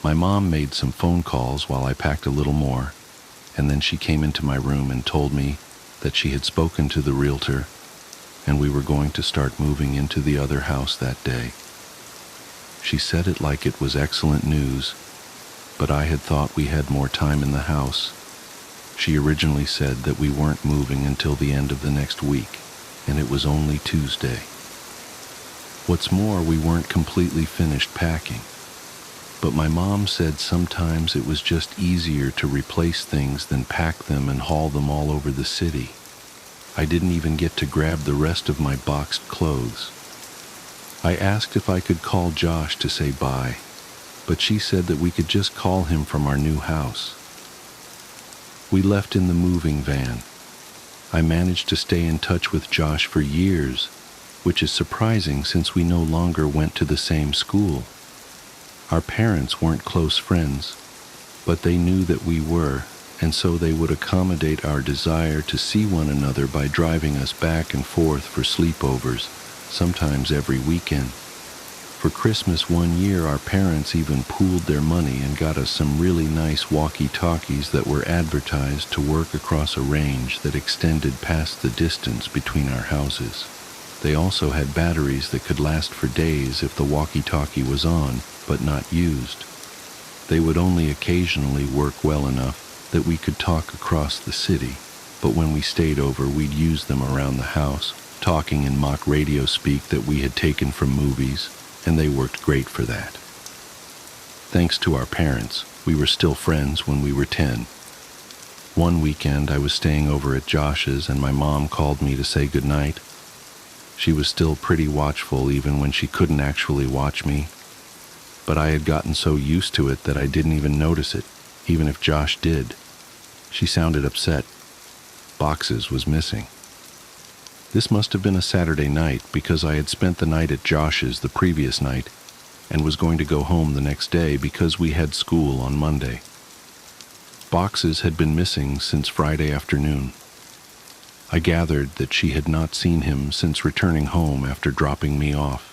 My mom made some phone calls while I packed a little more, and then she came into my room and told me that she had spoken to the realtor and we were going to start moving into the other house that day. She said it like it was excellent news, but I had thought we had more time in the house. She originally said that we weren't moving until the end of the next week, and it was only Tuesday. What's more, we weren't completely finished packing. But my mom said sometimes it was just easier to replace things than pack them and haul them all over the city. I didn't even get to grab the rest of my boxed clothes. I asked if I could call Josh to say bye, but she said that we could just call him from our new house. We left in the moving van. I managed to stay in touch with Josh for years, which is surprising since we no longer went to the same school. Our parents weren't close friends, but they knew that we were, and so they would accommodate our desire to see one another by driving us back and forth for sleepovers, sometimes every weekend. For Christmas one year, our parents even pooled their money and got us some really nice walkie-talkies that were advertised to work across a range that extended past the distance between our houses. They also had batteries that could last for days if the walkie-talkie was on, but not used. They would only occasionally work well enough that we could talk across the city, but when we stayed over, we'd use them around the house, talking in mock radio speak that we had taken from movies, and they worked great for that. Thanks to our parents, we were still friends when we were 10. One weekend, I was staying over at Josh's, and my mom called me to say goodnight. She was still pretty watchful even when she couldn't actually watch me, but I had gotten so used to it that I didn't even notice it, even if Josh did. She sounded upset. Boxes was missing. This must have been a Saturday night because I had spent the night at Josh's the previous night and was going to go home the next day because we had school on Monday. Boxes had been missing since Friday afternoon. I gathered that she had not seen him since returning home after dropping me off.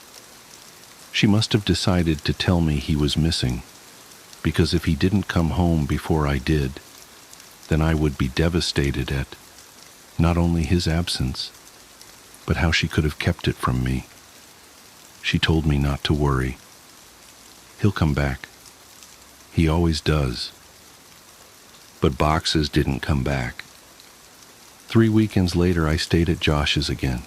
She must have decided to tell me he was missing, because if he didn't come home before I did, then I would be devastated at not only his absence, but how she could have kept it from me. She told me not to worry. He'll come back. He always does. But Boxes didn't come back. 3 weekends later, I stayed at Josh's again.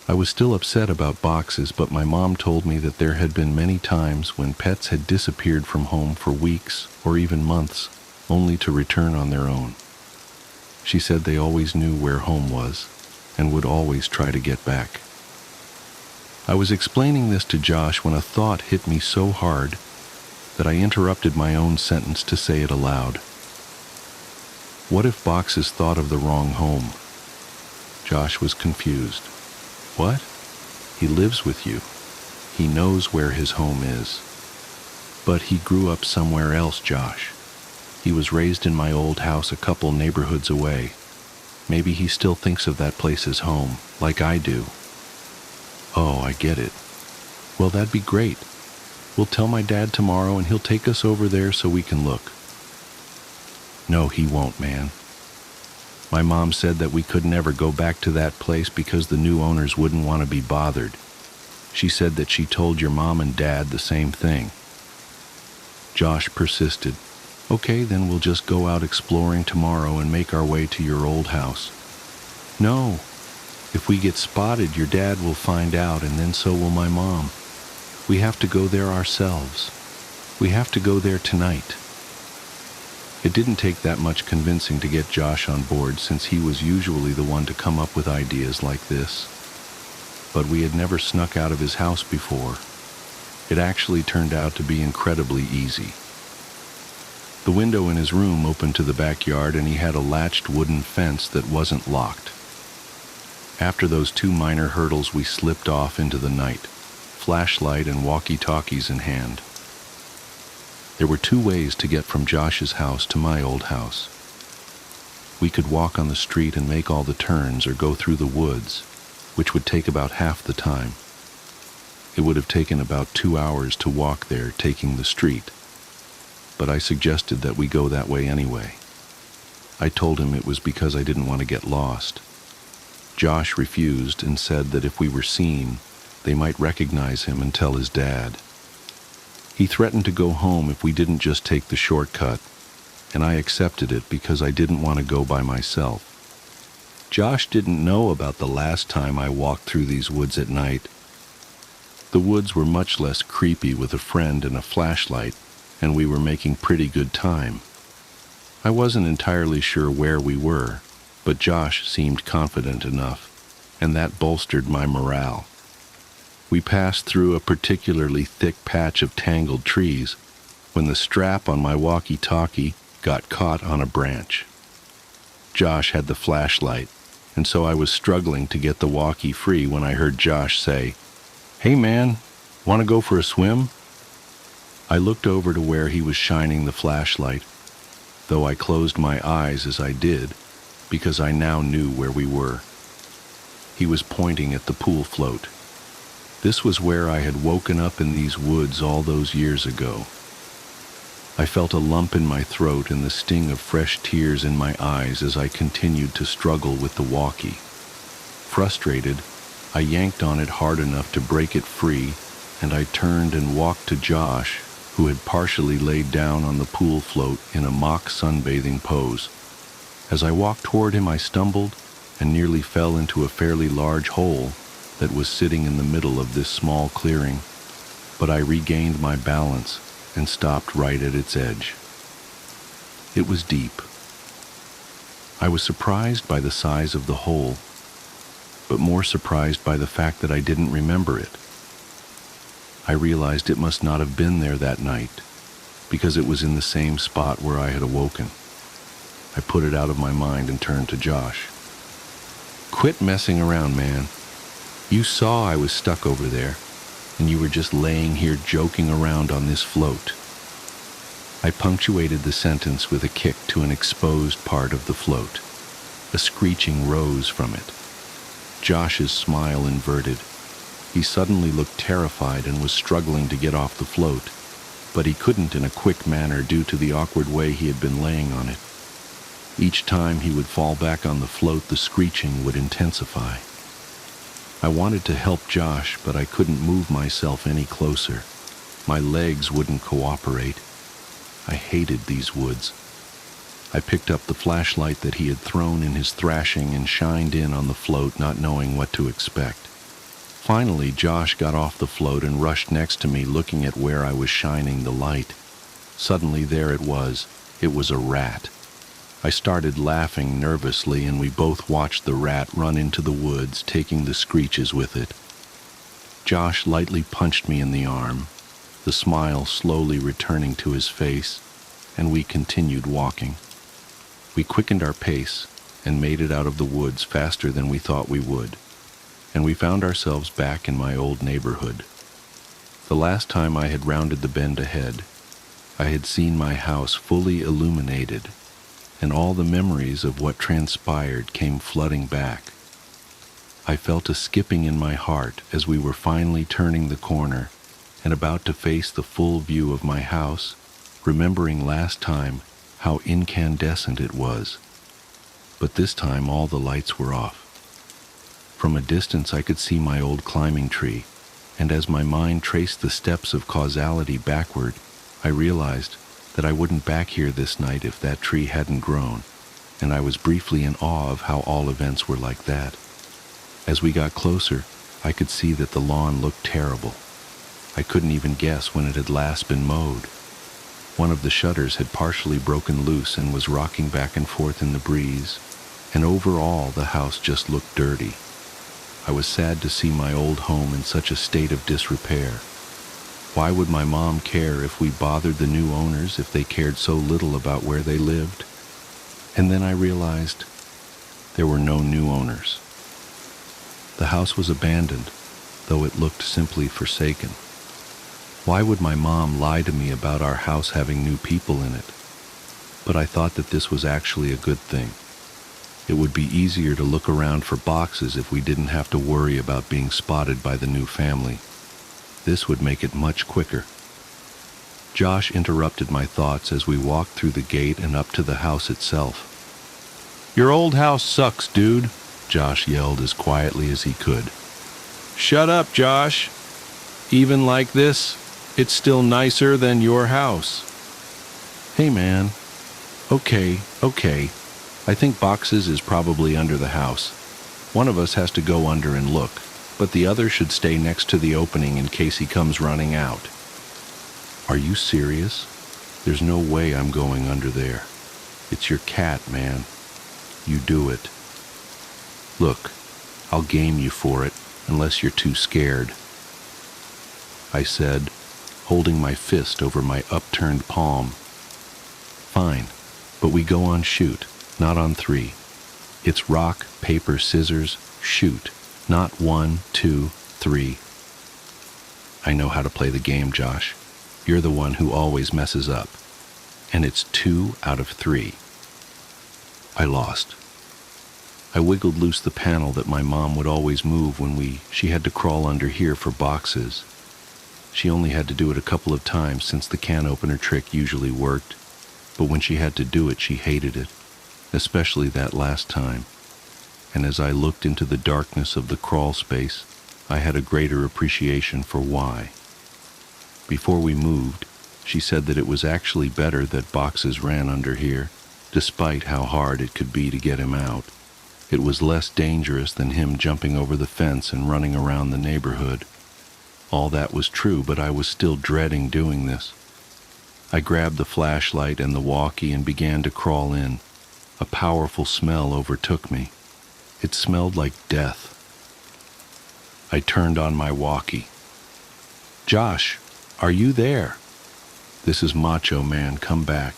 I was still upset about Boxes, but my mom told me that there had been many times when pets had disappeared from home for weeks or even months, only to return on their own. She said they always knew where home was and would always try to get back. I was explaining this to Josh when a thought hit me so hard that I interrupted my own sentence to say it aloud. What if Boxes thought of the wrong home? Josh was confused. What? He lives with you. He knows where his home is. But he grew up somewhere else, Josh. He was raised in my old house a couple neighborhoods away. Maybe he still thinks of that place as home, like I do. Oh, I get it. Well, that'd be great. We'll tell my dad tomorrow and he'll take us over there so we can look. No, he won't, man. My mom said that we could never go back to that place because the new owners wouldn't want to be bothered. She said that she told your mom and dad the same thing. Josh persisted. Okay, then we'll just go out exploring tomorrow and make our way to your old house. No. If we get spotted, your dad will find out, and then so will my mom. We have to go there ourselves. We have to go there tonight. It didn't take that much convincing to get Josh on board, since he was usually the one to come up with ideas like this. But we had never snuck out of his house before. It actually turned out to be incredibly easy. The window in his room opened to the backyard, and he had a latched wooden fence that wasn't locked. After those 2 minor hurdles, we slipped off into the night, flashlight and walkie-talkies in hand. There were 2 ways to get from Josh's house to my old house. We could walk on the street and make all the turns, or go through the woods, which would take about half the time. It would have taken about 2 hours to walk there, taking the street, but I suggested that we go that way anyway. I told him it was because I didn't want to get lost. Josh refused and said that if we were seen, they might recognize him and tell his dad. He threatened to go home if we didn't just take the shortcut, and I accepted it because I didn't want to go by myself. Josh didn't know about the last time I walked through these woods at night. The woods were much less creepy with a friend and a flashlight, and we were making pretty good time. I wasn't entirely sure where we were, but Josh seemed confident enough, and that bolstered my morale. We passed through a particularly thick patch of tangled trees when the strap on my walkie-talkie got caught on a branch. Josh had the flashlight, and so I was struggling to get the walkie free when I heard Josh say, "Hey man, want to go for a swim?" I looked over to where he was shining the flashlight, though I closed my eyes as I did, because I now knew where we were. He was pointing at the pool float. This was where I had woken up in these woods all those years ago. I felt a lump in my throat and the sting of fresh tears in my eyes as I continued to struggle with the walkie. Frustrated, I yanked on it hard enough to break it free, and I turned and walked to Josh, who had partially laid down on the pool float in a mock sunbathing pose. As I walked toward him, I stumbled and nearly fell into a fairly large hole that was sitting in the middle of this small clearing, but I regained my balance and stopped right at its edge. It was deep. I was surprised by the size of the hole, but more surprised by the fact that I didn't remember it. I realized it must not have been there that night, because it was in the same spot where I had awoken. I put it out of my mind and turned to Josh. "Quit messing around, man. You saw I was stuck over there, and you were just laying here joking around on this float." I punctuated the sentence with a kick to an exposed part of the float. A screeching rose from it. Josh's smile inverted. He suddenly looked terrified and was struggling to get off the float, but he couldn't in a quick manner due to the awkward way he had been laying on it. Each time he would fall back on the float, the screeching would intensify. I wanted to help Josh, but I couldn't move myself any closer. My legs wouldn't cooperate. I hated these woods. I picked up the flashlight that he had thrown in his thrashing and shined in on the float, not knowing what to expect. Finally, Josh got off the float and rushed next to me, looking at where I was shining the light. Suddenly, there it was. It was a rat. I started laughing nervously, and we both watched the rat run into the woods, taking the screeches with it. Josh lightly punched me in the arm, the smile slowly returning to his face, and we continued walking. We quickened our pace and made it out of the woods faster than we thought we would, and we found ourselves back in my old neighborhood. The last time I had rounded the bend ahead, I had seen my house fully illuminated, and all the memories of what transpired came flooding back. I felt a skipping in my heart as we were finally turning the corner and about to face the full view of my house, remembering last time how incandescent it was. But this time all the lights were off. From a distance I could see my old climbing tree, and as my mind traced the steps of causality backward, I realized that I wouldn't back here this night if that tree hadn't grown, and I was briefly in awe of how all events were like that. As we got closer, I could see that the lawn looked terrible. I couldn't even guess when it had last been mowed. One of the shutters had partially broken loose and was rocking back and forth in the breeze, and overall the house just looked dirty. I was sad to see my old home in such a state of disrepair. Why would my mom care if we bothered the new owners if they cared so little about where they lived? And then I realized there were no new owners. The house was abandoned, though it looked simply forsaken. Why would my mom lie to me about our house having new people in it? But I thought that this was actually a good thing. It would be easier to look around for boxes if we didn't have to worry about being spotted by the new family. This would make it much quicker. Josh interrupted my thoughts as we walked through the gate and up to the house itself. "Your old house sucks, dude," Josh yelled as quietly as he could. "Shut up, Josh. Even like this, it's still nicer than your house." "Hey, man. Okay. I think boxes is probably under the house. One of us has to go under and look, but the other should stay next to the opening in case he comes running out." "Are you serious? There's no way I'm going under there. It's your cat, man. You do it." "Look, I'll game you for it, unless you're too scared," I said, holding my fist over my upturned palm. "Fine, but we go on shoot, not on 3. It's rock, paper, scissors, shoot, not 1, 2, 3. I know how to play the game, Josh. You're the one who always messes up. And it's 2 out of 3. I lost. I wiggled loose the panel that my mom would always move when she had to crawl under here for boxes. She only had to do it a couple of times since the can opener trick usually worked, but when she had to do it, she hated it, especially that last time. And as I looked into the darkness of the crawl space, I had a greater appreciation for why. Before we moved, she said that it was actually better that boxes ran under here, despite how hard it could be to get him out. It was less dangerous than him jumping over the fence and running around the neighborhood. All that was true, but I was still dreading doing this. I grabbed the flashlight and the walkie and began to crawl in. A powerful smell overtook me. It smelled like death. I turned on my walkie. "Josh, are you there? This is Macho Man, come back."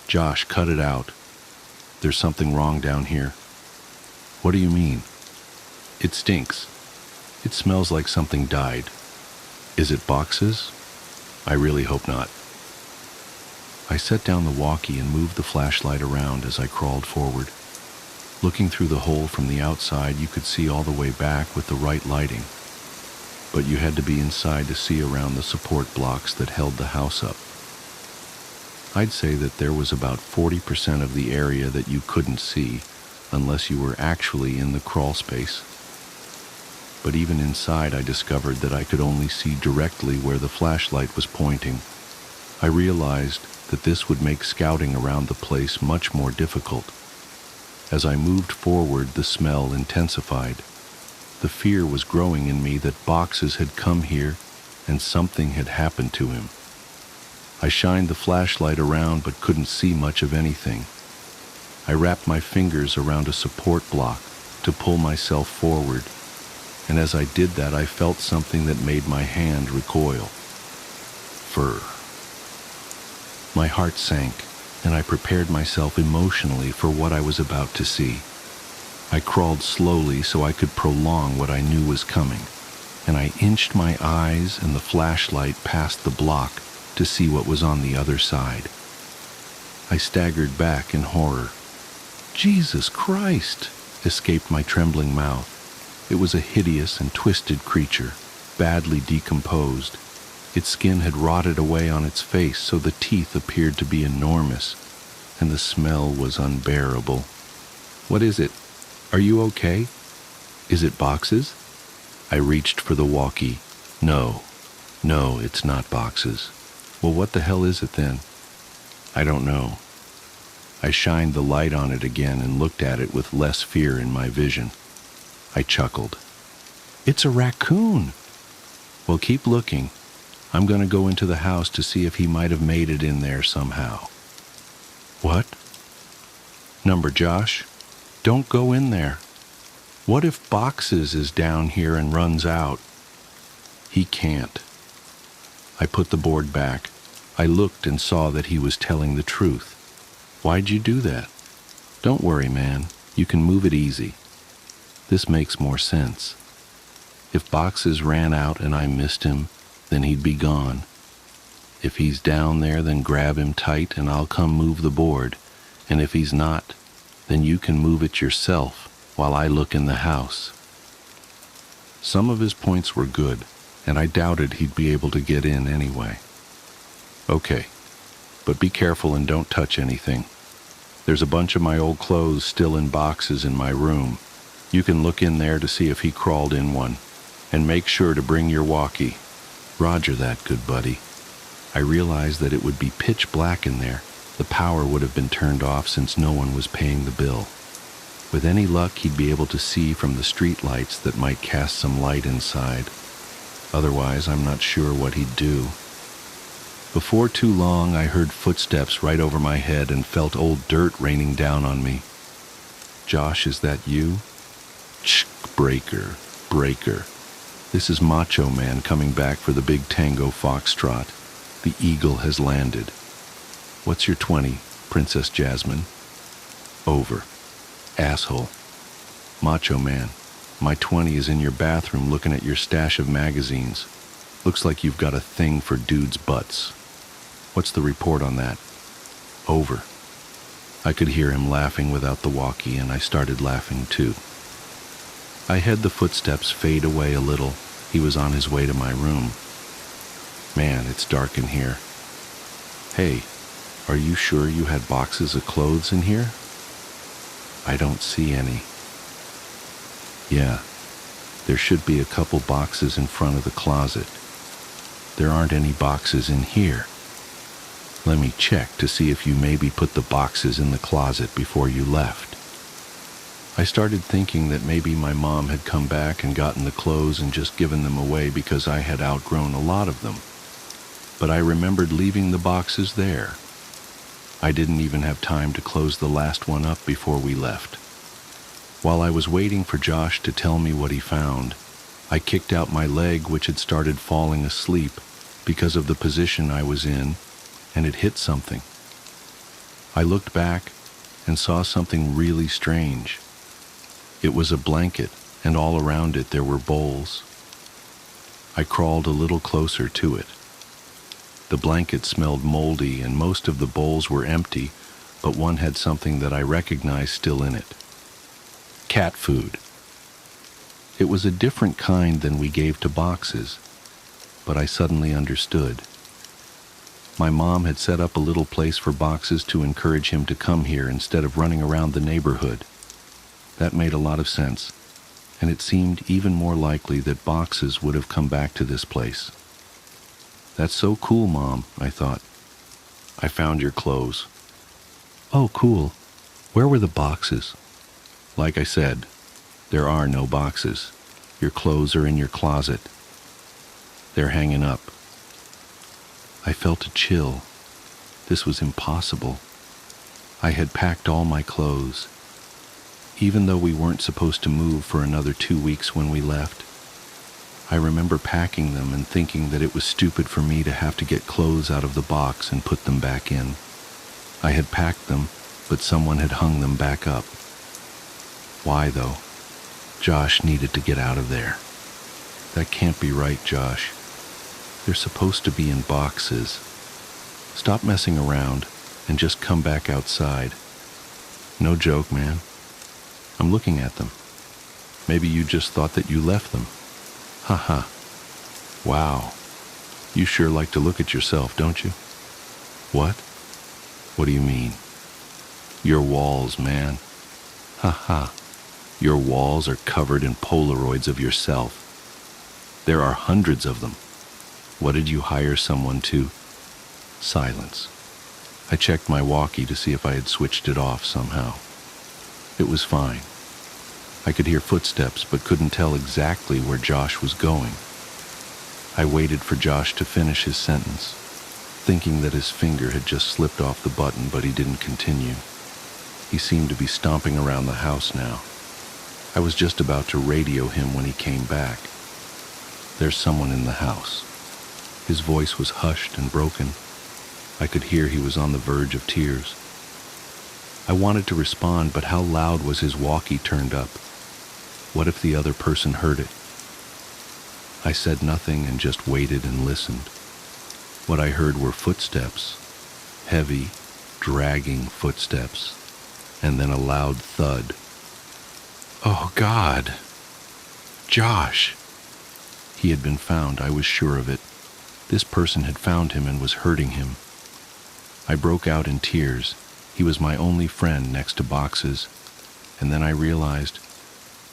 "Josh, cut it out. There's something wrong down here." "What do you mean?" "It stinks. It smells like something died." "Is it boxes?" "I really hope not." I set down the walkie and moved the flashlight around as I crawled forward. Looking through the hole from the outside, you could see all the way back with the right lighting, but you had to be inside to see around the support blocks that held the house up. I'd say that there was about 40% of the area that you couldn't see unless you were actually in the crawl space. But even inside, I discovered that I could only see directly where the flashlight was pointing. I realized that this would make scouting around the place much more difficult. As I moved forward, the smell intensified. The fear was growing in me that boxes had come here and something had happened to him. I shined the flashlight around but couldn't see much of anything. I wrapped my fingers around a support block to pull myself forward, and as I did that, I felt something that made my hand recoil. Fur. My heart sank, and I prepared myself emotionally for what I was about to see. I crawled slowly so I could prolong what I knew was coming, and I inched my eyes and the flashlight past the block to see what was on the other side. I staggered back in horror. "Jesus Christ!" escaped my trembling mouth. It was a hideous and twisted creature, badly decomposed. Its skin had rotted away on its face, so the teeth appeared to be enormous, and the smell was unbearable. "What is it? Are you okay? Is it boxes?" I reached for the walkie. No, it's not boxes." "Well, what the hell is it then?" "I don't know." I shined the light on it again and looked at it with less fear in my vision. I chuckled. "It's a raccoon." "Well, keep looking. I'm going to go into the house to see if he might have made it in there somehow." "What?" "Number Josh, don't go in there. What if boxes is down here and runs out?" "He can't." I put the board back. I looked and saw that he was telling the truth. "Why'd you do that?" "Don't worry, man. You can move it easy. This makes more sense. If boxes ran out and I missed him, then he'd be gone. If he's down there, then grab him tight and I'll come move the board. And if he's not, then you can move it yourself while I look in the house." Some of his points were good, and I doubted he'd be able to get in anyway. Okay, but be careful and don't touch anything. There's a bunch of my old clothes still in boxes in my room. You can look in there to see if he crawled in one, and make sure to bring your walkie. Roger that, good buddy. I realized that it would be pitch black in there. The power would have been turned off since no one was paying the bill. With any luck, he'd be able to see from the street lights that might cast some light inside. Otherwise, I'm not sure what he'd do. Before too long, I heard footsteps right over my head and felt old dirt raining down on me. Josh, is that you? Tsk, breaker. This is Macho Man coming back for the big tango foxtrot. The eagle has landed. What's your 20, Princess Jasmine? Over. Asshole. Macho Man, my 20 is in your bathroom looking at your stash of magazines. Looks like you've got a thing for dudes' butts. What's the report on that? Over. I could hear him laughing without the walkie, and I started laughing too. I had the footsteps fade away a little. He was on his way to my room. Man, it's dark in here. Hey, are you sure you had boxes of clothes in here? I don't see any. Yeah, there should be a couple boxes in front of the closet. There aren't any boxes in here. Let me check to see if you maybe put the boxes in the closet before you left. I started thinking that maybe my mom had come back and gotten the clothes and just given them away because I had outgrown a lot of them. But I remembered leaving the boxes there. I didn't even have time to close the last one up before we left. While I was waiting for Josh to tell me what he found, I kicked out my leg, which had started falling asleep because of the position I was in, and it hit something. I looked back and saw something really strange. It was a blanket, and all around it there were bowls. I crawled a little closer to it. The blanket smelled moldy, and most of the bowls were empty, but one had something that I recognized still in it. Cat food. It was a different kind than we gave to boxes, but I suddenly understood. My mom had set up a little place for boxes to encourage him to come here instead of running around the neighborhood. That made a lot of sense, and it seemed even more likely that boxes would have come back to this place. That's so cool, Mom, I thought. I found your clothes. Oh, cool. Where were the boxes? Like I said, there are no boxes. Your clothes are in your closet. They're hanging up. I felt a chill. This was impossible. I had packed all my clothes. Even though we weren't supposed to move for another 2 weeks when we left, I remember packing them and thinking that it was stupid for me to have to get clothes out of the box and put them back in. I had packed them, but someone had hung them back up. Why, though? Josh needed to get out of there. That can't be right, Josh. They're supposed to be in boxes. Stop messing around and just come back outside. No joke, man. I'm looking at them. Maybe you just thought that you left them. Haha. Wow. You sure like to look at yourself, don't you? What? What do you mean? Your walls, man. Haha. Your walls are covered in Polaroids of yourself. There are hundreds of them. What did you hire someone to? Silence. I checked my walkie to see if I had switched it off somehow. It was fine. I could hear footsteps but couldn't tell exactly where Josh was going. I waited for Josh to finish his sentence, thinking that his finger had just slipped off the button, but he didn't continue. He seemed to be stomping around the house now. I was just about to radio him when he came back. There's someone in the house. His voice was hushed and broken. I could hear he was on the verge of tears. I wanted to respond, but how loud was his walkie turned up? What if the other person heard it? I said nothing and just waited and listened. What I heard were footsteps, heavy, dragging footsteps, and then a loud thud. Oh, God! Josh! He had been found, I was sure of it. This person had found him and was hurting him. I broke out in tears. He was my only friend next to boxes. And then I realized,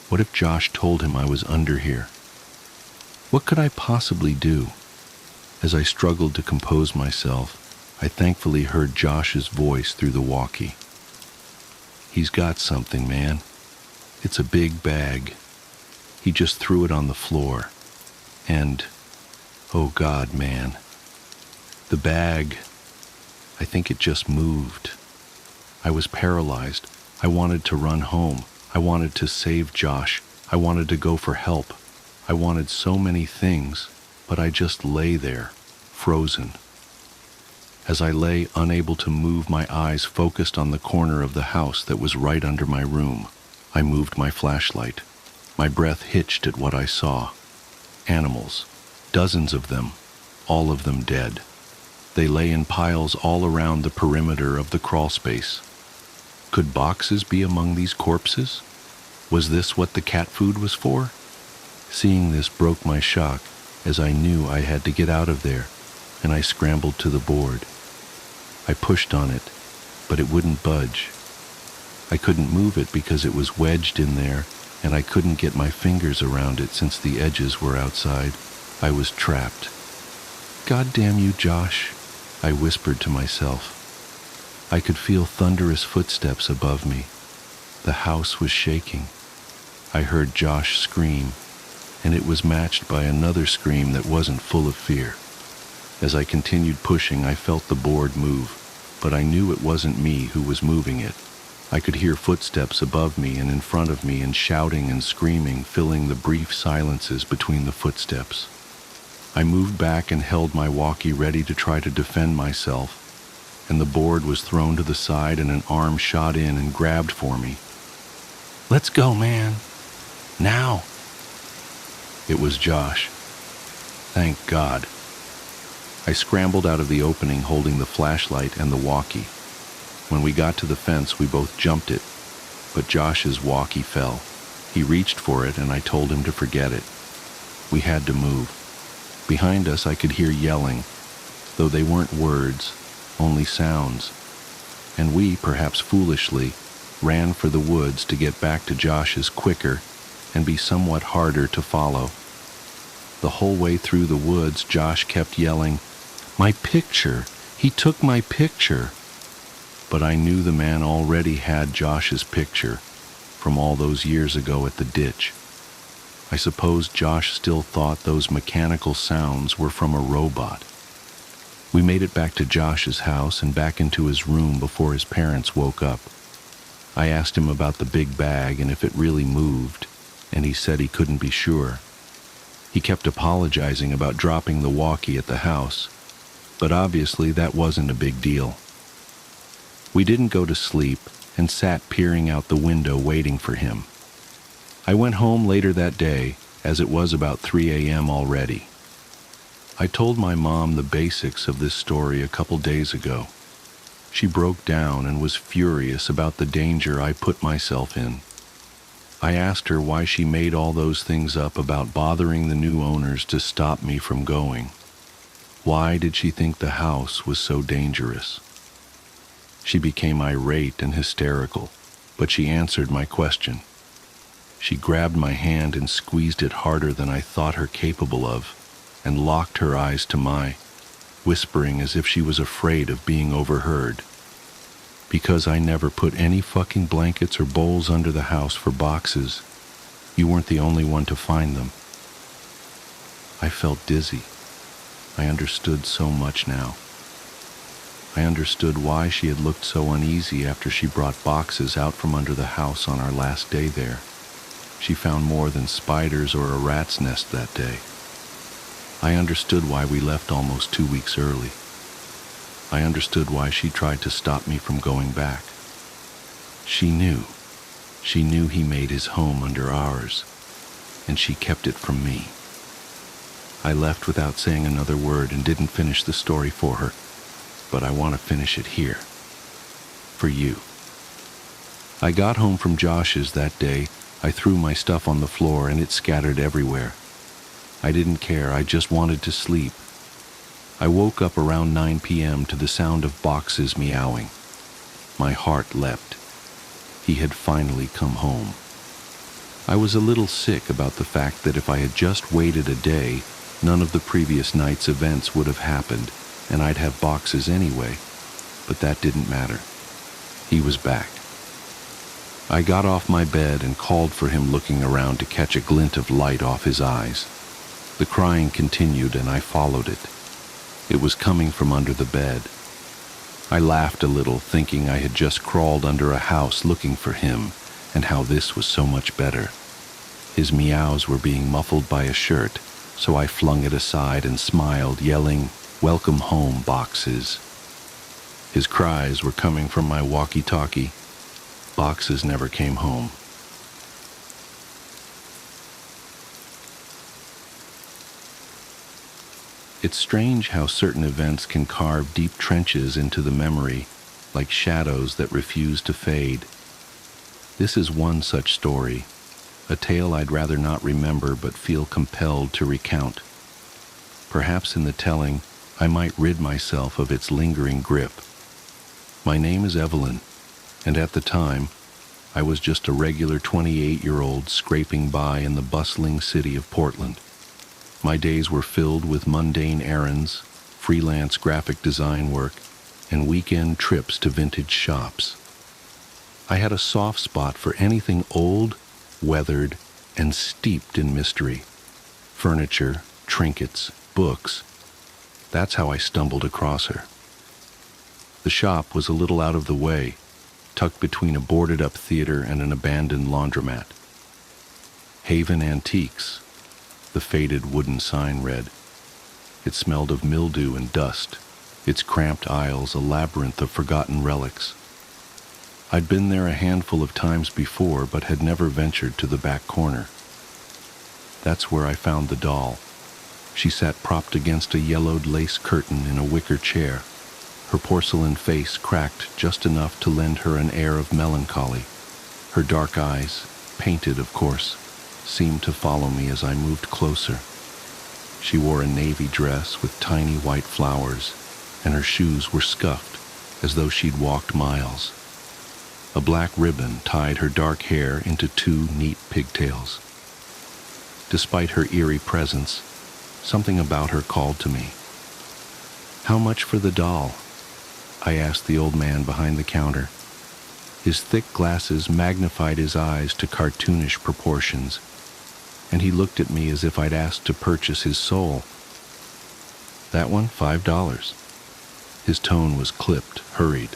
what if Josh told him I was under here? What could I possibly do? As I struggled to compose myself, I thankfully heard Josh's voice through the walkie. He's got something, man. It's a big bag. He just threw it on the floor. And, oh God, man. The bag, I think it just moved. I was paralyzed. I wanted to run home. I wanted to save Josh. I wanted to go for help. I wanted so many things, but I just lay there, frozen. As I lay unable to move, my eyes focused on the corner of the house that was right under my room. I moved my flashlight. My breath hitched at what I saw. Animals, dozens of them, all of them dead. They lay in piles all around the perimeter of the crawl space. Could boxes be among these corpses? Was this what the cat food was for? Seeing this broke my shock, as I knew I had to get out of there, and I scrambled to the board. I pushed on it, but it wouldn't budge. I couldn't move it because it was wedged in there, and I couldn't get my fingers around it since the edges were outside. I was trapped. "God damn you, Josh," I whispered to myself. I could feel thunderous footsteps above me. The house was shaking. I heard Josh scream, and it was matched by another scream that wasn't full of fear. As I continued pushing, I felt the board move, but I knew it wasn't me who was moving it. I could hear footsteps above me and in front of me, and shouting and screaming, filling the brief silences between the footsteps. I moved back and held my walkie ready to try to defend myself, and the board was thrown to the side and an arm shot in and grabbed for me. "Let's go, man. Now." It was Josh. Thank God. I scrambled out of the opening holding the flashlight and the walkie. When we got to the fence, we both jumped it, but Josh's walkie fell. He reached for it, and I told him to forget it. We had to move. Behind us, I could hear yelling, though they weren't words, only sounds. And we, perhaps foolishly, ran for the woods to get back to Josh's quicker and be somewhat harder to follow. The whole way through the woods, Josh kept yelling, "My picture! He took my picture!" But I knew the man already had Josh's picture from all those years ago at the ditch. I suppose Josh still thought those mechanical sounds were from a robot. We made it back to Josh's house and back into his room before his parents woke up. I asked him about the big bag and if it really moved, and he said he couldn't be sure. He kept apologizing about dropping the walkie at the house, but obviously that wasn't a big deal. We didn't go to sleep and sat peering out the window waiting for him. I went home later that day, as it was about 3 a.m. already. I told my mom the basics of this story a couple days ago. She broke down and was furious about the danger I put myself in. I asked her why she made all those things up about bothering the new owners to stop me from going. Why did she think the house was so dangerous? She became irate and hysterical, but she answered my question. She grabbed my hand and squeezed it harder than I thought her capable of, and locked her eyes to mine, whispering as if she was afraid of being overheard. Because I never put any fucking blankets or bowls under the house for boxes, you weren't the only one to find them. I felt dizzy. I understood so much now. I understood why she had looked so uneasy after she brought boxes out from under the house on our last day there. She found more than spiders or a rat's nest that day. I understood why we left almost 2 weeks early. I understood why she tried to stop me from going back. She knew. She knew he made his home under ours, and she kept it from me. I left without saying another word and didn't finish the story for her, but I want to finish it here. For you. I got home from Josh's that day. I threw my stuff on the floor and it scattered everywhere. I didn't care, I just wanted to sleep. I woke up around 9 p.m. to the sound of boxes meowing. My heart leapt. He had finally come home. I was a little sick about the fact that if I had just waited a day, none of the previous night's events would have happened, and I'd have boxes anyway. But that didn't matter. He was back. I got off my bed and called for him, looking around to catch a glint of light off his eyes. The crying continued, and I followed it. It was coming from under the bed. I laughed a little, thinking I had just crawled under a house looking for him, and how this was so much better. His meows were being muffled by a shirt, so I flung it aside and smiled, yelling, "Welcome home, boxes." His cries were coming from my walkie-talkie. Boxes never came home. It's strange how certain events can carve deep trenches into the memory, like shadows that refuse to fade. This is one such story, a tale I'd rather not remember but feel compelled to recount. Perhaps in the telling, I might rid myself of its lingering grip. My name is Evelyn, and at the time, I was just a regular 28-year-old scraping by in the bustling city of Portland. My days were filled with mundane errands, freelance graphic design work, and weekend trips to vintage shops. I had a soft spot for anything old, weathered, and steeped in mystery. Furniture, trinkets, books. That's how I stumbled across her. The shop was a little out of the way, tucked between a boarded-up theater and an abandoned laundromat. Haven Antiques, the faded wooden sign read. It smelled of mildew and dust, its cramped aisles a labyrinth of forgotten relics. I'd been there a handful of times before, but had never ventured to the back corner. That's where I found the doll. She sat propped against a yellowed lace curtain in a wicker chair, her porcelain face cracked just enough to lend her an air of melancholy. Her dark eyes, painted of course, seemed to follow me as I moved closer. She wore a navy dress with tiny white flowers, and her shoes were scuffed, as though she'd walked miles. A black ribbon tied her dark hair into 2 neat pigtails. Despite her eerie presence, something about her called to me. "How much for the doll?" I asked the old man behind the counter. His thick glasses magnified his eyes to cartoonish proportions, and he looked at me as if I'd asked to purchase his soul. "That one, $5. His tone was clipped, hurried.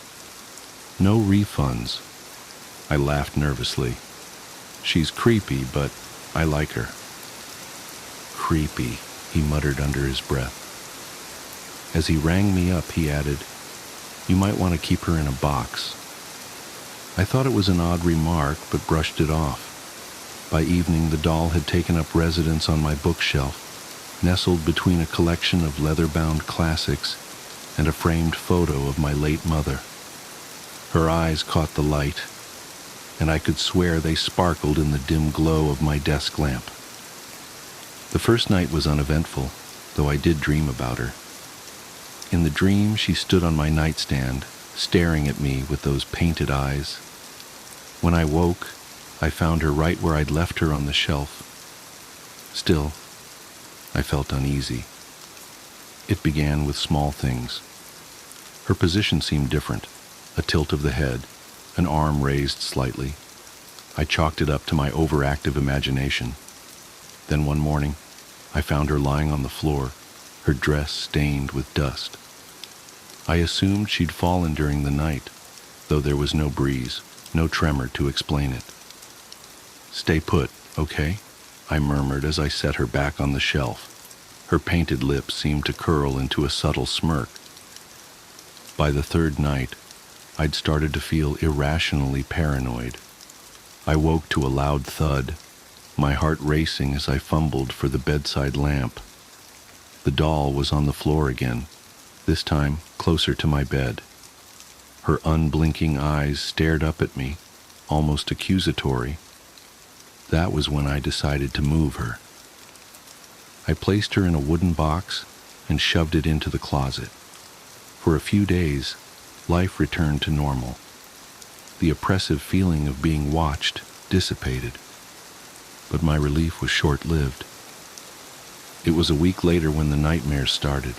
"No refunds." I laughed nervously. "She's creepy, but I like her." "Creepy," he muttered under his breath. As he rang me up, he added, "You might want to keep her in a box." I thought it was an odd remark, but brushed it off. By evening, the doll had taken up residence on my bookshelf, nestled between a collection of leather-bound classics and a framed photo of my late mother. Her eyes caught the light, and I could swear they sparkled in the dim glow of my desk lamp. The first night was uneventful, though I did dream about her. In the dream, she stood on my nightstand, staring at me with those painted eyes. When I woke, I found her right where I'd left her on the shelf. Still, I felt uneasy. It began with small things. Her position seemed different, a tilt of the head, an arm raised slightly. I chalked it up to my overactive imagination. Then one morning, I found her lying on the floor, her dress stained with dust. I assumed she'd fallen during the night, though there was no breeze, no tremor to explain it. "Stay put, okay?" I murmured as I set her back on the shelf. Her painted lips seemed to curl into a subtle smirk. By the third night, I'd started to feel irrationally paranoid. I woke to a loud thud, my heart racing as I fumbled for the bedside lamp. The doll was on the floor again, this time closer to my bed. Her unblinking eyes stared up at me, almost accusatory. That was when I decided to move her. I placed her in a wooden box and shoved it into the closet. For a few days, life returned to normal. The oppressive feeling of being watched dissipated, but my relief was short-lived. It was a week later when the nightmares started.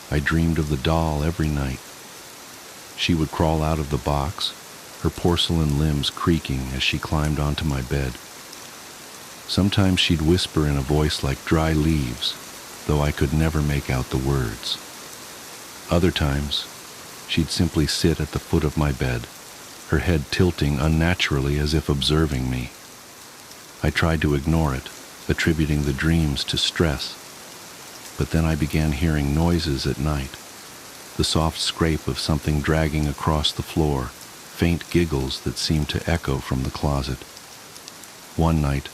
I dreamed of the doll every night. She would crawl out of the box, her porcelain limbs creaking as she climbed onto my bed. Sometimes she'd whisper in a voice like dry leaves, though I could never make out the words. Other times, she'd simply sit at the foot of my bed, her head tilting unnaturally as if observing me. I tried to ignore it, attributing the dreams to stress. But then I began hearing noises at night, the soft scrape of something dragging across the floor, faint giggles that seemed to echo from the closet. One night,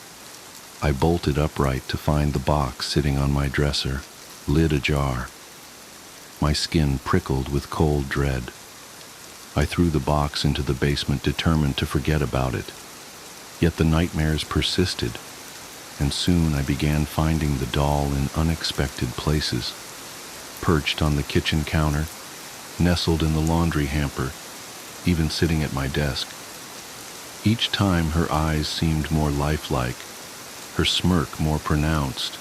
I bolted upright to find the box sitting on my dresser, lid ajar. My skin prickled with cold dread. I threw the box into the basement, determined to forget about it. Yet the nightmares persisted, and soon I began finding the doll in unexpected places. Perched on the kitchen counter, nestled in the laundry hamper, even sitting at my desk. Each time her eyes seemed more lifelike, her smirk more pronounced.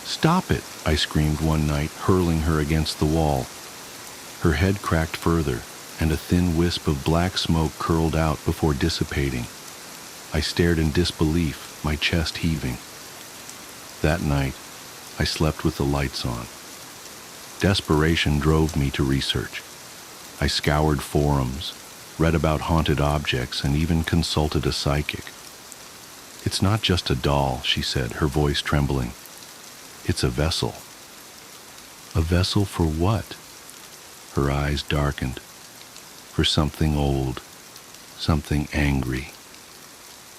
"Stop it!" I screamed one night, hurling her against the wall. Her head cracked further, and a thin wisp of black smoke curled out before dissipating. I stared in disbelief, my chest heaving. That night, I slept with the lights on. Desperation drove me to research. I scoured forums, read about haunted objects, and even consulted a psychic. "It's not just a doll," she said, her voice trembling. "It's a vessel." "A vessel for what?" Her eyes darkened. "For something old, something angry."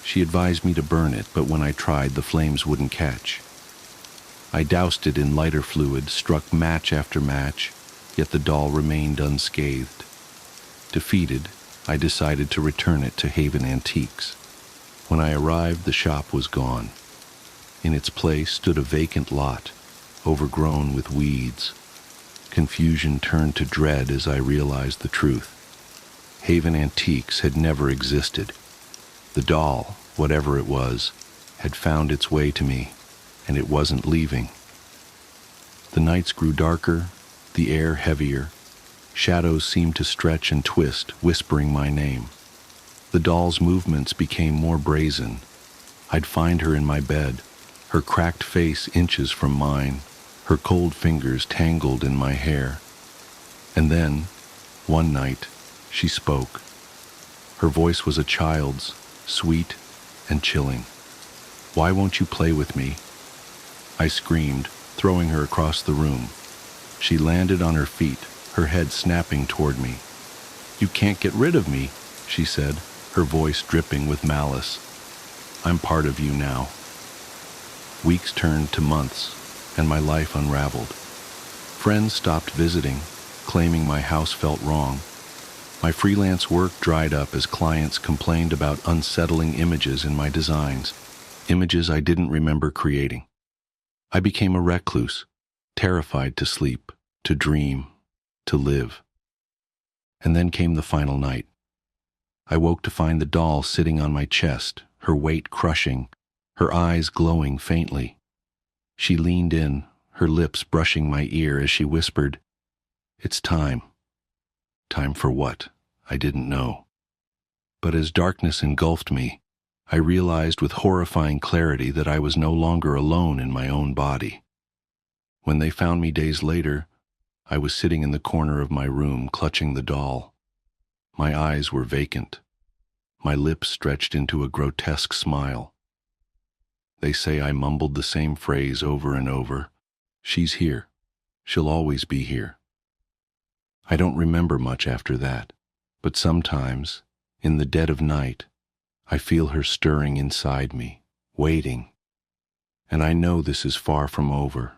She advised me to burn it, but when I tried, the flames wouldn't catch. I doused it in lighter fluid, struck match after match, yet the doll remained unscathed. Defeated, I decided to return it to Haven Antiques. When I arrived, the shop was gone. In its place stood a vacant lot, overgrown with weeds. Confusion turned to dread as I realized the truth. Haven Antiques had never existed. The doll, whatever it was, had found its way to me, and it wasn't leaving. The nights grew darker, the air heavier. Shadows seemed to stretch and twist, whispering my name. The doll's movements became more brazen. I'd find her in my bed, her cracked face inches from mine, her cold fingers tangled in my hair. And then, one night, she spoke. Her voice was a child's, sweet and chilling. "Why won't you play with me?" I screamed, throwing her across the room. She landed on her feet, her head snapping toward me. "You can't get rid of me," she said, her voice dripping with malice. "I'm part of you now." Weeks turned to months, and my life unraveled. Friends stopped visiting, claiming my house felt wrong. My freelance work dried up as clients complained about unsettling images in my designs, images I didn't remember creating. I became a recluse, terrified to sleep, to dream, to live. And then came the final night. I woke to find the doll sitting on my chest, her weight crushing, her eyes glowing faintly. She leaned in, her lips brushing my ear as she whispered, "It's time." Time for what? I didn't know. But as darkness engulfed me, I realized with horrifying clarity that I was no longer alone in my own body. When they found me days later, I was sitting in the corner of my room clutching the doll. My eyes were vacant, my lips stretched into a grotesque smile. They say I mumbled the same phrase over and over. "She's here. She'll always be here." I don't remember much after that, but sometimes, in the dead of night, I feel her stirring inside me, waiting. And I know this is far from over.